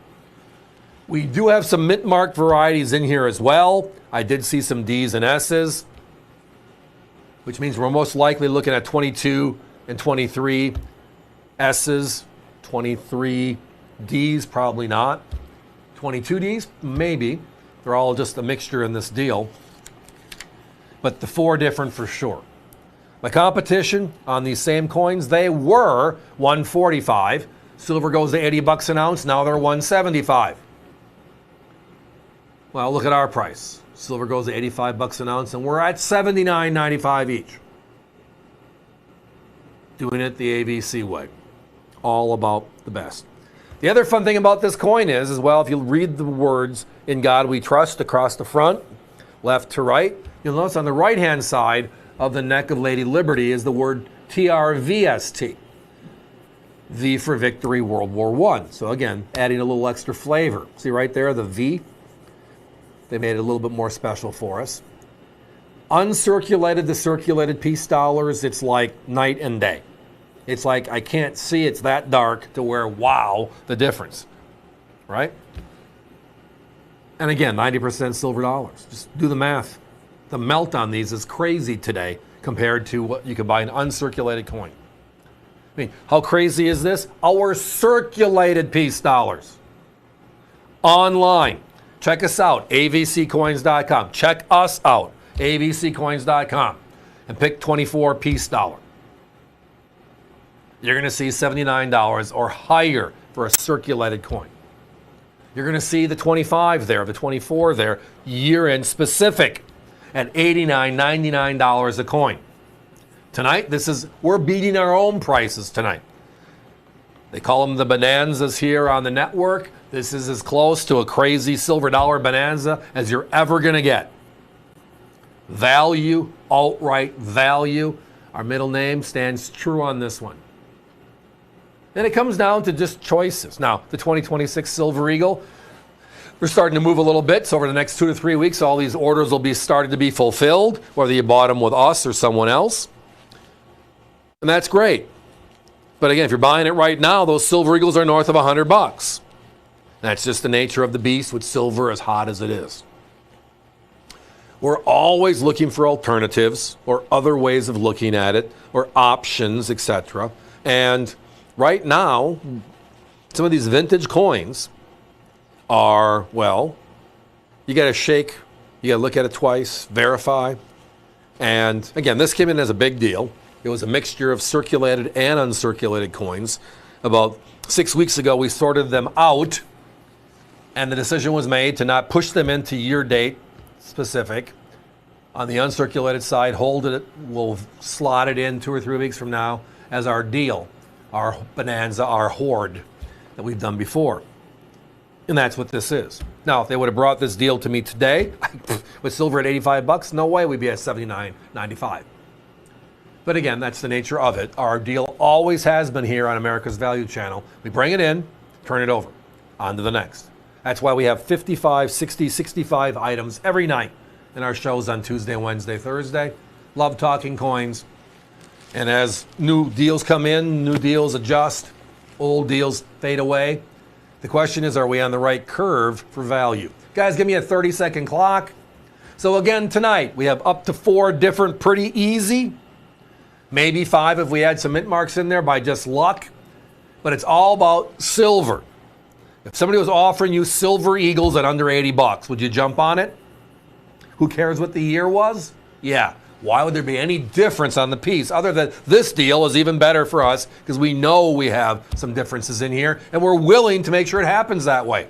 We do have some mint mark varieties in here as well. I did see some Ds and S's, which means we're most likely looking at 22 and 23 S's, 23 Ds, probably not. 22 Ds, maybe. They're all just a mixture in this deal. But the 4 different for sure. My competition on these same coins, they were $145. Silver goes to $80 an ounce, now they're $175. Well, look at our price. Silver goes to $85 an ounce, and we're at $79.95 each. Doing it the AVC way. All about the best. The other fun thing about this coin is, well, if you read the words, "In God We Trust," across the front, left to right, you'll notice on the right-hand side of the neck of Lady Liberty is the word TRVST. V for Victory, World War I. So again, adding a little extra flavor. See right there, the V? They made it a little bit more special for us. Uncirculated to circulated peace dollars, it's like night and day. It's like I can't see, it's that dark to where, wow, the difference, right? And again, 90% silver dollars. Just do the math. The melt on these is crazy today compared to what you could buy an uncirculated coin. I mean, how crazy is this? Our circulated peace dollars. Online. Check us out, avccoins.com. Check us out, avccoins.com. And pick 24 peace dollar. You're going to see $79 or higher for a circulated coin. You're going to see the 25 there, the 24 there, year-end specific at $89, $99 a coin. Tonight, we're beating our own prices tonight. They call them the bonanzas here on the network. This is as close to a crazy silver dollar bonanza as you're ever going to get. Value, outright value. Our middle name stands true on this one. Then it comes down to just choices. Now, the 2026 Silver Eagle, we're starting to move a little bit. So over the next 2 to 3 weeks, all these orders will be started to be fulfilled, whether you bought them with us or someone else. And that's great. But again, if you're buying it right now, those Silver Eagles are north of $100. That's just the nature of the beast with silver as hot as it is. We're always looking for alternatives or other ways of looking at it or options, etc. And right now, some of these vintage coins are, well, you got to shake, you got to look at it twice, verify. And again, this came in as a big deal. It was a mixture of circulated and uncirculated coins. About 6 weeks ago, we sorted them out, and the decision was made to not push them into year date specific. On the uncirculated side, hold it, we'll slot it in 2 or 3 weeks from now as our deal, our bonanza, our hoard that we've done before. And that's what this is. Now, if they would have brought this deal to me today, with silver at $85, no way we'd be at $79.95. But again, that's the nature of it. Our deal always has been here on America's Value Channel. We bring it in, turn it over, on to the next. That's why we have 55, 60, 65 items every night in our shows on Tuesday, Wednesday, Thursday. Love talking coins. And as new deals come in, new deals adjust, old deals fade away. The question is, are we on the right curve for value? Guys, give me a 30-second clock. So again, tonight, we have up to 4 different pretty easy, maybe 5 if we had some mint marks in there by just luck. But it's all about silver. If somebody was offering you silver eagles at under $80, would you jump on it? Who cares what the year was? Yeah. Why would there be any difference on the piece other than this deal is even better for us because we know we have some differences in here and we're willing to make sure it happens that way.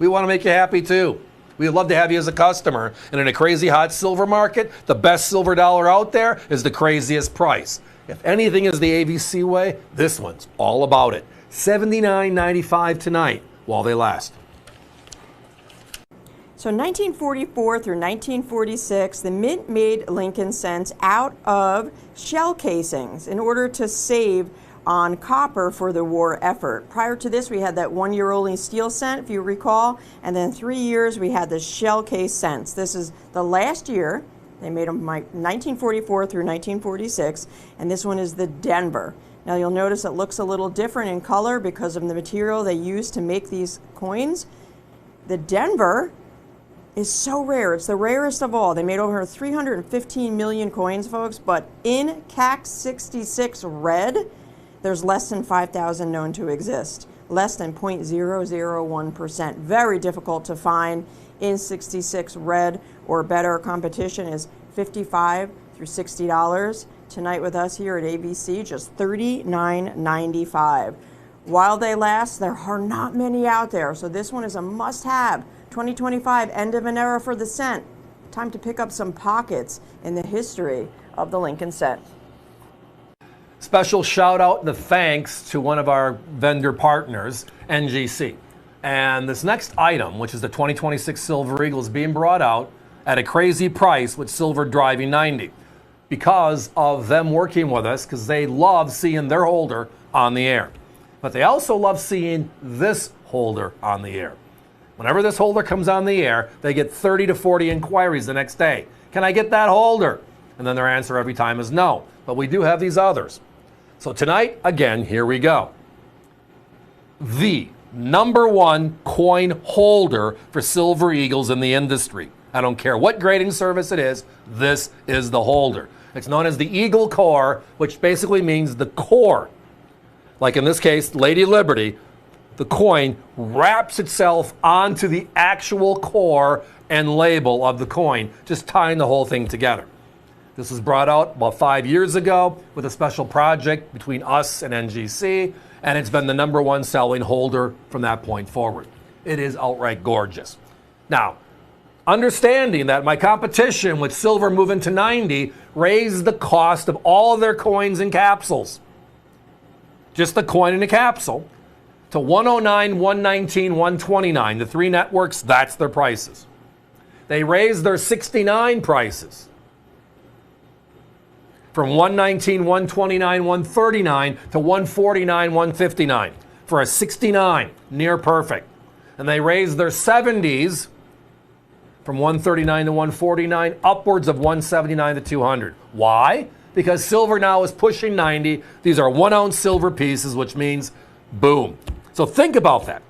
We want to make you happy too. We'd love to have you as a customer. And in a crazy hot silver market, the best silver dollar out there is the craziest price. If anything is the AVC way, this one's all about it. $79.95 tonight while they last. So 1944 through 1946, the Mint made Lincoln cents out of shell casings in order to save on copper for the war effort. Prior to this, we had that 1 year only steel cent, if you recall, and then 3 years we had the shell case cents. This is the last year. They made them 1944 through 1946, and this one is the Denver. Now you'll notice it looks a little different in color because of the material they used to make these coins. The Denver is so rare. It's the rarest of all. They made over 315 million coins, folks, but in CAC 66 red, there's less than 5,000 known to exist. Less than 0.001%. Very difficult to find in 66 red or better. Competition is $55 through $60. Tonight with us here at AVC, just $39.95. While they last, there are not many out there, so this one is a must-have. 2025, end of an era for the cent. Time to pick up some pockets in the history of the Lincoln cent. Special shout out and thanks to one of our vendor partners, NGC. And this next item, which is the 2026 Silver Eagle, is being brought out at a crazy price with silver driving 90 because of them working with us, because they love seeing their holder on the air. But they also love seeing this holder on the air. Whenever this holder comes on the air, they get 30 to 40 inquiries the next day. Can I get that holder? And then their answer every time is no. But we do have these others. So tonight, again, here we go. The #1 coin holder for Silver Eagles in the industry. I don't care what grading service it is, this is the holder. It's known as the Eagle Core, which basically means the core. Like in this case, Lady Liberty, the coin wraps itself onto the actual core and label of the coin, just tying the whole thing together. This was brought out about 5 years ago with a special project between us and NGC, and it's been the #1 selling holder from that point forward. It is outright gorgeous. Now, understanding that my competition with silver moving to 90 raised the cost of all of their coins and capsules. Just the coin in a capsule to $109, $119, $129. The 3 networks, that's their prices. They raised their 69 prices from $119, $129, $139 to $149, $159 for a 69, near perfect. And they raised their 70s from $139 to $149, upwards of $179 to $200. Why? Because silver now is pushing 90. These are 1-ounce silver pieces, which means boom. So think about that.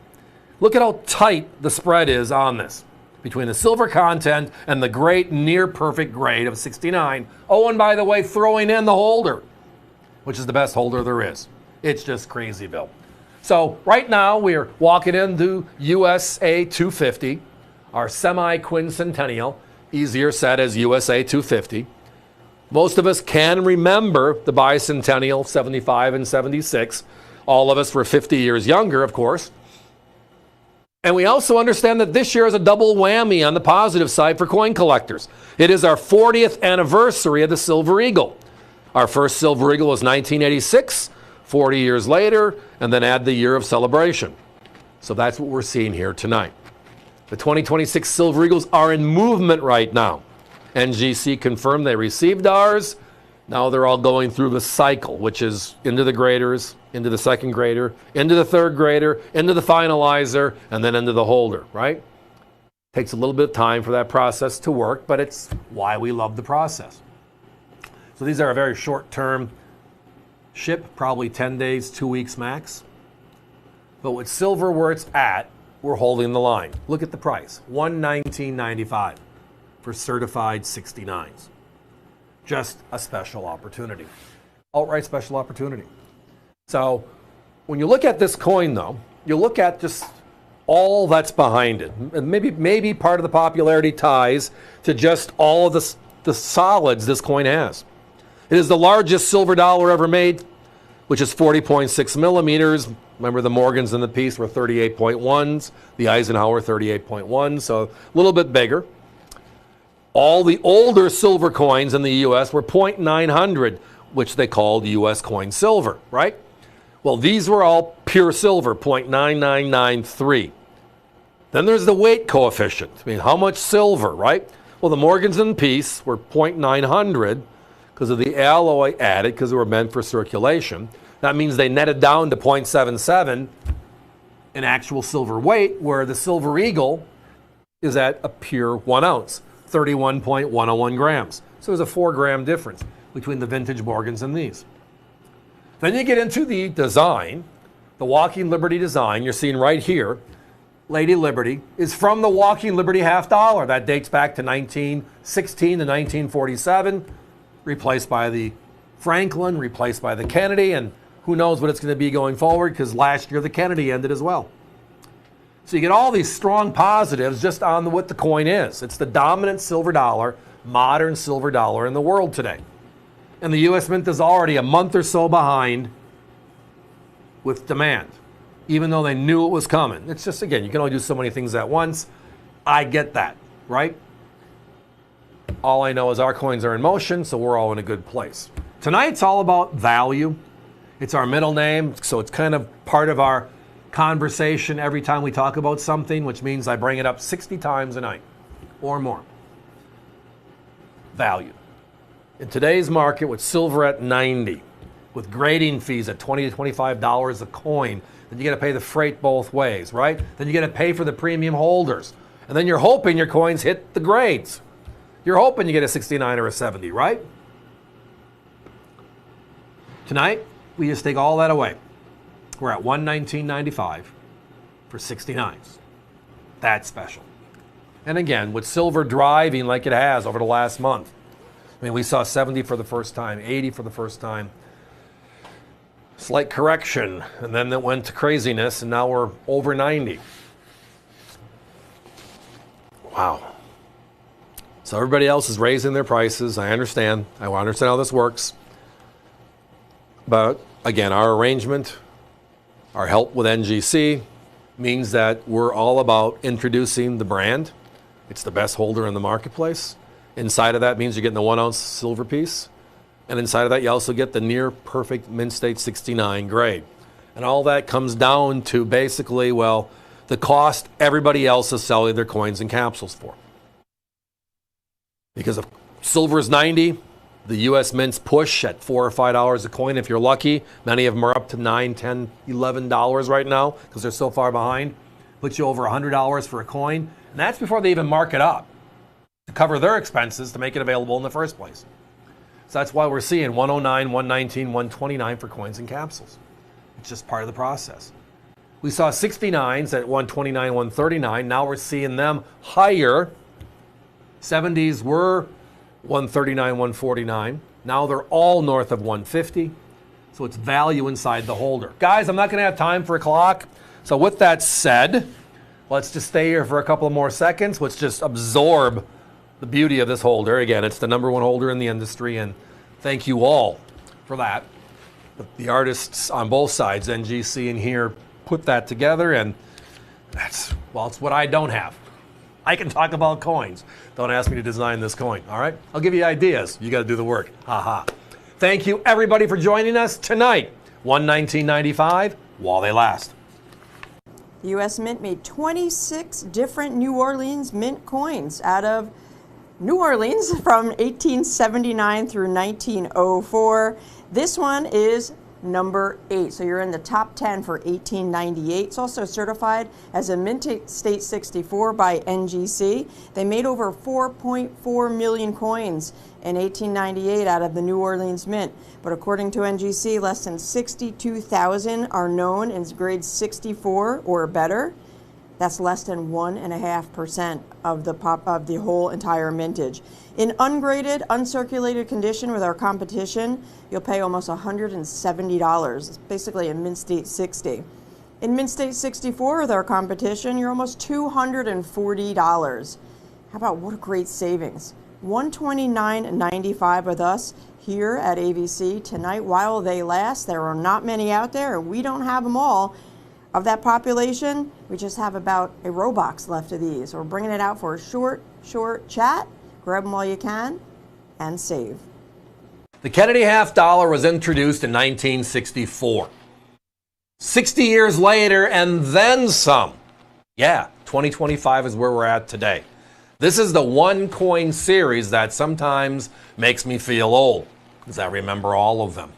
Look at how tight the spread is on this between the silver content and the great near perfect grade of 69. Oh, and by the way, throwing in the holder, which is the best holder there is. It's just crazyville. So right now we're walking into USA 250, our semi-quincentennial, easier said as USA 250. Most of us can remember the bicentennial, 75 and 76. All of us were 50 years younger, of course. And we also understand that this year is a double whammy on the positive side for coin collectors. It is our 40th anniversary of the Silver Eagle. Our first Silver Eagle was 1986, 40 years later, and then add the year of celebration. So that's what we're seeing here tonight. The 2026 Silver Eagles are in movement right now. NGC confirmed they received ours. Now they're all going through the cycle, which is into the graders, into the second grader, into the third grader, into the finalizer, and then into the holder, right? Takes a little bit of time for that process to work, but it's why we love the process. So these are a very short-term ship, probably 10 days, 2 weeks max. But with silver where it's at, we're holding the line. Look at the price, $119.95 for certified 69s. Just a special opportunity. Outright special opportunity. So when you look at this coin, though, you look at just all that's behind it. And maybe part of the popularity ties to just all of the solids this coin has. It is the largest silver dollar ever made, which is 40.6 millimeters. Remember, the Morgans in the piece were 38.1s, the Eisenhower 38.1, so a little bit bigger. All the older silver coins in the U.S. were .900, which they called U.S. coin silver, right? Well, these were all pure silver, .9993. Then there's the weight coefficient. I mean, how much silver, right? Well, the Morgans in the piece were .900 because of the alloy added, because they were meant for circulation. That means they netted down to .77 in actual silver weight, where the Silver Eagle is at a pure 1 ounce. 31.101 grams. So there's a 4-gram difference between the vintage Morgans and these. Then you get into the design, the Walking Liberty design you're seeing right here. Lady Liberty is from the Walking Liberty half dollar. That dates back to 1916 to 1947, replaced by the Franklin, replaced by the Kennedy, and who knows what it's going to be going forward, because last year the Kennedy ended as well. So you get all these strong positives just on what the coin is. It's the dominant silver dollar, modern silver dollar in the world today. And the U.S. Mint is already a month or so behind with demand, even though they knew it was coming. It's just, again, you can only do so many things at once. I get that, right? All I know is our coins are in motion, so we're all in a good place. Tonight's all about value. It's our middle name, so it's kind of part of our conversation every time we talk about something, which means I bring it up 60 times a night or more. Value. In today's market, with silver at 90, with grading fees at $20 to $25 a coin, then you got to pay the freight both ways, right? Then you got to pay for the premium holders. And then you're hoping your coins hit the grades. You're hoping you get a 69 or a 70, right? Tonight, we just take all that away. We're at $119.95 for 69s. That's special. And again, with silver driving like it has over the last month. I mean, we saw 70 for the first time, 80 for the first time. Slight correction, and then it went to craziness, and now we're over 90. Wow. So everybody else is raising their prices. I understand. I understand how this works. But again, our arrangement, our help with NGC means that we're all about introducing the brand. It's the best holder in the marketplace. Inside of that means you're getting the 1 ounce silver piece. And inside of that, you also get the near perfect Mint State 69 grade. And all that comes down to basically, well, the cost everybody else is selling their coins and capsules for. Because if silver is 90, the U.S. Mints push at $4 or $5 a coin if you're lucky. Many of them are up to $9, $10, $11 right now because they're so far behind. Puts you over $100 for a coin. And that's before they even mark it up to cover their expenses to make it available in the first place. So that's why we're seeing 109, 119, 129 for coins and capsules. It's just part of the process. We saw 69s at 129, 139. Now we're seeing them higher. 70s were 139, 149. Now they're all north of 150. So it's value inside the holder. Guys, I'm not going to have time for a clock. So with that said, let's just stay here for a couple more seconds. Let's just absorb the beauty of this holder. Again, it's the #1 holder in the industry, and thank you all for that. But the artists on both sides, NGC and here, put that together, and that's, well, it's what I don't have. I can talk about coins. Don't ask me to design this coin, all right? I'll give you ideas. You got to do the work. Ha. Thank you, everybody, for joining us tonight. 119.95 while they last. The U.S. Mint made 26 different New Orleans mint coins out of New Orleans from 1879 through 1904. This one is number 8, so you're in the top 10 for 1898. It's also certified as a Mint State 64 by NGC. They made over 4.4 million coins in 1898 out of the New Orleans Mint, but according to NGC, less than 62,000 are known in grade 64 or better. That's less than 1.5% of the whole entire mintage. In ungraded, uncirculated condition with our competition, you'll pay almost $170. It's basically a Mint State 60. In Mint State 64 with our competition, you're almost $240. How about what a great savings? $129.95 with us here at AVC tonight while they last. There are not many out there, and we don't have them all. Of that population, we just have about a row box left of these. We're bringing it out for a short chat. Grab them while you can and save. The Kennedy $50 was introduced in 1964. 60 years later and then some. Yeah, 2025 is where we're at today. This is the one coin series that sometimes makes me feel old, because I remember all of them.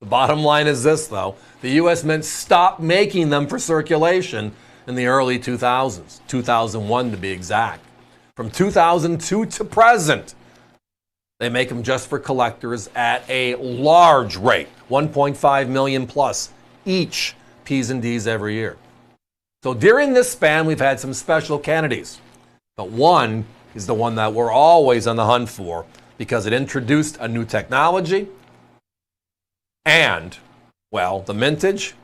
The bottom line is this, though. The U.S. Mint stopped making them for circulation in the early 2000s, 2001 to be exact. From 2002 to present, they make them just for collectors at a large rate, 1.5 million plus each, P's and D's every year. So during this span, we've had some special Kennedys. But one is the one that we're always on the hunt for because it introduced a new technology and, well, the mintage,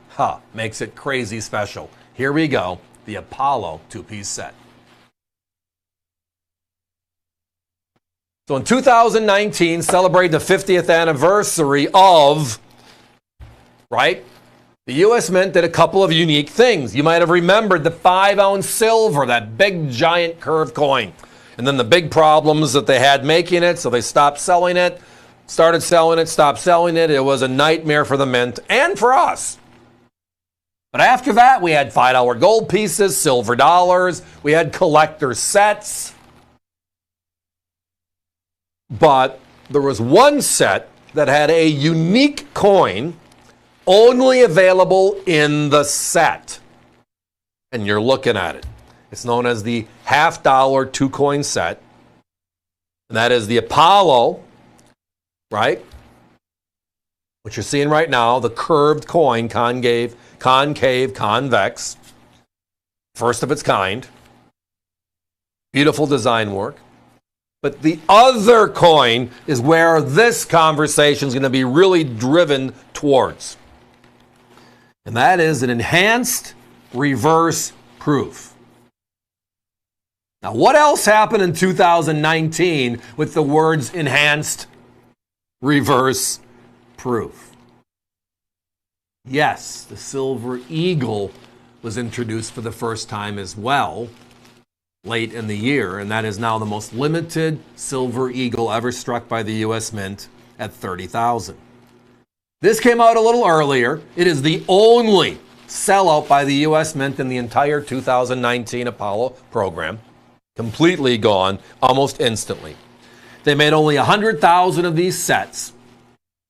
makes it crazy special. Here we go, the Apollo two-piece set. So in 2019, celebrating the 50th anniversary of, right? The U.S. Mint did a couple of unique things. You might have remembered the 5-ounce silver, that big giant curved coin. And then the big problems that they had making it, so they stopped selling it, started selling it, stopped selling it. It was a nightmare for the Mint and for us. But after that, we had $5 gold pieces, silver dollars, we had collector sets. But there was one set that had a unique coin only available in the set. And you're looking at it. It's known as the $50 2-coin set. And that is the Apollo, right? What you're seeing right now, the curved coin, concave, convex. First of its kind. Beautiful design work. But the other coin is where this conversation is going to be really driven towards. And that is an enhanced reverse proof. Now, what else happened in 2019 with the words enhanced reverse proof? Yes, the Silver Eagle was introduced for the first time as well, late in the year, and that is now the most limited Silver Eagle ever struck by the U.S. Mint at 30,000. This came out a little earlier. It is the only sellout by the U.S. Mint in the entire 2019 Apollo program. Completely gone almost instantly. They made only 100,000 of these sets,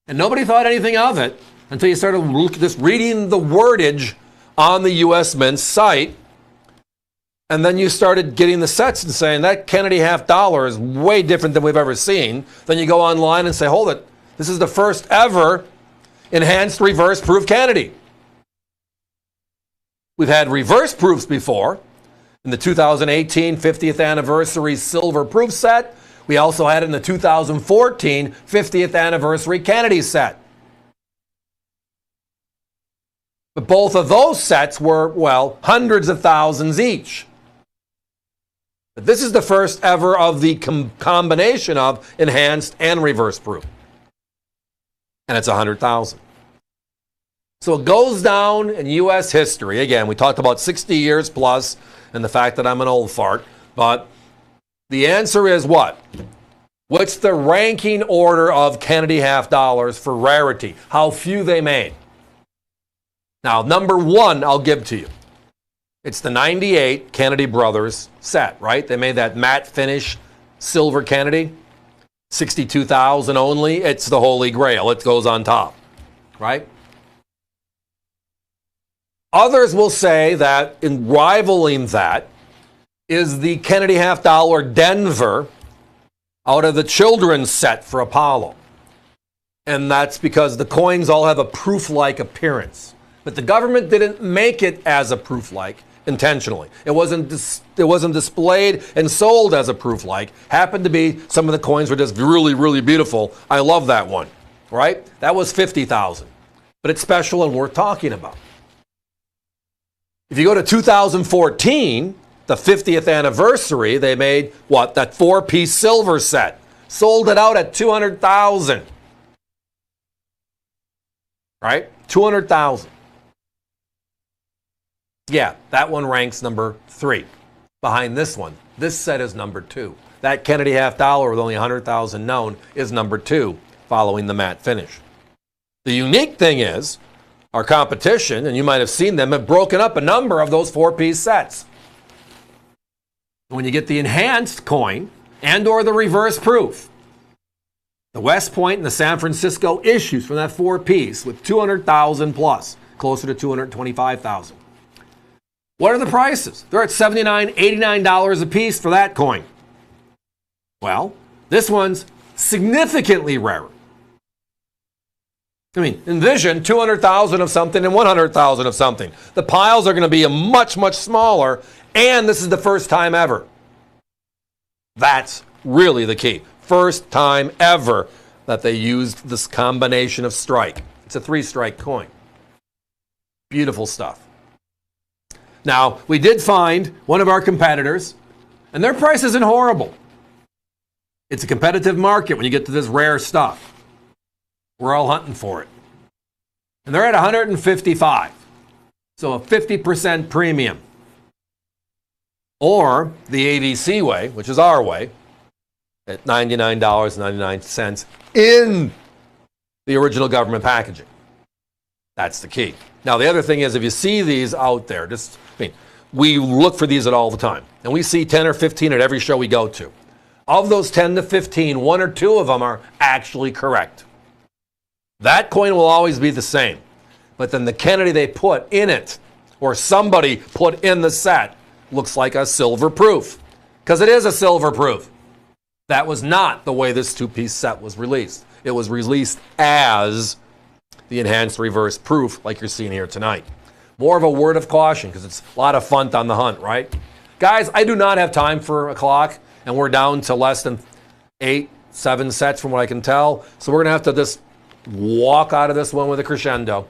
and nobody thought anything of it until you started just reading the wordage on the U.S. Mint site. And then you started getting the sets and saying that Kennedy $50 is way different than we've ever seen. Then you go online and say, hold it, this is the first ever enhanced reverse proof Kennedy. We've had reverse proofs before. In the 2018 50th anniversary silver proof set. We also had it in the 2014 50th anniversary Kennedy set. But both of those sets were, well, hundreds of thousands each. But this is the first ever of the combination of enhanced and reverse proof. And it's 100,000. So it goes down in U.S. history. Again, we talked about 60 years plus and the fact that I'm an old fart. But the answer is what? What's the ranking order of Kennedy half dollars for rarity? How few they made? Now, number one, I'll give to you. It's the 98 Kennedy Brothers set, right? They made that matte finish silver Kennedy. 62,000 only. It's the Holy Grail. It goes on top, right? Others will say that in rivaling that is the Kennedy half dollar Denver out of the children's set for Apollo. And that's because the coins all have a proof-like appearance. But the government didn't make it as a proof-like intentionally. It wasn't displayed and sold as a proof-like. Happened to be some of the coins were just really, really beautiful. I love that one, right? That was 50,000. But it's special and worth talking about. If you go to 2014, the 50th anniversary, they made what? That 4-piece silver set. Sold it out at 200,000. Right? 200,000. Yeah, that one ranks number 3 behind this one. This set is number 2. That Kennedy half dollar with only 100,000 known is number 2 following the matte finish. The unique thing is our competition, and you might have seen them, have broken up a number of those 4-piece sets. When you get the enhanced coin and or the reverse proof, the West Point and the San Francisco issues from that 4-piece with 200,000 plus, closer to 225,000. What are the prices? They're at $79, $89 a piece for that coin. Well, this one's significantly rarer. I mean, envision 200,000 of something and 100,000 of something. The piles are going to be much, much smaller, and this is the first time ever. That's really the key. First time ever that they used this combination of strike. It's a 3-strike coin. Beautiful stuff. Now, we did find one of our competitors, and their price isn't horrible. It's a competitive market when you get to this rare stuff. We're all hunting for it. And they're at 155. So a 50% premium. Or the AVC way, which is our way, at $99.99 in the original government packaging. That's the key. Now, the other thing is, if you see these out there, we look for these at all the time. And we see 10 or 15 at every show we go to. Of those 10 to 15, 1 or 2 of them are actually correct. That coin will always be the same. But then the Kennedy they put in it, or somebody put in the set, looks like a silver proof. Because it is a silver proof. That was not the way this 2-piece set was released. It was released as the enhanced reverse proof, like you're seeing here tonight. More of a word of caution, because it's a lot of fun on the hunt, right? Guys, I do not have time for a clock, and we're down to less than 8, 7 sets from what I can tell. So we're going to have to just walk out of this one with a crescendo.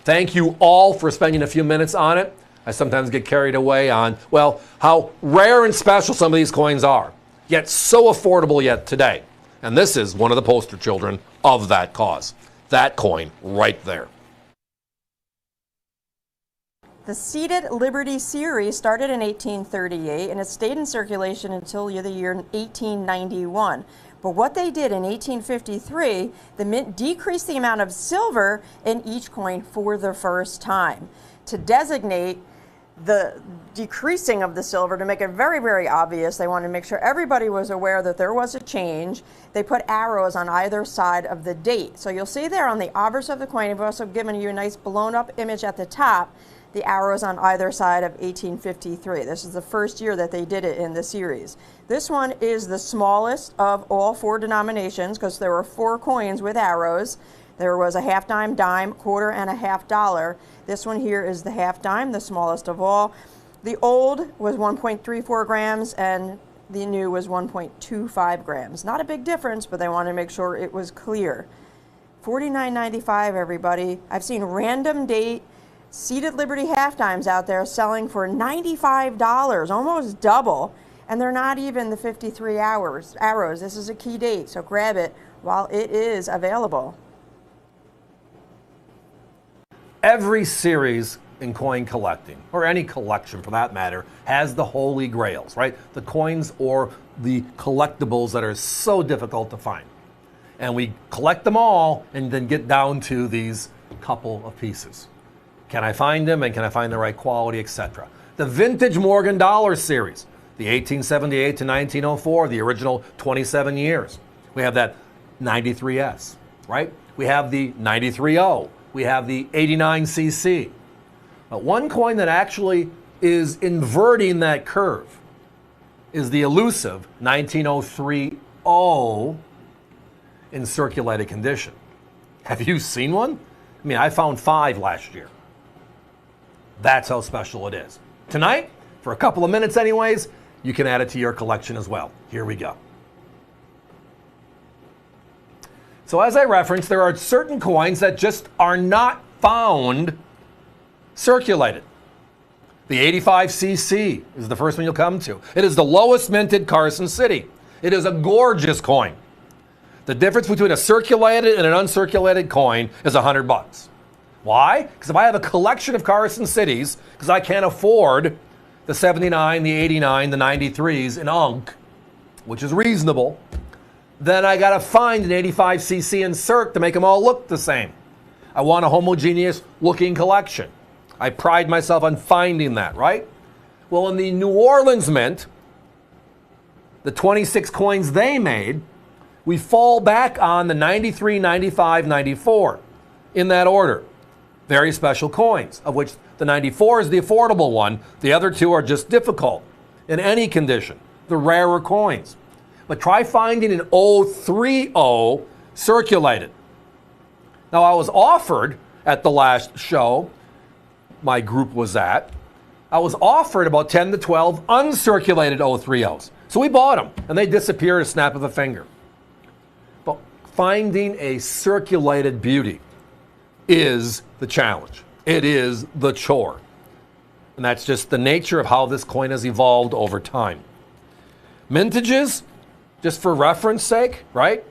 Thank you all for spending a few minutes on it. I sometimes get carried away on, well, how rare and special some of these coins are, yet so affordable yet today. And this is one of the poster children of that cause. That coin right there. The seated Liberty series started in 1838 and it stayed in circulation until the year 1891. But what they did in 1853, the mint decreased the amount of silver in each coin for the first time to designate the decreasing of the silver, to make it very, very obvious. They wanted to make sure everybody was aware that there was a change. They put arrows on either side of the date. So you'll see there on the obverse of the coin, I've also given you a nice blown up image at the top, the arrows on either side of 1853. This is the first year that they did it in the series. This one is the smallest of all 4 denominations because there were 4 coins with arrows. There was a half dime, dime, quarter, and a half dollar. This one here is the half dime, the smallest of all. The old was 1.34 grams and the new was 1.25 grams. Not a big difference, but they wanted to make sure it was clear. $49.95, everybody. I've seen random date Seated Liberty half dimes out there selling for $95, almost double, and they're not even the 53 arrows. This is a key date, so grab it while it is available. Every series in coin collecting, or any collection for that matter, has the holy grails, right? The coins or the collectibles that are so difficult to find. And we collect them all and then get down to these couple of pieces. Can I find them, and can I find the right quality, etc.? The vintage Morgan dollar series, the 1878 to 1904, the original 27 years. We have that 93S, right? We have the 93O. We have the 89cc. But one coin that actually is inverting that curve is the elusive 1903O in circulated condition. Have you seen one? I mean, I found 5 last year. That's how special it is. Tonight, for a couple of minutes anyways, you can add it to your collection as well. Here we go. So as I referenced, there are certain coins that just are not found circulated. The 85cc is the first one you'll come to. It is the lowest minted Carson City. It is a gorgeous coin. The difference between a circulated and an uncirculated coin is $100. Why? Because if I have a collection of Carson Cities, because I can't afford the 79, the 89, the 93s in Unk, which is reasonable, then I got to find an 85cc in Circ to make them all look the same. I want a homogeneous looking collection. I pride myself on finding that, right? Well, in the New Orleans Mint, the 26 coins they made, we fall back on the 93, 95, 94 in that order. Very special coins, of which the 94 is the affordable one. The other two are just difficult in any condition, the rarer coins. But try finding an 030 circulated. Now, I was offered at the last show, my group was at, I was offered about 10 to 12 uncirculated 030s. So we bought them, and they disappeared at a snap of a finger. But finding a circulated beauty is the challenge. It is the chore. And that's just the nature of how this coin has evolved over time. Mintages, just for reference sake, right?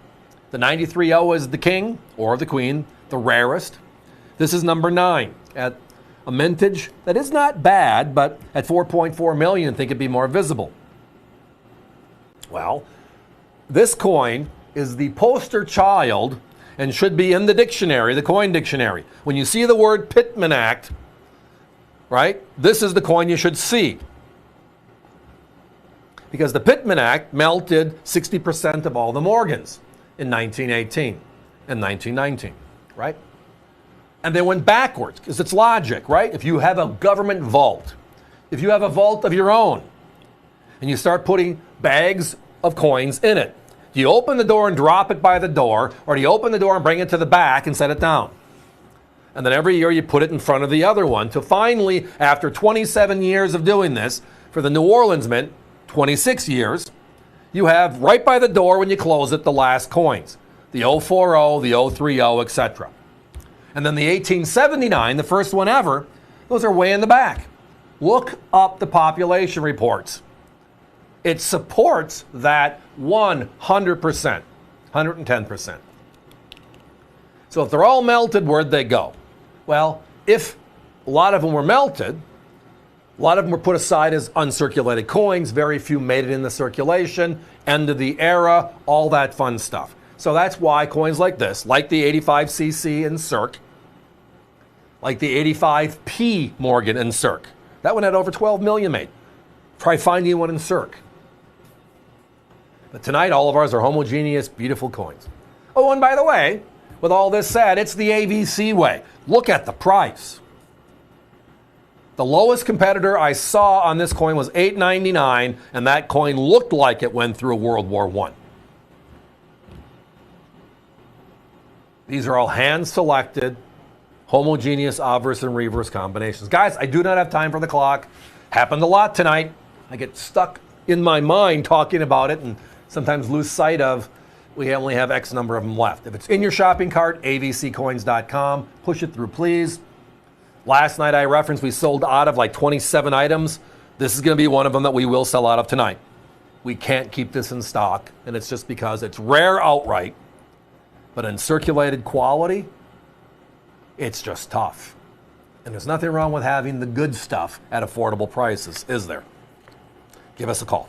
The 93O is the king or the queen, the rarest. This is number 9 at a mintage that is not bad, but at 4.4 million, I think it'd be more visible. Well, this coin is the poster child and should be in the dictionary, the coin dictionary. When you see the word Pittman Act, right, this is the coin you should see. Because the Pittman Act melted 60% of all the Morgans in 1918 and 1919, right? And they went backwards, because it's logic, right? If you have a government vault, if you have a vault of your own, and you start putting bags of coins in it, do you open the door and drop it by the door, or do you open the door and bring it to the back and set it down? And then every year you put it in front of the other one, to finally, after 27 years of doing this, for the New Orleans Mint, 26 years, you have right by the door when you close it the last coins, the 040, the 030, etc. And then the 1879, the first one ever, those are way in the back. Look up the population reports. It supports that 100%, 110%. So if they're all melted, where'd they go? Well, if a lot of them were melted, a lot of them were put aside as uncirculated coins. Very few made it in the circulation, end of the era, all that fun stuff. So that's why coins like this, like the 85cc in Circ, like the 85p Morgan in Circ, that one had over 12 million made. Try finding one in Circ. But tonight, all of ours are homogeneous, beautiful coins. Oh, and by the way, with all this said, it's the AVC way. Look at the price. The lowest competitor I saw on this coin was $8.99, and that coin looked like it went through World War I. These are all hand-selected, homogeneous obverse and reverse combinations. Guys, I do not have time for the clock. Happened a lot tonight. I get stuck in my mind talking about it and sometimes lose sight of we only have X number of them left. If it's in your shopping cart, avccoins.com. Push it through, please. Last night I referenced we sold out of like 27 items. This is going to be one of them that we will sell out of tonight. We can't keep this in stock, and it's just because it's rare outright, but in circulated quality, it's just tough. And there's nothing wrong with having the good stuff at affordable prices, is there? Give us a call.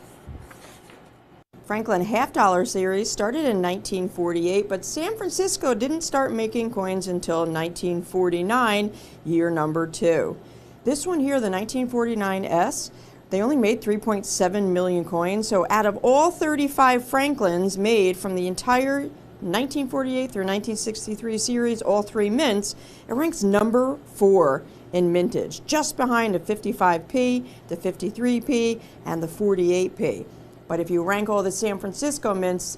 Franklin half-dollar series started in 1948, but San Francisco didn't start making coins until 1949, year number 2. This one here, the 1949S, they only made 3.7 million coins, so out of all 35 Franklins made from the entire 1948 through 1963 series, all 3 mints, it ranks number 4 in mintage, just behind the 55p, the 53p, and the 48p. But if you rank all the San Francisco mints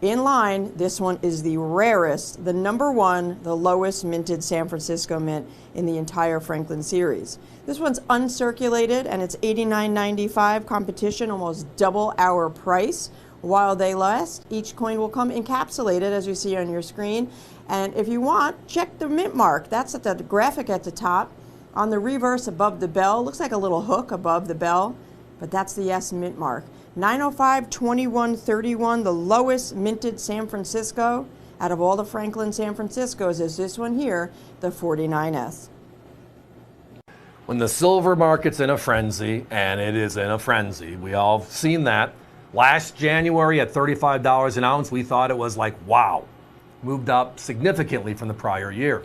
in line, this one is the rarest, the number 1, the lowest minted San Francisco mint in the entire Franklin series. This one's uncirculated and it's $89.95. Competition almost double our price. While they last, each coin will come encapsulated, as you see on your screen. And if you want, check the mint mark. That's at the graphic at the top. On the reverse above the bell, looks like a little hook above the bell, but that's the S mint mark. 905-2131, the lowest minted San Francisco out of all the Franklin San Franciscos is this one here, the 49S. When the silver market's in a frenzy, and it is in a frenzy, we all have seen that. Last January at $35 an ounce, we thought it was like, wow, moved up significantly from the prior year.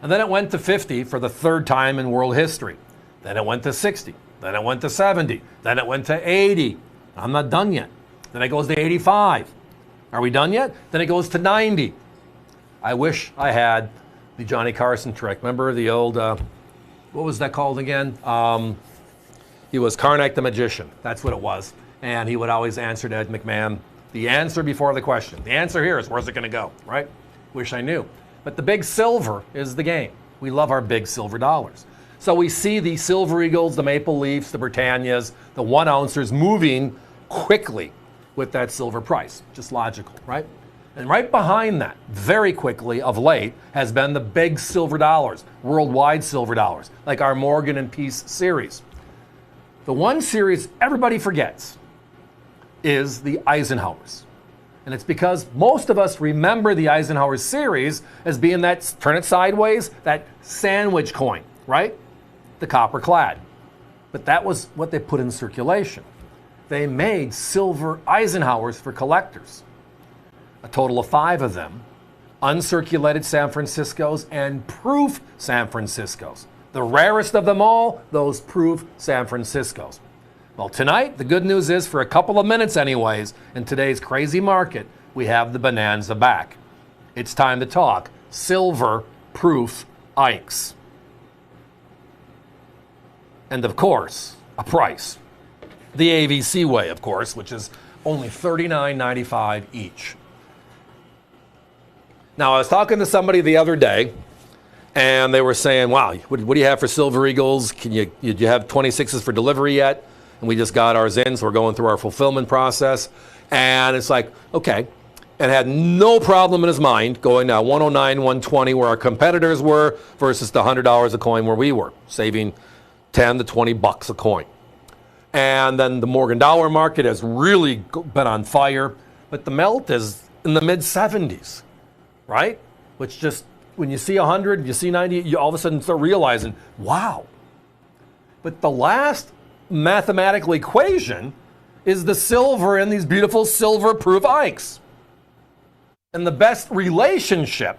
And then it went to 50 for the 3rd time in world history. Then it went to 60. Then it went to 70. Then it went to 80. I'm not done yet. Then it goes to 85. Are we done yet? Then it goes to 90. I wish I had the Johnny Carson trick. Remember the old, what was that called again? He was Karnak the Magician. That's what it was. And he would always answer to Ed McMahon, the answer before the question. The answer here is, where's it going to go, right? Wish I knew. But the big silver is the game. We love our big silver dollars. So we see the Silver Eagles, the Maple Leafs, the Britannias, the 1 ouncers moving quickly with that silver price. Just logical, right? And right behind that, very quickly of late, has been the big silver dollars, worldwide silver dollars, like our Morgan and Peace series. The one series everybody forgets is the Eisenhowers. And it's because most of us remember the Eisenhower series as being that, turn it sideways, that sandwich coin, right? The copper clad. But that was what they put in circulation. They made silver Eisenhowers for collectors. A total of 5 of them, uncirculated San Franciscos and proof San Franciscos. The rarest of them all, those proof San Franciscos. Well, tonight, the good news is, for a couple of minutes anyways, in today's crazy market, we have the bonanza back. It's time to talk silver proof Ikes. And of course, a price. The AVC way, of course, which is only $39.95 each. Now, I was talking to somebody the other day, and they were saying, wow, what do you have for Silver Eagles? Do you have 26s for delivery yet? And we just got ours in, so we're going through our fulfillment process. And it's like, okay. And had no problem in his mind going now 109, 120 where our competitors were versus the $100 a coin where we were, saving 10 to 20 bucks a coin. And then the Morgan dollar market has really been on fire, but the melt is in the mid 70s, right? Which just, when you see 100, you see 90, you all of a sudden start realizing, wow. But the last mathematical equation is the silver in these beautiful silver proof Ikes. And the best relationship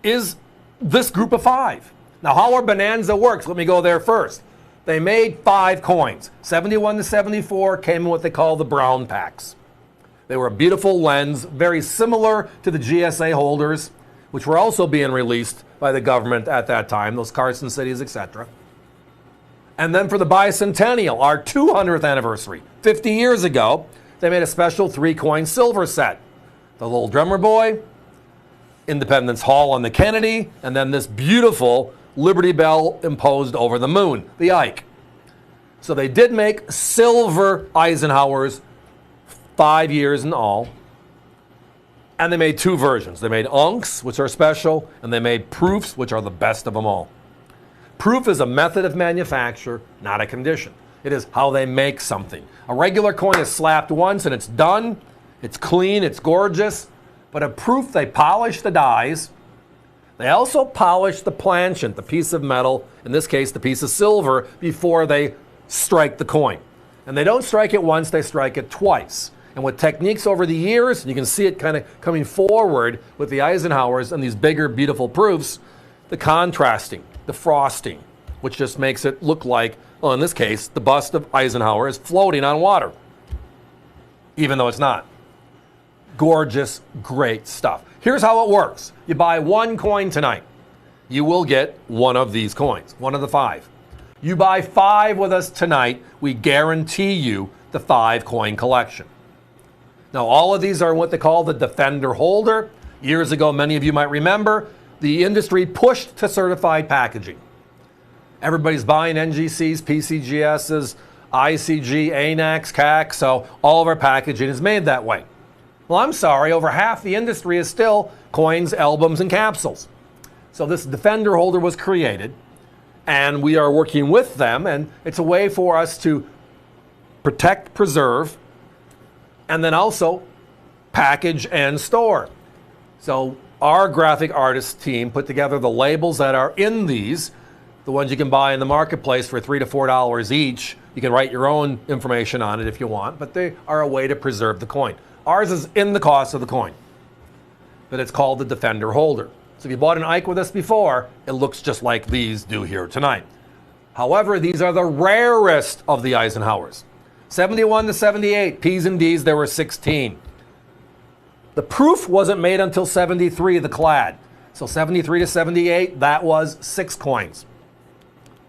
is this group of 5. Now, how our bonanza works, let me go there first. They made 5 coins. 71 to 74 came in what they call the brown packs. They were a beautiful lens, very similar to the GSA holders, which were also being released by the government at that time, those Carson cities, etc. And then for the bicentennial, our 200th anniversary, 50 years ago, they made a special 3-coin silver set. The little drummer boy, Independence Hall on the Kennedy, and then this beautiful Liberty Bell imposed over the moon, the Ike. So they did make silver Eisenhowers, 5 years in all. And they made 2 versions. They made Unks, which are special, and they made Proofs, which are the best of them all. Proof is a method of manufacture, not a condition. It is how they make something. A regular coin is slapped once and it's done. It's clean, it's gorgeous. But a proof, they polish the dies. They also polish the planchette, the piece of metal, in this case, the piece of silver, before they strike the coin. And they don't strike it once, they strike it twice. And with techniques over the years, you can see it kind of coming forward with the Eisenhowers and these bigger, beautiful proofs, the contrasting, the frosting, which just makes it look like, well, in this case, the bust of Eisenhower is floating on water, even though it's not. Gorgeous, great stuff. Here's how it works. You buy one coin tonight. You will get one of these coins, one of the 5. You buy 5 with us tonight, we guarantee you the 5 coin collection. Now, all of these are what they call the Defender Holder. Years ago, many of you might remember, the industry pushed to certified packaging. Everybody's buying NGCs, PCGSs, ICG, ANACs, CAC, so all of our packaging is made that way. Well, I'm sorry, over half the industry is still coins, albums, and capsules. So this Defender Holder was created, and we are working with them, and it's a way for us to protect, preserve, and then also package and store. So our graphic artist team put together the labels that are in these, the ones you can buy in the marketplace for $3 to $4 each. You can write your own information on it if you want, but they are a way to preserve the coin. Ours is in the cost of the coin, but it's called the Defender Holder. So if you bought an Ike with us before, it looks just like these do here tonight. However, these are the rarest of the Eisenhowers. 71 to 78, P's and D's, there were 16. The proof wasn't made until 73, the clad. So 73 to 78, that was 6 coins,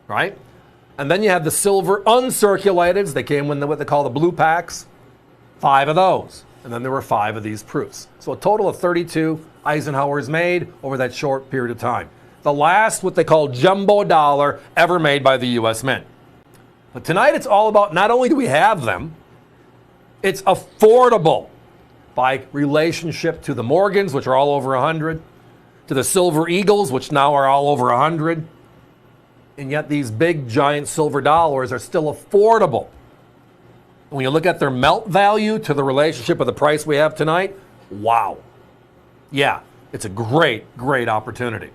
right? And then you have the silver uncirculateds. They came in what they call the blue packs, 5 of those. And then there were 5 of these proofs. So a total of 32 Eisenhowers made over that short period of time. The last, what they call jumbo dollar, ever made by the U.S. Mint. But tonight it's all about, not only do we have them, it's affordable by relationship to the Morgans, which are all over 100, to the Silver Eagles, which now are all over 100. And yet these big, giant silver dollars are still affordable. When you look at their melt value to the relationship of the price we have tonight, wow. Yeah, it's a great, great opportunity.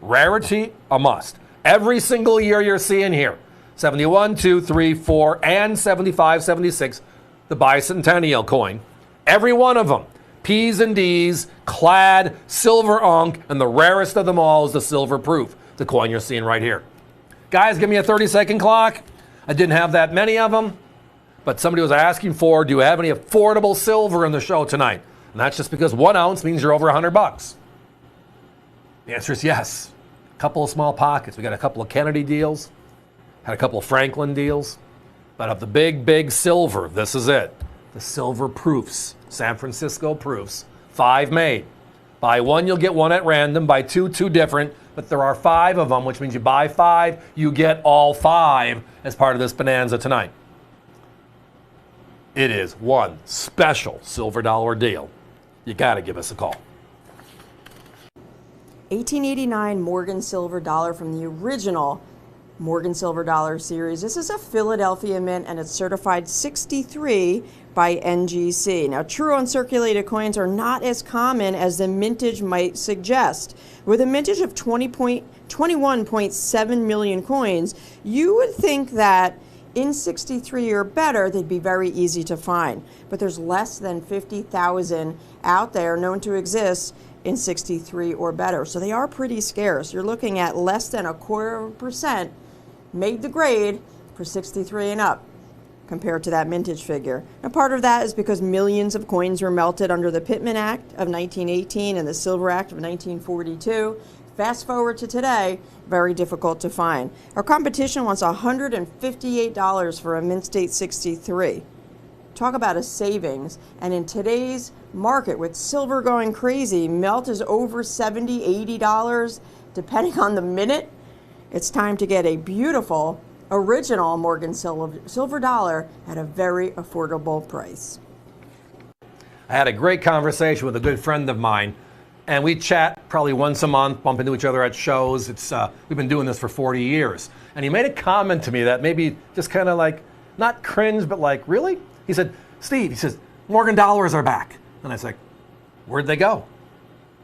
Rarity, a must. Every single year you're seeing here, 71, 2, 3, 4, and 75, 76, the bicentennial coin. Every one of them, P's and D's, clad, silver unk, and the rarest of them all is the silver proof, the coin you're seeing right here. Guys, give me a 30-second clock. I didn't have that many of them, but somebody was asking for, do you have any affordable silver in the show tonight? And that's just because 1 ounce means you're over $100. The answer is yes. A couple of small pockets. We got a couple of Kennedy deals, had a couple of Franklin deals, but of the big, big silver, this is it. The silver proofs, San Francisco proofs, 5 made. Buy 1, you'll get 1 at random. Buy 2, 2 different, but there are 5 of them, which means you buy 5, you get all 5 as part of this bonanza tonight. It is one special silver dollar deal. You got to give us a call. 1889 Morgan Silver Dollar from the original Morgan Silver Dollar series. This is a Philadelphia mint and it's certified 63 by NGC. Now, true uncirculated coins are not as common as the mintage might suggest. With a mintage of 21.7 million coins, you would think that in 63 or better, they'd be very easy to find. But there's less than 50,000 out there known to exist in 63 or better. So they are pretty scarce. You're looking at less than 0.25% made the grade for 63 and up compared to that mintage figure. Now, part of that is because millions of coins were melted under the Pittman Act of 1918 and the Silver Act of 1942. Fast forward to today, very difficult to find. Our competition wants $158 for a mint state 63. Talk about a savings. And in today's market, with silver going crazy, melt is over $70, $80, depending on the minute. It's time to get a beautiful, original Morgan silver dollar at a very affordable price. I had a great conversation with a good friend of mine, and we chat probably once a month, bump into each other at shows. We've been doing this for 40 years. And he made a comment to me that maybe just kind of like, not cringe, but like, really? He said, Steve, he says, Morgan dollars are back. And I was like, where'd they go?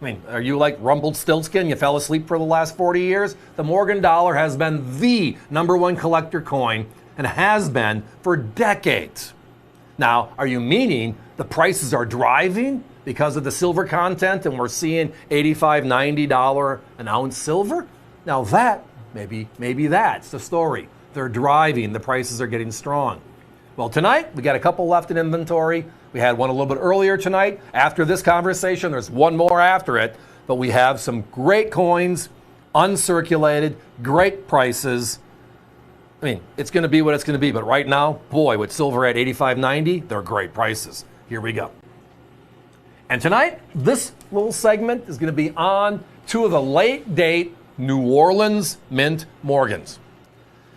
I mean, are you like Rumpelstiltskin? You fell asleep for the last 40 years? The Morgan dollar has been the #1 collector coin and has been for decades. Now, are you meaning the prices are driving because of the silver content and we're seeing $85, $90 an ounce silver? Now that, maybe that's the story. They're driving, the prices are getting strong. Well, tonight, we got a couple left in inventory. We had one a little bit earlier tonight. After this conversation, there's one more after it, but we have some great coins, uncirculated, great prices. I mean, it's going to be what it's going to be, but right now, boy, with silver at $85, $90, they're great prices. Here we go. And tonight, this little segment is going to be on two of the late-date New Orleans Mint Morgans.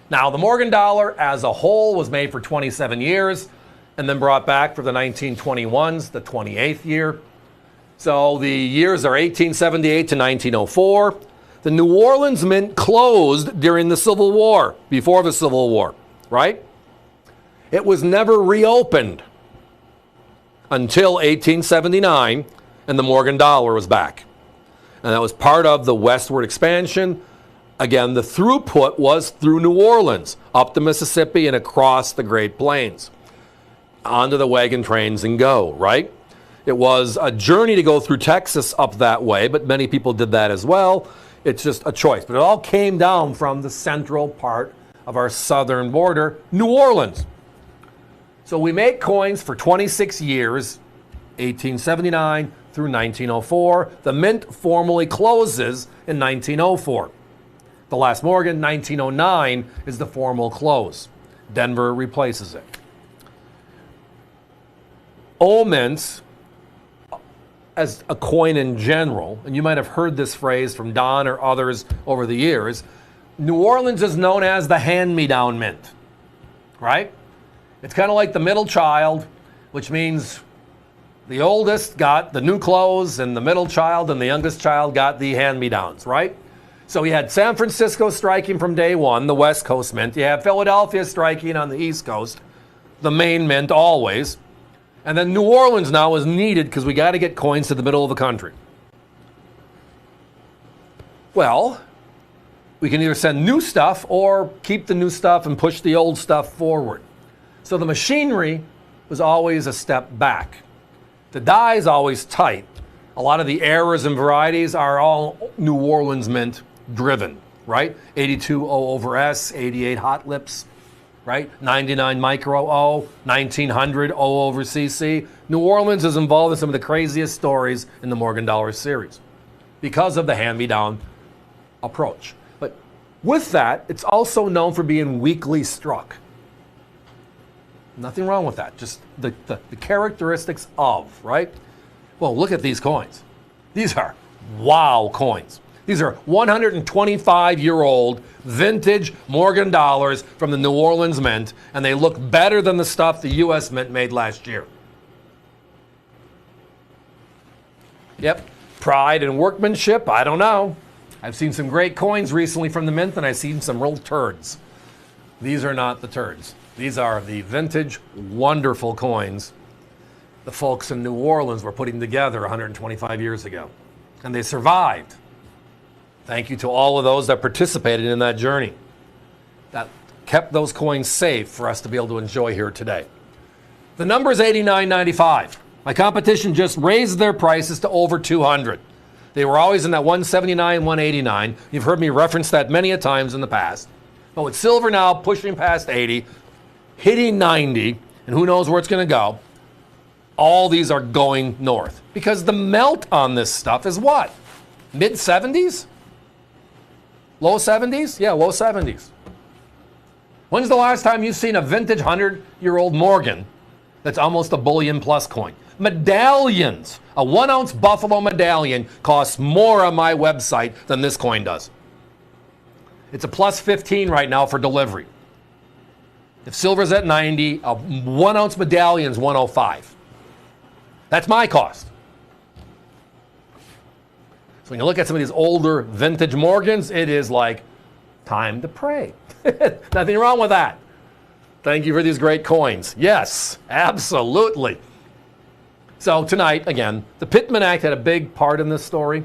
Now, the Morgan dollar as a whole was made for 27 years and then brought back for the 1921s, the 28th year. So the years are 1878 to 1904. The New Orleans Mint closed during the Civil War, before the Civil War, right? It was never reopened until 1879, and the Morgan dollar was back. And that was part of the westward expansion. Again, the throughput was through New Orleans, up the Mississippi and across the Great Plains, onto the wagon trains and go, right? It was a journey to go through Texas up that way, but many people did that as well. It's just a choice. But it all came down from the central part of our southern border, New Orleans. So we make coins for 26 years, 1879 through 1904. The mint formally closes in 1904. The last Morgan, 1909, is the formal close. Denver replaces it. Old mints, as a coin in general, and you might have heard this phrase from Don or others over the years, New Orleans is known as the hand-me-down mint, right? It's kind of like the middle child, which means the oldest got the new clothes and the middle child and the youngest child got the hand-me-downs, right? So you had San Francisco striking from day one, the West Coast Mint. You have Philadelphia striking on the East Coast, the main mint always. And then New Orleans now is needed because we got to get coins to the middle of the country. Well, we can either send new stuff or keep the new stuff and push the old stuff forward. So the machinery was always a step back. The die is always tight. A lot of the errors and varieties are all New Orleans Mint driven, right? 82 O over S, 88 hot lips, right? 99 micro O, 1900 O over CC. New Orleans is involved in some of the craziest stories in the Morgan dollar series because of the hand-me-down approach. But with that, it's also known for being weakly struck. Nothing wrong with that, just the characteristics of, right? Well, look at these coins. These are wow coins. These are 125-year-old vintage Morgan dollars from the New Orleans Mint, and they look better than the stuff the U.S. Mint made last year. Yep, pride and workmanship, I don't know. I've seen some great coins recently from the Mint, and I've seen some real turds. These are not the turds. These are the vintage, wonderful coins the folks in New Orleans were putting together 125 years ago. And they survived. Thank you to all of those that participated in that journey. That kept those coins safe for us to be able to enjoy here today. The number is $89.95. My competition just raised their prices to over $200. They were always in that $179, $189. You've heard me reference that many a times in the past. But with silver now pushing past 80, hitting 90, and who knows where it's going to go, all these are going north. Because the melt on this stuff is what? Mid-70s? Low 70s? Yeah, low 70s. When's the last time you've seen a vintage 100-year-old Morgan that's almost a bullion plus coin? Medallions. A 1-ounce Buffalo medallion costs more on my website than this coin does. It's a plus 15 right now for delivery. If silver's at 90, a 1-ounce medallion's 105. That's my cost. So when you look at some of these older vintage Morgans, it is like time to pray. Nothing wrong with that. Thank you for these great coins. Yes, absolutely. So tonight, again, the Pittman Act had a big part in this story.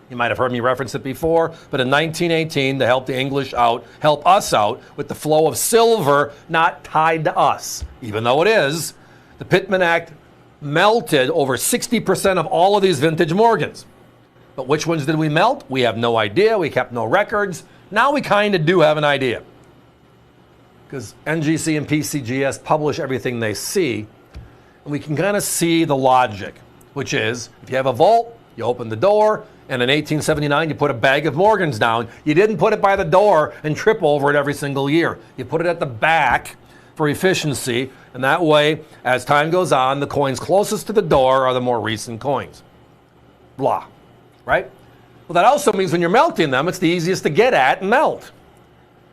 You might have heard me reference it before, but in 1918, to help the English out, help us out with the flow of silver not tied to us, even though it is, the Pittman Act melted over 60% of all of these vintage Morgans. But which ones did we melt? We have no idea. We kept no records. Now we kind of do have an idea, because NGC and PCGS publish everything they see, and we can kind of see the logic, which is if you have a vault, you open the door, and in 1879 you put a bag of Morgans down. You didn't put it by the door and trip over it every single year. You put it at the back for efficiency, and that way, as time goes on, the coins closest to the door are the more recent coins. Blah. Right? Well, that also means when you're melting them, it's the easiest to get at and melt.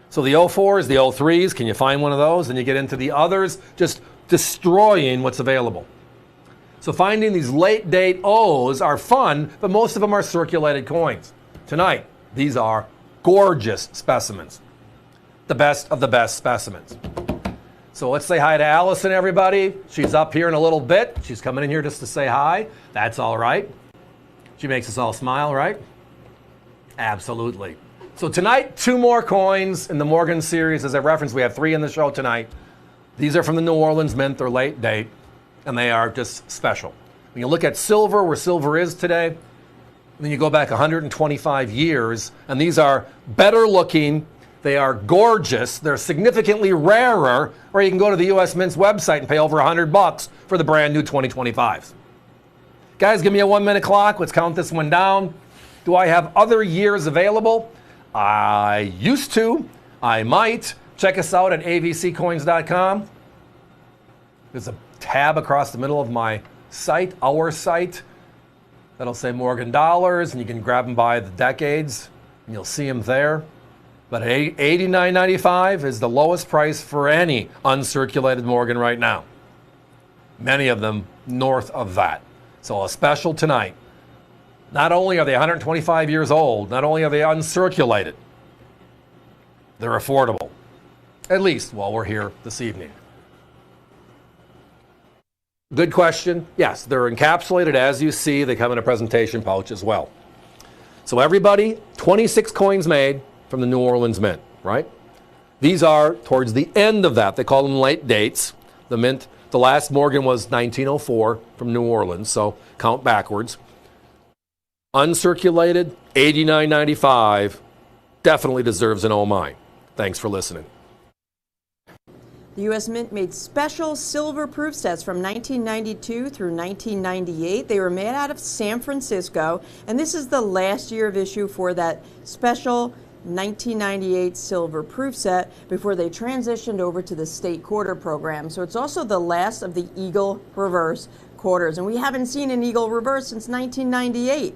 So the 04s, the 03s, can you find one of those? And you get into the others, just destroying what's available. So finding these late date O's are fun, but most of them are circulated coins. Tonight, these are gorgeous specimens. The best of the best specimens. So let's say hi to Allison, everybody. She's up here in a little bit. She's coming in here just to say hi. That's all right. She makes us all smile, right? Absolutely. So tonight, 2 more coins in the Morgan series. As I referenced, we have 3 in the show tonight. These are from the New Orleans Mint. They're late date, and they are just special. When you look at silver, where silver is today, then you go back 125 years, and these are better looking. They are gorgeous. They're significantly rarer, or you can go to the U.S. Mint's website and pay over $100 for the brand new 2025s. Guys, give me a 1-minute clock. Let's count this one down. Do I have other years available? I used to. I might. Check us out at avccoins.com. There's a tab across the middle of my site, our site, that'll say Morgan dollars, and you can grab them by the decades, and you'll see them there. But $89.95 is the lowest price for any uncirculated Morgan right now. Many of them north of that. So a special tonight. Not only are they 125 years old, not only are they uncirculated, they're affordable. At least while we're here this evening. Good question. Yes, they're encapsulated as you see. They come in a presentation pouch as well. So everybody, 26 coins made from the New Orleans Mint, right? These are towards the end of that. They call them late dates. The Mint, the last Morgan was 1904 from New Orleans, so count backwards. Uncirculated, $89.95, definitely deserves an oh my. Thanks for listening. The U.S. Mint made special silver proof sets from 1992 through 1998. They were made out of San Francisco, and this is the last year of issue for that special 1998 silver proof set before they transitioned over to the state quarter program. So it's also the last of the Eagle reverse quarters, and we haven't seen an Eagle reverse since 1998.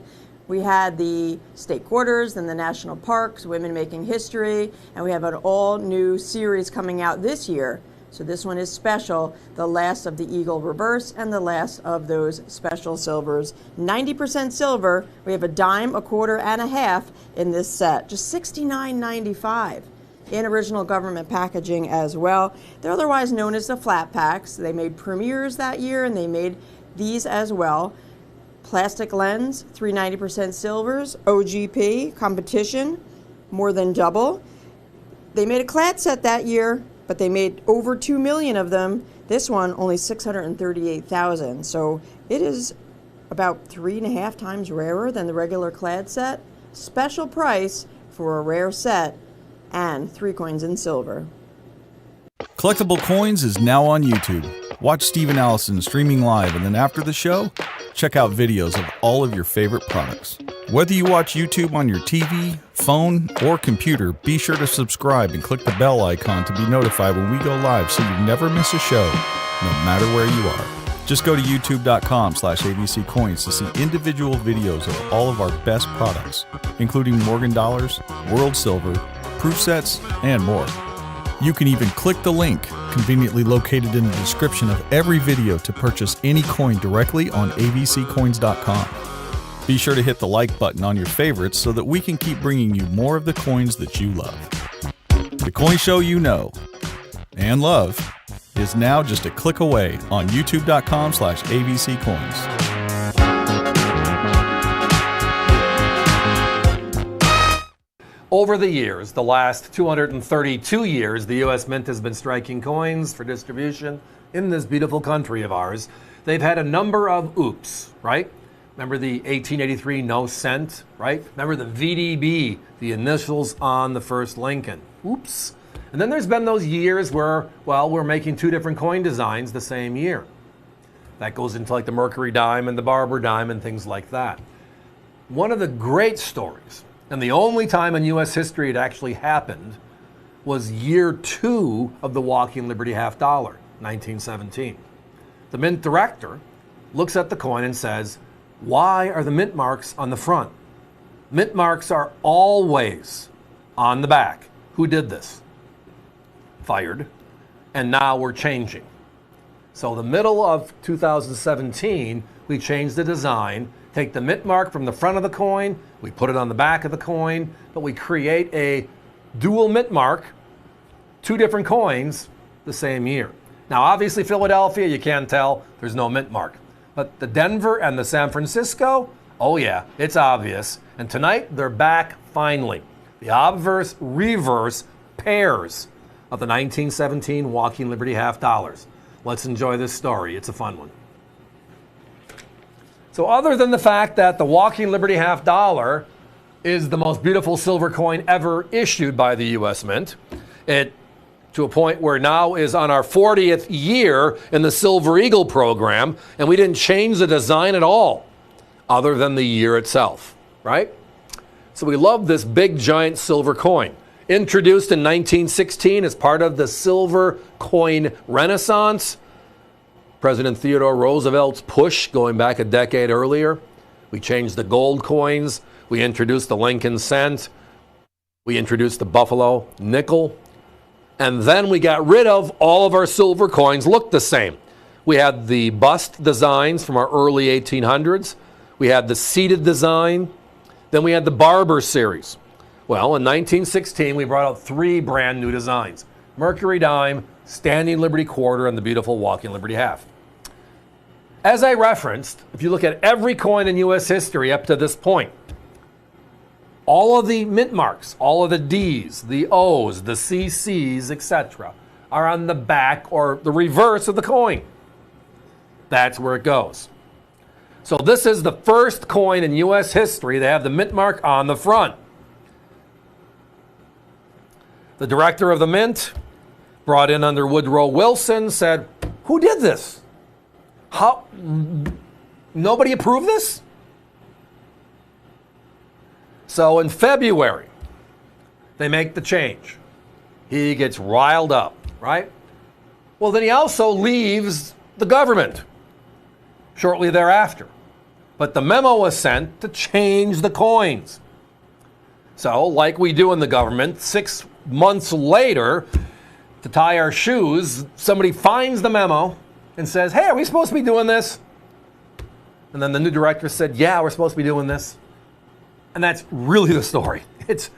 We had the state quarters, then the national parks, Women Making History, and we have an all-new series coming out this year. So this one is special, the last of the Eagle reverse and the last of those special silvers. 90% silver. We have a dime, a quarter, and a half in this set. Just $69.95 in original government packaging as well. They're otherwise known as the flat packs. They made premieres that year, and they made these as well. Plastic lens, 390% silvers, OGP, competition, more than double. They made a clad set that year, but they made over 2 million of them. This one, only 638,000. So it is about 3.5 times rarer than the regular clad set. Special price for a rare set and 3 coins in silver. Collectible Coins is now on YouTube. Watch Steve and Allison streaming live, and then after the show, check out videos of all of your favorite products. Whether you watch YouTube on your TV, phone, or computer, be sure to subscribe and click the bell icon to be notified when we go live so you never miss a show, no matter where you are. Just go to youtube.com/AVC Coins to see individual videos of all of our best products, including Morgan Dollars, World Silver, proof sets, and more. You can even click the link conveniently located in the description of every video to purchase any coin directly on avccoins.com. Be sure to hit the like button on your favorites so that we can keep bringing you more of the coins that you love. The coin show you know and love is now just a click away on youtube.com/avccoins. Over the years, the last 232 years, the U.S. Mint has been striking coins for distribution in this beautiful country of ours. They've had a number of oops, right? Remember the 1883 no cent, right? Remember the VDB, the initials on the first Lincoln. Oops. And then there's been those years where, well, we're making two different coin designs the same year. That goes into like the Mercury dime and the Barber dime and things like that. One of the great stories, and the only time in U.S. history it actually happened, was year 2 of the Walking Liberty half dollar, 1917. The mint director looks at the coin and says, "Why are the mint marks on the front? Mint marks are always on the back. Who did this?" Fired. And now we're changing. So the middle of 2017, we changed the design, take the mint mark from the front of the coin, we put it on the back of the coin, but we create a dual mint mark, two different coins the same year. Now obviously Philadelphia, you can't tell, there's no mint mark. But the Denver and the San Francisco, oh yeah, it's obvious. And tonight, they're back finally. The obverse reverse pairs of the 1917 Walking Liberty half dollars. Let's enjoy this story. It's a fun one. So other than the fact that the Walking Liberty half dollar is the most beautiful silver coin ever issued by the U.S. Mint, it to a point where now is on our 40th year in the Silver Eagle program, and we didn't change the design at all, other than the year itself, right? So we love this big, giant silver coin. Introduced in 1916 as part of the silver coin renaissance, President Theodore Roosevelt's push going back a decade earlier. We changed the gold coins. We introduced the Lincoln cent. We introduced the Buffalo nickel. And then we got rid of all of our silver coins looked the same. We had the bust designs from our early 1800s. We had the seated design. Then we had the Barber series. Well, in 1916, we brought out 3 brand new designs. Mercury dime, Standing Liberty quarter, and the beautiful Walking Liberty half. As I referenced, if you look at every coin in U.S. history up to this point, all of the mint marks, all of the D's, the O's, the CC's, etc., are on the back or the reverse of the coin. That's where it goes. So this is the first coin in U.S. history to have the mint mark on the front. The director of the mint, brought in under Woodrow Wilson, said, "Who did this? How? Nobody approved this?" So in February, they make the change. He gets riled up, right? Well, then he also leaves the government shortly thereafter. But the memo was sent to change the coins. So, like we do in the government, 6 months later, to tie our shoes, somebody finds the memo and says, "Hey, are we supposed to be doing this?" And then the new director said, "Yeah, we're supposed to be doing this." And that's really the story. It's,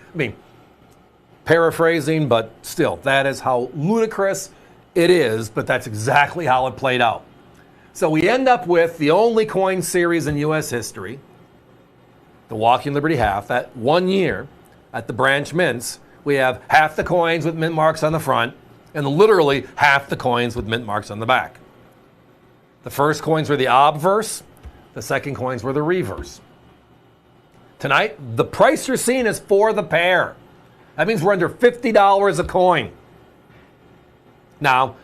paraphrasing, but still, that is how ludicrous it is, but that's exactly how it played out. So we end up with the only coin series in U.S. history, the Walking Liberty half, that 1 year at the branch mints, we have half the coins with mint marks on the front, and literally half the coins with mint marks on the back. The first coins were the obverse, the second coins were the reverse. Tonight, the price you're seeing is for the pair. That means we're under $50 a coin. Now,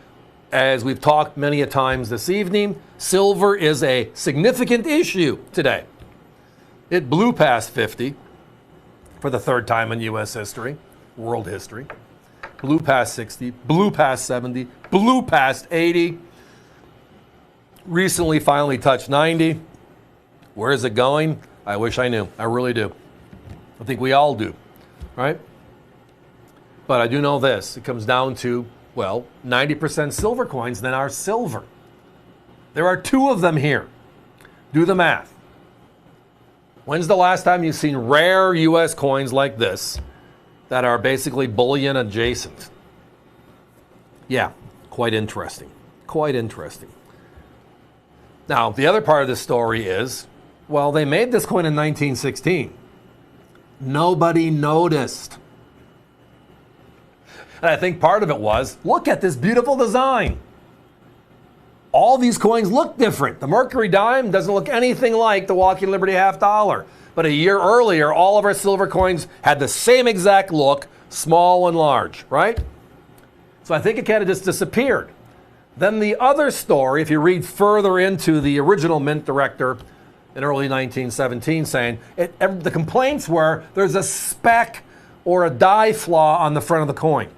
as we've talked many a times this evening, silver is a significant issue today. It blew past 50 for the third time in U.S. history, world history. Blew past 60, blew past 70, blew past 80. Recently finally touched 90. Where is it going? I wish I knew. I really do. I think we all do, right? But I do know this. It comes down to, well, 90% silver coins then are silver. There are 2 of them here. Do the math. When's the last time you've seen rare U.S. coins like this that are basically bullion adjacent? Yeah, quite interesting. Quite interesting. Now, the other part of this story is, well, they made this coin in 1916. Nobody noticed. And I think part of it was, look at this beautiful design. All these coins look different. The Mercury dime doesn't look anything like the Walking Liberty half dollar. But a year earlier, all of our silver coins had the same exact look, small and large, right? So I think it kind of just disappeared. Then the other story, if you read further into the original mint director in early 1917, saying the complaints were there's a speck or a die flaw on the front of the coin.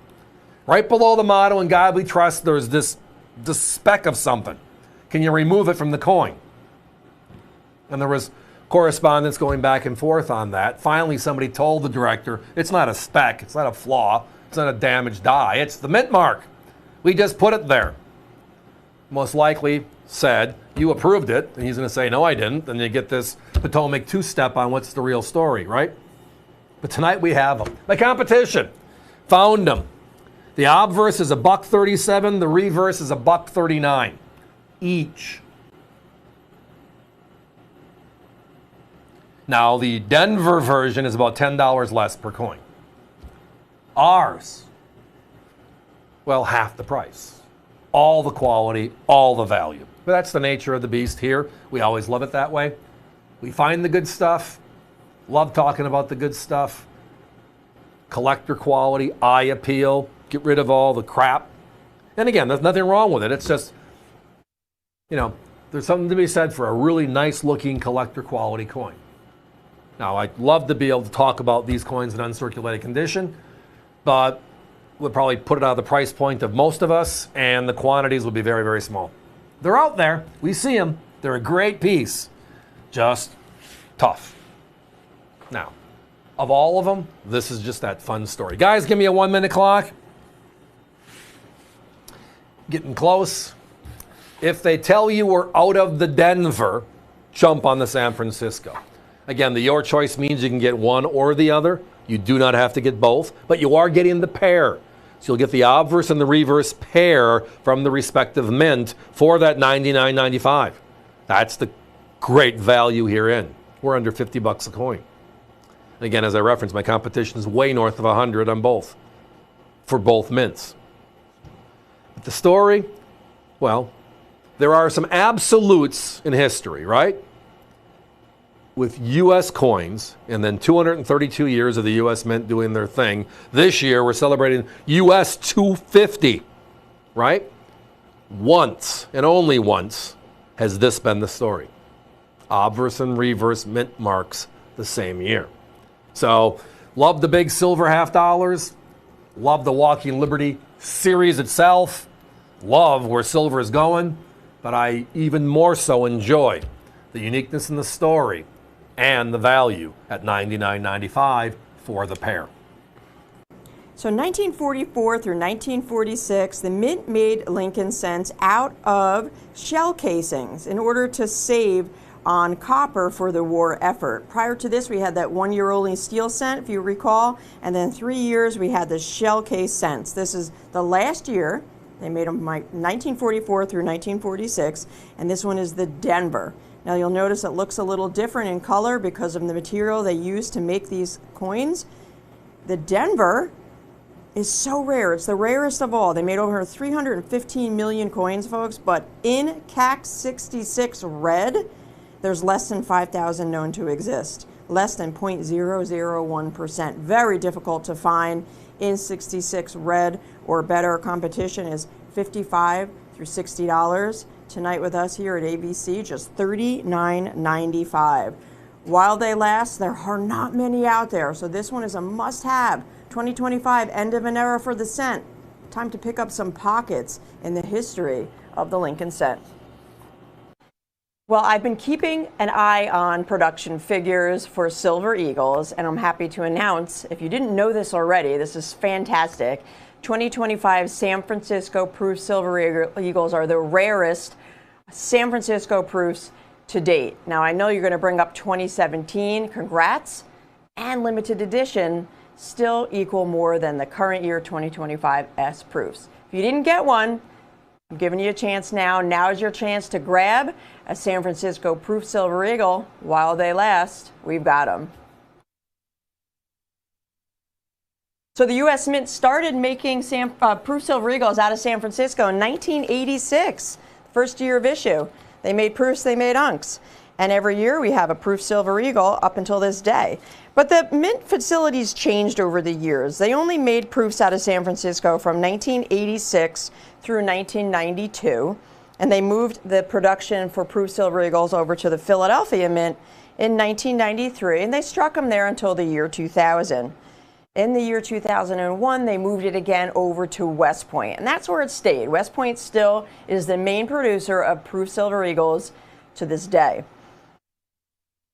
Right below the motto, "In God We Trust," there's this speck of something. Can you remove it from the coin? And there was correspondence going back and forth on that. Finally, somebody told the director, it's not a speck, it's not a flaw, it's not a damaged die, it's the mint mark. We just put it there. Most likely said, you approved it, and he's going to say, no, I didn't. And you get this Potomac two-step on what's the real story, right? But tonight we have them. My competition found them. The obverse is $1.37. The reverse is $1.39 each. Now, the Denver version is about $10 less per coin. Ours, well, half the price. All the quality, all the value. But that's the nature of the beast here. We always love it that way. We find the good stuff, love talking about the good stuff. Collector quality, eye appeal, get rid of all the crap. And again, there's nothing wrong with it. It's just, there's something to be said for a really nice looking collector quality coin. Now, I'd love to be able to talk about these coins in uncirculated condition, but we'll probably put it out of the price point of most of us, and the quantities will be very, very small. They're out there. We see them. They're a great piece. Just tough. Now, of all of them, this is just that fun story. Guys, give me a 1 minute clock. Getting close. If they tell you we're out of the Denver, jump on the San Francisco. Again, the your choice means you can get one or the other. You do not have to get both, but you are getting the pair. So you'll get the obverse and the reverse pair from the respective mint for that $99.95. That's the great value herein. We're under $50 a coin. Again, as I referenced, my competition is way north of 100 on both, for both mints. But the story, well, there are some absolutes in history, right? With U.S. coins, and then 232 years of the U.S. Mint doing their thing. This year, we're celebrating U.S. 250, right? Once, and only once, has this been the story. Obverse and reverse mint marks the same year. So, love the big silver half dollars. Love the Walking Liberty series itself. Love where silver is going. But I even more so enjoy the uniqueness in the story and the value at $99.95 for the pair. So 1944 through 1946, the Mint made Lincoln cents out of shell casings in order to save on copper for the war effort. Prior to this, we had that 1 year only steel cent, if you recall, and then 3 years we had the shell case cents. This is the last year. They made them 1944 through 1946, and this one is the Denver. Now you'll notice it looks a little different in color because of the material they used to make these coins. The Denver is so rare. It's the rarest of all. They made over 315 million coins, folks, but in CAC 66 red, there's less than 5,000 known to exist. Less than 0.001%. Very difficult to find in 66 red or better. Competition is $55 through $60. Tonight with us here at AVC, just $39.95. While they last, there are not many out there, so this one is a must-have. 2025, end of an era for the cent. Time to pick up some pockets in the history of the Lincoln cent. Well, I've been keeping an eye on production figures for Silver Eagles, and I'm happy to announce, if you didn't know this already, this is fantastic. 2025 San Francisco proof Silver Eagles are the rarest San Francisco proofs to date. Now, I know you're going to bring up 2017. Congrats. And limited edition still equal more than the current year 2025 S proofs. If you didn't get one, I'm giving you a chance now. Now is your chance to grab a San Francisco Proof Silver Eagle while they last. We've got them. So the U.S. Mint started making Proof Silver Eagles out of San Francisco in 1986, first year of issue. They made proofs, they made unks. And every year we have a Proof Silver Eagle up until this day. But the Mint facilities changed over the years. They only made proofs out of San Francisco from 1986 through 1992. And they moved the production for Proof Silver Eagles over to the Philadelphia Mint in 1993. And they struck them there until the year 2000. In the year 2001, they moved it again over to West Point. And that's where it stayed. West Point still is the main producer of Proof Silver Eagles to this day.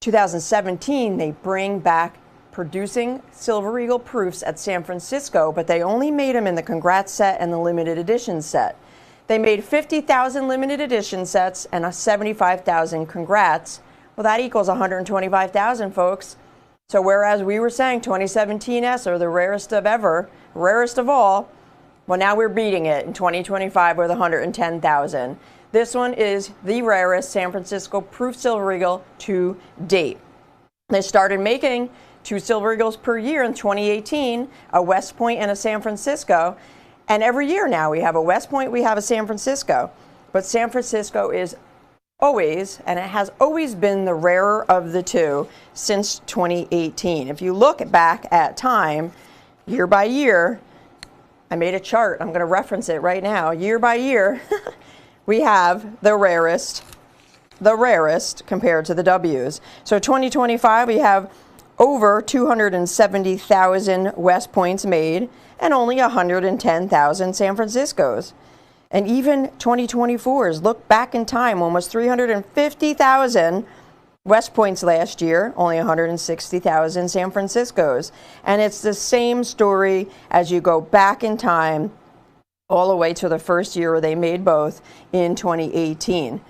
2017, they bring back producing Silver Eagle proofs at San Francisco, but they only made them in the Congrats set and the limited edition set. They made 50,000 limited edition sets and a 75,000 Congrats. Well, that equals 125,000, folks. So whereas we were saying 2017S are the rarest of ever, rarest of all, well, now we're beating it in 2025 with 110,000. This one is the rarest San Francisco Proof Silver Eagle to date. They started making 2 Silver Eagles per year in 2018, a West Point and a San Francisco. And every year now we have a West Point, we have a San Francisco. But San Francisco is always, and it has always been the rarer of the two since 2018. If you look back at time, year by year, I made a chart, I'm going to reference it right now, year by year, we have the rarest compared to the W's. So 2025, we have over 270,000 West Points made and only 110,000 San Franciscos. And even 2024's, look back in time, almost 350,000 West Points last year, only 160,000 San Franciscos. And it's the same story as you go back in time all the way to the first year where they made both in 2018.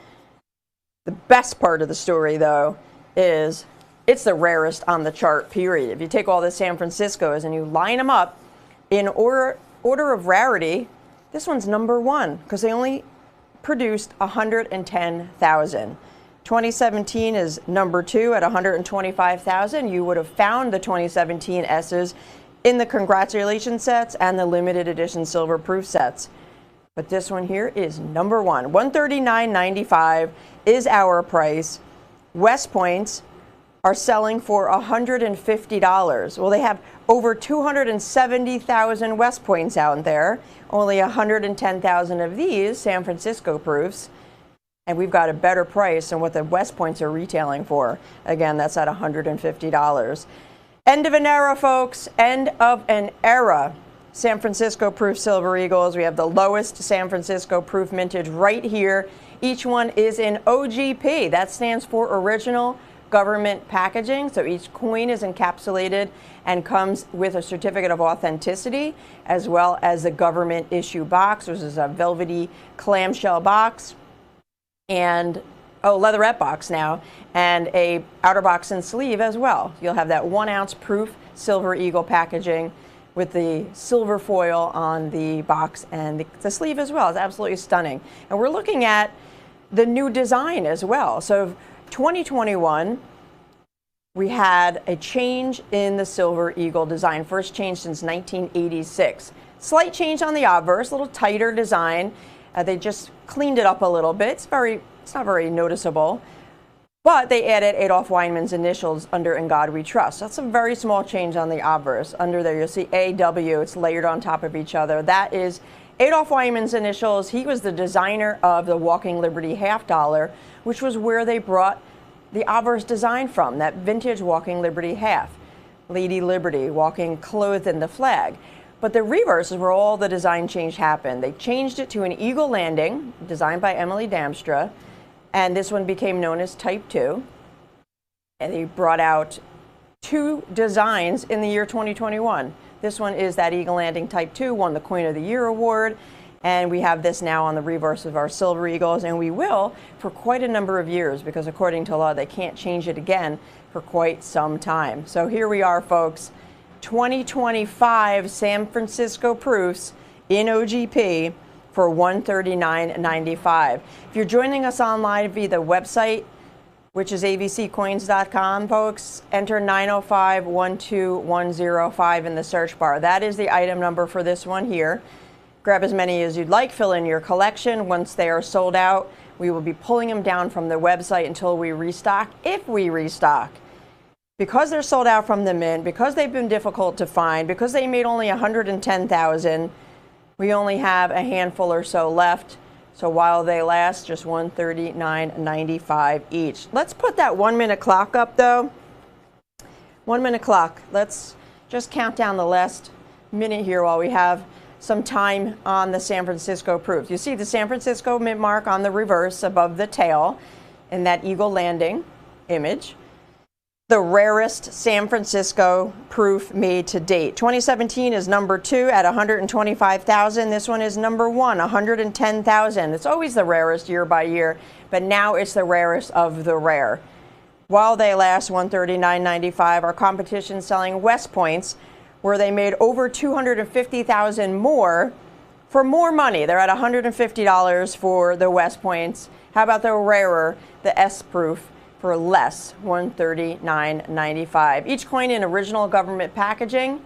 The best part of the story, though, is it's the rarest on the chart, period. If you take all the San Franciscos and you line them up in order of rarity, this one's number one because they only produced 110,000. 2017 is number 2 at 125,000. You would have found the 2017 S's in the congratulations sets and the limited edition silver proof sets. But this one here is number 1. $139.95 is our price. West Points are selling for $150. Well, they have over 270,000 West Points out there. Only 110,000 of these San Francisco proofs. And we've got a better price than what the West Points are retailing for. Again, that's at $150. End of an era, folks. End of an era. San Francisco Proof Silver Eagles. We have the lowest San Francisco Proof mintage right here. Each one is in OGP. That stands for Original Government Packaging. So each coin is encapsulated and comes with a certificate of authenticity, as well as the government issue box, which is a velvety clamshell box, and leatherette box now, and a outer box and sleeve as well. You'll have that 1 ounce proof Silver Eagle packaging with the silver foil on the box and the sleeve as well. It's absolutely stunning. And we're looking at the new design as well. So 2021, we had a change in the Silver Eagle design. First change since 1986. Slight change on the obverse, a little tighter design. They just cleaned it up a little bit. It's not very noticeable. But they added Adolph Weinman's initials under "In God We Trust." That's a very small change on the obverse. Under there, you'll see AW. It's layered on top of each other. That is Adolph Weinman's initials. He was the designer of the Walking Liberty half dollar, which was where they brought the obverse design from, that vintage Walking Liberty half. Lady Liberty walking clothed in the flag. But the reverse is where all the design change happened. They changed it to an eagle landing, designed by Emily Damstra, and this one became known as Type 2. And they brought out 2 designs in the year 2021. This one is that eagle landing Type 2, won the Coin of the Year award. And we have this now on the reverse of our silver eagles, and we will for quite a number of years, because according to law, they can't change it again for quite some time. So here we are, folks, 2025 San Francisco proofs in OGP for $139.95. If you're joining us online via the website, which is avccoins.com, folks, enter 905-12105 in the search bar. That is the item number for this one here. Grab as many as you'd like, fill in your collection. Once they are sold out, we will be pulling them down from the website until we restock, if we restock. Because they're sold out from the mint, because they've been difficult to find, because they made only 110,000, we only have a handful or so left. So while they last, just $139.95 each. Let's put that 1 minute clock up, though. 1 minute clock. Let's just count down the last minute here while we have some time on the San Francisco proof. You see the San Francisco mint mark on the reverse above the tail in that eagle landing image. The rarest San Francisco proof made to date. 2017 is number 2 at 125,000. This one is number 1, 110,000. It's always the rarest year by year, but now it's the rarest of the rare. While they last, $139.95. Our competition selling West Points, where they made over 250,000 more for more money. They're at $150 for the West Points. How about the rarer, the S proof, for less, $139.95. Each coin in original government packaging,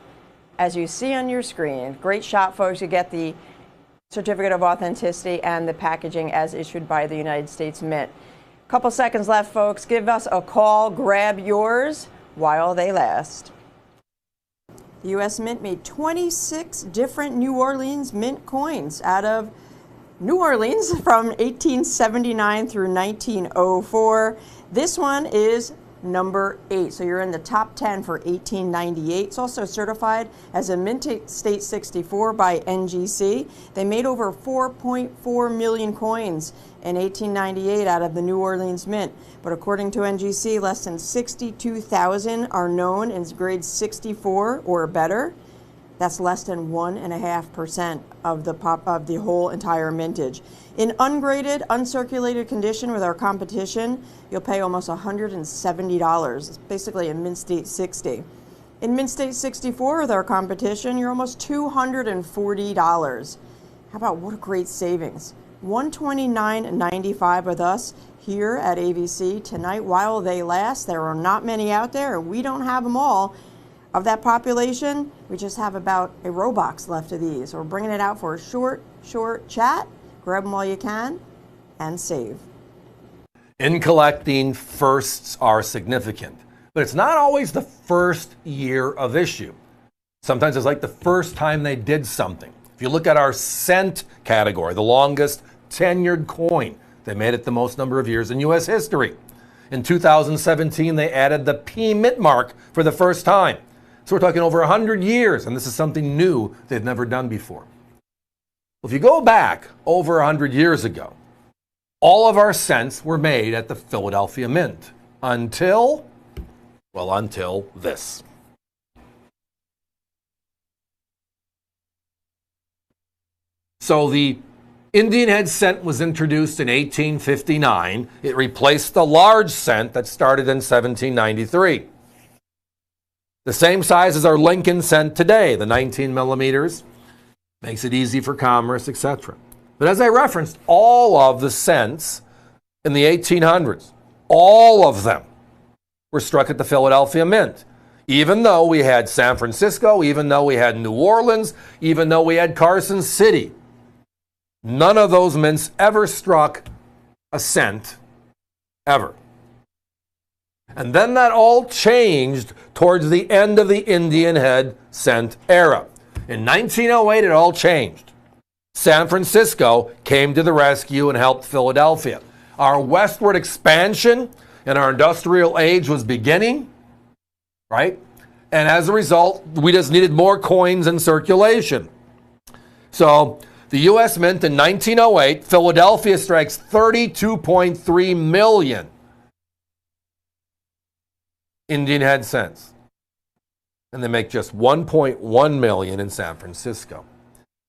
as you see on your screen. Great shot, folks. You get the certificate of authenticity and the packaging as issued by the United States Mint. Couple seconds left, folks. Give us a call. Grab yours while they last. The U.S. Mint made 26 different New Orleans mint coins out of New Orleans from 1879 through 1904. This one is number 8, so you're in the top 10 for 1898. It's also certified as a Mint State 64 by NGC. They made over 4.4 million coins in 1898 out of the New Orleans Mint, but according to NGC, less than 62,000 are known in grade 64 or better. That's less than 1.5% of the whole entire mintage. In ungraded, uncirculated condition with our competition, you'll pay almost $170. It's basically a Mint State 60. In Mint State 64 with our competition, you're almost $240. How about what a great savings? $129.95 with us here at AVC tonight while they last. There are not many out there, and we don't have them all. Of that population, we just have about a row box left of these. We're bringing it out for a short chat. Grab them while you can and save. In collecting, firsts are significant, but it's not always the first year of issue. Sometimes it's like the first time they did something. If you look at our cent category, the longest tenured coin, they made it the most number of years in U.S. history. In 2017, they added the P mint mark for the first time. So we're talking over 100 years, and this is something new they've never done before. Well, if you go back over 100 years ago, all of our cents were made at the Philadelphia Mint until this. So the Indian head cent was introduced in 1859. It replaced the large cent that started in 1793. The same size as our Lincoln cent today, the 19 millimeters. Makes it easy for commerce, etc. But as I referenced, all of the cents in the 1800s, all of them were struck at the Philadelphia Mint. Even though we had San Francisco, even though we had New Orleans, even though we had Carson City, none of those mints ever struck a cent, ever. And then that all changed towards the end of the Indian head cent era. In 1908, it all changed. San Francisco came to the rescue and helped Philadelphia. Our westward expansion and our industrial age was beginning, right? And as a result, we just needed more coins in circulation. So the U.S. Mint in 1908, Philadelphia strikes 32.3 million Indian head cents. And they make just 1.1 million in San Francisco.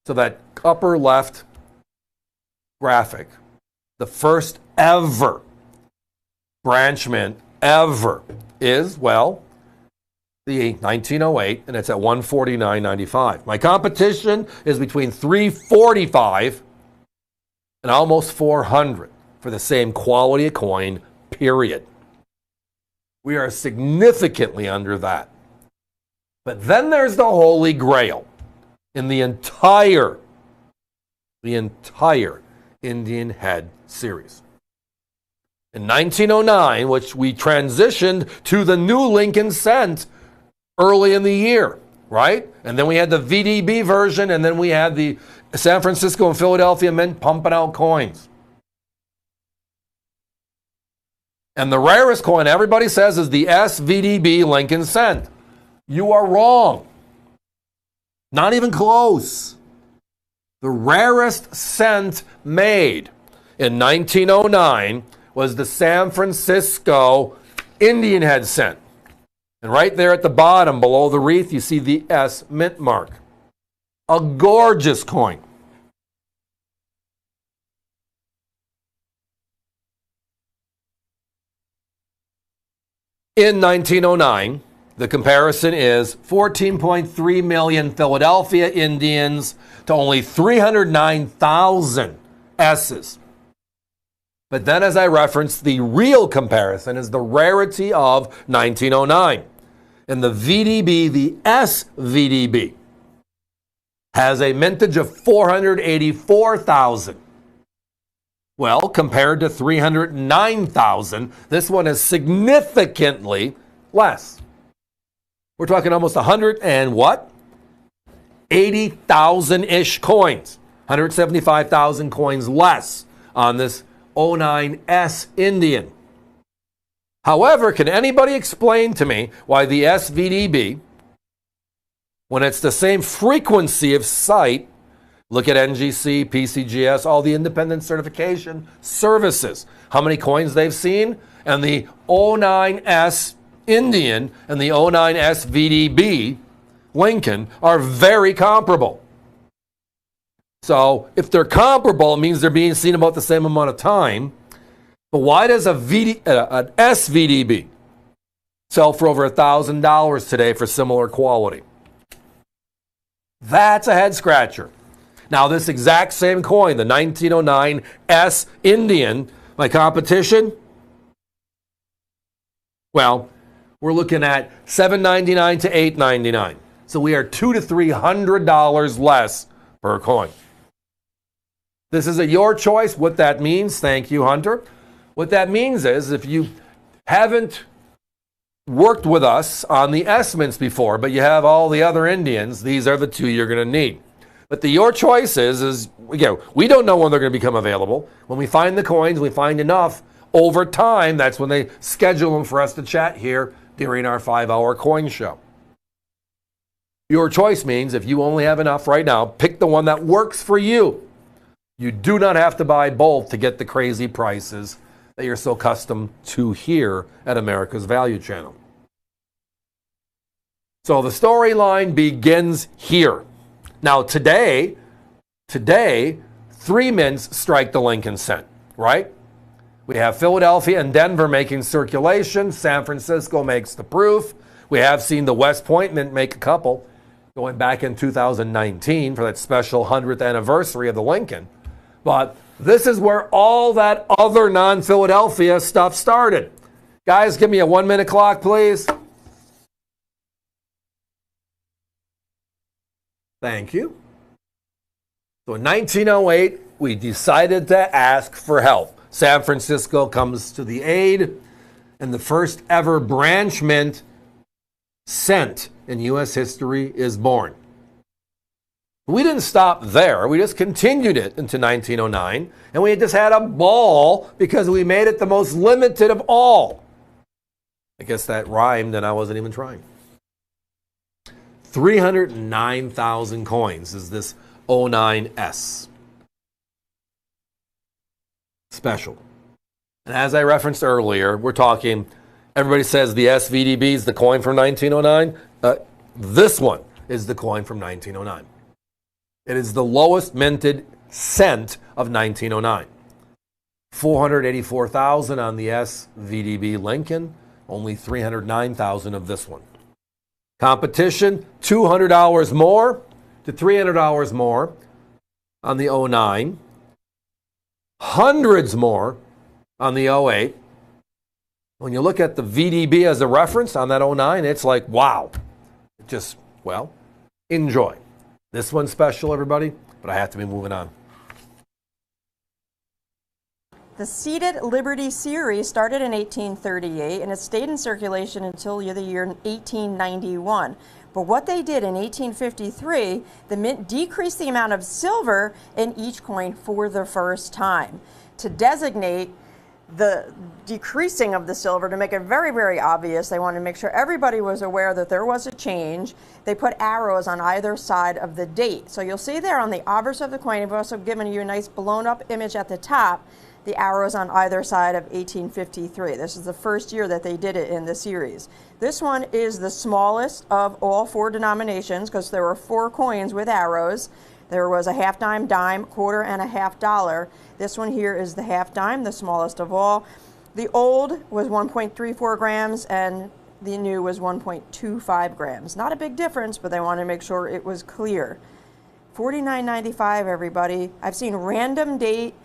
So that upper left graphic, the first ever branch mint ever is, well, the 1908, and it's at $149.95. My competition is between $345 and almost $400 for the same quality of coin, period. We are significantly under that. But then there's the Holy Grail in the entire Indian head series. In 1909, which we transitioned to the new Lincoln Cent early in the year, right? And then we had the VDB version, and then we had the San Francisco and Philadelphia Mint pumping out coins. And the rarest coin everybody says is the SVDB Lincoln Cent. You are wrong. Not even close. The rarest cent made in 1909 was the San Francisco Indian head cent. And right there at the bottom, below the wreath, you see the S mint mark. A gorgeous coin. In 1909, the comparison is 14.3 million Philadelphia Indians to only 309,000 S's. But then, as I referenced, the real comparison is the rarity of 1909. And the VDB, the SVDB, has a mintage of 484,000. Well, compared to 309,000, this one is significantly less. We're talking almost 100 and what? 80,000-ish coins. 175,000 coins less on this 09S Indian. However, can anybody explain to me why the SVDB, when it's the same frequency of sight, look at NGC, PCGS, all the independent certification services, how many coins they've seen, and the 09S Indian and the 09S VDB Lincoln are very comparable. So if they're comparable, it means they're being seen about the same amount of time. But why does an SVDB sell for over $1,000 today for similar quality? That's a head scratcher. Now, this exact same coin, the 1909 S Indian, my competition, well, we're looking at $7.99 to $8.99. So we are $200 to $300 less per coin. This is your choice. What that means, thank you, Hunter. What that means is if you haven't worked with us on the S mints before, but you have all the other Indians, these are the two you're going to need. But your choice is again, we don't know when they're going to become available. When we find the coins, we find enough over time. That's when they schedule them for us to chat here during our 5-hour coin show. Your choice means if you only have enough right now, pick the one that works for you. You do not have to buy both to get the crazy prices that you're so accustomed to here at America's Value Channel. So the storyline begins here. Now today, 3 mints strike the Lincoln Cent, right? We have Philadelphia and Denver making circulation. San Francisco makes the proof. We have seen the West Point Mint make a couple going back in 2019 for that special 100th anniversary of the Lincoln. But this is where all that other non-Philadelphia stuff started. Guys, give me a 1-minute clock, please. Thank you. So in 1908, we decided to ask for help. San Francisco comes to the aid, and the first ever branch mint cent in U.S. history is born. We didn't stop there. We just continued it into 1909, and we just had a ball because we made it the most limited of all. I guess that rhymed, and I wasn't even trying. 309,000 coins is this 09S. Special. And as I referenced earlier, we're talking, everybody says the SVDB is the coin from 1909. This one is the coin from 1909. It is the lowest minted cent of 1909. 484,000 on the SVDB Lincoln, only 309,000 of this one. Competition, $200 more to $300 more on the 09. Hundreds more on the 08. When you look at the VDB as a reference on that 09, it's like, wow. Just, well, enjoy. This one's special, everybody, but I have to be moving on. The Seated Liberty series started in 1838 and it stayed in circulation until the year 1891. But what they did in 1853, the mint decreased the amount of silver in each coin for the first time. To designate the decreasing of the silver, to make it very, very obvious, they wanted to make sure everybody was aware that there was a change. They put arrows on either side of the date. So you'll see there on the obverse of the coin, they've also given you a nice blown up image at the top, the arrows on either side of 1853. This is the first year that they did it in the series. This one is the smallest of all four denominations because there were 4 coins with arrows. There was a half dime, dime, quarter, and a half dollar. This one here is the half dime, the smallest of all. The old was 1.34 grams and the new was 1.25 grams. Not a big difference, but they wanted to make sure it was clear. $49.95, everybody. I've seen random date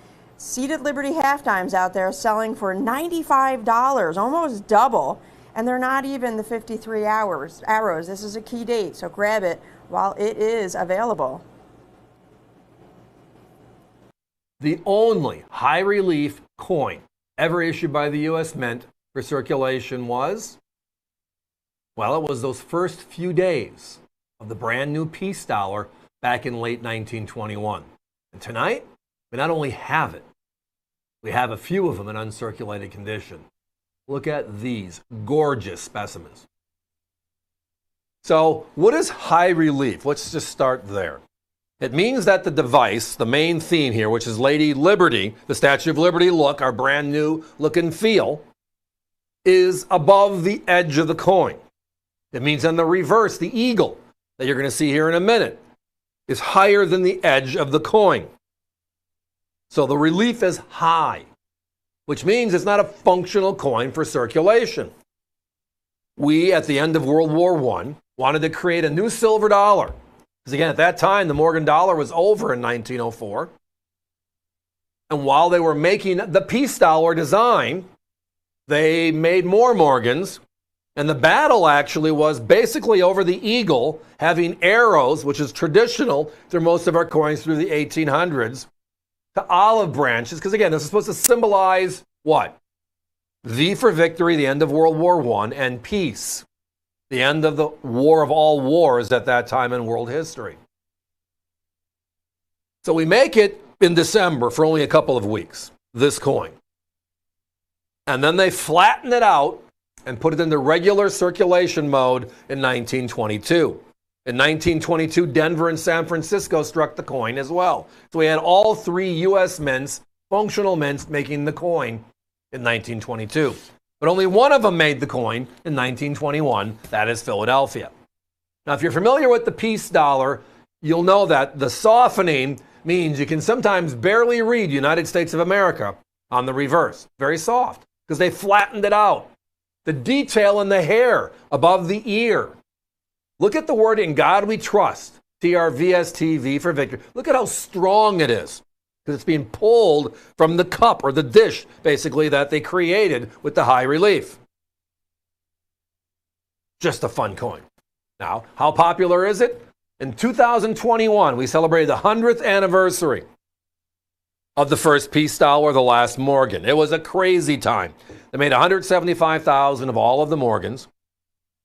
Seated Liberty half dimes out there selling for $95, almost double, and they're not even the 53 arrows. This is a key date, so grab it while it is available. The only high relief coin ever issued by the U.S. Mint for circulation was, well, it was those first few days of the brand new peace dollar back in late 1921. And tonight, we not only have it, we have a few of them in uncirculated condition. Look at these gorgeous specimens. So what is high relief? Let's just start there. It means that the device, the main theme here, which is Lady Liberty, the Statue of Liberty look, our brand new look and feel, is above the edge of the coin. It means on the reverse, the eagle that you're going to see here in a minute is higher than the edge of the coin. So the relief is high, which means it's not a functional coin for circulation. We, at the end of World War I, wanted to create a new silver dollar. Because again, at that time, the Morgan dollar was over in 1904. And while they were making the peace dollar design, they made more Morgans. And the battle actually was basically over the eagle having arrows, which is traditional through most of our coins through the 1800s, to olive branches, because again, this is supposed to symbolize what? V for victory, the end of World War I, and peace, the end of the war of all wars at that time in world history. So we make it in December for only a couple of weeks, this coin. And then they flatten it out and put it into regular circulation mode in 1922. In 1922, Denver and San Francisco struck the coin as well. So we had all 3 U.S. mints, functional mints, making the coin in 1922. But only one of them made the coin in 1921. That is Philadelphia. Now, if you're familiar with the peace dollar, you'll know that the softening means you can sometimes barely read United States of America on the reverse. Very soft, because they flattened it out. The detail in the hair above the ear. Look at the word "In God We Trust," TRVSTV for victory. Look at how strong it is, because it's being pulled from the cup or the dish, basically, that they created with the high relief. Just a fun coin. Now, how popular is it? In 2021, we celebrated the 100th anniversary of the first peace dollar, the last Morgan. It was a crazy time. They made 175,000 of all of the Morgans.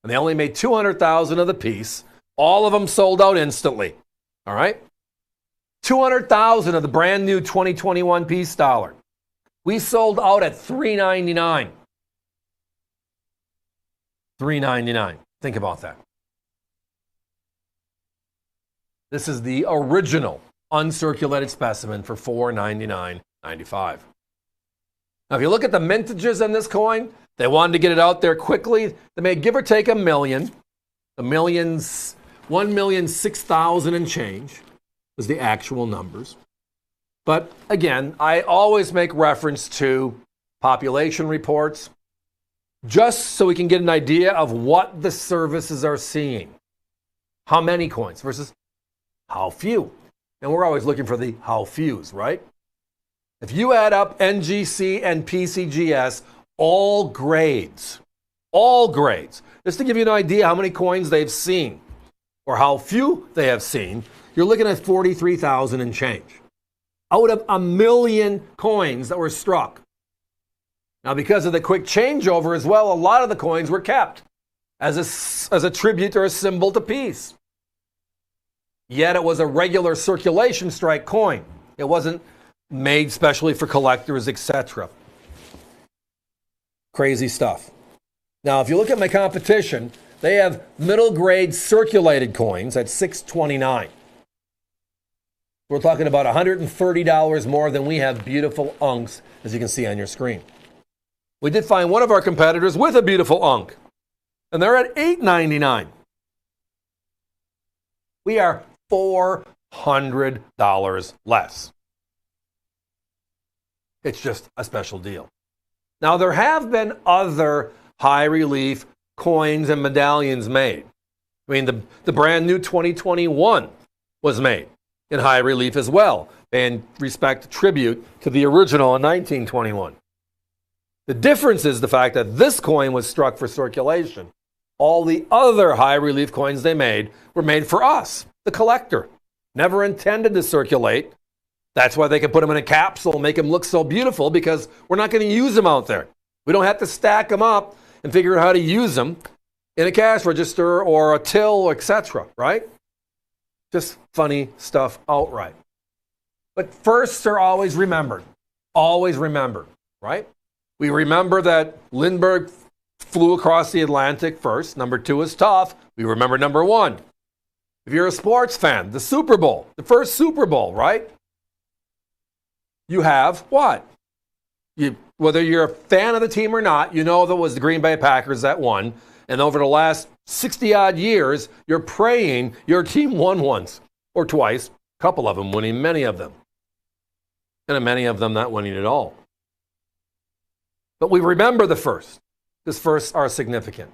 And they only made 200,000 of the piece. All of them sold out instantly. All right? 200,000 of the brand new 2021 peace dollar. We sold out at $3.99. $3.99. Think about that. This is the original uncirculated specimen for $4.99.95. Now, if you look at the mintages in this coin, they wanted to get it out there quickly. They made give or take 1 million. 1,006,000 and change was the actual numbers. But again, I always make reference to population reports just so we can get an idea of what the services are seeing. How many coins versus how few. And we're always looking for the how fews, right? If you add up NGC and PCGS, all grades, just to give you an idea how many coins they've seen or how few they have seen, you're looking at 43,000 and change out of 1 million coins that were struck. Now, because of the quick changeover as well, a lot of the coins were kept as a tribute or a symbol to peace. Yet it was a regular circulation strike coin. It wasn't made specially for collectors, etc. Crazy stuff. Now, if you look at my competition, they have middle grade circulated coins at $629. We're talking about $130 more than we have beautiful unks, as you can see on your screen. We did find one of our competitors with a beautiful unk, and they're at $899. We are $400 less. It's just a special deal. Now, there have been other high relief coins and medallions made. I mean, the brand new 2021 was made in high relief as well, and respect tribute to the original in 1921. The difference is the fact that this coin was struck for circulation. All the other high relief coins they made were made for us, the collector. Never intended to circulate. That's why they can put them in a capsule and make them look so beautiful, because we're not going to use them out there. We don't have to stack them up and figure out how to use them in a cash register or a till, etc., right? Just funny stuff outright. But firsts are always remembered, right? We remember that Lindbergh flew across the Atlantic first. Number 2 is tough. We remember number 1. If you're a sports fan, the Super Bowl, the first Super Bowl, right? You have what? Whether you're a fan of the team or not, you know that it was the Green Bay Packers that won. And over the last 60-odd years, you're praying your team won once or twice, a couple of them winning, many of them. And many of them not winning at all. But we remember the first, because firsts are significant.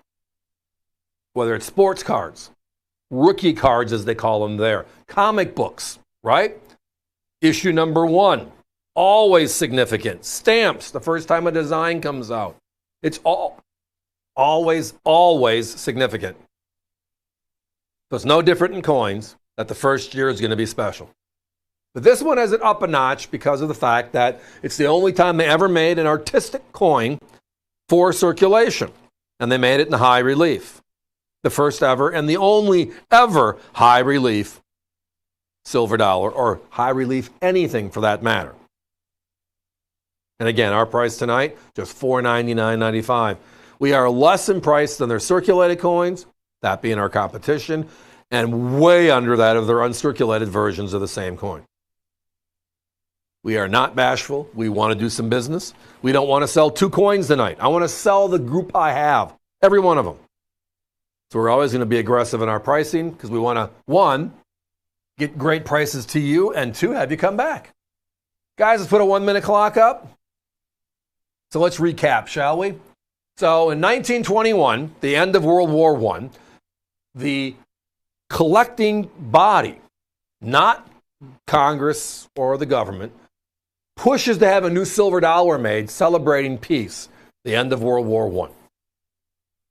Whether it's sports cards, rookie cards as they call them there, comic books, right? Issue number 1, always significant. Stamps, the first time a design comes out. It's always significant. So it's no different in coins that the first year is going to be special. But this one has it up a notch because of the fact that it's the only time they ever made an artistic coin for circulation. And they made it in high relief. The first ever and the only ever high relief silver dollar, or high relief anything for that matter. And again, our price tonight, just $499.95. We are less in price than their circulated coins, that being our competition, and way under that of their uncirculated versions of the same coin. We are not bashful. We want to do some business. We don't want to sell 2 coins tonight. I want to sell the group I have, every one of them. So we're always going to be aggressive in our pricing because we want to, 1, get great prices to you, and 2, have you come back. Guys, let's put a 1-minute clock up. So let's recap, shall we? So in 1921, the end of World War I, the collecting body, not Congress or the government, pushes to have a new silver dollar made celebrating peace, the end of World War I.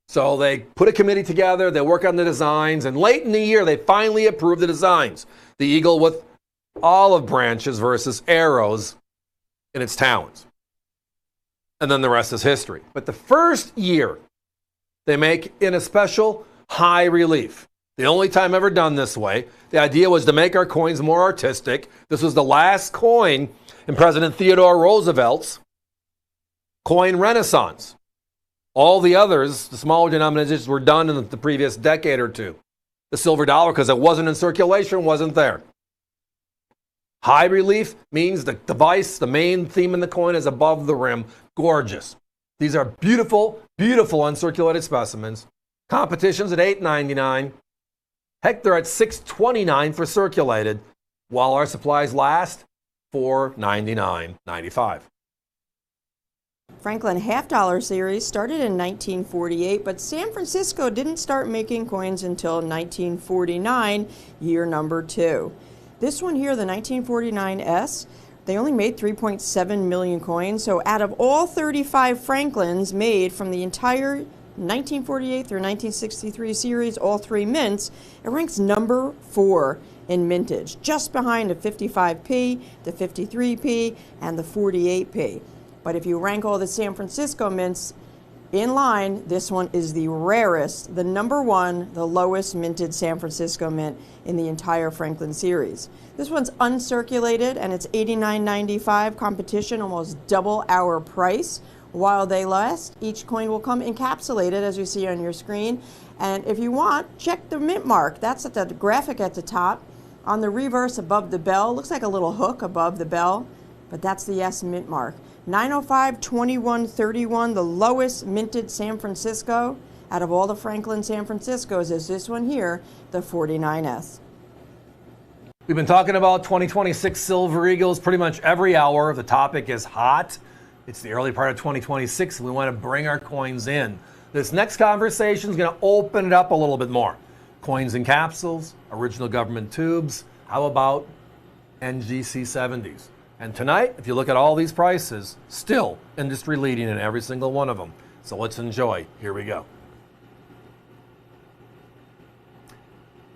So they put a committee together, they work on the designs, and late in the year they finally approve the designs. The eagle with olive branches versus arrows in its talons. And then the rest is history. But the first year they make in a special high relief. The only time ever done this way. The idea was to make our coins more artistic. This was the last coin in President Theodore Roosevelt's coin renaissance. All the others, the smaller denominations, were done in the previous decade or two. The silver dollar, because it wasn't in circulation, wasn't there. High relief means the device, the main theme in the coin is above the rim. Gorgeous. These are beautiful, beautiful uncirculated specimens. Competition's at $8.99. Heck, they're at $6.29 for circulated. While our supplies last, for $99.95. Franklin half-dollar series started in 1948, but San Francisco didn't start making coins until 1949, year number 2. This one here, the 1949S, they only made 3.7 million coins, so out of all 35 Franklins made from the entire 1948 through 1963 series, all 3 mints, it ranks number 4 in mintage, just behind the 55p, the 53p, and the 48p. But if you rank all the San Francisco mints in line, this one is the rarest, the number 1, the lowest minted San Francisco mint in the entire Franklin series. This one's uncirculated and it's $89.95. Competition almost double our price. While they last, each coin will come encapsulated, as you see on your screen. And if you want, check the mint mark. That's at the graphic at the top. On the reverse above the bell, looks like a little hook above the bell, but that's the S mint mark. 905-2131, the lowest minted San Francisco out of all the Franklin San Franciscos is this one here, the 49S. We've been talking about 2026 Silver Eagles pretty much every hour. The topic is hot. It's the early part of 2026, and we want to bring our coins in. This next conversation is going to open it up a little bit more. Coins and capsules, original government tubes. How about NGC 70s? And tonight, if you look at all these prices, still industry leading in every single one of them. So let's enjoy. Here we go.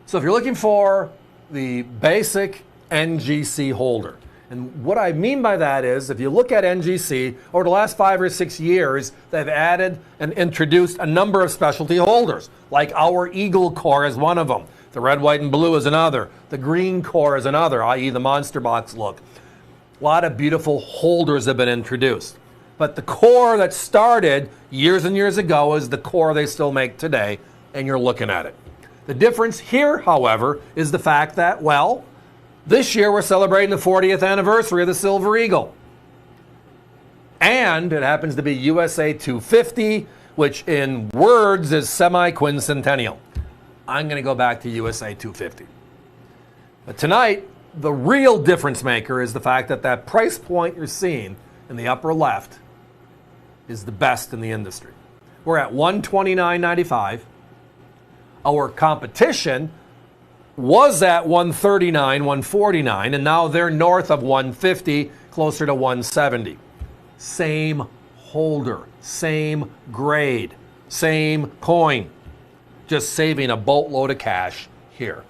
So if you're looking for the basic NGC holder, and what I mean by that is, if you look at NGC, over the last 5 or 6 years, they've added and introduced a number of specialty holders, like our Eagle core is one of them. The red, white, and blue is another. The green core is another, i.e. the monster box look. A lot of beautiful holders have been introduced. But the core that started years and years ago is the core they still make today, and you're looking at it. The difference here, however, is the fact that, well, this year we're celebrating the 40th anniversary of the Silver Eagle. And it happens to be USA 250, which in words is semi-quincentennial. I'm going to go back to USA 250. But tonight, the real difference maker is the fact that that price point you're seeing in the upper left is the best in the industry. We're at $129.95. Our competition was at $139, $149, and now they're north of $150, closer to $170. Same holder, same grade, same coin, just saving a boatload of cash here.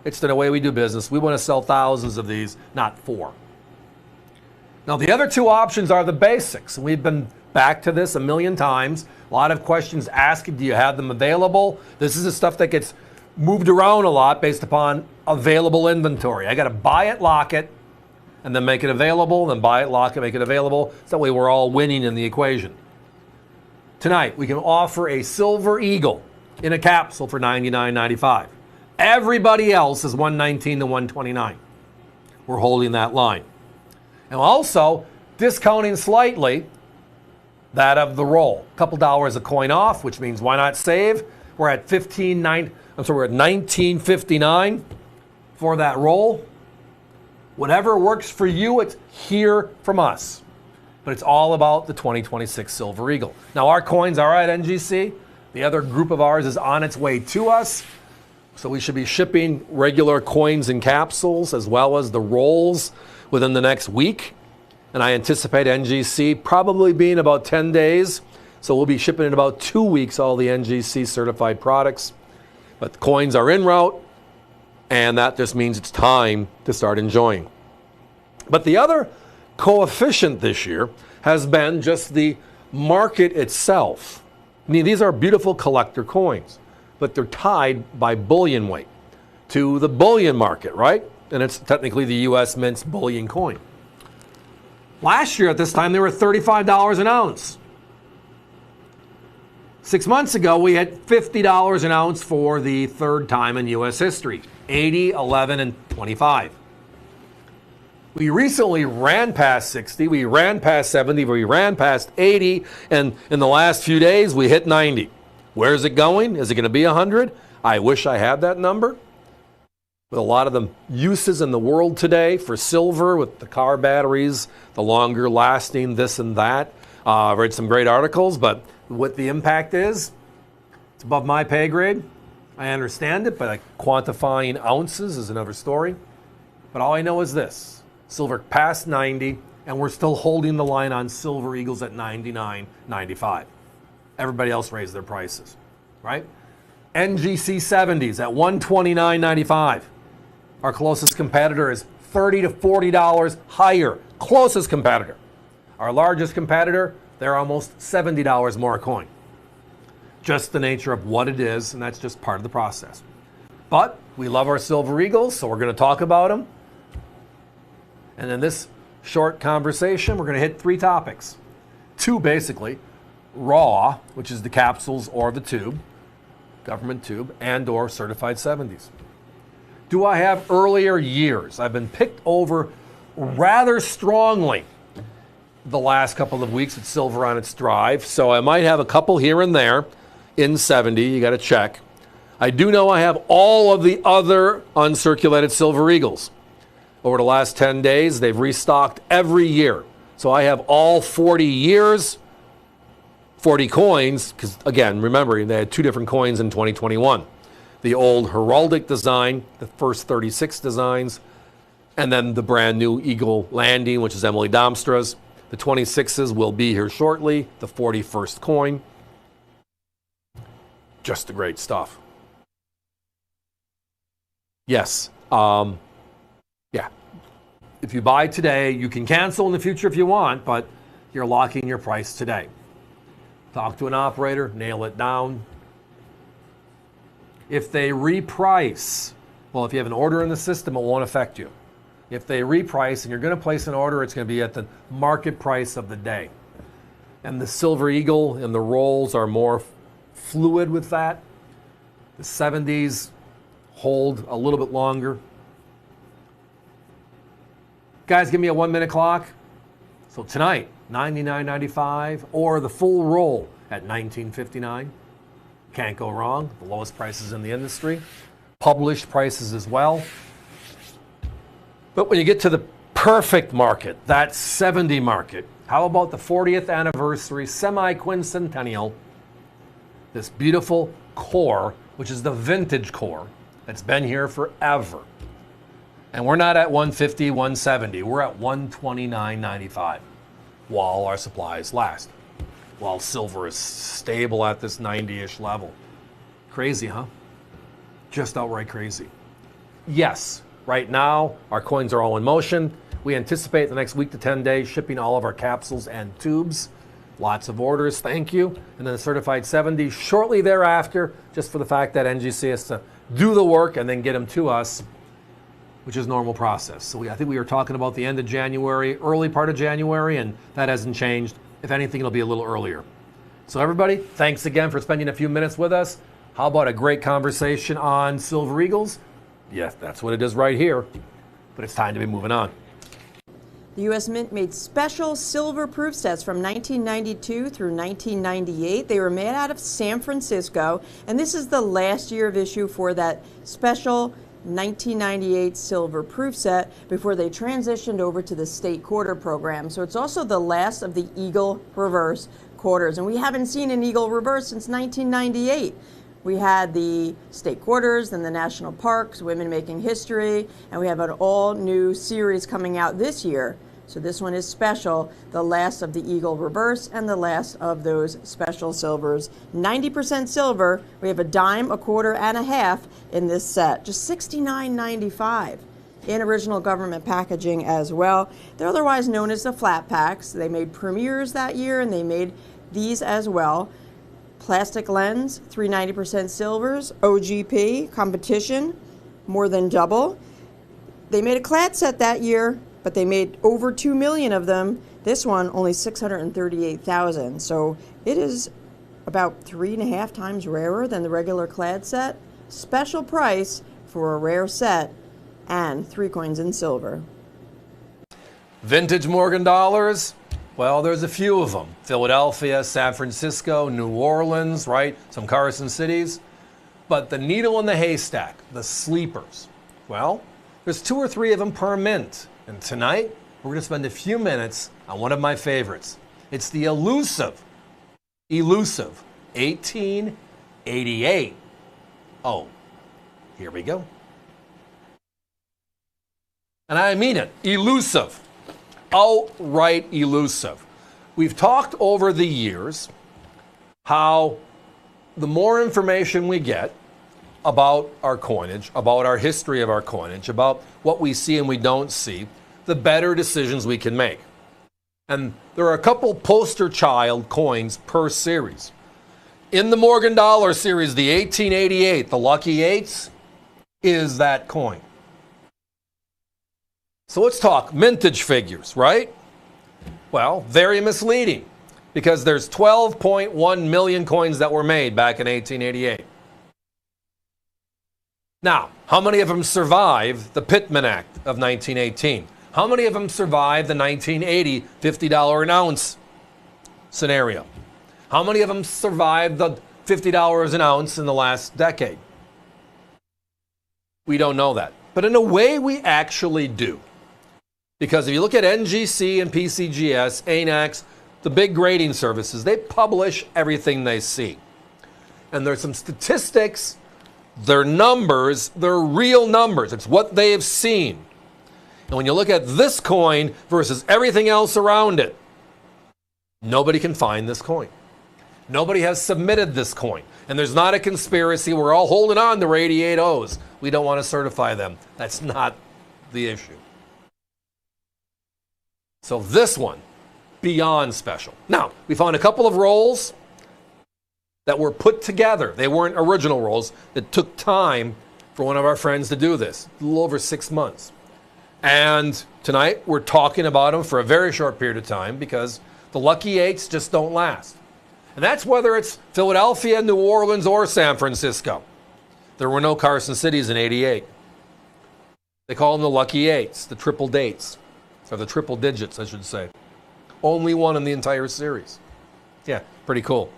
It's the way we do business. We want to sell thousands of these, not 4. Now, the other 2 options are the basics. We've been back to this a million times. A lot of questions asked, do you have them available? This is the stuff that gets moved around a lot based upon available inventory. I got to buy it, lock it, and then make it available, then buy it, lock it, make it available. So that way we're all winning in the equation. Tonight, we can offer a Silver Eagle in a capsule for $99.95. Everybody else is $119 to $129. We're holding that line. And also, discounting slightly that of the roll. A couple dollars a coin off, which means why not save? We're at we're at $19.59 for that roll. Whatever works for you, it's here from us. But it's all about the 2026 Silver Eagle. Now, our coins are at NGC. The other group of ours is on its way to us. So we should be shipping regular coins and capsules as well as the rolls within the next week. And I anticipate NGC probably being about 10 days. So we'll be shipping in about 2 weeks all the NGC certified products. But the coins are en route, and that just means it's time to start enjoying. But the other coefficient this year has been just the market itself. I mean, these are beautiful collector coins, but they're tied by bullion weight to the bullion market, right? And it's technically the U.S. Mint's bullion coin. Last year at this time, they were $35 an ounce. 6 months ago, we had $50 an ounce for the third time in U.S. history, 80, 11, and 25. We recently ran past 60, we ran past 70, we ran past 80, and in the last few days, we hit 90. Where is it going? Is it going to be 100? I wish I had that number. with a lot of the uses in the world today for silver with the car batteries, the longer lasting this and that. I've read some great articles, but what the impact is, it's above my pay grade. I understand it, but like quantifying ounces is another story. But all I know is this: silver passed 90, and we're still holding the line on silver eagles at 99.95. Everybody else raised their prices, right? NGC 70s at 129.95. Our closest competitor is $30 to $40 higher. Closest competitor. Our largest competitor, they're almost $70 more a coin. Just the nature of what it is, and that's just part of the process. But we love our silver eagles, so we're going to talk about them. And in this short conversation, we're going to hit 3 topics. 2 basically: raw, which is the capsules or the tube, government tube, and or certified 70s. Do I have earlier years? I've been picked over rather strongly the last couple of weeks with silver on its drive, so I might have a couple here and there in 70. You got to check. I do know I have all of the other uncirculated silver eagles. Over the last 10 days, they've restocked every year. So I have all 40 years, 40 coins, because again, remember, they had 2 different coins in 2021. The old heraldic design, the first 36 designs, and then the brand new Eagle Landing, which is Emily Domstra's. The 26s will be here shortly, the 41st coin. Just the great stuff. Yes. Yeah. If you buy today, you can cancel in the future if you want, but you're locking your price today. Talk to an operator, nail it down. If they reprice, well, if you have an order in the system, it won't affect you. If they reprice and you're going to place an order, it's going to be at the market price of the day. And the Silver Eagle and the rolls are more fluid with that. The 70s hold a little bit longer. Guys, give me a 1-minute clock. So tonight, $99.95, or the full roll at $19.59. Can't go wrong. The lowest prices in the industry. Published prices as well. But when you get to the perfect market, that 70 market, how about the 40th anniversary semi-quincentennial? This beautiful core, which is the vintage core, that's been here forever. And we're not at 150, 170. We're at 129.95 while our supplies last. While silver is stable at this 90-ish level. Crazy, huh? Just outright crazy. Yes, right now our coins are all in motion. We anticipate the next week to 10 days shipping all of our capsules and tubes. Lots of orders, thank you. And then the certified 70 shortly thereafter, just for the fact that NGC has to do the work and then get them to us, which is normal process. So I think we were talking about the end of January, early part of January, and that hasn't changed. If anything, it'll be a little earlier. So everybody, thanks again for spending a few minutes with us. How about a great conversation on Silver Eagles? Yes, that's what it is right here. But it's time to be moving on. The U.S. Mint made special silver proof sets from 1992 through 1998. They were made out of San Francisco, and this is the last year of issue for that special 1998 silver proof set before they transitioned over to the state quarter program. So it's also the last of the Eagle reverse quarters. And we haven't seen an Eagle reverse since 1998. We had the state quarters, then the national parks, Women Making History, and we have an all new series coming out this year. So this one is special, the last of the Eagle reverse and the last of those special silvers. 90% silver. We have a dime, a quarter, and a half in this set. Just $69.95 in original government packaging as well. They're otherwise known as the flat packs. They made premieres that year, and they made these as well. Plastic lens, 390% silvers. OGP, competition, more than double. They made a clad set that year, but they made over 2 million of them. This one, only 638,000. So it is about 3.5 times rarer than the regular clad set. Special price for a rare set and 3 coins in silver. Vintage Morgan dollars? Well, there's a few of them. Philadelphia, San Francisco, New Orleans, right? Some Carson cities. But the needle in the haystack, the sleepers, Well, there's 2 or 3 of them per mint. And tonight, we're going to spend a few minutes on one of my favorites. It's the elusive 1888. Oh, here we go. And I mean it, elusive. Outright elusive. We've talked over the years how the more information we get about our coinage, about our history of our coinage, about what we see and we don't see, the better decisions we can make. And there are a couple poster child coins per series. In the Morgan Dollar series, the 1888, the Lucky Eights, is that coin. So let's talk mintage figures, right? Well, very misleading because there's 12.1 million coins that were made back in 1888. Now, how many of them survive the Pittman Act of 1918? How many of them survive the 1980 $50 an ounce scenario? How many of them survived the $50 an ounce in the last decade? We don't know that. But in a way, we actually do. Because if you look at NGC and PCGS, ANAX, the big grading services, they publish everything they see. And there's some statistics, they're numbers, they're real numbers. It's what they have seen. And when you look at this coin versus everything else around it, nobody can find this coin. Nobody has submitted this coin. And there's not a conspiracy. We're all holding on to 88Os. We don't want to certify them. That's not the issue. So this one, beyond special. Now, we found a couple of rolls that were put together. They weren't original rolls. It took time for one of our friends to do this, a little over 6 months. And tonight, we're talking about them for a very short period of time because the Lucky Eights just don't last. And that's whether it's Philadelphia, New Orleans, or San Francisco. There were no Carson Cities in '88. They call them the Lucky Eights, the triple dates, or the triple digits, I should say. Only one in the entire series. Yeah, pretty cool.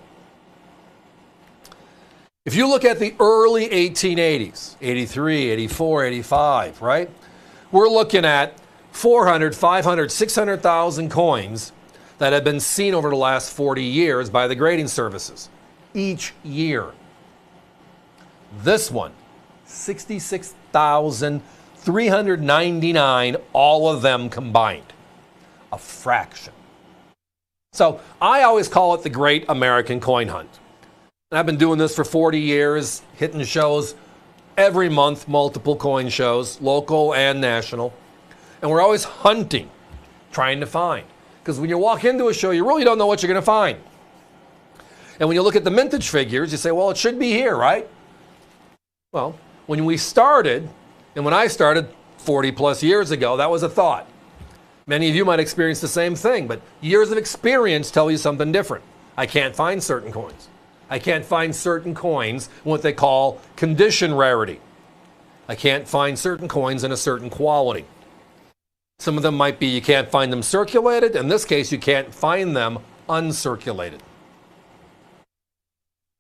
If you look at the early 1880s, 83, 84, 85, right? We're looking at 400, 500, 600,000 coins that have been seen over the last 40 years by the grading services each year. This one, 66,399, all of them combined. A fraction. So I always call it the Great American Coin Hunt. And I've been doing this for 40 years, hitting shows every month, multiple coin shows, local and national. And we're always hunting, trying to find. Because when you walk into a show, you really don't know what you're going to find. And when you look at the mintage figures, you say, well, it should be here, right? Well, when we started, and when I started 40 plus years ago, that was a thought. Many of you might experience the same thing, but years of experience tell you something different. I can't find certain coins. I can't find certain coins in what they call condition rarity. I can't find certain coins in a certain quality. Some of them might be you can't find them circulated. In this case, you can't find them uncirculated.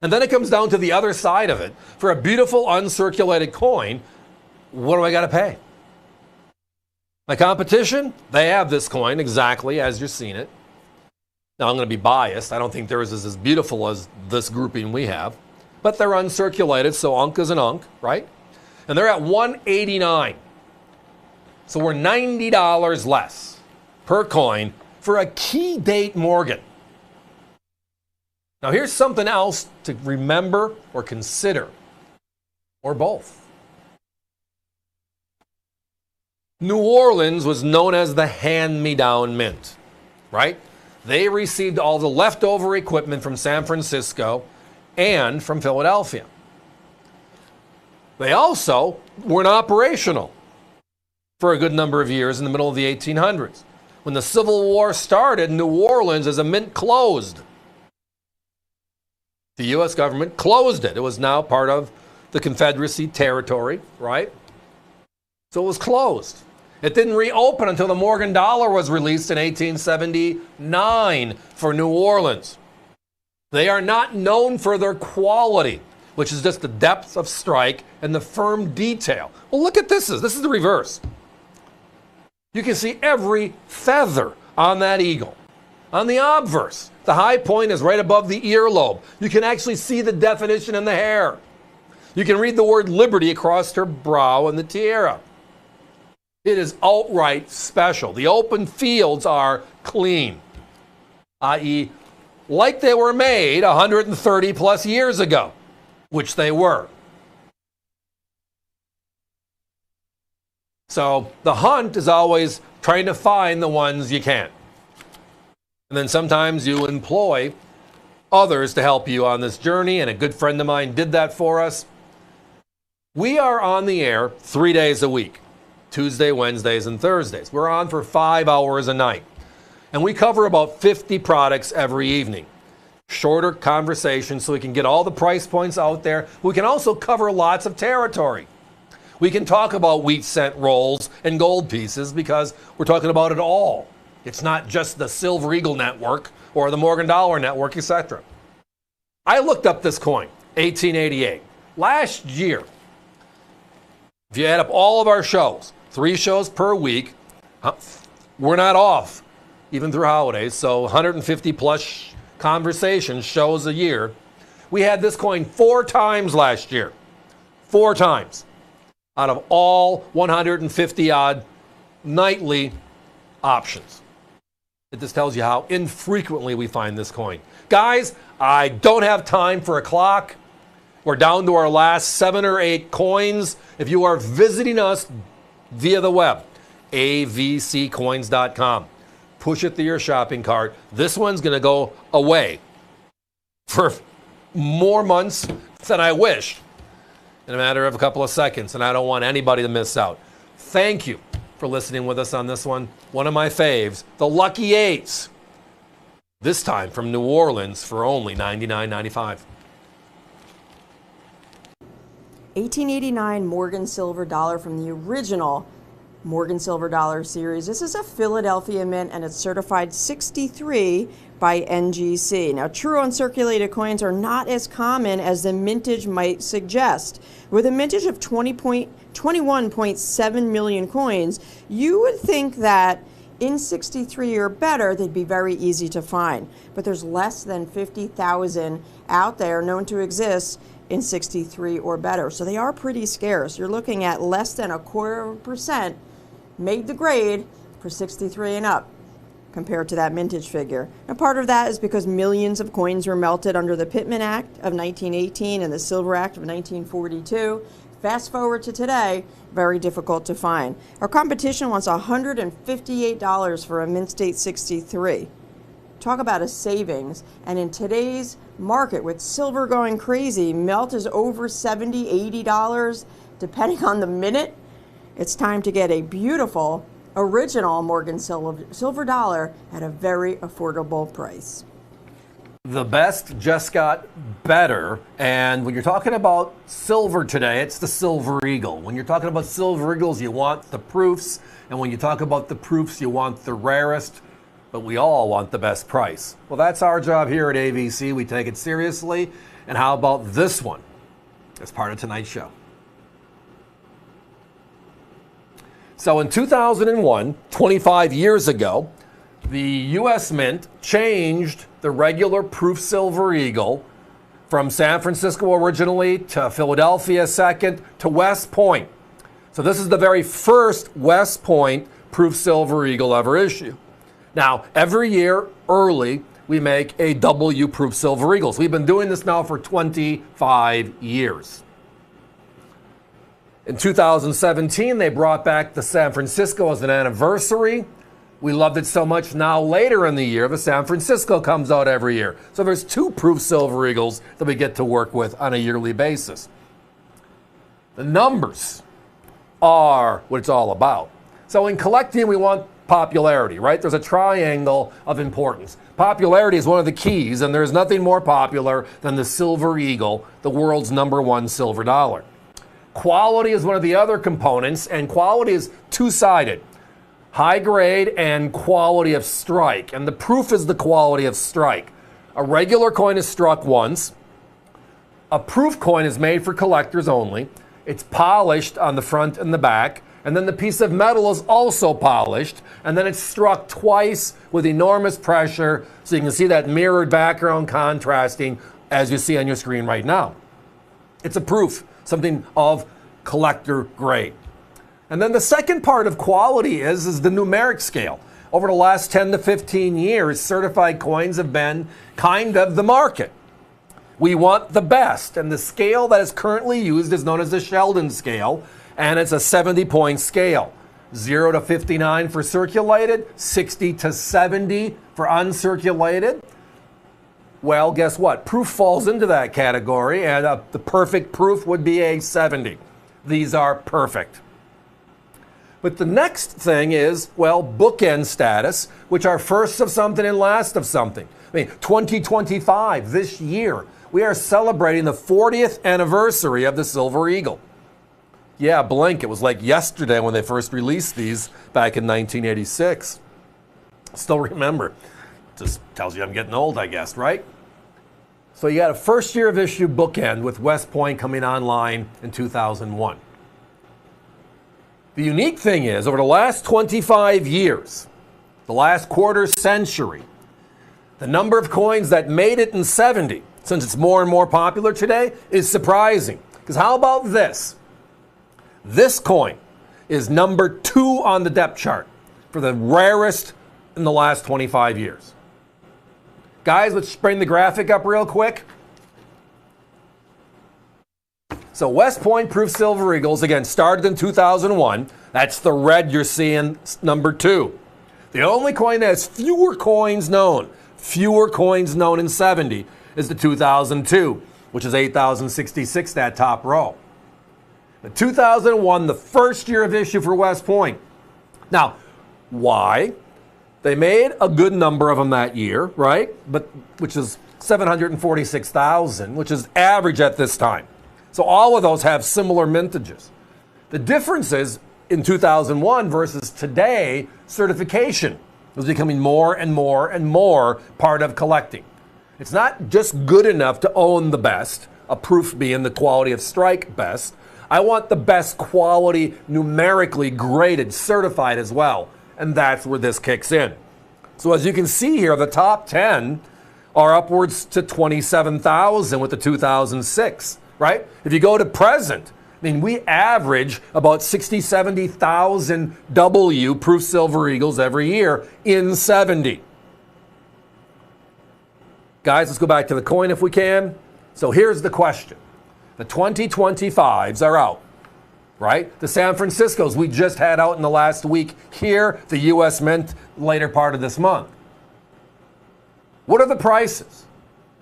And then it comes down to the other side of it. For a beautiful uncirculated coin, what do I got to pay? My competition, they have this coin exactly as you've seen it. Now, I'm going to be biased. I don't think theirs is as beautiful as this grouping we have. But they're uncirculated, so unk is an unk, right? And they're at $189. So we're $90 less per coin for a key date Morgan. Now, here's something else to remember or consider, or both. New Orleans was known as the hand-me-down mint, right? They received all the leftover equipment from San Francisco and from Philadelphia. They also weren't operational for a good number of years in the middle of the 1800s. When the Civil War started, New Orleans as a mint closed. The U.S. government closed it. It was now part of the Confederacy territory, right? So it was closed. It didn't reopen until the Morgan dollar was released in 1879 for New Orleans. They are not known for their quality. which is just the depth of strike and the firm detail. Well, look at this. This is the reverse. You can see every feather on that eagle. On the obverse, the high point is right above the earlobe. You can actually see the definition in the hair. You can read the word liberty across her brow and the tiara. It is outright special. The open fields are clean, i.e., like they were made 130 plus years ago, which they were. So the hunt is always trying to find the ones you can't. And then sometimes you employ others to help you on this journey, and a good friend of mine did that for us. We are on the air 3 days a week, Tuesday, Wednesdays, and Thursdays. We're on for 5 hours a night. And we cover about 50 products every evening. Shorter conversations so we can get all the price points out there. We can also cover lots of territory. We can talk about wheat cent rolls and gold pieces because we're talking about it all. It's not just the Silver Eagle Network or the Morgan Dollar Network, etc. I looked up this coin, 1888. Last year, if you add up all of our shows, 3 shows per week, we're not off, even through holidays, so 150 plus conversations, shows a year. We had this coin 4 times last year. 4 times out of all 150 odd nightly options. It just tells you how infrequently we find this coin. Guys, I don't have time for a clock. We're down to our last 7 or 8 coins. If you are visiting us via the web, avccoins.com, push it to your shopping cart. This one's going to go away for more months than I wish in a matter of a couple of seconds, and I don't want anybody to miss out. Thank you for listening with us on this one. One of my faves, the Lucky Eights. This time from New Orleans for only $99.95. 1889 Morgan Silver Dollar from the original Morgan Silver Dollar series. This is a Philadelphia mint and it's certified 63 by NGC. Now, true uncirculated coins are not as common as the mintage might suggest. With a mintage of 21.7 million coins, you would think that in 63 or better, they'd be very easy to find. But there's less than 50,000 out there known to exist in 63 or better. So they are pretty scarce. You're looking at less than 0.25% made the grade for 63 and up compared to that mintage figure. And part of that is because millions of coins were melted under the Pittman Act of 1918 and the Silver Act of 1942. Fast forward to today, very difficult to find. Our competition wants $158 for a mint state 63. Talk about a savings. And in today's market, with silver going crazy, melt is over $70, $80, depending on the minute. It's time to get a beautiful, original Morgan Silver Dollar at a very affordable price. The best just got better, and when you're talking about silver today, it's the Silver Eagle. When you're talking about Silver Eagles, you want the proofs, and when you talk about the proofs, you want the rarest, but we all want the best price. Well, that's our job here at AVC. We take it seriously, and how about this one as part of tonight's show? So in 2001, 25 years ago, the U.S. Mint changed the regular proof Silver Eagle from San Francisco originally to Philadelphia second to West Point. So this is the very first West Point proof Silver Eagle ever issued. Now, every year early, we make a W proof Silver Eagles. We've been doing this now for 25 years. In 2017, they brought back the San Francisco as an anniversary. We loved it so much now later in the year, the San Francisco comes out every year. So there's 2 proof Silver Eagles that we get to work with on a yearly basis. The numbers are what it's all about. So in collecting, we want popularity, right? There's a triangle of importance. Popularity is one of the keys, and there's nothing more popular than the Silver Eagle, the world's #1 silver dollar. Quality is one of the other components, and quality is two-sided. High grade and quality of strike. And the proof is the quality of strike. A regular coin is struck once. A proof coin is made for collectors only. It's polished on the front and the back, and then the piece of metal is also polished, and then it's struck twice with enormous pressure, so you can see that mirrored background contrasting as you see on your screen right now. It's a proof, something of collector grade. And then the second part of quality is the numeric scale. Over the last 10 to 15 years, certified coins have been kind of the market. We want the best, and the scale that is currently used is known as the Sheldon scale, and it's a 70-point scale. 0 to 59 for circulated, 60 to 70 for uncirculated. Well, guess what? Proof falls into that category, and the perfect proof would be a 70. These are perfect. But the next thing is, well, bookend status, which are first of something and last of something. I mean, 2025, this year, we are celebrating the 40th anniversary of the Silver Eagle. Yeah, blink, it was like yesterday when they first released these back in 1986. Still remember. Just tells you I'm getting old, I guess, right? So you got a first year of issue bookend with West Point coming online in 2001. The unique thing is, over the last 25 years, the last quarter century, the number of coins that made it in 70, since it's more and more popular today, is surprising. Because how about this? This coin is number 2 on the depth chart for the rarest in the last 25 years. Guys, let's bring the graphic up real quick. So West Point Proof Silver Eagles, again, started in 2001. That's the red you're seeing, number 2. The only coin that has fewer coins known in 70, is the 2002, which is 8,066, that top row. The 2001, the first year of issue for West Point. Now, why? They made a good number of them that year, right? But which is 746,000, which is average at this time. So all of those have similar mintages. The difference is in 2001 versus today, certification was becoming more and more and more part of collecting. It's not just good enough to own the best, a proof being the quality of strike best. I want the best quality numerically graded, certified as well. And that's where this kicks in. So as you can see here, the top 10 are upwards to 27,000 with the 2006, right? If you go to present, I mean, we average about 60, 70,000 W proof Silver Eagles every year in 70. Guys, let's go back to the coin if we can. So here's the question. The 2025s are out, right? The San Franciscos we just had out in the last week. Here, the U.S. Mint later part of this month. What are the prices?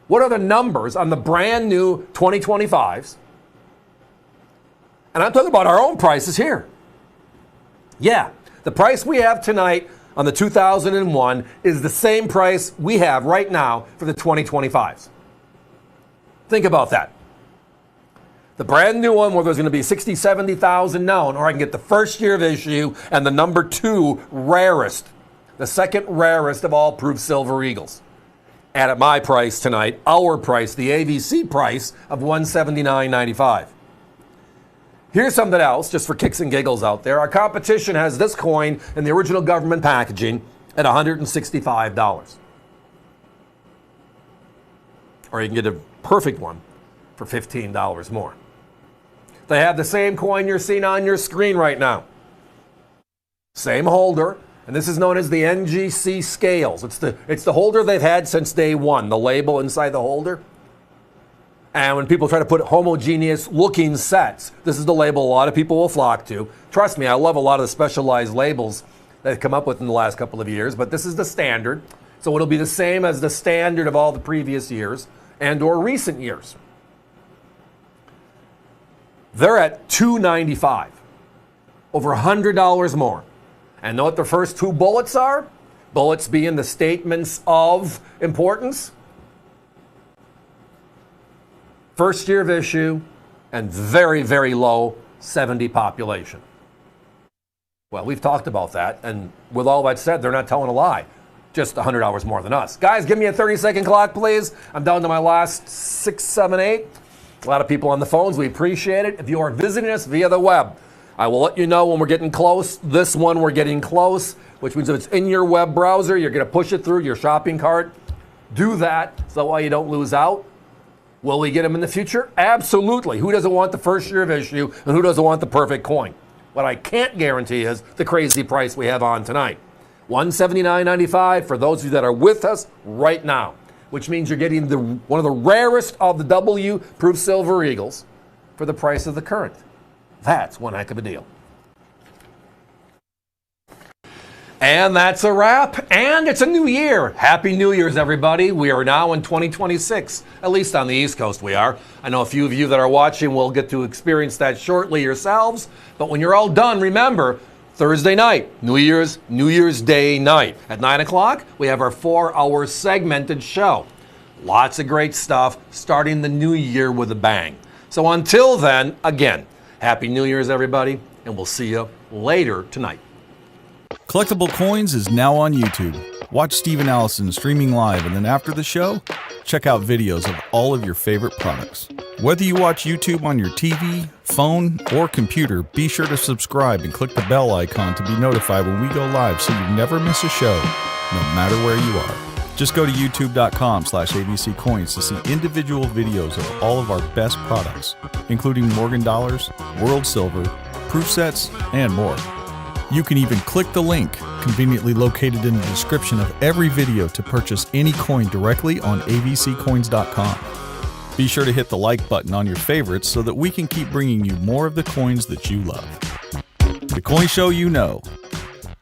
What are the numbers on the brand new 2025s? And I'm talking about our own prices here. Yeah, the price we have tonight on the 2001 is the same price we have right now for the 2025s. Think about that. The brand new one where there's going to be 60, 70,000 known, or I can get the first year of issue and the number 2 rarest, the second rarest of all proof Silver Eagles. And at my price tonight, our price, the AVC price of $179.95. Here's something else, just for kicks and giggles out there. Our competition has this coin in the original government packaging at $165. Or you can get a perfect one for $15 more. They have the same coin you're seeing on your screen right now. Same holder, and this is known as the NGC scales. It's the holder they've had since day one, the label inside the holder. And when people try to put homogeneous looking sets, this is the label a lot of people will flock to. Trust me, I love a lot of the specialized labels they've come up with in the last couple of years, but this is the standard. So it'll be the same as the standard of all the previous years and or recent years. They're at $295, over $100 more. And know what the first 2 bullets are? Bullets being the statements of importance. First year of issue and very, very low 70 population. Well, we've talked about that, and with all that said, they're not telling a lie. Just $100 more than us. Guys, give me a 30-second clock, please. I'm down to my last 6, 7, 8. A lot of people on the phones, we appreciate it. If you are visiting us via the web, I will let you know when we're getting close. This one, we're getting close, which means if it's in your web browser, you're going to push it through your shopping cart. Do that so that way you don't lose out. Will we get them in the future? Absolutely. Who doesn't want the first year of issue, and who doesn't want the perfect coin? What I can't guarantee is the crazy price we have on tonight. $179.95 for those of you that are with us right now, which means you're getting one of the rarest of the W-proof Silver Eagles for the price of the current. That's one heck of a deal. And that's a wrap. And it's a new year. Happy New Year's, everybody. We are now in 2026, at least on the East Coast we are. I know a few of you that are watching will get to experience that shortly yourselves. But when you're all done, remember, Thursday night, New Year's Day night. At 9 o'clock, we have our 4-hour segmented show. Lots of great stuff, starting the new year with a bang. So until then, again, Happy New Year's, everybody, and we'll see you later tonight. Collectible Coins is now on YouTube. Watch Steve and Allison streaming live, and then after the show, check out videos of all of your favorite products. Whether you watch YouTube on your TV, phone, or computer, be sure to subscribe and click the bell icon to be notified when we go live so you never miss a show, no matter where you are. Just go to youtube.com/AVC Coins to see individual videos of all of our best products, including Morgan Dollars, World Silver, proof sets, and more. You can even click the link conveniently located in the description of every video to purchase any coin directly on avccoins.com. Be sure to hit the like button on your favorites so that we can keep bringing you more of the coins that you love. The coin show you know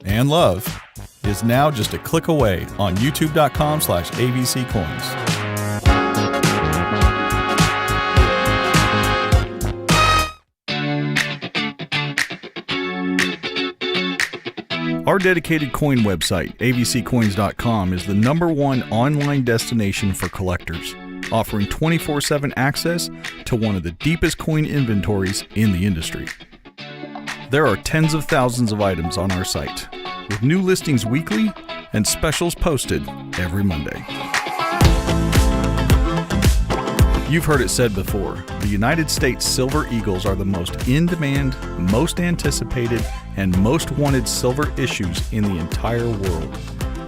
and love is now just a click away on youtube.com/AVC Coins. Our dedicated coin website, avccoins.com, is the #1 online destination for collectors, offering 24/7 access to one of the deepest coin inventories in the industry. There are tens of thousands of items on our site, with new listings weekly and specials posted every Monday. You've heard it said before, the United States Silver Eagles are the most in-demand, most anticipated, and most wanted silver issues in the entire world.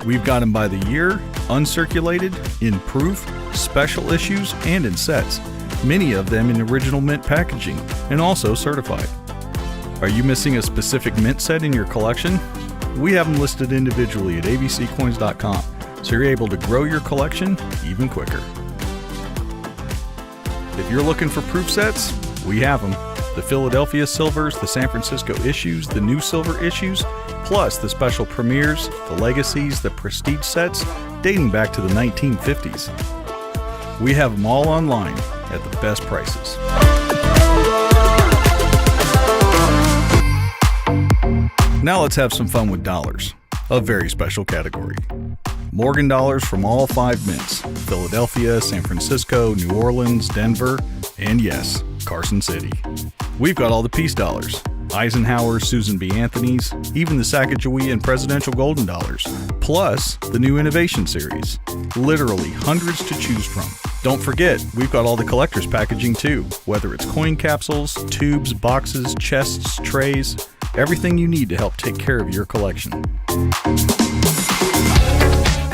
We've got them by the year, uncirculated, in proof, special issues, and in sets, many of them in original mint packaging, and also certified. Are you missing a specific mint set in your collection? We have them listed individually at avccoins.com, so you're able to grow your collection even quicker. If you're looking for proof sets, we have them. The Philadelphia Silvers, the San Francisco issues, the new silver issues, plus the special premieres, the legacies, the prestige sets, dating back to the 1950s. We have them all online at the best prices. Now let's have some fun with dollars, a very special category. Morgan dollars from all 5 mints: Philadelphia, San Francisco, New Orleans, Denver, and yes, Carson City. We've got all the peace dollars: Eisenhower, Susan B. Anthony's, even the Sacagawea and Presidential Golden Dollars, plus the new Innovation Series. Literally hundreds to choose from. Don't forget, we've got all the collector's packaging too, whether it's coin capsules, tubes, boxes, chests, trays, everything you need to help take care of your collection.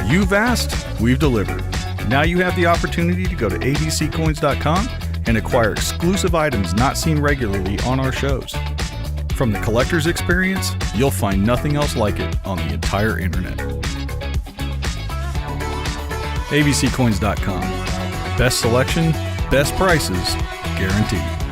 You've asked, we've delivered. Now you have the opportunity to go to avccoins.com and acquire exclusive items not seen regularly on our shows. From the collector's experience, you'll find nothing else like it on the entire internet. avccoins.com. Best selection, best prices, guaranteed.